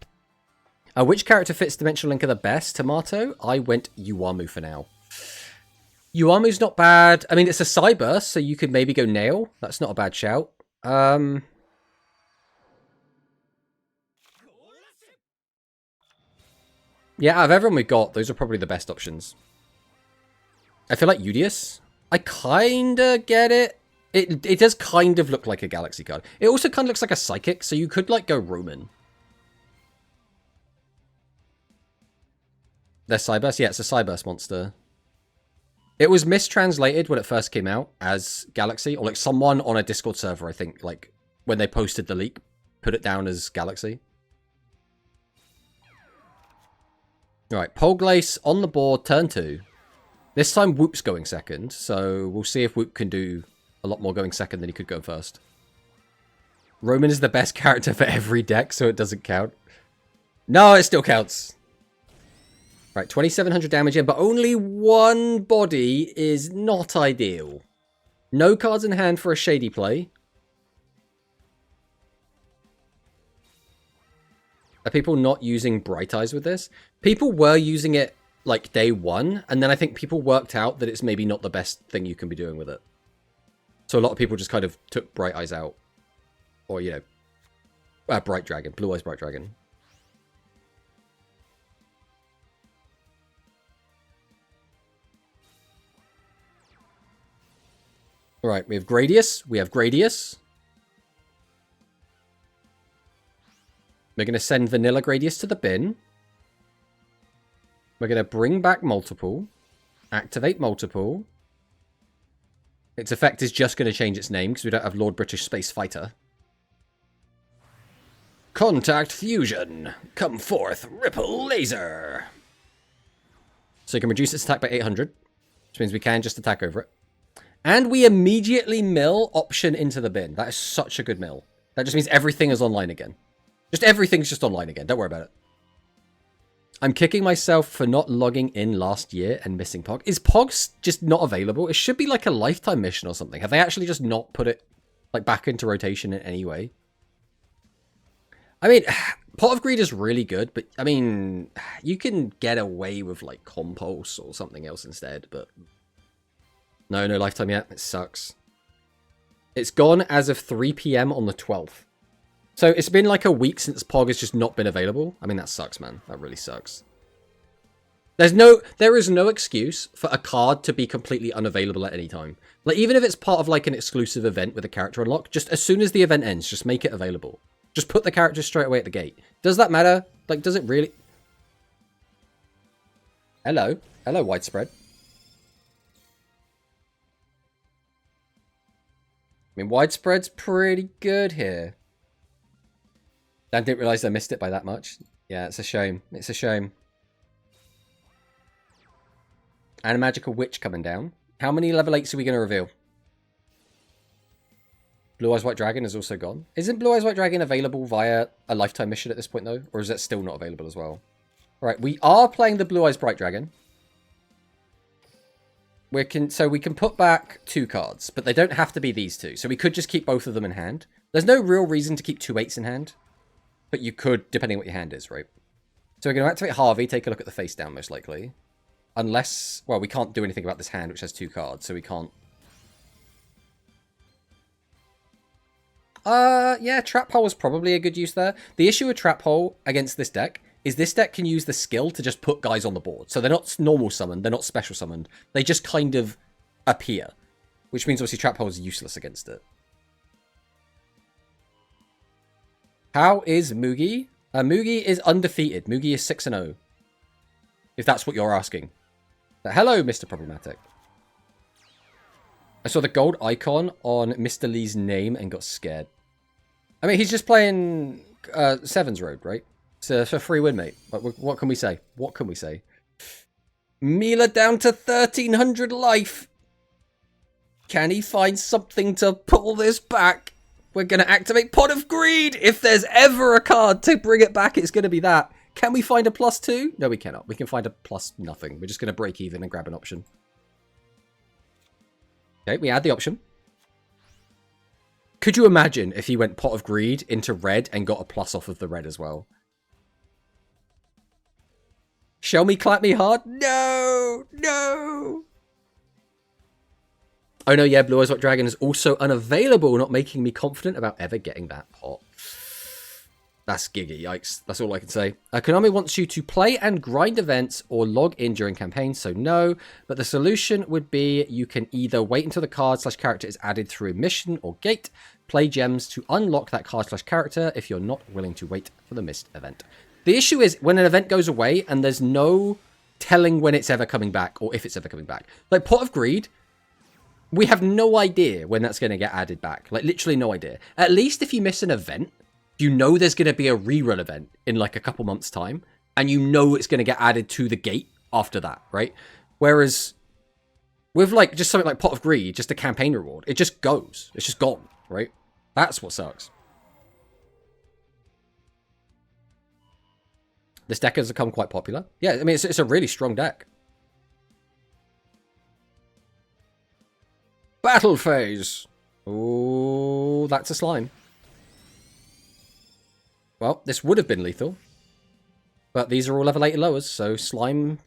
Which character fits Dimensional Linker the best? Tomato? I went Uamu for now. Uamu's not bad. I mean, it's a Cyburst, so you could maybe go Nail. That's not a bad shout. Yeah, out of everyone we've got, those are probably the best options. I feel like Udius. I kinda get it. It does kind of look like a Galaxy card. It also kind of looks like a Psychic, so you could, like, go Roman. They're Cyburst? Yeah, it's a Cyburst monster. It was mistranslated when it first came out as Galaxy, or, like, someone on a Discord server, I think, like, when they posted the leak, put it down as Galaxy. Alright, Polglace on the board, turn 2. This time Whoop's going second, so we'll see if Whoop can do a lot more going second than he could go first. Roman is the best character for every deck, so it doesn't count. No, it still counts. Right, 2,700 damage in, but only one body is not ideal. No cards in hand for a shady play. Are people not using Bright Eyes with this? People were using it like day one, and then I think people worked out that it's maybe not the best thing you can be doing with it. So a lot of people just kind of took Bright Eyes out. Or, you know, Bright Dragon, Blue Eyes Bright Dragon. Alright, we have Gradius, we have Gradius. We're going to send Vanilla Gradius to the bin. We're going to bring back multiple. Activate multiple. Its effect is just going to change its name because we don't have Lord British Space Fighter. Contact Fusion. Come forth, Ripple Laser. So you can reduce its attack by 800. Which means we can just attack over it. And we immediately mill option into the bin. That is such a good mill. That just means everything is online again. Just everything's just online again. Don't worry about it. I'm kicking myself for not logging in last year and missing Pog. Is Pog just not available? It should be like a lifetime mission or something. Have they actually just not put it like back into rotation in any way? I mean, Pot of Greed is really good, but I mean, you can get away with like Compulse or something else instead, but no lifetime yet. It sucks. It's gone as of 3 PM on the 12th. So it's been like a week since Pog has just not been available. I mean, that sucks, man. That really sucks. There is no excuse for a card to be completely unavailable at any time. Like, even if it's part of like an exclusive event with a character unlock, just as soon as the event ends, just make it available. Just put the character straight away at the gate. Does that matter? Like, does it really? Hello. Hello, Widespread. I mean, Widespread's pretty good here. I didn't realize I missed it by that much. Yeah, it's a shame. It's a shame. And a Magical Witch coming down. How many level 8s are we going to reveal? Blue Eyes White Dragon is also gone. Isn't Blue Eyes White Dragon available via a lifetime mission at this point, though? Or is that still not available as well? Alright, we are playing the Blue Eyes Bright Dragon. So we can put back 2 cards, but they don't have to be these 2. So we could just keep both of them in hand. There's no real reason to keep 2 8s in hand. But you could, depending on what your hand is, right? So we're going to activate Harvey, take a look at the face down, most likely. Unless, well, we can't do anything about this hand, which has 2 cards, so we can't. Yeah, Trap Hole is probably a good use there. The issue with Trap Hole against this deck is this deck can use the skill to just put guys on the board. So they're not normal summoned, they're not special summoned. They just kind of appear. Which means, obviously, Trap Hole is useless against it. How is Mugi? Mugi is undefeated. Mugi is 6-0. If that's what you're asking. But hello, Mr. Problematic. I saw the gold icon on Mr. Lee's name and got scared. I mean, he's just playing Sevens Road, right? It's a free win, mate. What can we say? What can we say? Mila down to 1,300 life. Can he find something to pull this back? We're going to activate Pot of Greed. If there's ever a card to bring it back, it's going to be that. Can we find a +2? No, we cannot. We can find a plus nothing. We're just going to break even and grab an option. Okay, we add the option. Could you imagine if he went Pot of Greed into red and got a plus off of the red as well? Shall me clap me hard? No! No! Oh no, yeah, Blue Eyes White Dragon is also unavailable, not making me confident about ever getting that pot. That's giga, yikes. That's all I can say. Konami wants you to play and grind events or log in during campaigns, so no. But the solution would be you can either wait until the card/character is added through a mission or gate, play gems to unlock that card/character if you're not willing to wait for the missed event. The issue is when an event goes away and there's no telling when it's ever coming back or if it's ever coming back. Like Pot of Greed, we have no idea when that's going to get added back. Like, literally no idea. At least if you miss an event, you know there's going to be a rerun event in, like, a couple months' time. And you know it's going to get added to the gate after that, right? Whereas With, like, just something like Pot of Greed, just a campaign reward, it just goes. It's just gone, right? That's what sucks. This deck has become quite popular. Yeah, I mean, it's a really strong deck. Battle phase. Oh, that's a slime. Well, this would have been lethal. But these are all level 8 lowers, so slime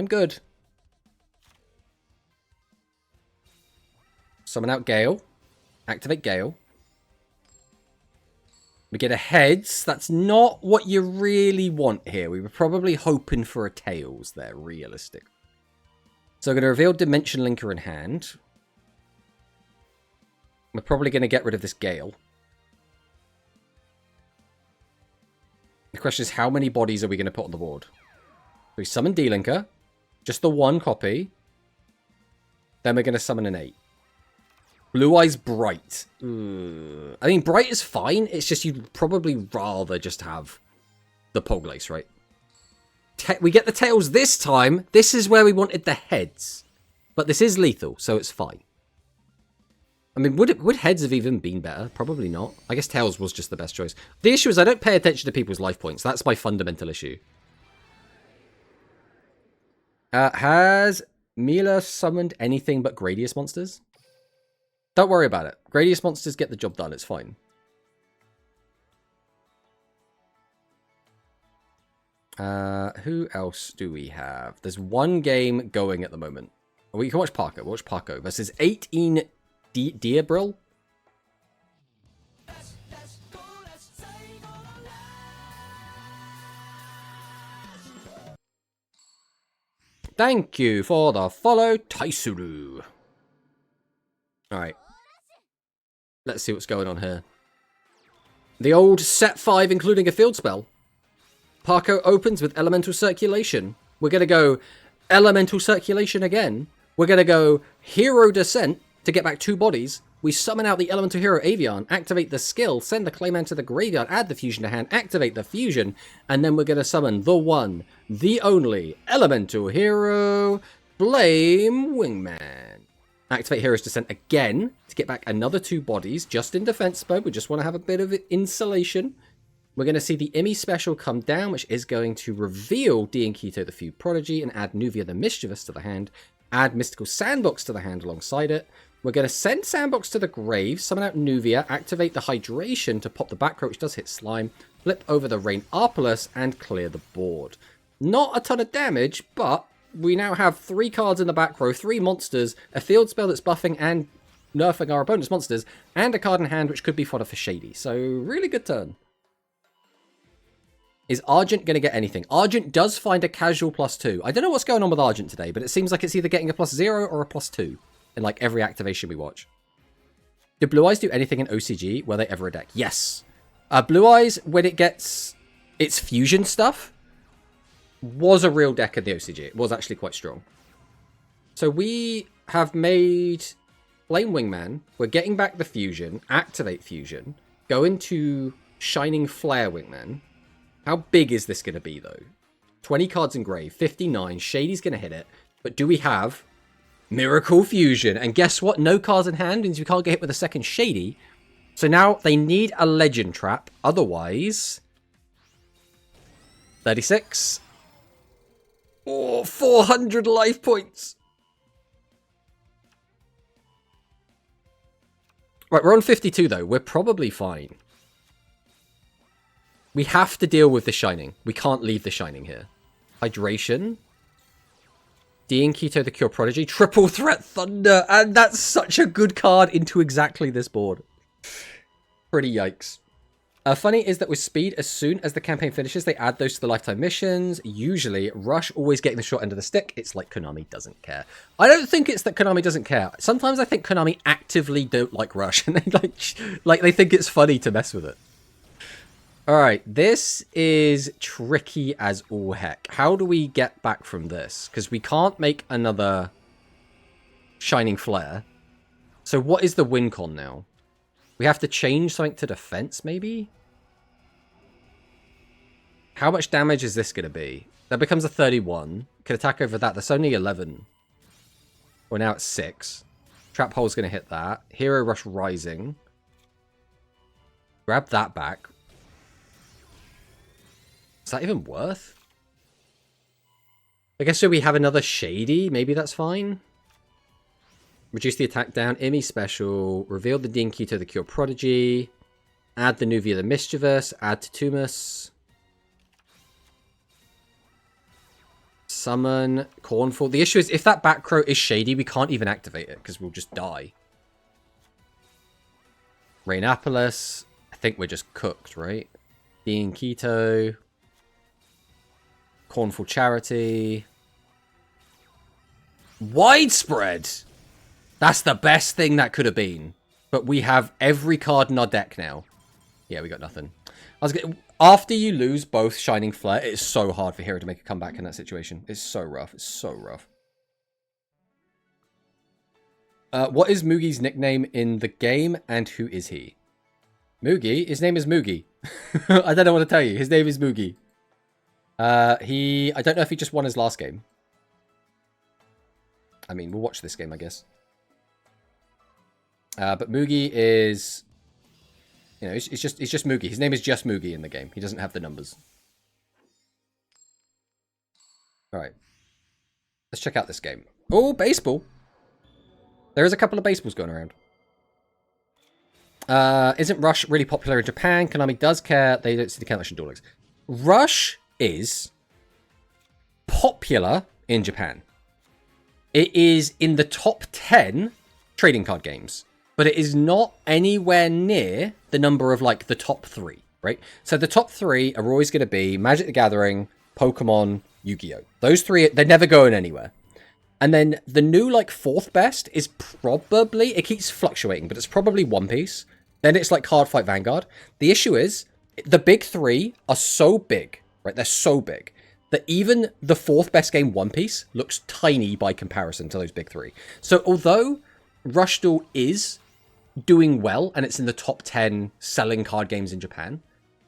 good. Summon out Gale. Activate Gale. We get a heads. That's not what you really want here. We were probably hoping for a tails there, realistic. So we're going to reveal Dimension Linker in hand. We're probably going to get rid of this Gale. The question is, how many bodies are we going to put on the board? We summon D-Linker. Just the one copy. Then we're going to summon an 8. Blue Eyes Bright. I mean, Bright is fine. It's just you'd probably rather just have the Poglace, right? We get the tails this time. This is where we wanted the heads. But this is lethal, so it's fine. I mean, would heads have even been better? Probably not. I guess tails was just the best choice. The issue is I don't pay attention to people's life points. That's my fundamental issue. Has Mila summoned anything but Gradius monsters? Don't worry about it. Gradius monsters get the job done. It's fine. Who else do we have? There's one game going at the moment. Oh, we can watch Parko. Watch Parko versus 18 Diabril. Thank you for the follow, Taisuru. Alright. Let's see what's going on here. The old set 5, including a field spell. Parko opens with Elemental Circulation. We're going to go Elemental Circulation again. We're going to go Hero Descent to get back 2 bodies. We summon out the Elemental Hero Avian, activate the skill, send the Clayman to the graveyard, add the fusion to hand, activate the fusion, and then we're going to summon the one, the only Elemental Hero Flame Wingman. Activate Hero's Descent again to get back another 2 bodies, just in defense mode. We just want to have a bit of insulation. We're going to see the Imi special come down, which is going to reveal Diankito the Feud Prodigy and add Nuvia the Mischievous to the hand. Add Mystical Sandbox to the hand alongside it. We're going to send Sandbox to the grave, summon out Nuvia, activate the Hydration to pop the back row, which does hit slime, flip over the Rain Arpalus, and clear the board. Not a ton of damage, but we now have 3 cards in the back row, 3 monsters, a field spell that's buffing and nerfing our opponent's monsters, and a card in hand which could be fodder for Shady. So, really good turn. Is Argent going to get anything? Argent does find a casual +2. I don't know what's going on with Argent today, but it seems like it's either getting a +0 or a +2 in like every activation we watch. Do Blue Eyes do anything in OCG? Were they ever a deck? Yes. Blue Eyes, when it gets its fusion stuff, was a real deck in the OCG. It was actually quite strong. So we have made Flame Wingman. We're getting back the fusion, activate fusion, go into Shining Flare Wingman. How big is this going to be, though? 20 cards in grave, 59. Shady's going to hit it. But do we have Miracle Fusion? And guess what? No cards in hand means we can't get hit with a second Shady. So now they need a Legend Trap. Otherwise, 36. Oh, 400 life points. Right, we're on 52, though. We're probably fine. We have to deal with the Shining. We can't leave the Shining here. Hydration. Diankito the Cure Prodigy. Triple Threat Thunder. And that's such a good card into exactly this board. Pretty yikes. Funny is that with speed, as soon as the campaign finishes, they add those to the lifetime missions. Usually, Rush always getting the short end of the stick. It's like Konami doesn't care. I don't think it's that Konami doesn't care. Sometimes I think Konami actively don't like Rush. And they like they think it's funny to mess with it. Alright, this is tricky as all heck. How do we get back from this? Because we can't make another Shining Flare. So what is the win con now? We have to change something to defense, maybe? How much damage is this going to be? That becomes a 31. Could attack over that. That's only 11. We're now at 6. Trap Hole's going to hit that. Hero Rush Rising. Grab that back. Is that even worth? I guess so we have another Shady. Maybe that's fine. Reduce the attack down. Imi special. Reveal the Dinky to the Cure Prodigy. Add the Nuvia the Mischievous. Add to Tumus. Summon. Cornfall. The issue is if that back row is Shady, we can't even activate it because we'll just die. Rainapolis. I think we're just cooked, right? Dean Keto. Cornfall Charity. Widespread! That's the best thing that could have been. But we have every card in our deck now. Yeah, we got nothing. After you lose both Shining Flare, it is so hard for Hero to make a comeback in that situation. It's so rough. It's so rough. What is Moogie's nickname in the game, and who is he? Moogie? His name is Moogie. I don't know what to tell you. His name is Moogie. I don't know if he just won his last game. I mean, we'll watch this game, I guess. But Moogie is... You know, it's just Moogie. His name is just Moogie in the game. He doesn't have the numbers. Alright. Let's check out this game. Oh, baseball. There is a couple of baseballs going around. Isn't Rush really popular in Japan? Konami does care. They don't see the countless Duel Links. Rush is popular in Japan. It is in the top 10 trading card games. But it is not anywhere near the number of, like, the top 3, right? So the top 3 are always going to be Magic the Gathering, Pokemon, Yu-Gi-Oh! Those 3, they're never going anywhere. And then the new, like, 4th best is probably... It keeps fluctuating, but it's probably One Piece. Then it's, like, Cardfight Vanguard. The issue is, the big 3 are so big, right? They're so big that even the 4th best game, One Piece, looks tiny by comparison to those big 3. So although Rush Duel is doing well, and it's in the top 10 selling card games in Japan,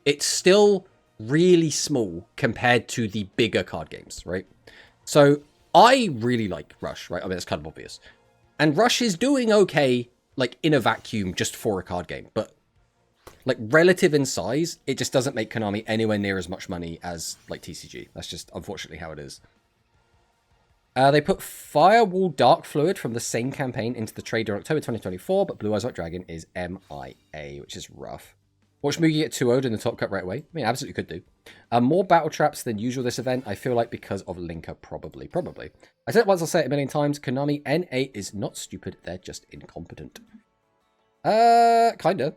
it's still really small compared to the bigger card games, right? So I really like Rush, right? I mean, it's kind of obvious. And Rush is doing okay, like, in a vacuum just for a card game. But, like, relative in size, it just doesn't make Konami anywhere near as much money as, like, TCG. That's just, unfortunately, how it is. They put Firewall Dark Fluid from the same campaign into the trade in October 2024, but Blue Eyes White Dragon is MIA, which is rough. Watch Mugi get 2-0'd in the top cut right away. I mean, absolutely could do. More battle traps than usual this event, I feel like, because of Linker, probably. Probably. I said it once, I'll say it a million times. Konami N8 is not stupid, they're just incompetent. Kinda.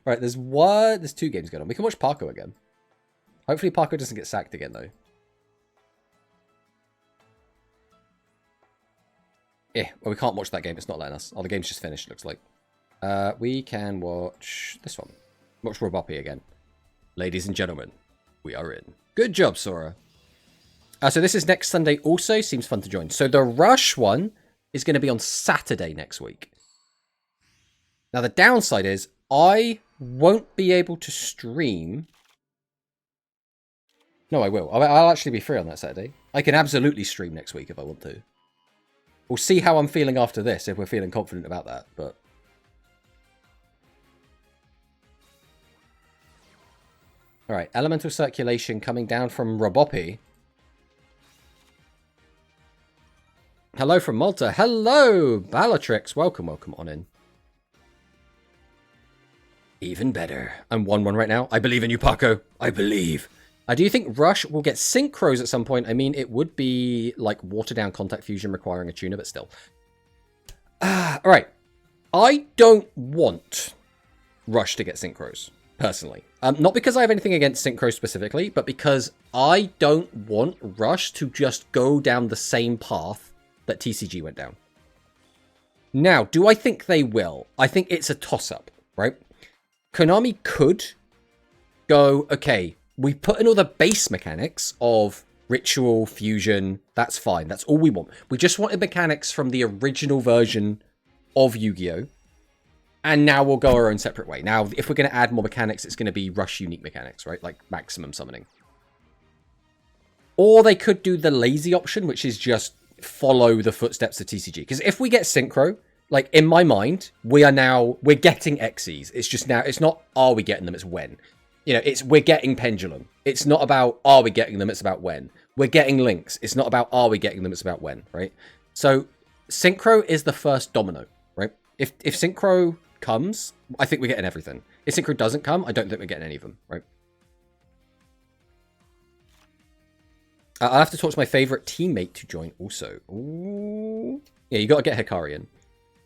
Right, there's 2 games going on. We can watch Parko again. Hopefully Parko doesn't get sacked again, though. Yeah, well, we can't watch that game. It's not letting us. Oh, the game's just finished, looks like. We can watch this one. Watch Robopi again. Ladies and gentlemen, we are in. Good job, Sora. So this is next Sunday also. Seems fun to join. So the Rush one is going to be on Saturday next week. Now, the downside is I won't be able to stream. No, I will. I'll actually be free on that Saturday. I can absolutely stream next week if I want to. We'll see how I'm feeling after this, if we're feeling confident about that, but... Alright, Elemental Circulation coming down from Robopi. Hello from Malta. Hello, Bellatrix. Welcome, welcome on in. Even better. I'm 1-1 right now. I believe in you, Paco. I believe. Do you think Rush will get synchros at some point? I mean, it would be like watered down contact fusion requiring a tuner, but still. Alright. I don't want Rush to get synchros, personally. Not because I have anything against synchros specifically, but because I don't want Rush to just go down the same path that TCG went down. Now, do I think they will? I think it's a toss-up, right? Konami could go, okay, we put in all the base mechanics of ritual, fusion, that's fine. That's all we want. We just wanted mechanics from the original version of Yu-Gi-Oh! And now we'll go our own separate way. Now, if we're going to add more mechanics, it's going to be Rush unique mechanics, right? Like maximum summoning. Or they could do the lazy option, which is just follow the footsteps of TCG. Because if we get Synchro, like in my mind, we're getting Xyz. It's just now, it's not are we getting them, it's when. You know, we're getting Pendulum. It's not about are we getting them, it's about when. We're getting Links. It's not about are we getting them, it's about when, right? So Synchro is the first domino, right? If Synchro comes, I think we're getting everything. If Synchro doesn't come, I don't think we're getting any of them, right? I'll have to talk to my favorite teammate to join also. Ooh. Yeah, you got to get Hikari in.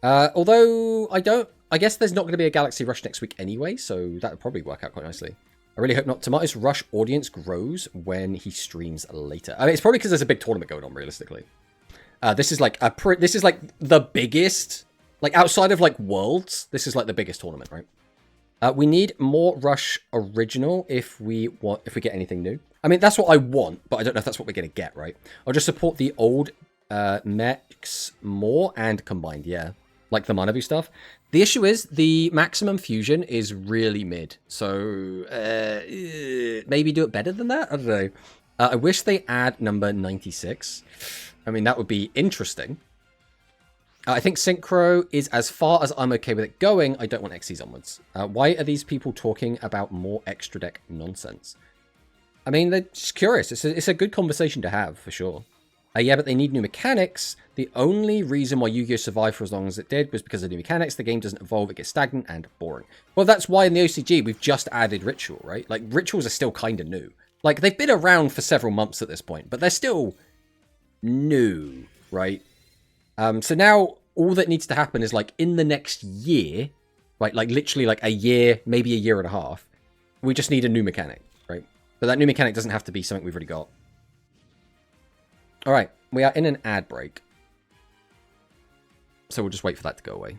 Although I guess there's not going to be a Galaxy Rush next week anyway, so that would probably work out quite nicely. I really hope not. Tomato's Rush audience grows when he streams later. I mean, it's probably because there's a big tournament going on, realistically. This is like the biggest, like outside of like Worlds, this is like the biggest tournament, right? We need more Rush original if we get anything new. I mean, that's what I want, but I don't know if that's what we're going to get, right? I'll just support the old mechs more and combined, yeah. Like the Manabu stuff. The issue is the maximum fusion is really mid. So maybe do it better than that? I don't know. I wish they add number 96. I mean, that would be interesting. I think Synchro is as far as I'm okay with it going. I don't want Xyz onwards. Why are these people talking about more extra deck nonsense? I mean, they're just curious. It's a good conversation to have, for sure. Yeah, but they need new mechanics. The only reason why Yu-Gi-Oh! Survived for as long as it did was because of new mechanics. The game doesn't evolve, it gets stagnant and boring. Well, that's why in the OCG, we've just added Ritual, right? Like, Rituals are still kind of new. Like, they've been around for several months at this point, but they're still new, right? So now, all that needs to happen is, like, in the next year, right? Like, literally, like, a year, maybe a year and a half, we just need a new mechanic, right? But that new mechanic doesn't have to be something we've already got. All right, we are in an ad break. So we'll just wait for that to go away.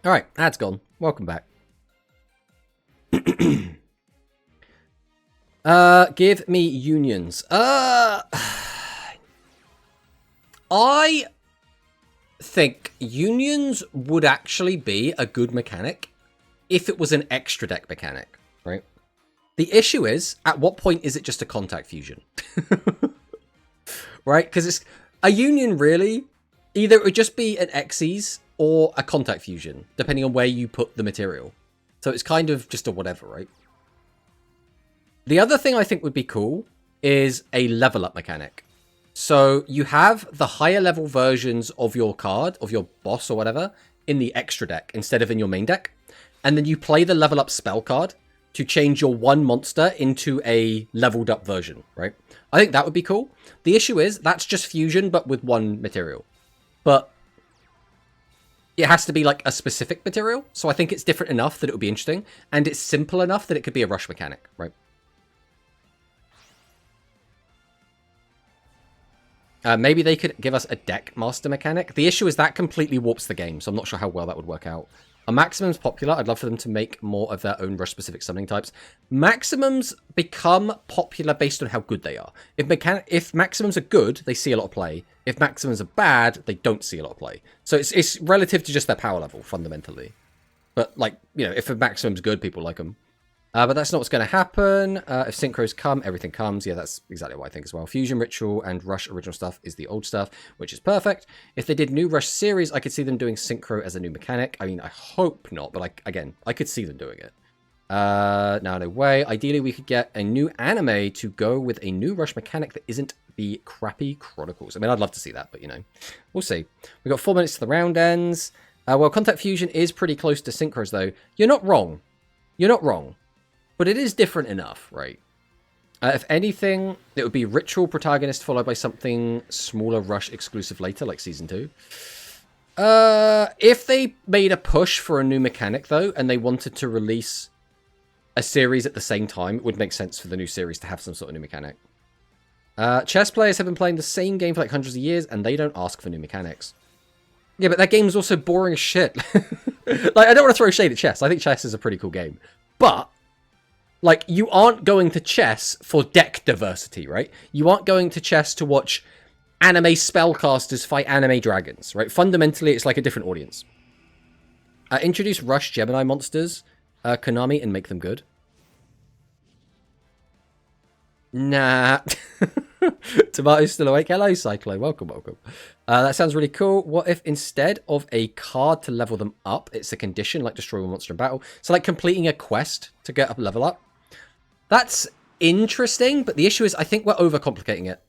All right, ad's gone. Welcome back. Give me unions. I think unions would actually be a good mechanic if it was an extra deck mechanic, right? The issue is, at what point is it just a contact fusion? Right? Because it's a union, really. Either it would just be an Xyz or a contact fusion, depending on where you put the material. So it's kind of just a whatever, right? The other thing I think would be cool is a level up mechanic. So you have the higher level versions of your card, of your boss or whatever, in the extra deck instead of in your main deck. And then you play the level up spell card to change your one monster into a leveled up version, right? I think that would be cool. The issue is that's just fusion, but with one material. But it has to be like a specific material. So I think it's different enough that it would be interesting. And it's simple enough that it could be a rush mechanic, right? Maybe they could give us a deck master mechanic. The issue is that completely warps the game, so I'm not sure how well that would work out. Are Maximums popular? I'd love for them to make more of their own rush-specific summoning types. Maximums become popular based on how good they are. If Maximums are good, they see a lot of play. If Maximums are bad, they don't see a lot of play. So it's relative to just their power level, fundamentally. But, like, you know, if a Maximum's good, people like them. But that's not what's going to happen. If Synchros come, everything comes. Yeah, that's exactly what I think as well. Fusion, Ritual, and Rush original stuff is the old stuff, which is perfect. If they did new Rush series, I could see them doing Synchro as a new mechanic. I mean, I hope not, but I could see them doing it. No, no way. Ideally, we could get a new anime to go with a new Rush mechanic that isn't the crappy Chronicles. I mean, I'd love to see that, but, you know, we'll see. We've got 4 minutes to the round ends. Well, Contact Fusion is pretty close to Synchros, though. You're not wrong. You're not wrong. But it is different enough, right? If anything, it would be Ritual protagonist followed by something smaller Rush exclusive later, like Season 2. If they made a push for a new mechanic, though, and they wanted to release a series at the same time, it would make sense for the new series to have some sort of new mechanic. Chess players have been playing the same game for like hundreds of years, and they don't ask for new mechanics. Yeah, but that game is also boring as shit. Like, I don't want to throw shade at chess. I think chess is a pretty cool game. But Like, you aren't going to chess for deck diversity, right? You aren't going to chess to watch anime spellcasters fight anime dragons, right? Fundamentally, it's like a different audience. Introduce Rush Gemini monsters, Konami, and make them good. Nah. Tomato's still awake. Hello, Cyclo. Welcome, welcome. That sounds really cool. What if instead of a card to level them up, it's a condition like destroy one monster in battle? So like completing a quest to get up level up. That's interesting, but the issue is I think we're overcomplicating it.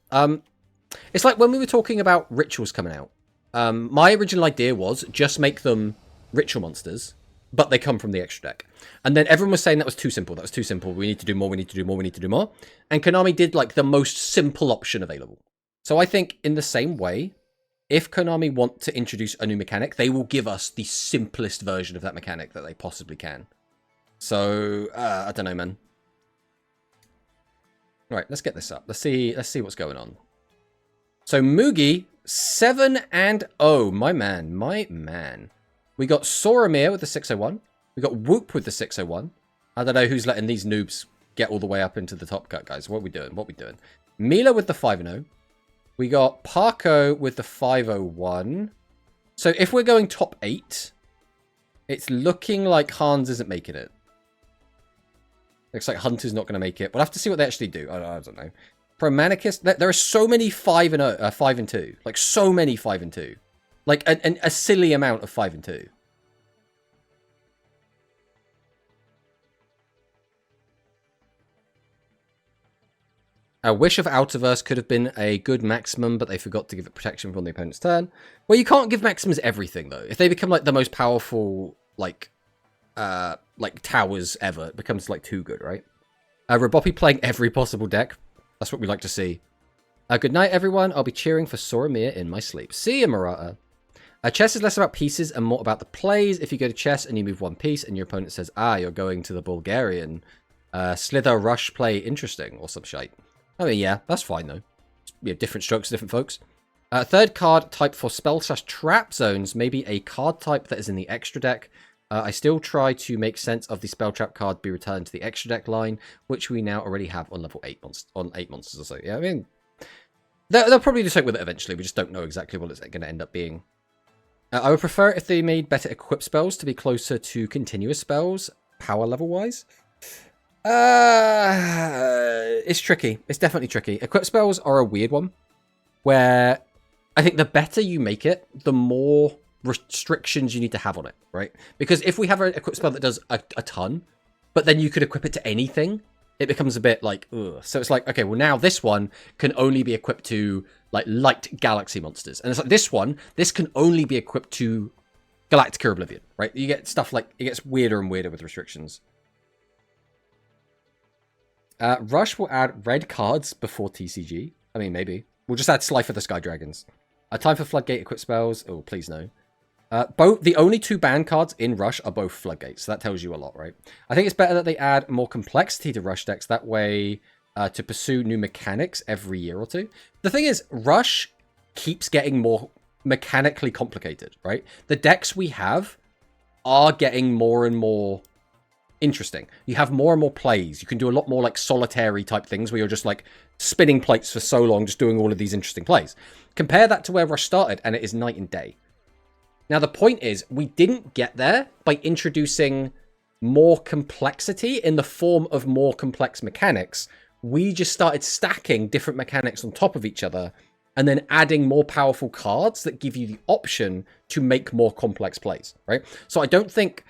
It's like when we were talking about rituals coming out. My original idea was just make them ritual monsters, but they come from the extra deck. And then everyone was saying that was too simple. That was too simple. We need to do more. We need to do more. We need to do more. And Konami did like the most simple option available. So I think in the same way, if Konami want to introduce a new mechanic, they will give us the simplest version of that mechanic that they possibly can. So I don't know, man. All right, let's get this up. Let's see what's going on. So Mugi 7-0, my man. We got Soromir with the 601. We got Whoop with the 601. I don't know who's letting these noobs get all the way up into the top cut, guys. What are we doing? What are we doing? Mila with the 5-0. We got Parko with the 501. So if we're going top 8, it's looking like Hans isn't making it. Looks like Hunter's not going to make it. We'll have to see what they actually do. I don't know. Promanicus, there are so many 5 and 2. Like, so many 5 and 2. Like, a silly amount of 5 and 2. A Wish of Outerverse could have been a good maximum, but they forgot to give it protection from the opponent's turn. Well, you can't give maximums everything, though. If they become, like, the most powerful, like towers ever, it becomes, like, too good, right? Robopi playing every possible deck. That's what we like to see. Good night, everyone. I'll be cheering for Soromir in my sleep. See you, Murata. Chess is less about pieces and more about the plays. If you go to chess and you move one piece and your opponent says, you're going to the Bulgarian. Slither rush play interesting or some shite. I mean, yeah, that's fine, though. You know, different strokes, different folks. Third card type for spell/trap zones. Maybe a card type that is in the extra deck. I still try to make sense of the spell trap card be returned to the extra deck line, which we now already have on level 8 monsters or so. Yeah, I mean, they'll probably do something with it eventually. We just don't know exactly what it's going to end up being. I would prefer if they made better equip spells to be closer to continuous spells, power level wise. It's tricky. It's definitely tricky. Equip spells are a weird one, where I think the better you make it, the more restrictions you need to have on it, right? Because if we have an equip spell that does a ton, but then you could equip it to anything, it becomes a bit like, ugh. So it's like, okay, well now this one can only be equipped to like light galaxy monsters. And it's like this can only be equipped to Galactica Oblivion, right? You get stuff like, it gets weirder and weirder with restrictions. Rush will add red cards before TCG. I mean, maybe. We'll just add Slifer the Sky Dragons. Time for Floodgate equip spells. Oh, please no. The only 2 ban cards in Rush are both Floodgates, so that tells you a lot, right? I think it's better that they add more complexity to Rush decks, that way to pursue new mechanics every year or two. The thing is, Rush keeps getting more mechanically complicated, right? The decks we have are getting more and more interesting. You have more and more plays. You can do a lot more like solitary type things where you're just like spinning plates for so long, just doing all of these interesting plays. Compare that to where Rush started, and it is night and day. Now, the point is, we didn't get there by introducing more complexity in the form of more complex mechanics. We just started stacking different mechanics on top of each other and then adding more powerful cards that give you the option to make more complex plays, right? So I don't think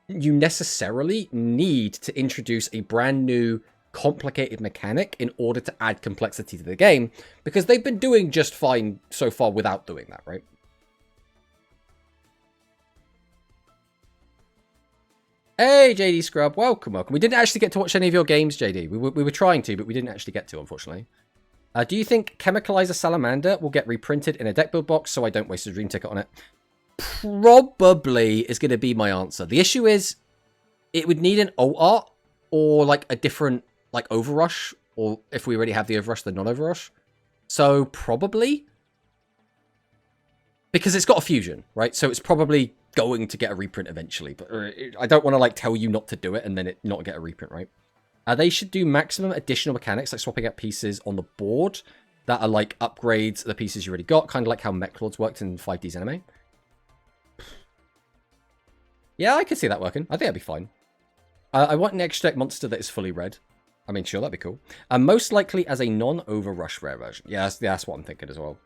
you necessarily need to introduce a brand new complicated mechanic in order to add complexity to the game, because they've been doing just fine so far without doing that, right? Hey, JD Scrub, welcome. We didn't actually get to watch any of your games, JD. We were trying to, but we didn't actually get to, unfortunately. Do you think Chemicalizer Salamander will get reprinted in a deck build box so I don't waste a dream ticket on it? Probably is going to be my answer. The issue is, it would need an alt art or like a different like Overrush, or if we already have the Overrush, the non-Overrush. So probably, because it's got a fusion, right? So it's probably going to get a reprint eventually, but I don't want to like tell you not to do it and then it not get a reprint, right? They should do maximum additional mechanics, like swapping out pieces on the board that are like upgrades of the pieces you already got, kind of like how Mech Lords worked in 5D's anime. Yeah, I could see that working. I think that'd be fine. I want an extra deck monster that is fully red. I mean, sure, that'd be cool. Most likely as a non-overrush rare version. Yeah, that's what I'm thinking as well.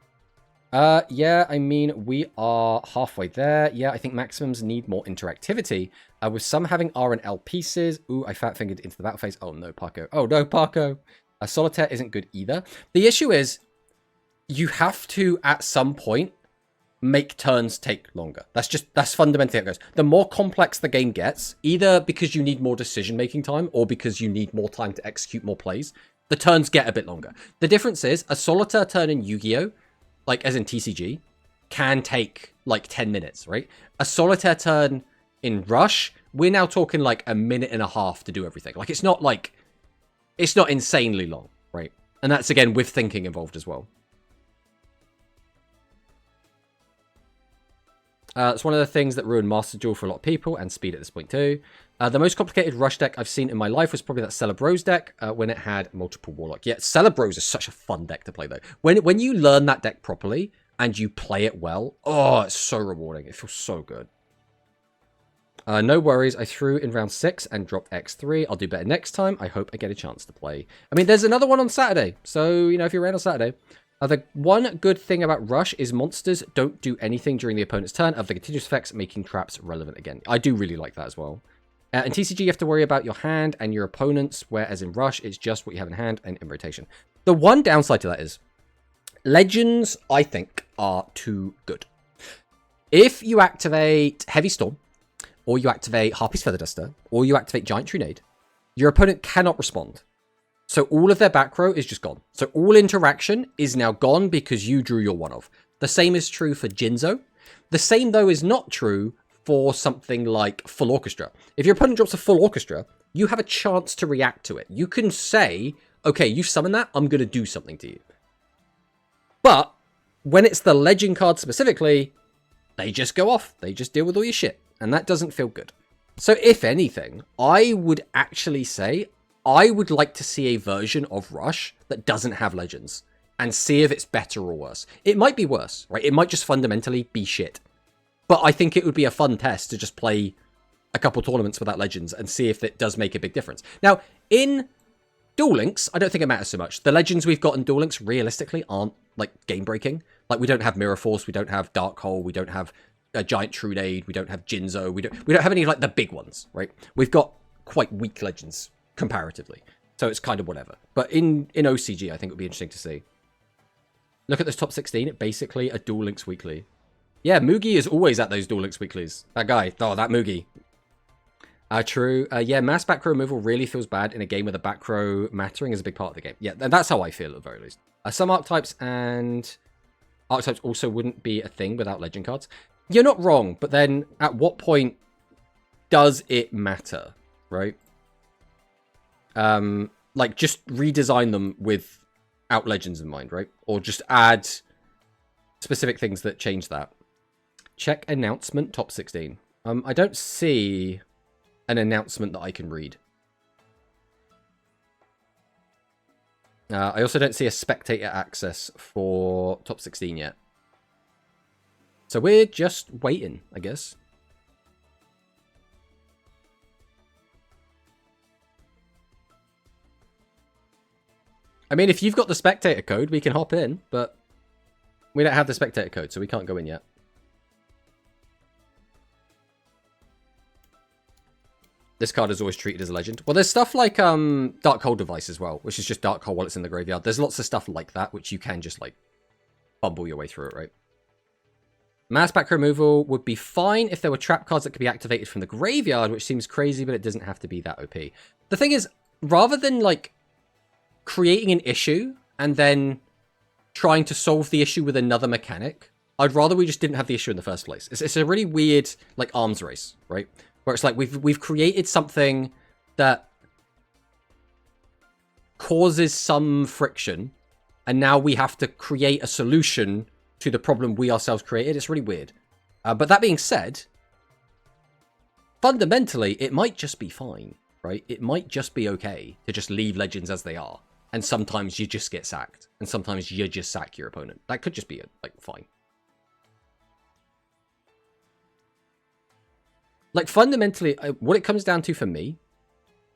Yeah, I mean, we are halfway there. Yeah, I think maximums need more interactivity. With some having R and L pieces. Ooh, I fat-fingered into the battle phase. Oh, no, Parko. Oh, no, Parko. Solitaire isn't good either. The issue is, you have to, at some point, make turns take longer. That's fundamentally how it goes. The more complex the game gets, either because you need more decision-making time, or because you need more time to execute more plays, the turns get a bit longer. The difference is, a Solitaire turn in Yu-Gi-Oh!, like as in TCG, can take like 10 minutes, right? A Solitaire turn in Rush, we're now talking like a minute and a half to do everything. Like it's not insanely long, right? And that's again with thinking involved as well. It's one of the things that ruined Master Duel for a lot of people, and speed at this point too. The most complicated Rush deck I've seen in my life was probably that Celebros deck, when it had multiple Warlock. Yeah, Celebros is such a fun deck to play, though. When you learn that deck properly, and you play it well, oh, it's so rewarding. It feels so good. No worries, I threw in round 6 and dropped X3. I'll do better next time. I hope I get a chance to play. I mean, there's another one on Saturday, so, you know, if you're around on Saturday... the one good thing about Rush is monsters don't do anything during the opponent's turn of the continuous effects, making traps relevant again. I do really like that as well. In TCG, you have to worry about your hand and your opponents, whereas in Rush, it's just what you have in hand and in rotation. The one downside to that is, Legends, I think, are too good. If you activate Heavy Storm, or you activate Harpy's Feather Duster, or you activate Giant Trunade, your opponent cannot respond. So all of their back row is just gone. So all interaction is now gone because you drew your one-of. The same is true for Jinzo. The same, though, is not true for something like Full Orchestra. If your opponent drops a Full Orchestra, you have a chance to react to it. You can say, okay, you summoned that, I'm going to do something to you. But when it's the Legend card specifically, they just go off. They just deal with all your shit. And that doesn't feel good. So if anything, I would actually say... I would like to see a version of Rush that doesn't have Legends and see if it's better or worse. It might be worse, right? It might just fundamentally be shit. But I think it would be a fun test to just play a couple tournaments without Legends and see if it does make a big difference. Now, in Duel Links, I don't think it matters so much. The Legends we've got in Duel Links realistically aren't like game-breaking. Like we don't have Mirror Force, we don't have Dark Hole, we don't have a Giant Trunade, we don't have Jinzo, we don't have any like the big ones, right? We've got quite weak Legends comparatively, so it's kind of whatever. But in OCG, I think it would be interesting to see. Look at this top 16, basically a Duel Links weekly. Yeah, Mugi is always at those Duel Links weeklies. That guy, oh, that Mugi. True. Yeah, mass back row removal really feels bad in a game where the back row mattering is a big part of the game. Yeah, that's how I feel at the very least. Some archetypes also wouldn't be a thing without Legend cards. You're not wrong, but then at what point does it matter, right? Like, just redesign them without Legends in mind, right? Or just add specific things that change that. Check announcement top 16. I don't see an announcement that I can read. I also don't see a spectator access for top 16 yet. So we're just waiting, I guess. I mean, if you've got the spectator code, we can hop in, but we don't have the spectator code, so we can't go in yet. This card is always treated as a legend. Well, there's stuff like Dark Hole Device as well, which is just Dark Hole while it's in the graveyard. There's lots of stuff like that, which you can just, like, bumble your way through it, right? Mass back removal would be fine if there were trap cards that could be activated from the graveyard, which seems crazy, but it doesn't have to be that OP. The thing is, rather than, like, creating an issue and then trying to solve the issue with another mechanic, I'd rather we just didn't have the issue in the first place. It's a really weird, like, arms race, right? Where it's like we've created something that causes some friction, and now we have to create a solution to the problem we ourselves created. It's really weird. But that being said, fundamentally, it might just be fine. right? It might just be okay to just leave Legends as they are. And sometimes you just get sacked. And sometimes you just sack your opponent. That could just be, like, fine. Like, fundamentally, what it comes down to for me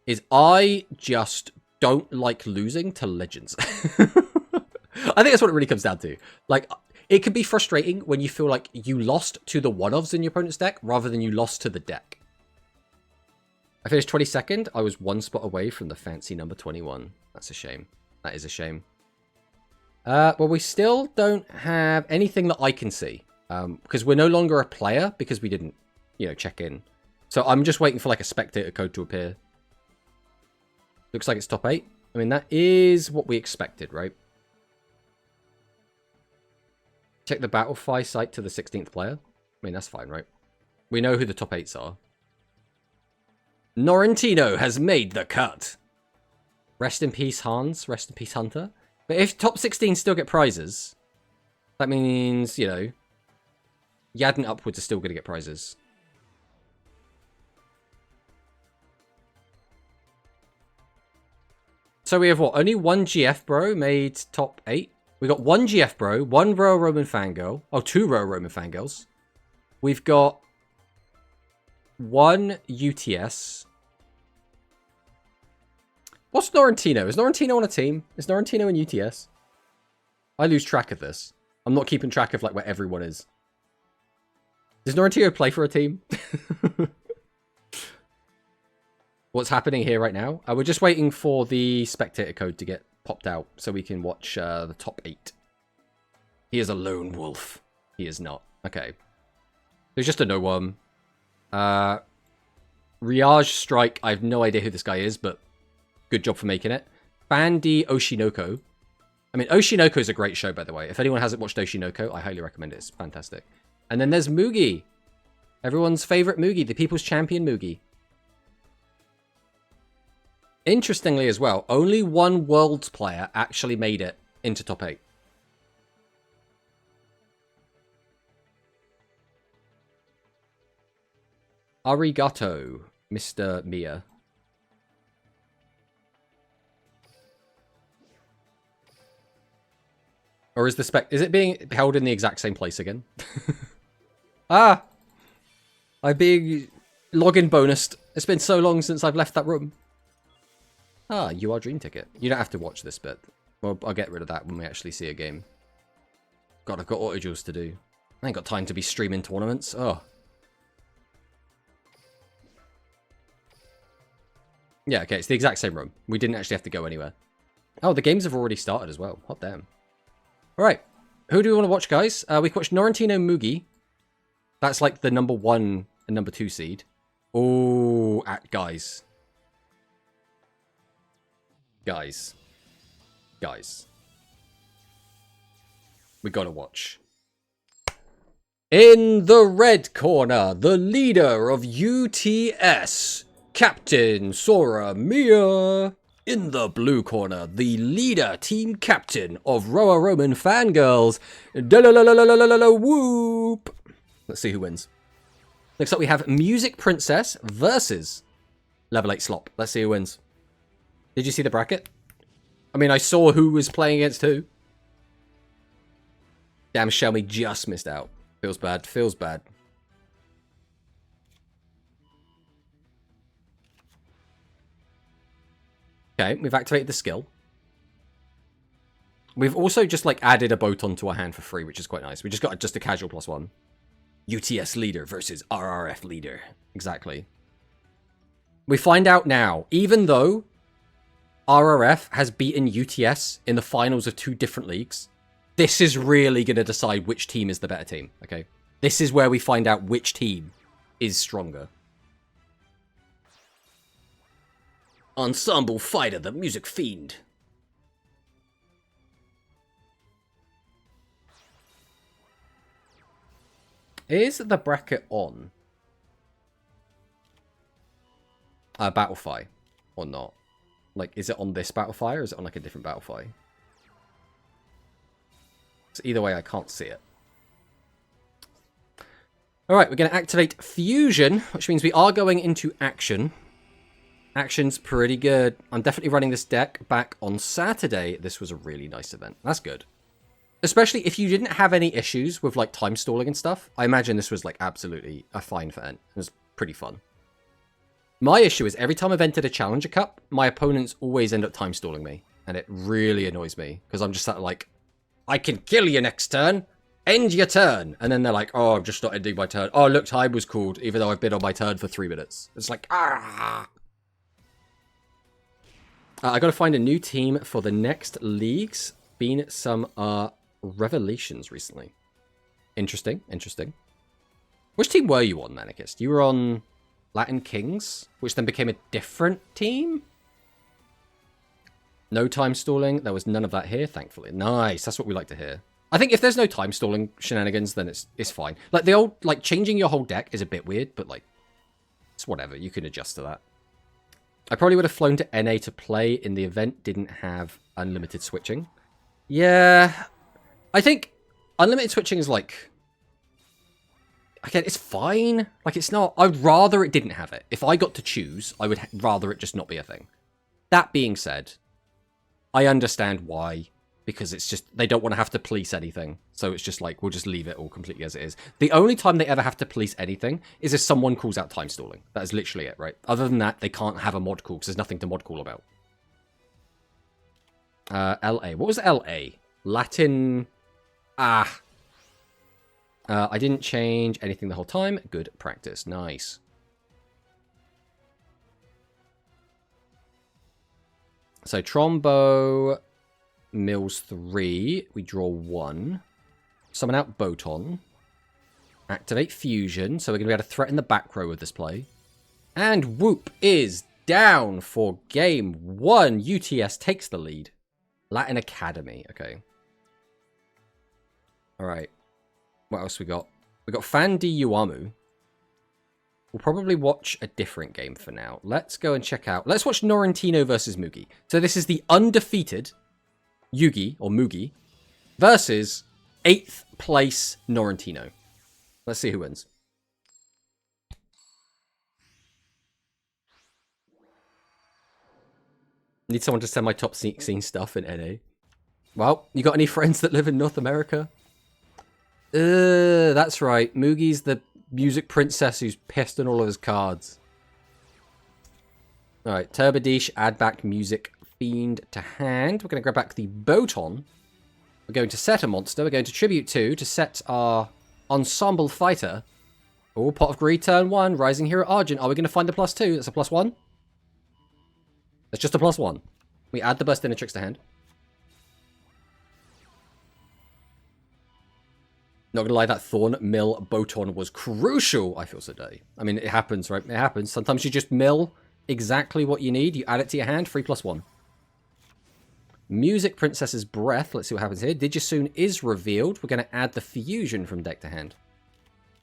is I just don't like losing to Legends. I think that's what it really comes down to. Like, it can be frustrating when you feel like you lost to the one-ofs in your opponent's deck rather than you lost to the deck. I finished 22nd. I was one spot away from the fancy number 21. That's a shame. That is a shame. Well, we still don't have anything that I can see. Because we're no longer a player because we didn't, you know, check in. So I'm just waiting for like a spectator code to appear. Looks like it's top 8. I mean, that is what we expected, right? Check the Battlefy site to the 16th player. I mean, that's fine, right? We know who the top 8s are. Norrentino has made the cut. Rest in peace, Hans. Rest in peace, Hunter. But if top 16 still get prizes, that means, you know, Yad and upwards are still going to get prizes. So we have what? Only one GF bro made top 8. We got one GF bro, one Royal Roman fangirl. Oh, two Royal Roman fangirls. We've got one UTS. What's Norrentino? Is Norrentino on a team? Is Norrentino in UTS? I lose track of this. I'm not keeping track of like where everyone is. Does Norrentino play for a team? What's happening here right now? We're just waiting for the spectator code to get popped out so we can watch the top 8. He is a lone wolf. He is not. Okay. There's just a no one. Riage Strike. I have no idea who this guy is, but good job for making it. Bandy Oshinoko. I mean, Oshinoko is a great show, by the way. If anyone hasn't watched Oshinoko, I highly recommend it. It's fantastic. And then there's Mugi. Everyone's favorite Mugi. The people's champion Mugi. Interestingly as well, only one Worlds player actually made it into top 8. Arigato, Mr. Mia. Or is the is it being held in the exact same place again? Ah! I'm being login bonused. It's been so long since I've left that room. Ah, you are Dream Ticket. You don't have to watch this bit. Well, I'll get rid of that when we actually see a game. God, I've got auto duels to do. I ain't got time to be streaming tournaments. Oh. Yeah, okay, it's the exact same room. We didn't actually have to go anywhere. Oh, the games have already started as well. Hot damn. Alright. Who do we want to watch, guys? We can watch Norrentino Mugi. That's like the number 1 and number 2 seed. Oh, guys. Guys. We gotta watch. In the red corner, the leader of UTS, Captain Sora Mia. In the blue corner, the leader team captain of Roa Roman Fangirls, Whoop. Let's see who wins. Next up we have Music Princess versus Level 8 Slop. Let's see who wins. Did you see the bracket? I mean, I saw who was playing against who. Damn, Shelmy just missed out. Feels bad. Feels bad. Okay, we've activated the skill. We've also just, like, added a boat onto our hand for free, which is quite nice. We just got just a casual +1. UTS leader versus RRF leader. Exactly. We find out now, even though RRF has beaten UTS in the finals of 2 different leagues, this is really going to decide which team is the better team, okay? This is where we find out which team is stronger. Ensemble Fighter, the Music Fiend. Is the bracket on Battlefy or not? Like, is it on this Battlefy or is it on like a different Battlefy? So either way, I can't see it. Alright, we're going to activate Fusion, which means we are going into action. Action's pretty good. I'm definitely running this deck back on Saturday. This was a really nice event. That's good. Especially if you didn't have any issues with, like, time stalling and stuff. I imagine this was, like, absolutely a fine event. It was pretty fun. My issue is every time I've entered a Challenger Cup, my opponents always end up time stalling me. And it really annoys me. Because I'm just like, I can kill you next turn. End your turn. And then they're like, oh, I'm just not ending my turn. Oh, look, time was called, even though I've been on my turn for 3 minutes. It's like, ah. I got to find a new team for the next leagues. Been some revelations recently. Interesting, interesting. Which team were you on, Manicist? You were on Latin Kings, which then became a different team? No time stalling. There was none of that here, thankfully. Nice, that's what we like to hear. I think if there's no time stalling shenanigans, then it's fine. Like, the old, like, changing your whole deck is a bit weird, but, like, it's whatever. You can adjust to that. I probably would have flown to NA to play in the event, didn't have unlimited switching. Yeah, I think unlimited switching is like, again, it's fine. Like, it's not, I'd rather it didn't have it. If I got to choose, I would rather it just not be a thing. That being said, I understand why, because it's just, they don't want to have to police anything. So it's just like, we'll just leave it all completely as it is. The only time they ever have to police anything is if someone calls out time stalling. That is literally it, right? Other than that, they can't have a mod call because there's nothing to mod call about. LA. What was LA? Latin... I didn't change anything the whole time. Good practice. Nice. So, Trombo... Mills 3. We draw 1. Summon out Boton. Activate Fusion. So we're going to be able to threaten the back row with this play. And Whoop is down for game 1. UTS takes the lead. Latin Academy. Okay. Alright. What else we got? We got Fandi Uamu. We'll probably watch a different game for now. Let's go and check out... Let's watch Norrentino versus Mugi. So this is the undefeated... Yugi, or Mugi, versus 8th place Norrentino. Let's see who wins. Need someone to send my top scene stuff in NA. Well, you got any friends that live in North America? That's right. Mugi's the music princess who's pissed on all of his cards. Alright, Turbadish, add back music fiend to hand. We're going to grab back the Boton. We're going to set a monster. We're going to tribute 2 to set our ensemble fighter. Oh, Pot of Greed, turn 1. Rising Hero Argent. Are we going to find the +2? That's a +1. That's just a +1. We add the Burst Tricks to hand. Not going to lie, that Thorn Mill Boton was crucial. I feel so dirty. I mean, it happens, right? It happens. Sometimes you just mill exactly what you need. You add it to your hand. 3 +1. Music Princess's Breath. Let's see what happens here. Digisoon is revealed. We're going to add the Fusion from deck to hand.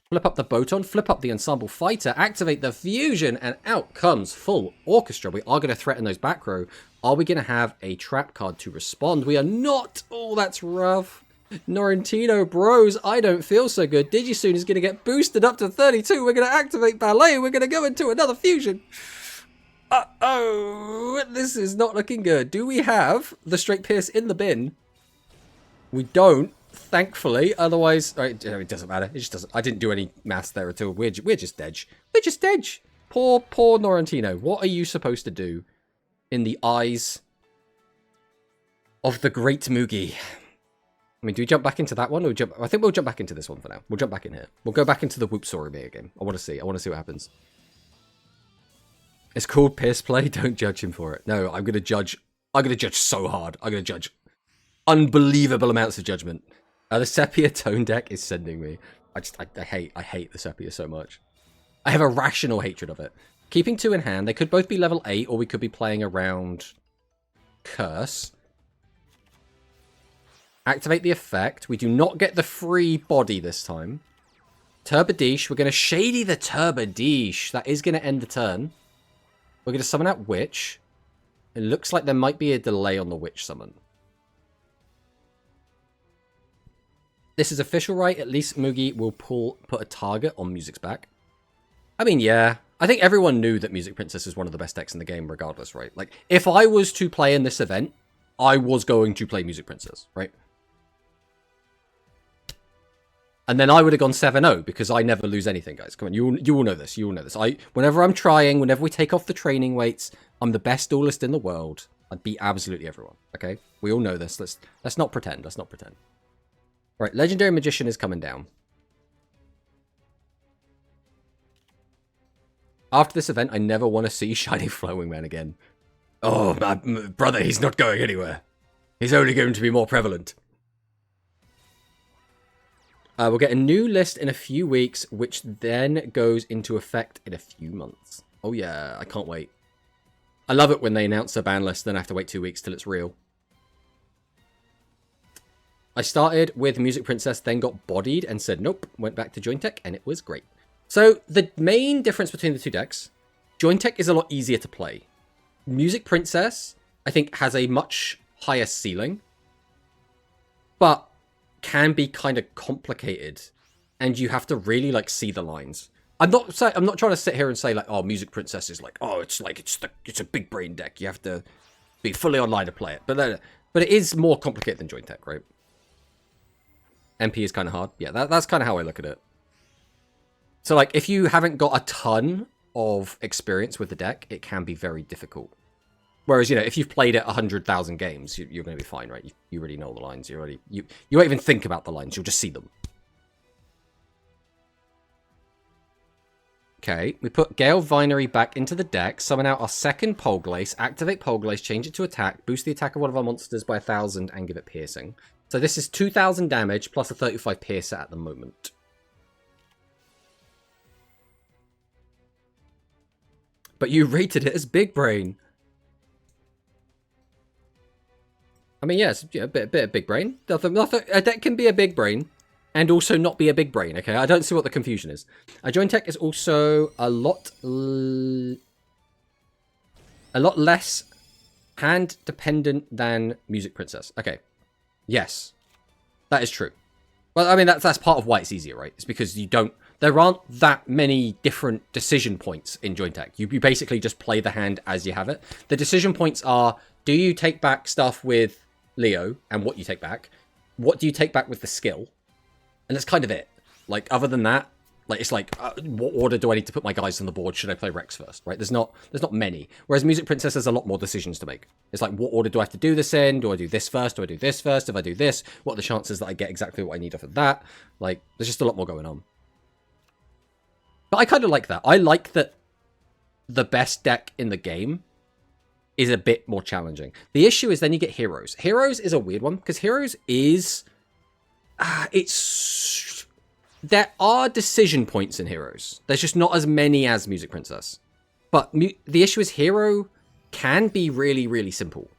Flip up the Boton. Flip up the Ensemble Fighter. Activate the Fusion. And out comes full Orchestra. We are going to threaten those back row. Are we going to have a trap card to respond? We are not. Oh, that's rough. Norrentino bros, I don't feel so good. Digisoon is going to get boosted up to 32. We're going to activate Ballet. We're going to go into another Fusion. Uh-oh, this is not looking good. Do we have the Straight Pierce in the bin? We don't, thankfully. Otherwise, it doesn't matter. It just doesn't. I didn't do any maths there at all. We're just dead. We're just dead. Poor Norrentino. What are you supposed to do in the eyes of the great Mugi? I mean, do we jump back into that one? Or I think we'll jump back into this one for now. We'll jump back in here. We'll go back into the Whoop Sorry game. I want to see. I want to see what happens. It's called Pierce Play. Don't judge him for it. No, I'm going to judge. I'm going to judge so hard. I'm going to judge unbelievable amounts of judgment. The Sepia Tone deck is sending me. I hate the Sepia so much. I have a rational hatred of it. Keeping 2 in hand. They could both be level 8, or we could be playing around Curse. Activate the effect. We do not get the free body this time. Turbadish. We're going to Shady the Turbadish. That is going to end the turn. We're going to summon out Witch. It looks like there might be a delay on the Witch summon. This is official, right? At least Mugi will put a target on Music's back. I mean, yeah. I think everyone knew that Music Princess is one of the best decks in the game, regardless, right? Like, if I was to play in this event, I was going to play Music Princess, right? And then I would have gone 7-0 because I never lose anything, guys. Come on, you all know this. You all know this. Whenever I'm trying, whenever we take off the training weights, I'm the best duelist in the world. I'd beat absolutely everyone. Okay, we all know this. Let's not pretend. Let's not pretend. Right, Legendary Magician is coming down. After this event, I never want to see Shiny Flowing Man again. Oh, my brother, he's not going anywhere. He's only going to be more prevalent. We'll get a new list in a few weeks, which then goes into effect in a few months. Oh yeah, I can't wait. I love it when they announce a ban list, then I have to wait 2 weeks till it's real. I started with Music Princess, then got bodied and said nope, went back to Jointech, and it was great. So the main difference between the two decks, Jointech is a lot easier to play. Music Princess, I think, has a much higher ceiling, but can be kind of complicated, and you have to really like see the lines. I'm not trying to sit here and say like, oh, Music Princess is like, oh, it's a big brain deck. You have to be fully online to play it, but it is more complicated than Jointech, right? MP is kind of hard. Yeah, that's kind of how I look at it. So like, if you haven't got a ton of experience with the deck, it can be very difficult. Whereas, you know, if you've played it 100,000 games, you're going to be fine, right? You already know the lines. You won't even think about the lines. You'll just see them. Okay, we put Gale Vinery back into the deck, summon out our second Polglace, activate Polglace, change it to attack, boost the attack of one of our monsters by 1,000, and give it piercing. So this is 2,000 damage plus a 35 piercer at the moment. But you rated it as Big Brain. I mean, yes, yeah, a bit of big brain. Nothing, a deck can be a big brain and also not be a big brain, okay? I don't see what the confusion is. Jointech is also a lot less hand-dependent than Music Princess. Okay, yes, that is true. Well, I mean, that's part of why it's easier, right? It's because there aren't that many different decision points in Jointech. You basically just play the hand as you have it. The decision points are, do you take back stuff with Leo and what you take back? What do you take back with the skill? And that's kind of it. Like, other than that, like, it's like, what order do I need to put my guys on the board? Should I play Rex first, right? There's not many. Whereas Music Princess has a lot more decisions to make. It's like, what order do I have to do this in? Do I do this first? Do I do this first? If I do this, what are the chances that I get exactly what I need off of that? Like, there's just a lot more going on. But I kind of like that. I like that the best deck in the game is a bit more challenging. The issue is then you get Heroes. Heroes is a weird one, because Heroes is... there are decision points in Heroes. There's just not as many as Music Princess. But the issue is Hero can be really, really simple.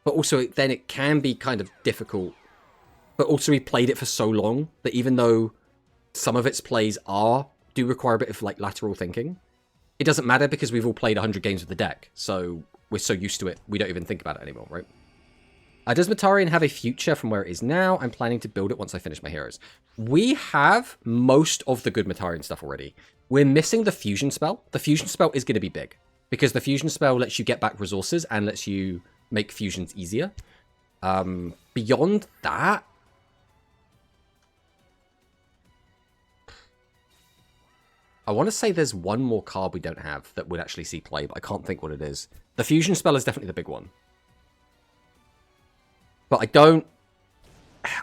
But also then it can be kind of difficult. But also we played it for so long that even though some of its plays do require a bit of like lateral thinking, it doesn't matter because we've all played 100 games with the deck. So we're so used to it, we don't even think about it anymore, right? Does Matarian have a future from where it is now? I'm planning to build it once I finish my heroes. We have most of the good Matarian stuff already. We're missing the fusion spell. The fusion spell is going to be big, because the fusion spell lets you get back resources and lets you make fusions easier. Beyond that, I want to say there's one more card we don't have that would actually see play, but I can't think what it is. The fusion spell is definitely the big one. But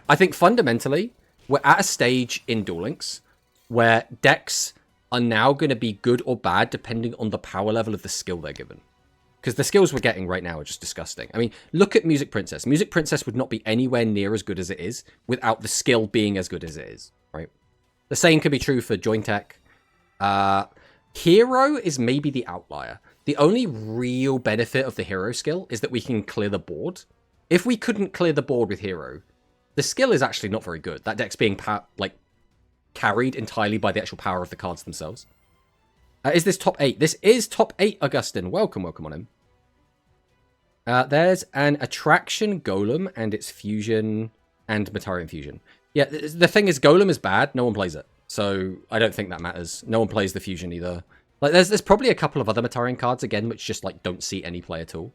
I think fundamentally, we're at a stage in Duel Links where decks are now going to be good or bad depending on the power level of the skill they're given. Because the skills we're getting right now are just disgusting. I mean, look at Music Princess. Music Princess would not be anywhere near as good as it is without the skill being as good as it is, right? The same could be true for Jointech. Hero is maybe the outlier. The only real benefit of the hero skill is that we can clear the board. If we couldn't clear the board with hero, the skill is actually not very good. That deck's being carried entirely by the actual power of the cards themselves. Is this top 8? This is top 8, Augustin. Welcome on him. There's an Attraction Golem and its fusion and Matarian fusion. Yeah, the thing is, Golem is bad. No one plays it. So I don't think that matters. No one plays the fusion either. Like, there's probably a couple of other Metarian cards, again, which just, like, don't see any play at all.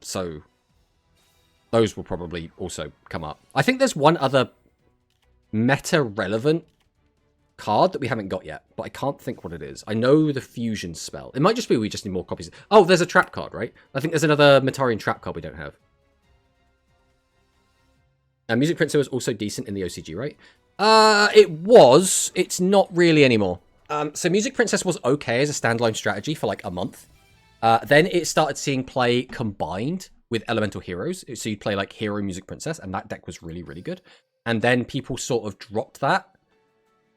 So those will probably also come up. I think there's one other meta-relevant card that we haven't got yet, but I can't think what it is. I know the fusion spell. It might just be we just need more copies. Oh, there's a trap card, right? I think there's another Metarian trap card we don't have. Music Princess was also decent in the OCG, right? It was. It's not really anymore. So Music Princess was okay as a standalone strategy for like a month. Then it started seeing play combined with Elemental Heroes. So you'd play like Hero Music Princess, and that deck was really, really good. And then people sort of dropped that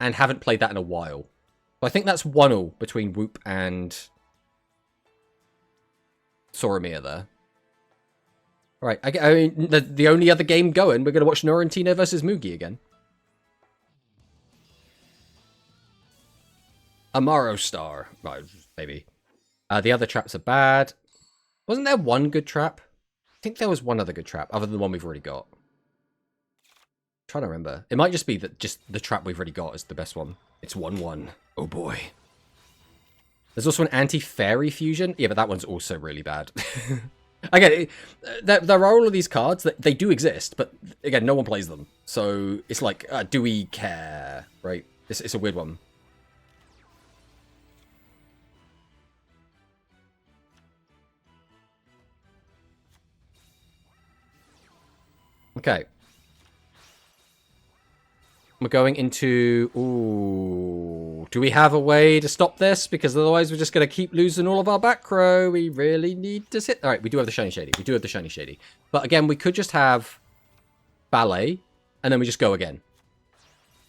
and haven't played that in a while. So I think that's 1-1 between Whoop and Soromir there. All right, I mean, the only other game going, we're going to watch Norrentino versus Mugi again. Amaro Star. Right, maybe. The other traps are bad. Wasn't there one good trap? I think there was one other good trap, other than the one we've already got. I'm trying to remember. It might just be that just the trap we've already got is the best one. It's 1-1. Oh boy. There's also an anti-fairy fusion. Yeah, but that one's also really bad. Again, there are all of these cards that they do exist, but again, no one plays them. So it's like, do we care? Right? It's a weird one. Okay. We're going into... Ooh. Do we have a way to stop this? Because otherwise we're just going to keep losing all of our back row. We really need to sit... Alright, we do have the Shiny Shady. We do have the Shiny Shady. But again, we could just have Ballet, and then we just go again.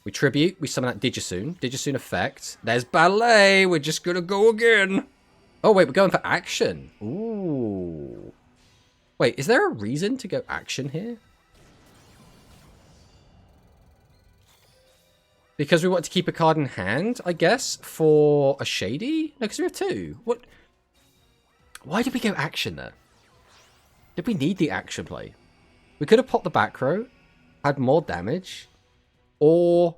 We Tribute. We summon out Digisoon. Digisoon effect. There's Ballet. We're just going to go again. Oh, wait. We're going for action. Ooh. Wait, is there a reason to go action here? Because we want to keep a card in hand, I guess, for a Shady? No, because we have two. What? Why did we go action there? Did we need the action play? We could have popped the back row, had more damage, or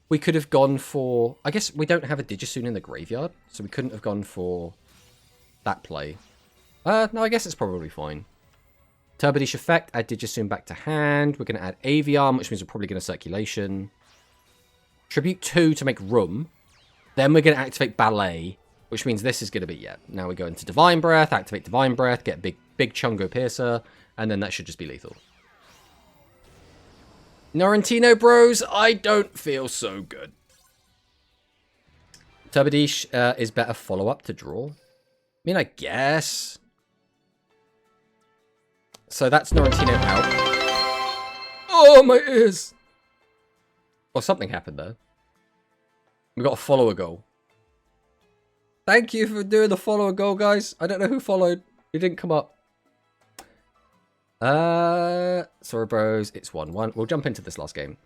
we could have gone for... I guess we don't have a Digisoon in the graveyard, so we couldn't have gone for that play. No, I guess it's probably fine. Turbodish effect, add Digisoon back to hand. We're going to add Aviarm, which means we're probably going to Circulation. Tribute 2 to make room. Then we're going to activate Ballet, which means this is going to be, yeah. Now we go into Divine Breath, activate Divine Breath, get big Chungo Piercer, and then that should just be lethal. Norrentino bros, I don't feel so good. Turbodish is better follow-up to draw. I mean, I guess. So that's Norrentino out. Oh, my ears! Well, something happened there. We got a follower goal. Thank you for doing the follower goal, guys. I don't know who followed. It didn't come up. Sorry, bros. It's 1-1. We'll jump into this last game.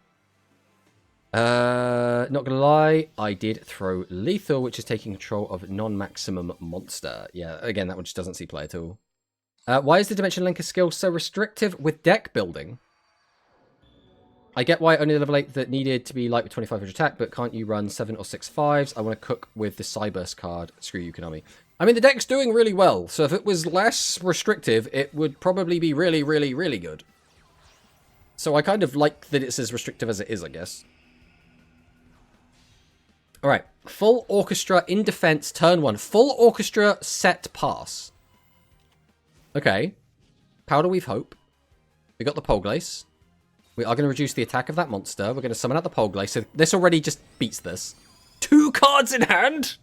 Not gonna lie, I did throw lethal, which is taking control of non-maximum monster. Yeah, again, that one just doesn't see play at all. Why is the Dimension Linker skill so restrictive with deck building? I get why only level 8 that needed to be light with 2500 attack, but can't you run 7 or 6 5s? I want to cook with the Cyburst card. Screw you, Konami. I mean, the deck's doing really well, so if it was less restrictive, it would probably be really, really, really good. So I kind of like that it's as restrictive as it is, I guess. Alright, full orchestra in defense, turn 1. Full orchestra set pass. Okay. Powder Weave Hope. We got the Polglace. We are going to reduce the attack of that monster. We're going to summon out the Polglace. So this already just beats this. 2 cards in hand?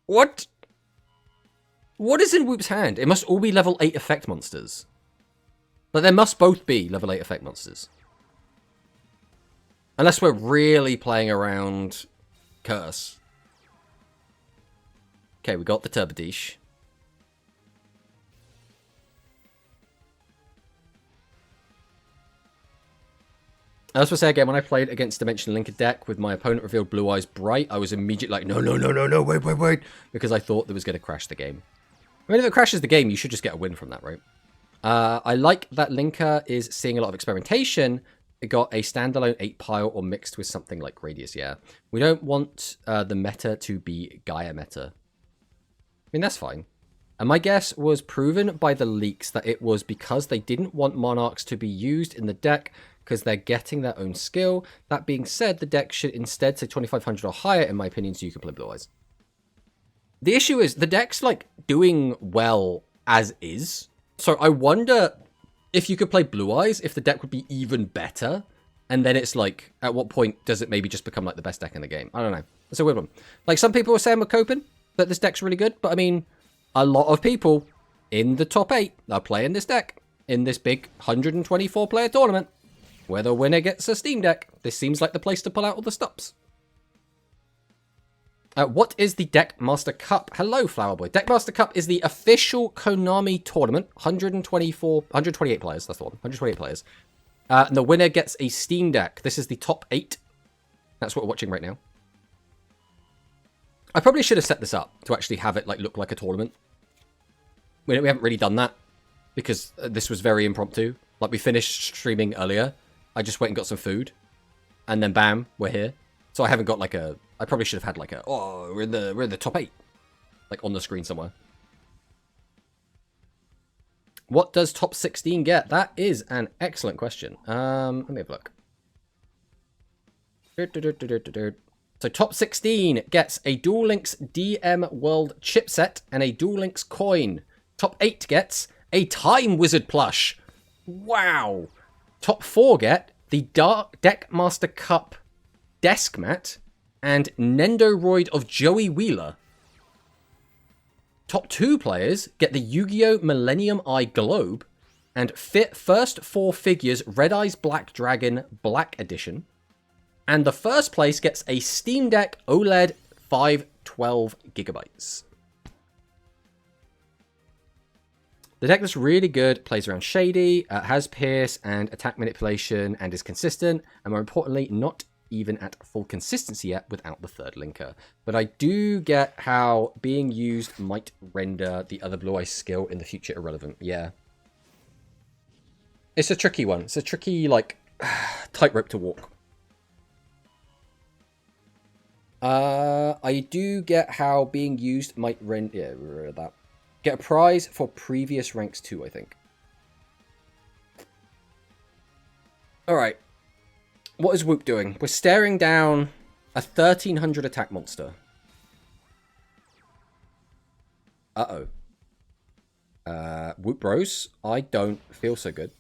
What? What is in Whoop's hand? It must all be level 8 effect monsters. But there must both be level 8 effect monsters. Unless we're really playing around Curse. Okay, we got the Turbodish. I was supposed to say again, when I played against Dimension Linker deck with my opponent revealed Blue Eyes Bright, I was immediately like, no, wait. Because I thought that was going to crash the game. I mean, if it crashes the game, you should just get a win from that, right? I like that Linker is seeing a lot of experimentation, got a standalone 8 pile or mixed with something like Radius, yeah. We don't want the meta to be Gaia meta. I mean, that's fine. And my guess was proven by the leaks that it was because they didn't want Monarchs to be used in the deck because they're getting their own skill. That being said, the deck should instead say 2500 or higher, in my opinion, so you can play Blue Eyes. The issue is the deck's, like, doing well as is. So I wonder if you could play Blue Eyes, if the deck would be even better. And then it's like, at what point does it maybe just become, like, the best deck in the game? I don't know. It's a weird one. Like, some people were saying with Copen that this deck's really good, but I mean, a lot of people in the top 8 are playing this deck in this big 124-player tournament, where the winner gets a Steam Deck. This seems like the place to pull out all the stops. What is the Deckmaster Cup? Hello, Flowerboy. Deckmaster Cup is the official Konami tournament. 128 players, that's the one. 128 players. And the winner gets a Steam Deck. This is the top 8. That's what we're watching right now. I probably should have set this up to actually have it like look like a tournament. We haven't really done that because this was very impromptu. Like, we finished streaming earlier. I just went and got some food. And then bam, we're here. So I haven't got like a... I probably should have had like a... Oh, we're in the top 8. Like on the screen somewhere. What does top 16 get? That is an excellent question. Let me have a look. So top 16 gets a Duel Links DM World chipset and a Duel Links coin. Top 8 gets a Time Wizard plush. Wow. Top 4 get the Dark Deckmaster Cup desk mat and Nendoroid of Joey Wheeler. Top 2 players get the Yu-Gi-Oh! Millennium Eye Globe and first 4 figures Red Eyes Black Dragon Black Edition. And the first place gets a Steam Deck OLED 512GB. The deck looks really good, plays around Shady, has Pierce and attack manipulation, and is consistent, and more importantly, not even at full consistency yet without the third linker. But I do get how being used might render the other Blue Eyes skill in the future irrelevant. Yeah. It's a tricky one. It's a tricky, like, tightrope to walk. I do get how being used might render... Yeah, we read that. Get a prize for previous ranks too, I think. Alright. What is Whoop doing? We're staring down a 1300 attack monster. Uh-oh. Whoop Bros, I don't feel so good.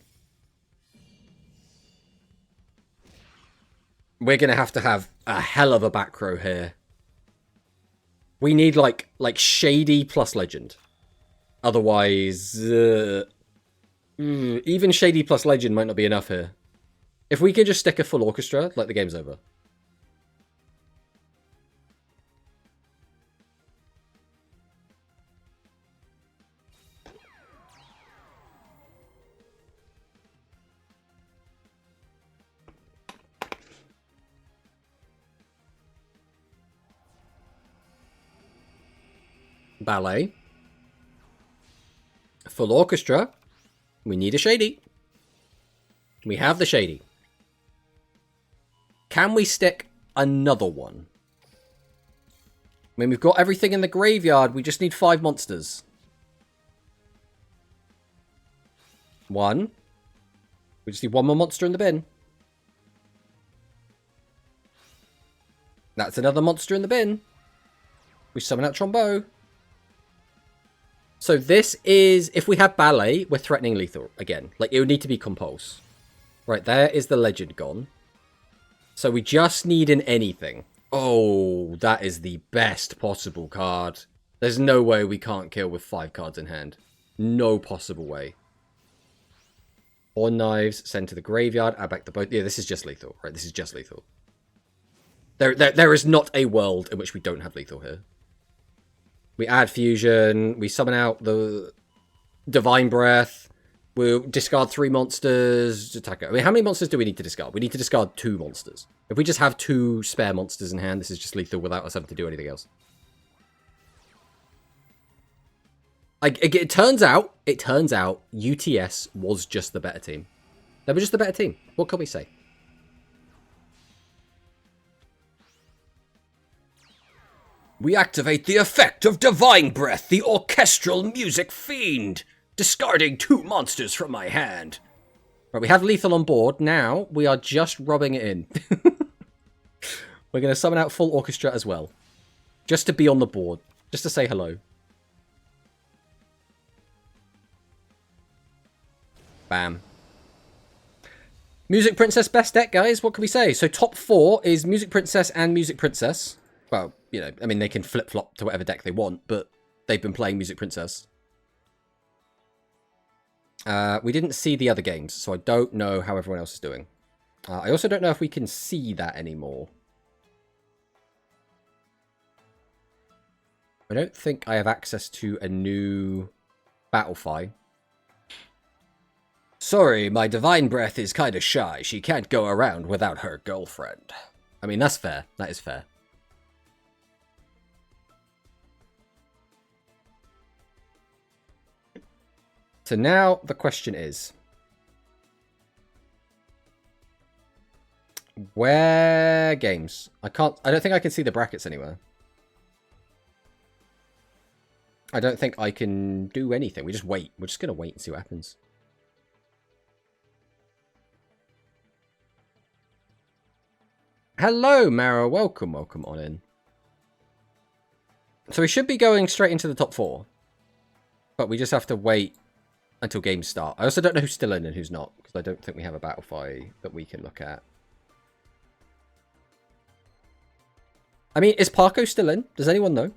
We're going to have a hell of a back row here. We need, like Shady plus Legend. Otherwise, even Shady plus Legend might not be enough here. If we could just stick a full orchestra, like, the game's over. Ballet. Full orchestra. We need a Shady. We have the Shady. Can we stick another one? I mean, we've got everything in the graveyard. We just need 5 monsters. 1. We just need 1 more monster in the bin. That's another monster in the bin. We summon out Trombeau. So this is... If we have Ballet, we're threatening lethal again. Like, it would need to be Compulse. Right, there is the Legend gone. So we just need an anything. Oh, that is the best possible card. There's no way we can't kill with 5 cards in hand. No possible way. 4 knives, send to the graveyard, add back the boat. Yeah, this is just lethal. Right, this is just lethal. There is not a world in which we don't have lethal here. We add fusion, we summon out the Divine Breath, we'll discard 3 monsters, attack it. I mean, how many monsters do we need to discard? We need to discard 2 monsters. If we just have 2 spare monsters in hand, this is just lethal without us having to do anything else. It turns out, UTS was just the better team. They were just the better team. What can we say? We activate the effect of Divine Breath, the orchestral music fiend, discarding 2 monsters from my hand. Right, we have lethal on board. Now we are just rubbing it in. We're going to summon out full orchestra as well. Just to be on the board. Just to say hello. Bam. Music Princess best deck, guys. What can we say? So top 4 is Music Princess and Music Princess. Well, you know, I mean, they can flip-flop to whatever deck they want, but they've been playing Music Princess. We didn't see the other games, so I don't know how everyone else is doing. I also don't know if we can see that anymore. I don't think I have access to a new Battlefy. Sorry, my Divine Breath is kinda shy. She can't go around without her girlfriend. I mean, that's fair. That is fair. So now the question is, where games? I don't think I can see the brackets anywhere. I don't think I can do anything. We just wait. We're just going to wait and see what happens. Hello, Mara. Welcome on in. So we should be going straight into the top 4. But we just have to wait until games start. I also don't know who's still in and who's not, because I don't think we have a Battlefy that we can look at. I mean, is Parko still in? Does anyone know?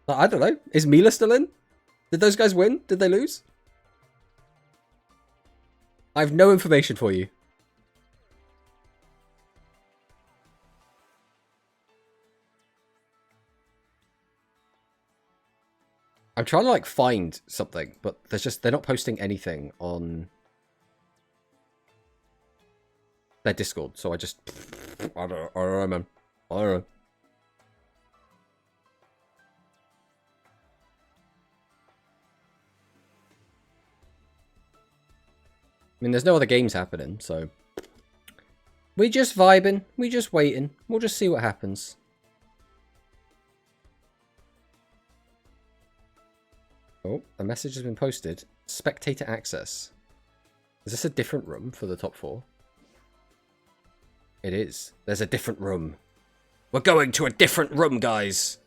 I don't know. Is Mila still in? Did those guys win? Did they lose? I have no information for you. I'm trying to, like, find something, but they're not posting anything on their Discord, so I don't know, man. I don't know. I mean, there's no other games happening, so we just vibing, we just waiting. We'll just see what happens. Oh, a message has been posted. Spectator access. Is this a different room for the top 4? It is. There's a different room. We're going to a different room, guys.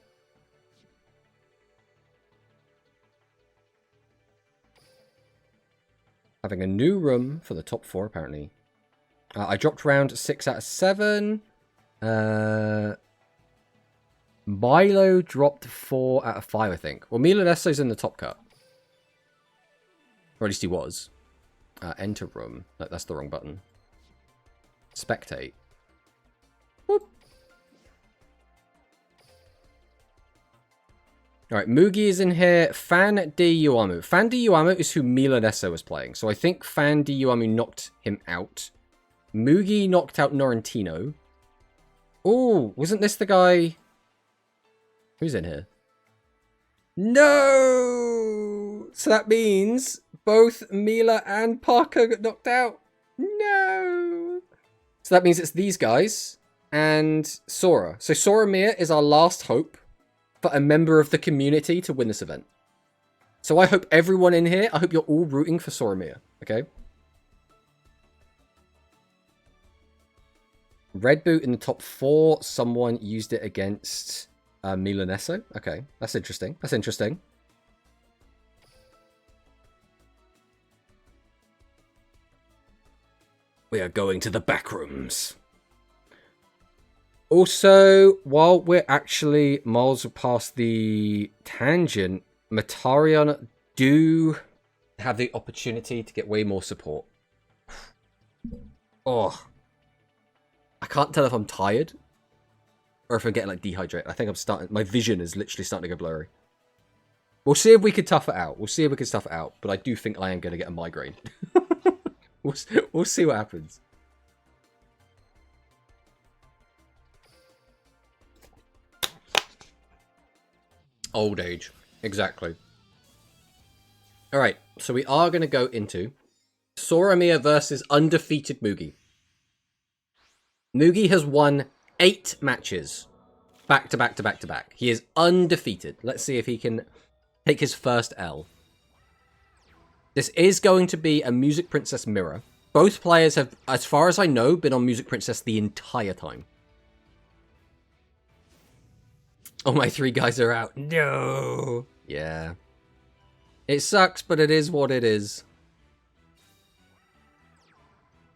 Having a new room for the top 4, apparently. I dropped round 6 out of 7. Milo dropped 4 out of 5, I think. Well, Milanesso's in the top cut. Or at least he was. Enter room. No, that's the wrong button. Spectate. Whoop. Alright, Mugi is in here. Fan Di Uamu. Fan Di Uamu is who Milanesso was playing. So I think Fan Di Uamu knocked him out. Mugi knocked out Norrentino. Oh, wasn't this the guy... Who's in here? No! So that means both Mila and Parker got knocked out. No! So that means it's these guys and Sora. So Sora Mia is our last hope for a member of the community to win this event. So I hope everyone in here, I hope you're all rooting for Sora Mia, okay? Red Boot in the top 4. Someone used it against... Milanesso. Okay, that's interesting. That's interesting. We are going to the back rooms. Also, while we're actually miles past the tangent, Matarion do have the opportunity to get way more support. Oh. I can't tell if I'm tired. Or if I'm getting, like, dehydrated. I think I'm starting... My vision is literally starting to go blurry. We'll see if we can tough it out. We'll see if we can tough it out. But I do think I am going to get a migraine. We'll see what happens. Old age. Exactly. Alright. So we are going to go into Sora Mia versus undefeated Mugi. Mugi has won 8 matches. Back to back to back to back. He is undefeated. Let's see if he can take his first L. This is going to be a Music Princess mirror. Both players have, as far as I know, been on Music Princess the entire time. Oh, my 3 guys are out. No. Yeah. It sucks, but it is what it is.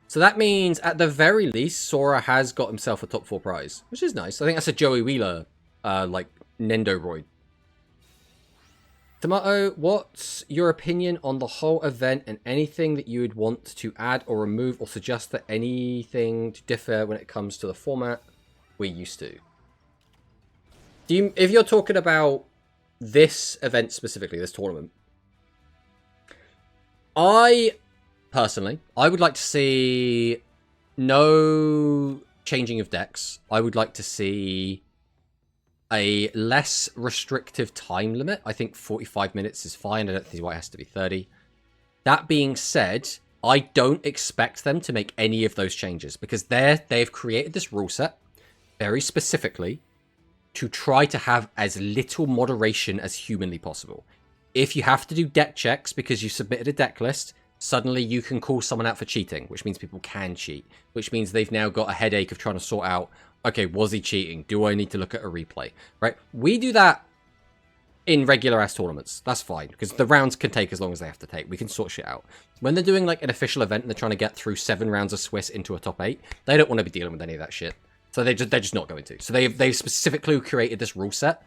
So that means, at the very least, Sora has got himself a top 4 prize, which is nice. I think that's a Joey Wheeler, like, Nendoroid. Tomato, what's your opinion on the whole event and anything that you would want to add or remove or suggest that anything to differ when it comes to the format we used to? If you're talking about this event specifically, this tournament, personally, I would like to see no changing of decks. I would like to see a less restrictive time limit. I think 45 minutes is fine. I don't think why it has to be 30. That being said, I don't expect them to make any of those changes because they've created this rule set very specifically to try to have as little moderation as humanly possible. If you have to do deck checks because you submitted a deck list, suddenly you can call someone out for cheating, which means people can cheat, which means they've now got a headache of trying to sort out, okay, was he cheating? Do I need to look at a replay? Right? We do that in regular ass tournaments. That's fine, because the rounds can take as long as they have to take. We can sort shit out. When they're doing like an official event and they're trying to get through 7 rounds of Swiss into a top 8, they don't want to be dealing with any of that shit. So they're just not going to. So they've specifically created this rule set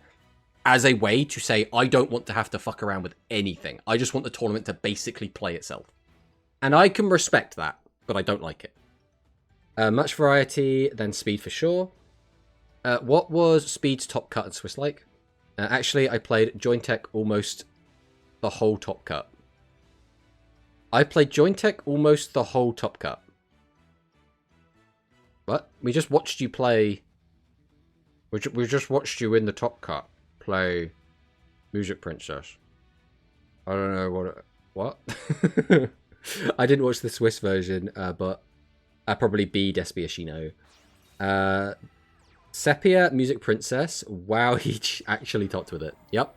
as a way to say, I don't want to have to fuck around with anything. I just want the tournament to basically play itself. And I can respect that, but I don't like it. Much variety, then speed for sure. What was Speed's top cut and Swiss like? Actually, I played Join Tech almost the whole top cut. I played Join Tech almost the whole top cut. What? We just watched you play... We just watched you in the top cut play Music Princess. I don't know what... What? I didn't watch the Swiss version, but I probably be Despiacino. Sepia, Music Princess. Wow, he actually topped with it. Yep.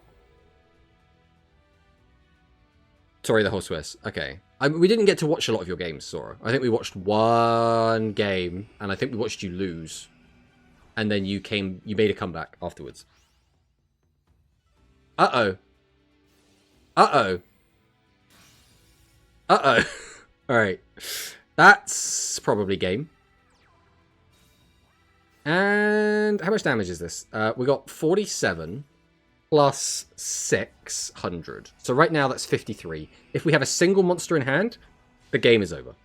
Sorry, the whole Swiss. Okay. We didn't get to watch a lot of your games, Sora. I think we watched one game, and I think we watched you lose. And then you made a comeback afterwards. Uh-oh. Uh-oh. Uh-oh. Alright. That's probably game. And how much damage is this? We got 47 plus 600. So right now that's 53. If we have a single monster in hand, the game is over.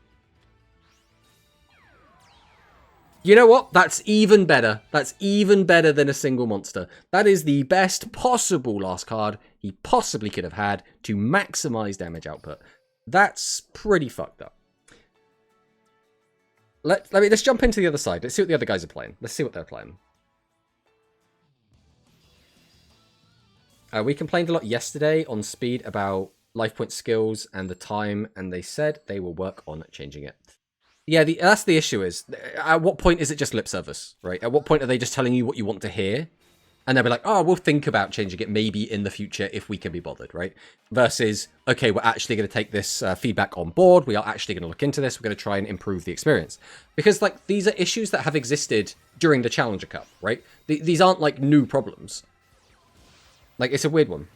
You know what? That's even better. That's even better than a single monster. That is the best possible last card he possibly could have had to maximize damage output. That's pretty fucked up. Let's jump into the other side. Let's see what the other guys are playing. Let's see what they're playing. We complained a lot yesterday on Speed about life point skills and the time, and they said they will work on changing it. Yeah, that's the issue is, at what point is it just lip service, right? At what point are they just telling you what you want to hear? And they'll be like, oh, we'll think about changing it maybe in the future if we can be bothered, right? Versus, okay, we're actually going to take this feedback on board. We are actually going to look into this. We're going to try and improve the experience. Because, like, these are issues that have existed during the Challenger Cup, right? These aren't, like, new problems. Like, it's a weird one.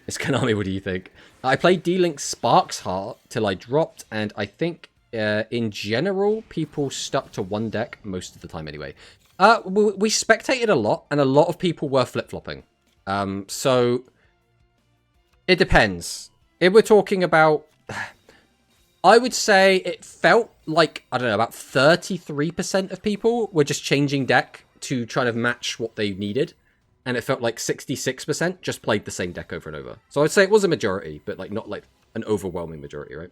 It's Konami, what do you think? I played D-Link Sparks Heart till I dropped, and I think, in general, people stuck to one deck most of the time anyway. We spectated a lot, and a lot of people were flip-flopping. So, it depends. If we're talking about... I would say it felt like, I don't know, about 33% of people were just changing deck to try to match what they needed. And it felt like 66% just played the same deck over and over. So I'd say it was a majority, but like not like an overwhelming majority, right?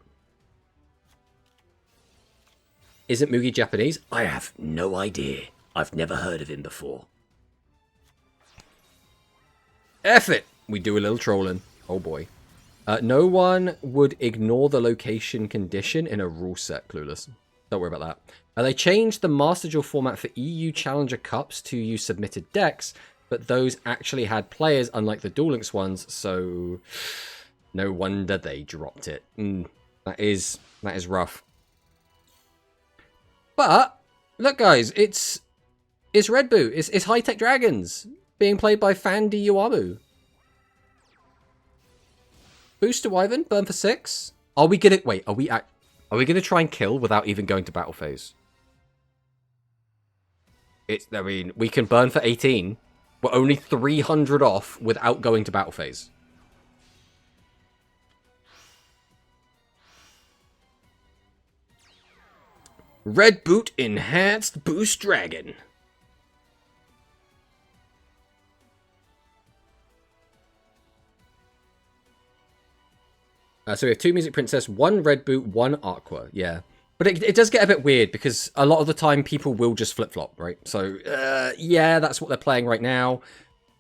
Isn't Mugi Japanese? I have no idea. I've never heard of him before. F it! We do a little trolling. Oh boy. No one would ignore the location condition in a rule set, Clueless. Don't worry about that. They changed the Master Duel format for EU Challenger Cups to use submitted decks, but those actually had players, unlike the Duel Links ones, so no wonder they dropped it. That is rough. But look, guys, it's Red Boot. It's High Tech Dragons being played by Fandi Uamu. Boost to Wyvern, burn for 6. Are we gonna wait? Are we gonna try and kill without even going to battle phase? I mean, we can burn for 18. We're only 300 off without going to battle phase. Red Boot Enhanced Boost Dragon. So we have 2 Music Princess, 1 Red Boot, 1 Aqua. Yeah. But it does get a bit weird because a lot of the time people will just flip-flop, right? So, yeah, that's what they're playing right now.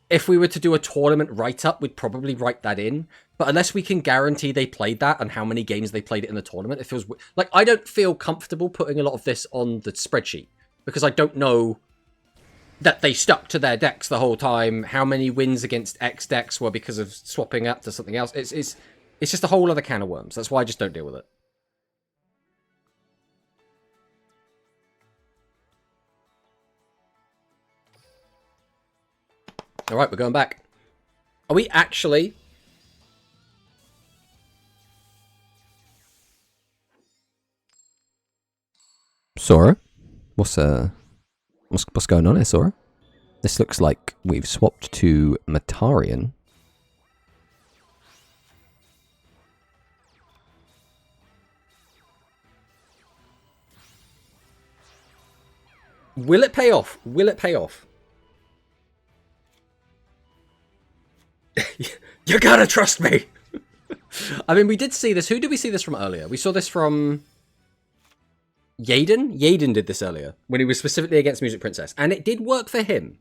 If we were to do a tournament write-up, we'd probably write that in. But unless we can guarantee they played that and how many games they played it in the tournament, it feels... Like, I don't feel comfortable putting a lot of this on the spreadsheet because I don't know that they stuck to their decks the whole time, how many wins against X decks were because of swapping up to something else. It's just a whole other can of worms. That's why I just don't deal with it. Alright, we're going back. Are we actually... Sora? What's going on here, Sora? This looks like we've swapped to Matarian. Will it pay off? Will it pay off? You gotta trust me! I mean, we did see this. Who did we see this from earlier? We saw this from... Yaden? Yaden did this earlier, when he was specifically against Music Princess. And it did work for him.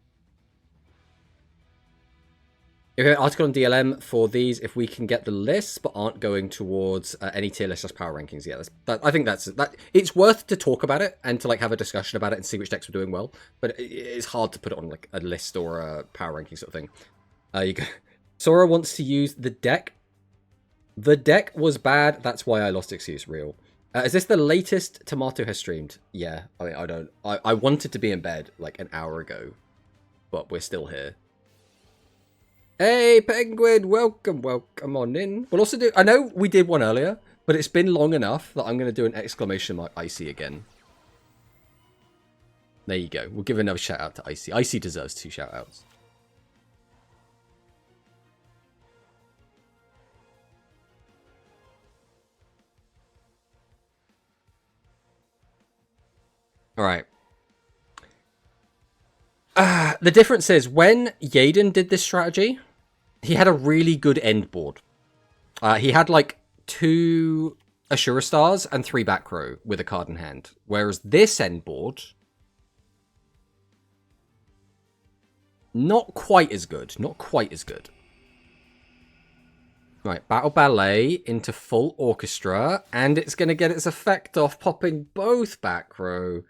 Okay, article on DLM for these, if we can get the lists, but aren't going towards any tier lists or power rankings. Yeah, I think that's... It's worth to talk about it, and to like have a discussion about it and see which decks were doing well. But it's hard to put it on like a list or a power ranking sort of thing. You go... Sora wants to use the deck. The deck was bad. That's why I lost excuse. Real. Is this the latest Tomato has streamed? Yeah. I mean, I don't... I wanted to be in bed like an hour ago. But we're still here. Hey, Penguin. Welcome. Welcome on in. We'll also do... I know we did one earlier. But it's been long enough that I'm going to do an exclamation mark Icy again. There you go. We'll give another shout out to Icy. Icy deserves 2 shout outs. Alright. The difference is, when Yaden did this strategy, he had a really good end board. He had like 2 Ashura Stars and 3 back row with a card in hand. Whereas this end board... Not quite as good. Not quite as good. Right, Battle Ballet into full orchestra. And it's going to get its effect off, popping both back row.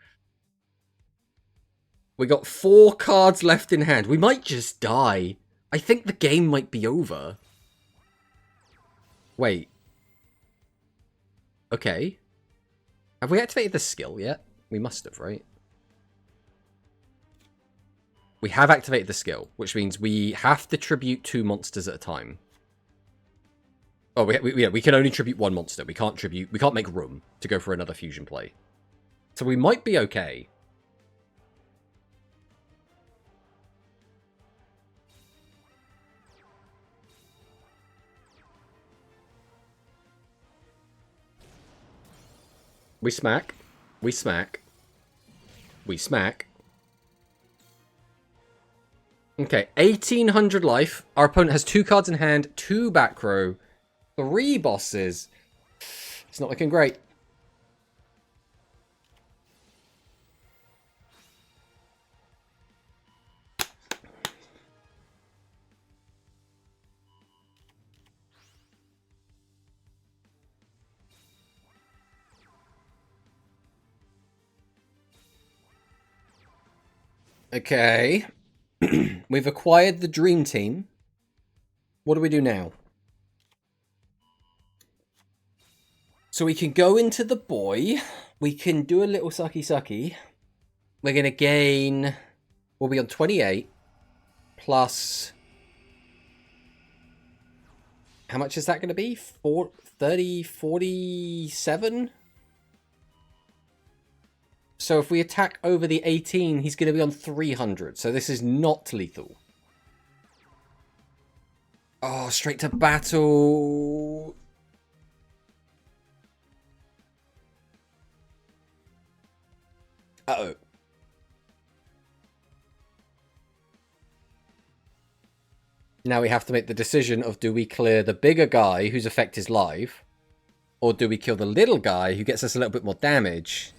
We got 4 cards left in hand. We might just die. I think the game might be over. Wait. Okay. Have we activated the skill yet? We must have, right? We have activated the skill, which means we have to tribute 2 monsters at a time. Oh, we can only tribute 1 monster. We can't make room to go for another fusion play. So we might be okay. We smack. We smack. We smack. Okay, 1800 life. Our opponent has 2 cards in hand, 2 back row, 3 bosses. It's not looking great. Okay. We've acquired the dream team. What do we do now? So we can go into the boy. We can do a little sucky. We're going to gain... We'll be on 28. Plus... How much is that going to be? 30, 47? So if we attack over the 18, he's going to be on 300. So this is not lethal. Oh, straight to battle. Uh-oh. Now we have to make the decision of, do we clear the bigger guy whose effect is live? Or do we kill the little guy who gets us a little bit more damage,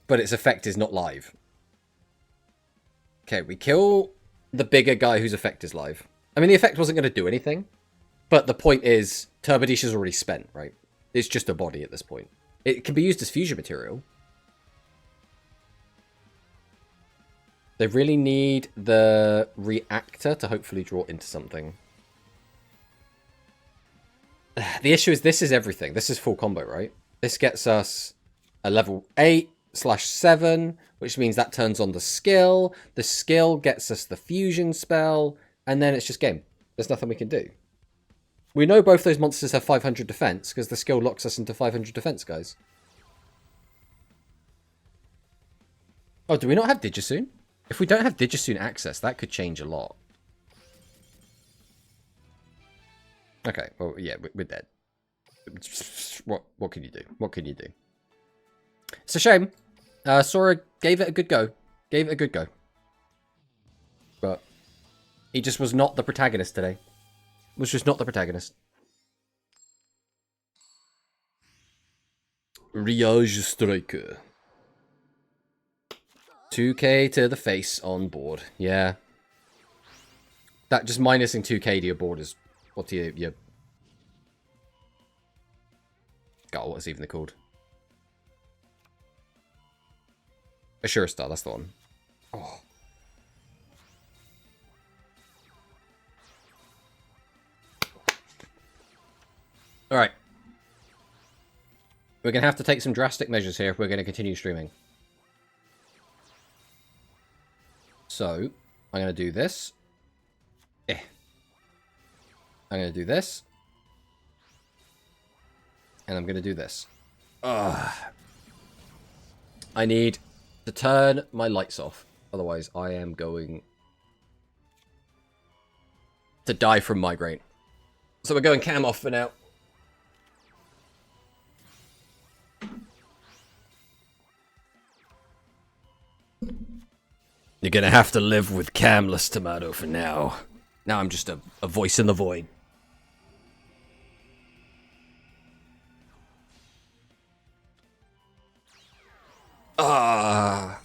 but its effect is not live? Okay, we kill the bigger guy whose effect is live. I mean, the effect wasn't going to do anything, but the point is, Turbidisha's already spent, right? It's just a body at this point. It can be used as fusion material. They really need the reactor to hopefully draw into something. The issue is, this is everything. This is full combo, right? This gets us a level 8/7, which means that turns on the skill. The skill gets us the fusion spell, and then it's just game. There's nothing we can do. We know both those monsters have 500 defense, because the skill locks us into 500 defense, guys. Oh, do we not have Digisoon? If we don't have Digisoon access, that could change a lot. Okay, well, yeah, we're dead. What can you do? What can you do? It's a shame. Sora gave it a good go. But he just was not the protagonist today. Was just not the protagonist. Riage Striker. 2k to the face on board. Yeah. That just minusing 2k to your board is... What to your... God, what's even called? Assure Star, that's the one. Oh. Alright. We're going to have to take some drastic measures here if we're going to continue streaming. So, I'm going to do this. I'm going to do this. And I'm going to do this. Ugh. I need to turn my lights off. Otherwise, I am going to die from migraine. So we're going cam off for now. You're going to have to live with camless Tomato for now. Now I'm just a voice in the void.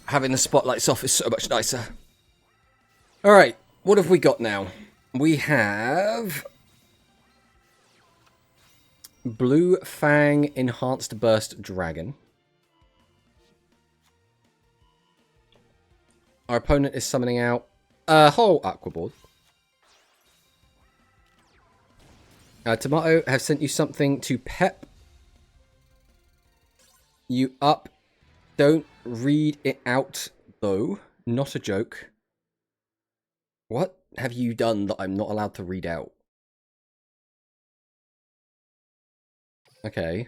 Having the spotlights off is so much nicer. Alright, what have we got now? We have... Blue Fang Enhanced Burst Dragon. Our opponent is summoning out a whole Aqua board. Tomato have sent you something to pep you up. Don't read it out, though. Not a joke. What have you done that I'm not allowed to read out? Okay.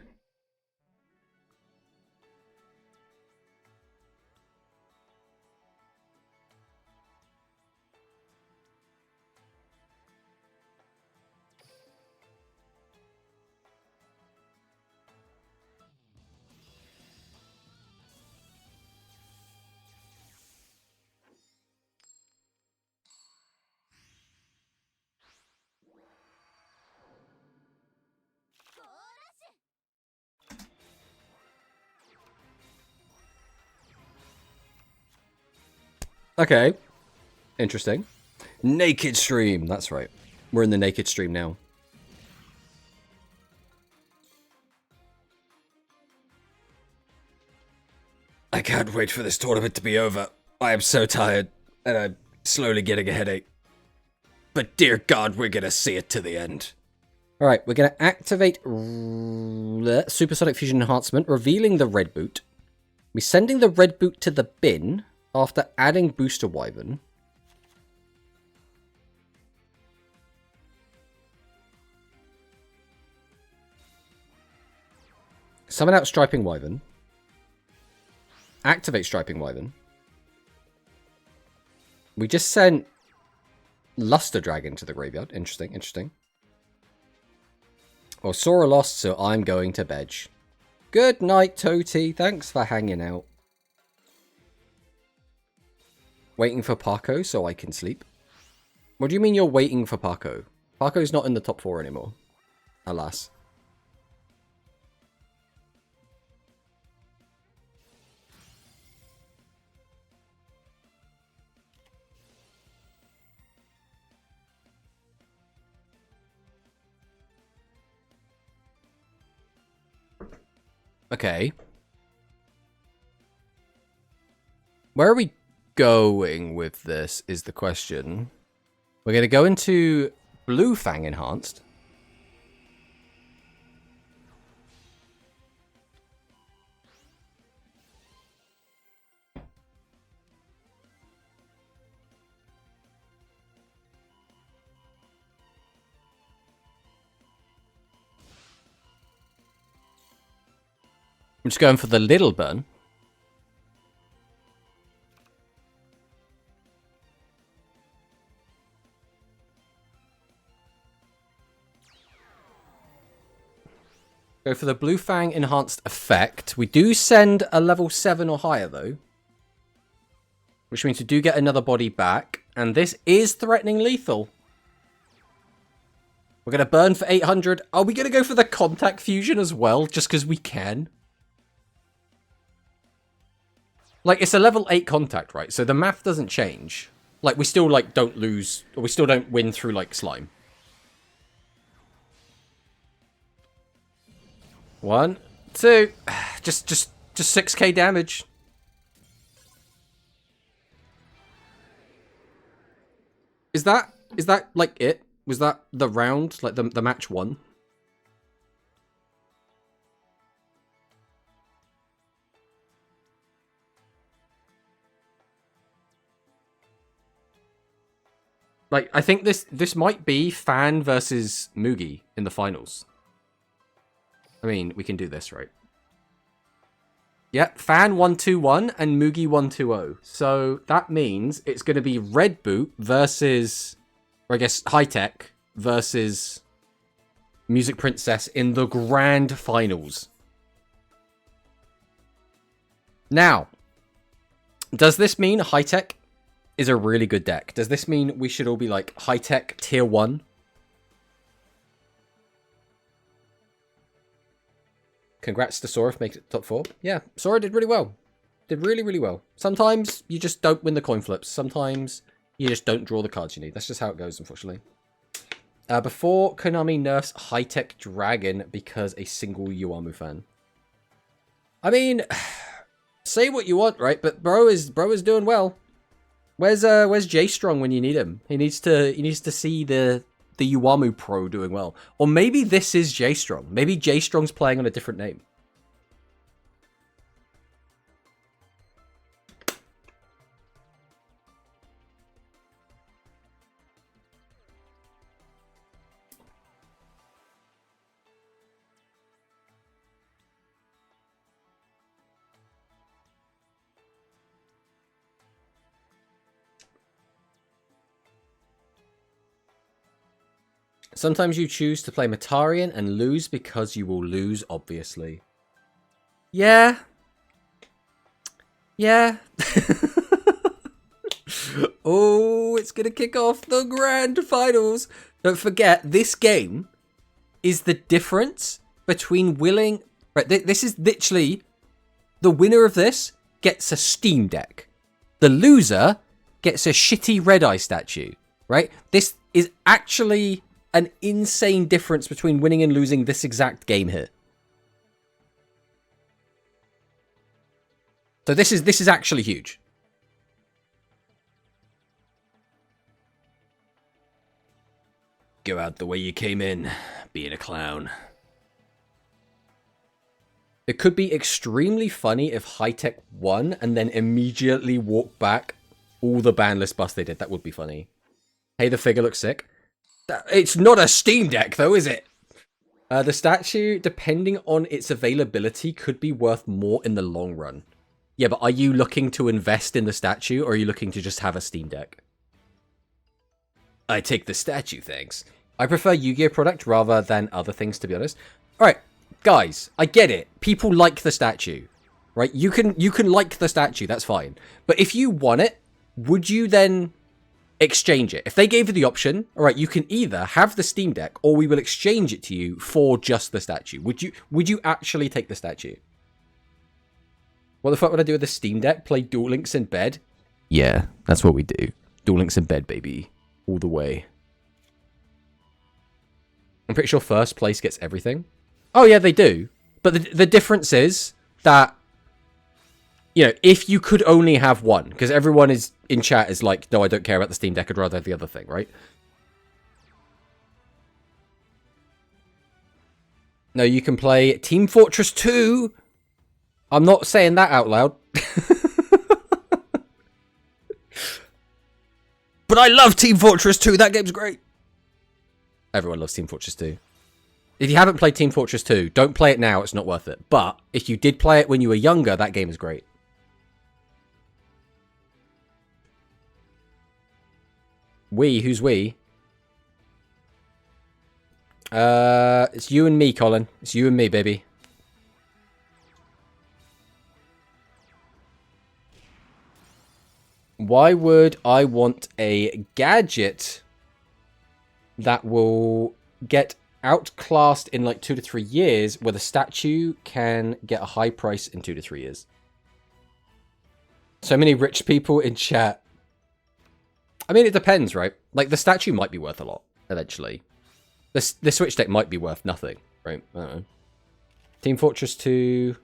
Okay. Interesting. Naked stream. That's right. We're in the naked stream now. I can't wait for this tournament to be over. I am so tired, and I'm slowly getting a headache. But dear God, we're gonna see it to the end. Alright, we're gonna activate Supersonic Fusion Enhancement, revealing the red boot. We're sending the red boot to the bin after adding Booster Wyvern. Summon out Striping Wyvern. Activate Striping Wyvern. We just sent Luster Dragon to the graveyard. Interesting, interesting. Well, Sora lost, so I'm going to bed. Good night, Toti. Thanks for hanging out. Waiting for Paco so I can sleep. What do you mean you're waiting for Paco? Paco's not in the top 4 anymore. Alas. Okay. Where are we going with this is the question. We're going to go into Blue Fang Enhanced. I'm just going for the little burn. Go for the Blue Fang Enhanced effect. We do send a level 7 or higher, though. Which means we do get another body back. And this is threatening lethal. We're going to burn for 800. Are we going to go for the Contact Fusion as well? Just because we can? Like, it's a level 8 contact, right? So the math doesn't change. Like, we still, like, don't lose... Or we still don't win through, like, slime. 1, 2. Just 6k damage. Is that, like, it? Was that the round? Like, the match won? Like, I think this might be Fan versus Mugi in the finals. I mean, we can do this, right? Yep, Fan 1-2-1 and Mugi 1-2-0. So that means it's going to be Red Boot versus, or I guess High Tech versus Music Princess in the grand finals. Now, does this mean High Tech is a really good deck? Does this mean we should all be like High Tech tier 1? Congrats to Sora for making it top 4. Yeah, Sora did really well. Did really, really well. Sometimes you just don't win the coin flips. Sometimes you just don't draw the cards you need. That's just how it goes, unfortunately. Before Konami nerfs High Tech Dragon because a single Uamu fan. I mean, say what you want, right? But bro is doing well. Where's J Strong when you need him? He needs to see the Uamu Pro doing well. Or maybe this is J Strong. Maybe J Strong's playing on a different name. Sometimes you choose to play Matarian and lose because you will lose, obviously. Yeah. Yeah. Oh, it's going to kick off the grand finals. Don't forget, this game is the difference between willing... Right, this is literally... The winner of this gets a Steam Deck. The loser gets a shitty Red Eye statue. Right? This is actually... an insane difference between winning and losing this exact game here. So this is actually huge. Go out the way you came in, being a clown. It could be extremely funny if High Tech won and then immediately walked back all the ban list busts they did. That would be funny. Hey, the figure looks sick. It's not a Steam Deck, though, is it? The statue, depending on its availability, could be worth more in the long run. Yeah, but are you looking to invest in the statue, or are you looking to just have a Steam Deck? I take the statue, thanks. I prefer Yu-Gi-Oh! Product rather than other things, to be honest. Alright, guys, I get it. People like the statue, right? You can like the statue, that's fine. But if you want it, would you then exchange it? If they gave you the option, alright, you can either have the Steam Deck, or we will exchange it to you for just the statue. Would you actually take the statue? What the fuck would I do with the Steam Deck? Play Duel Links in bed? Yeah, that's what we do. Duel Links in bed, baby. All the way. I'm pretty sure first place gets everything. Oh, yeah, they do. But the difference is that, you know, if you could only have one, because everyone is in chat is like, no, I don't care about the Steam Deck, I'd rather have the other thing, right? No, you can play Team Fortress 2. I'm not saying that out loud. But I love Team Fortress 2. That game's great. Everyone loves Team Fortress 2. If you haven't played Team Fortress 2, don't play it now. It's not worth it. But if you did play it when you were younger, that game is great. We? Who's we? It's you and me, Colin. It's you and me, baby. Why would I want a gadget that will get outclassed in like 2 to 3 years, where the statue can get a high price in 2 to 3 years? So many rich people in chat. I mean, it depends, right? Like, the statue might be worth a lot, eventually. The Switch deck might be worth nothing, right? I don't know. Team Fortress 2.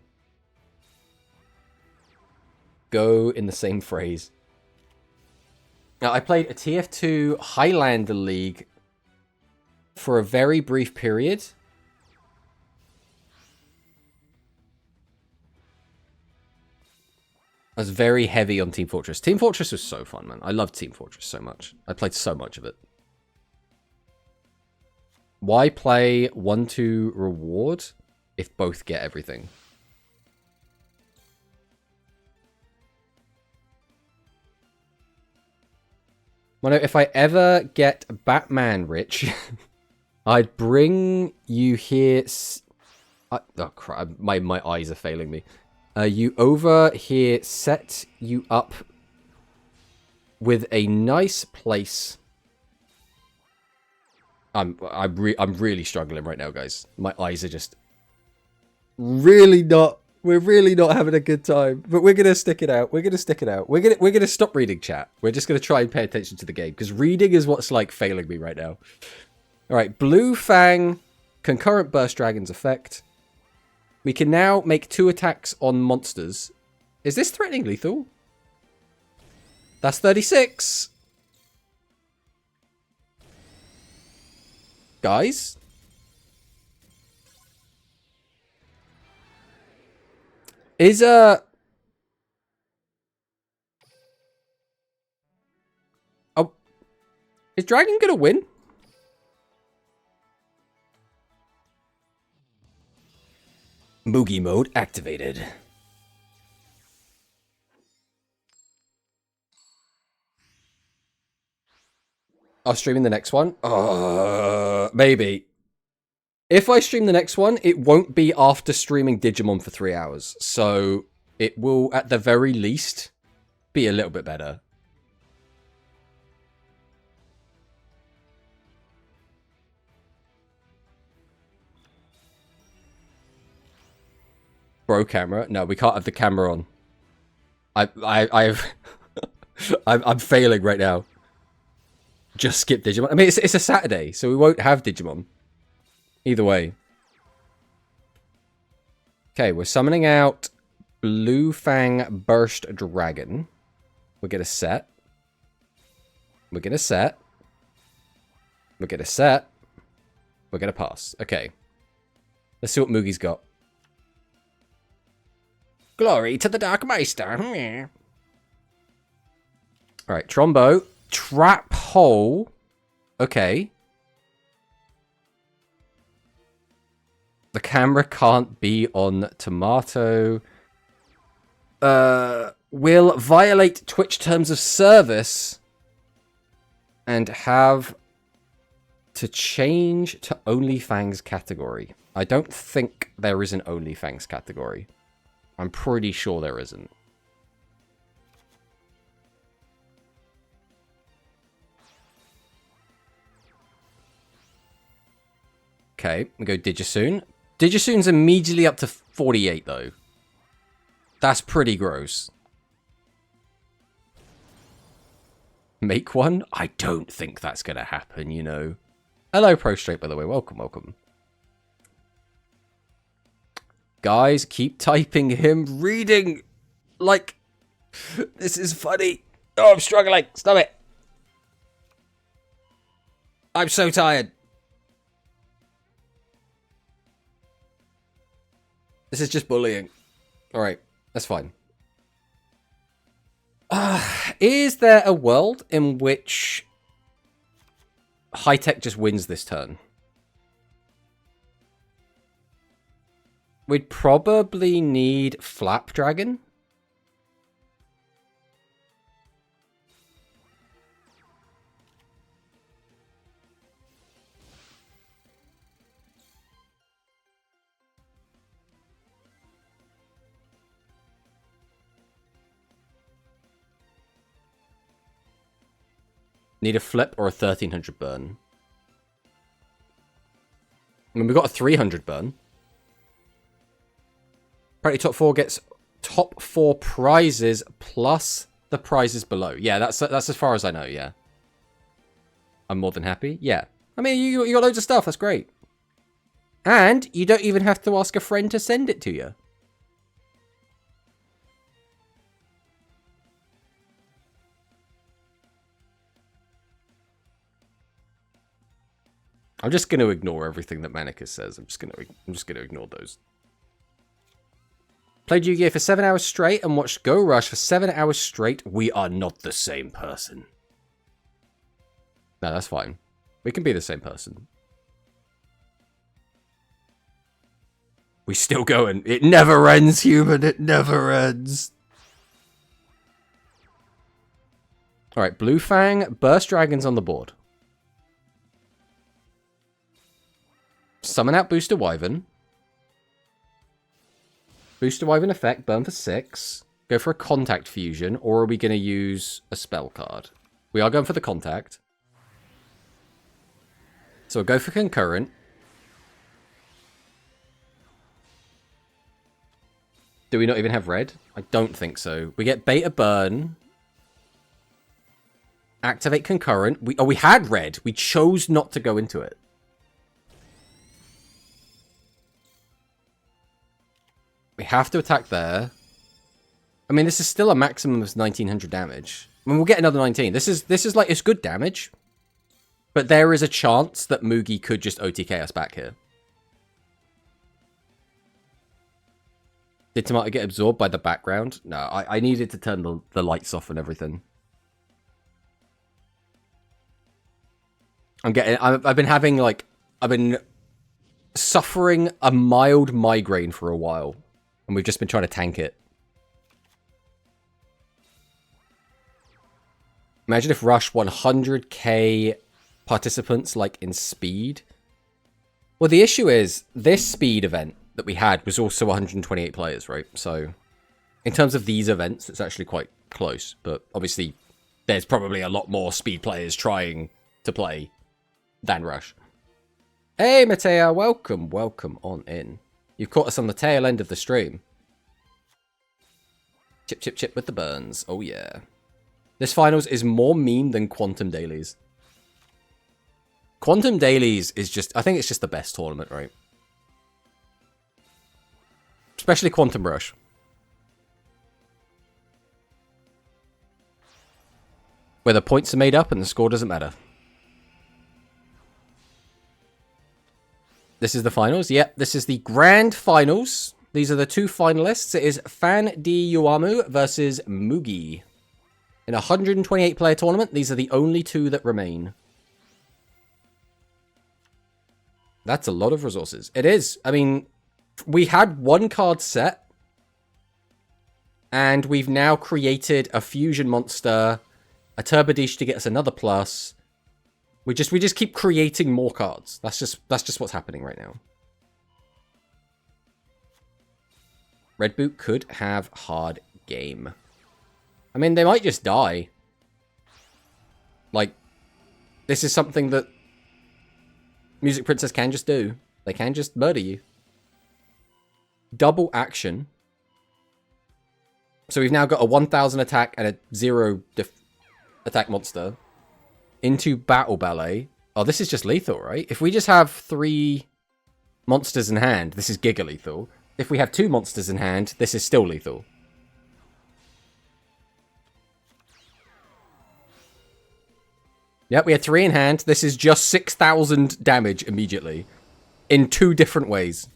Go in the same phrase. Now, I played a TF2 Highlander League for a very brief period. I was very heavy on Team Fortress. Team Fortress was so fun, man. I loved Team Fortress so much. I played so much of it. Why play 1-2 reward if both get everything? Well, if I ever get Batman rich, I'd bring you here. Oh crap! My eyes are failing me. You over here, set you up with a nice place. I'm really struggling right now, guys. My eyes are just really not. We're really not having a good time, but we're gonna stick it out. We're gonna stick it out. We're gonna stop reading chat. We're just gonna try and pay attention to the game, because reading is what's like failing me right now. All right, Blue Fang, concurrent burst dragons effect. We can now make 2 attacks on monsters. Is this threatening lethal? That's 36. Guys. Is Oh, is Dragon gonna win? Moogie mode activated. I'll stream in the next one. Maybe. If I stream the next one, it won't be after streaming Digimon for 3 hours. So it will, at the very least, be a little bit better. Bro camera? No, we can't have the camera on. I'm failing right now. Just skip Digimon. I mean, it's a Saturday, so we won't have Digimon. Either way. Okay, we're summoning out Blue Fang Burst Dragon. We're gonna set. We're gonna set. We'll get a set. We'll get a pass. Okay. Let's see what Mugi's got. Glory to the Dark Meister. Alright, Trombo. Trap Hole. Okay. The camera can't be on Tomato. Will violate Twitch terms of service and have to change to OnlyFans category. I don't think there is an OnlyFans category. I'm pretty sure there isn't. Okay, we go Digisoon. Digisoon's immediately up to 48, though. That's pretty gross. Make one? I don't think that's going to happen, you know. Hello, Prostrate, by the way. Welcome, welcome. Guys, keep typing him reading. Like, this is funny. Oh, I'm struggling. Stop it. I'm so tired. This is just bullying. Alright, that's fine. Is there a world in which High-Tech just wins this turn? We'd probably need Flapdragon. Need a flip or a 1300 burn. I mean, we've got a 300 burn. Apparently top 4 gets top 4 prizes plus the prizes below. Yeah, that's as far as I know, yeah. I'm more than happy. Yeah. I mean, you got loads of stuff. That's great. And you don't even have to ask a friend to send it to you. I'm just going to ignore everything that Manicus says. I'm just going to ignore those. Played Yu-Gi-Oh! For 7 hours straight and watched Go Rush for 7 hours straight. We are not the same person. No, that's fine. We can be the same person. We still going. It never ends, human. It never ends. Alright, Blue Fang. Burst Dragons on the board. Summon out Booster Wyvern. Booster Wyvern effect, burn for 6. Go for a Contact Fusion, or are we going to use a spell card? We are going for the Contact. So we'll go for Concurrent. Do we not even have red? I don't think so. We get Beta Burn. Activate Concurrent. We had red. We chose not to go into it. We have to attack there. I mean, this is still a maximum of 1900 damage. I mean, we'll get another 19. This is like, it's good damage. But there is a chance that Mugi could just OTK us back here. Did Tomato get absorbed by the background? No, I needed to turn the lights off and everything. I've been suffering a mild migraine for a while. And we've just been trying to tank it. Imagine if Rush 100k participants, like, in speed. Well, the issue is, this speed event that we had was also 128 players, right? So, in terms of these events, it's actually quite close. But, obviously, there's probably a lot more speed players trying to play than Rush. Hey, Matea, welcome. Welcome on in. You've caught us on the tail end of the stream. Chip, chip, chip with the burns. Oh, yeah. This finals is more meme than Quantum Dailies. Quantum Dailies is just... I think it's just the best tournament, right? Especially Quantum Rush. Where the points are made up and the score doesn't matter. This is the finals. Yep, this is the grand finals. These are the two finalists. It is Fan Di Yuamu versus Mugi. In a 128-player tournament, these are the only two that remain. That's a lot of resources. It is. I mean, we had one card set. And we've now created a fusion monster, a Turbodish to get us another plus. We just keep creating more cards. That's just what's happening right now. Red Boot could have hard game. I mean, they might just die. Like, this is something that Music Princess can just do. They can just murder you. Double action. So we've now got a 1000 attack and a 0 attack monster into Battle Ballet. Oh, this is just lethal, right? If we just have 3 monsters in hand, this is Giga Lethal. If we have 2 monsters in hand, this is still lethal. Yep, we had 3 in hand. This is just 6000 damage immediately. In 2 different ways.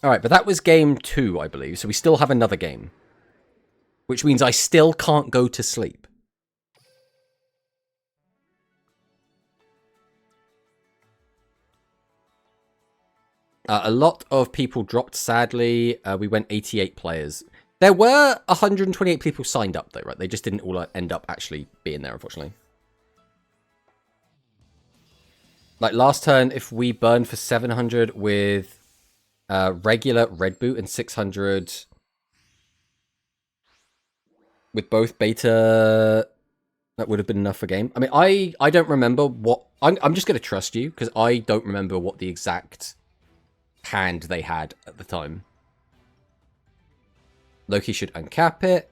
Alright, but that was game 2, I believe. So we still have another game. Which means I still can't go to sleep. A lot of people dropped, sadly. We went 88 players. There were 128 people signed up, though, right? They just didn't all end up actually being there, unfortunately. Like, last turn, if we burned for 700 with regular Red Boot and 600 with both beta, that would have been enough for game. I mean, I don't remember what... I'm just going to trust you, because I don't remember what the exact hand they had at the time. Loki should uncap it,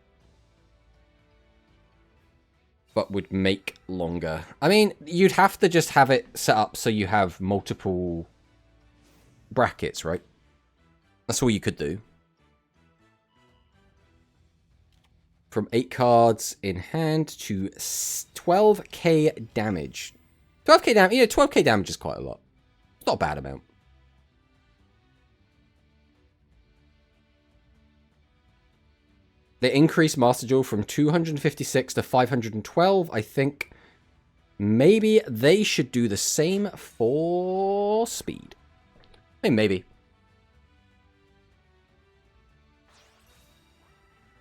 but would make longer. I mean, you'd have to just have it set up so you have multiple brackets, right? That's all you could do. From 8 cards in hand to 12k damage. 12k damage, yeah, 12k damage is quite a lot. It's not a bad amount. They increased Master Duel from 256 to 512. I think maybe they should do the same for speed. I mean, maybe.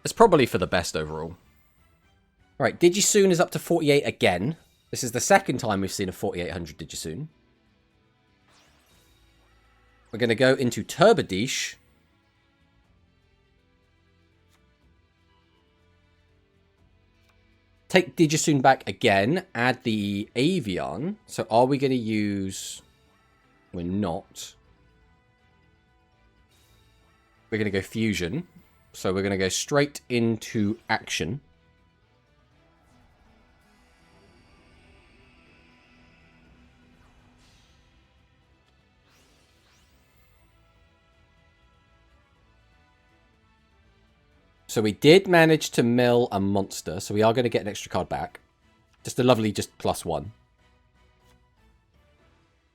It's probably for the best overall. Alright, Digisoon is up to 48 again. This is the second time we've seen a 4800 Digisoon. We're going to go into Turbodish. Take Digisoon back again. Add the Avian. So are we going to use... We're not. We're going to go Fusion. So we're going to go straight into action. So we did manage to mill a monster, so we are going to get an extra card back. Just a lovely, just +1.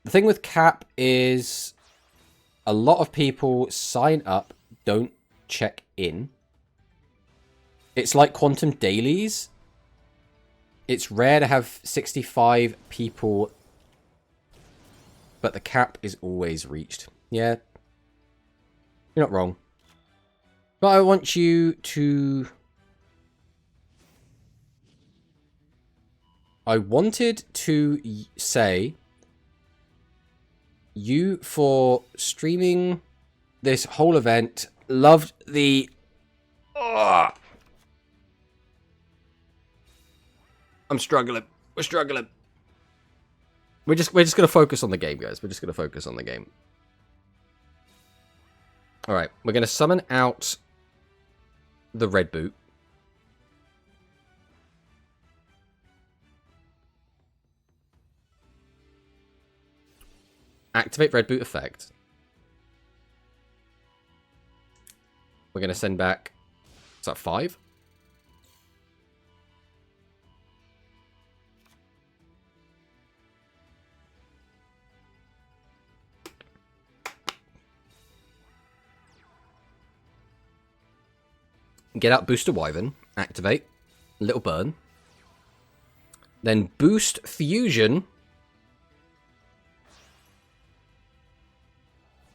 The thing with Cap is a lot of people sign up, don't check in. It's like Quantum Dailies. It's rare to have 65 people, but the cap is always reached. Yeah, you're not wrong. But I want you to... I wanted to say you for streaming this whole event. Loved the... I'm struggling. We're struggling. We're just gonna focus on the game, guys. We're just gonna focus on the game. Alright, we're gonna summon out the Red Boot. Activate Red Boot effect. We're going to send back... Is that 5? Get out Booster Wyvern. Activate. Little burn. Then boost Fusion.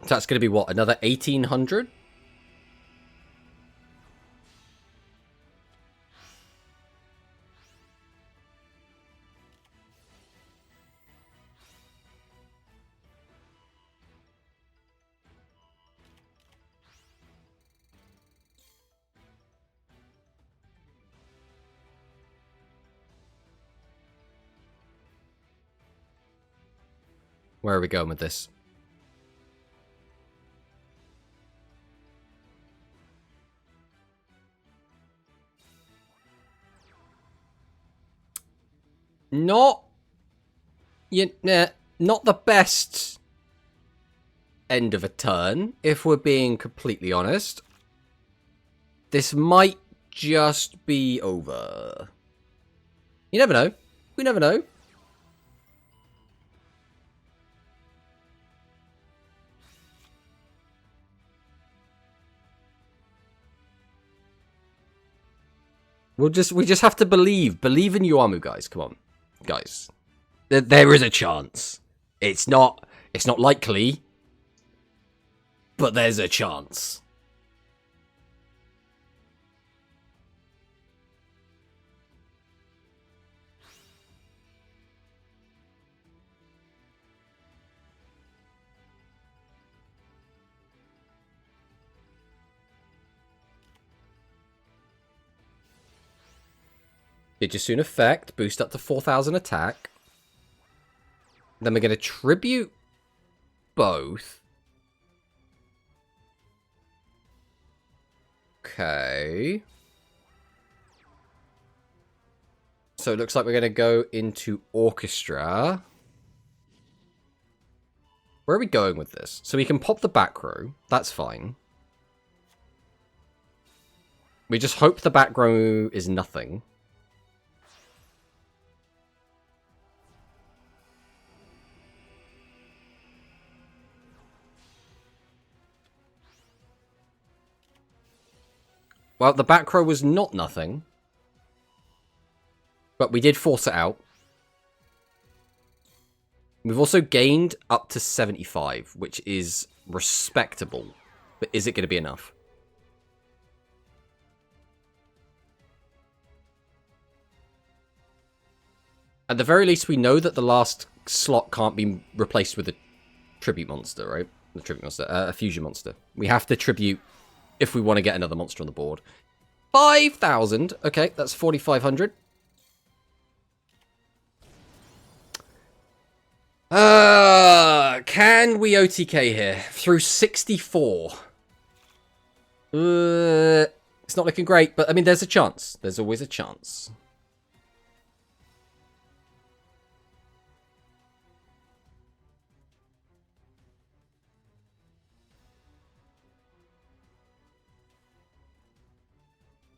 So that's going to be what? Another 1800? Where are we going with this? Not the best end of a turn, if we're being completely honest. This might just be over. You never know. We never know. We just have to believe. Believe in Yuamu, guys. Come on. Guys. There is a chance. It's not likely, but there's a chance. It just soon effect, boost up to 4,000 attack. Then we're going to tribute both. Okay. So it looks like we're going to go into Orchestra. Where are we going with this? So we can pop the back row. That's fine. We just hope the back row is nothing. Well, the back row was not nothing. But we did force it out. We've also gained up to 75, which is respectable. But is it going to be enough? At the very least, we know that the last slot can't be replaced with a tribute monster, right? The tribute monster, a fusion monster. We have to tribute if we want to get another monster on the board. 5,000. Okay, that's 4,500. Can we OTK here? Through 64. It's not looking great, but I mean, there's a chance. There's always a chance.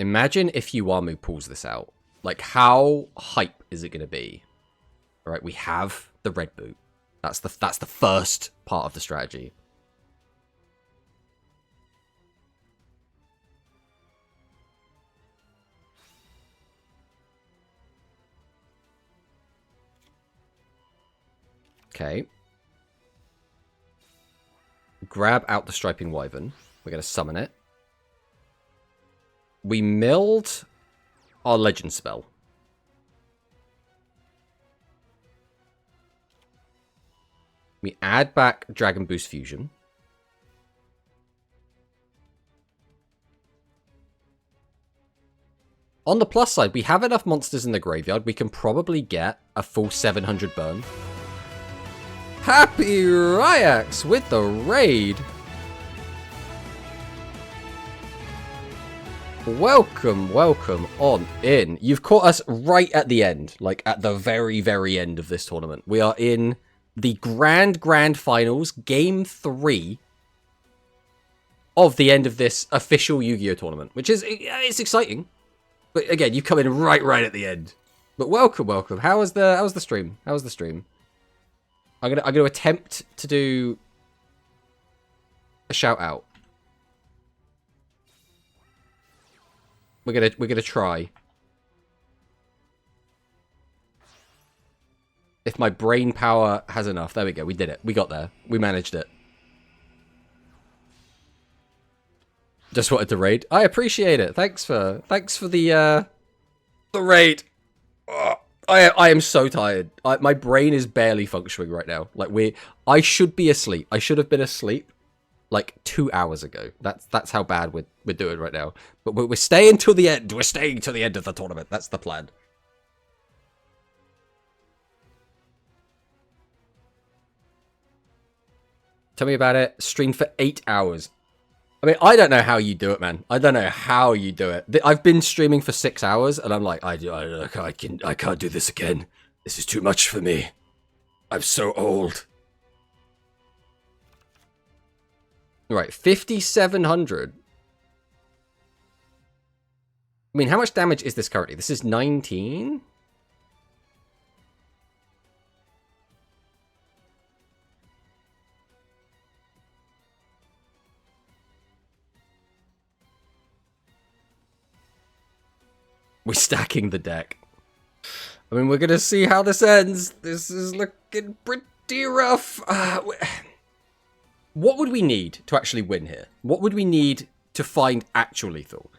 Imagine if Yuamu pulls this out. Like, how hype is it going to be? All right, we have the red boot. That's the first part of the strategy. Okay. Grab out the Striping Wyvern. We're going to summon it. We milled our Legend spell. We add back Dragon Boost Fusion. On the plus side, we have enough monsters in the graveyard. We can probably get a full 700 burn. Happy Ryax with the raid. Welcome, welcome on in. You've caught us right at the end, like at the very, very end of this tournament. We are in the grand finals, game 3 of the end of this official Yu-Gi-Oh tournament, which is, it's exciting. But again, you come in right at the end. But welcome, welcome. How was the stream? How was the stream? I'm gonna attempt to do a shout out. We're gonna try. If my brain power has enough. There we go. We did it. We got there. We managed it. Just wanted to raid. I appreciate it. Thanks for the raid. Oh, I am so tired. My brain is barely functioning right now. Like I should be asleep. I should have been asleep like 2 hours ago. That's how bad we're doing right now. But we're staying till the end. We're staying till the end of the tournament. That's the plan. Tell me about it. Streamed for 8 hours. I mean, I don't know how you do it, man. I don't know how you do it. I've been streaming for 6 hours, and I'm like, I can't do this again. This is too much for me. I'm so old. Right, 5,700. I mean, how much damage is this currently? This is 19? We're stacking the deck. I mean, we're going to see how this ends. This is looking pretty rough. What would we need to actually win here? What would we need to find actual lethal?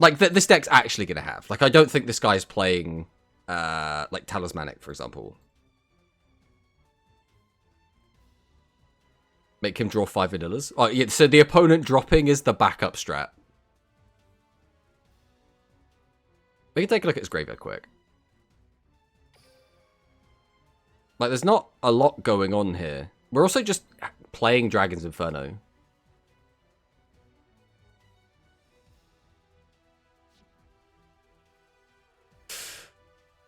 Like, this deck's actually going to have. Like, I don't think this guy's playing, like, Talismanic, for example. Make him draw 5 vanillas. Oh, yeah, so the opponent dropping is the backup strat. We can take a look at his graveyard quick. Like, there's not a lot going on here. We're also just playing Dragon's Inferno.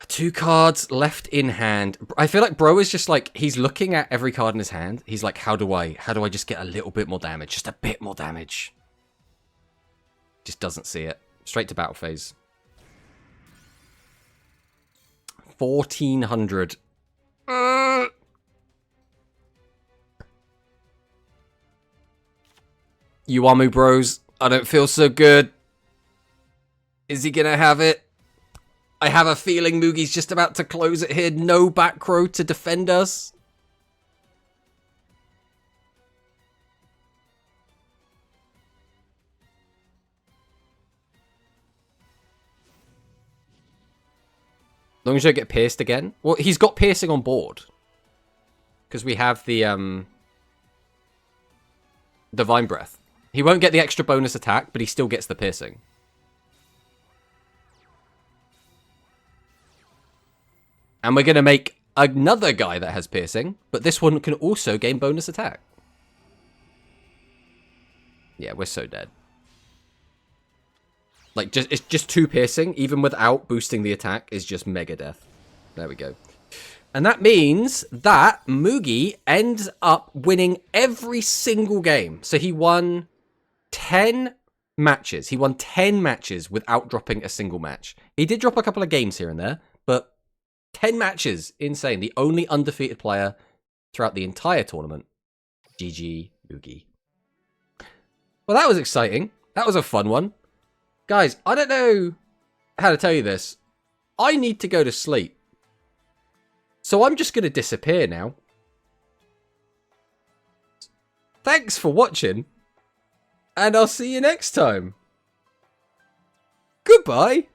Two cards left in hand. I feel like bro is just like, he's looking at every card in his hand. He's like, how do I just get a little bit more damage? Just a bit more damage. Just doesn't see it. Straight to battle phase. 1,400. Yuamu bros. I don't feel so good. Is he gonna have it? I have a feeling Mugi's just about to close it here. No back row to defend us. As long as you don't get pierced again. Well, he's got piercing on board. Because we have the Divine Breath. He won't get the extra bonus attack, but he still gets the piercing. And we're going to make another guy that has piercing, but this one can also gain bonus attack. Yeah, we're so dead. Like, it's just 2 piercing, even without boosting the attack, is just mega death. There we go. And that means that Mugi ends up winning every single game. So he won 10 matches. He won 10 matches without dropping a single match. He did drop a couple of games here and there, but 10 matches. Insane. The only undefeated player throughout the entire tournament. GG Mugi. Well, that was exciting. That was a fun one. Guys, I don't know how to tell you this. I need to go to sleep. So I'm just going to disappear now. Thanks for watching. And I'll see you next time. Goodbye.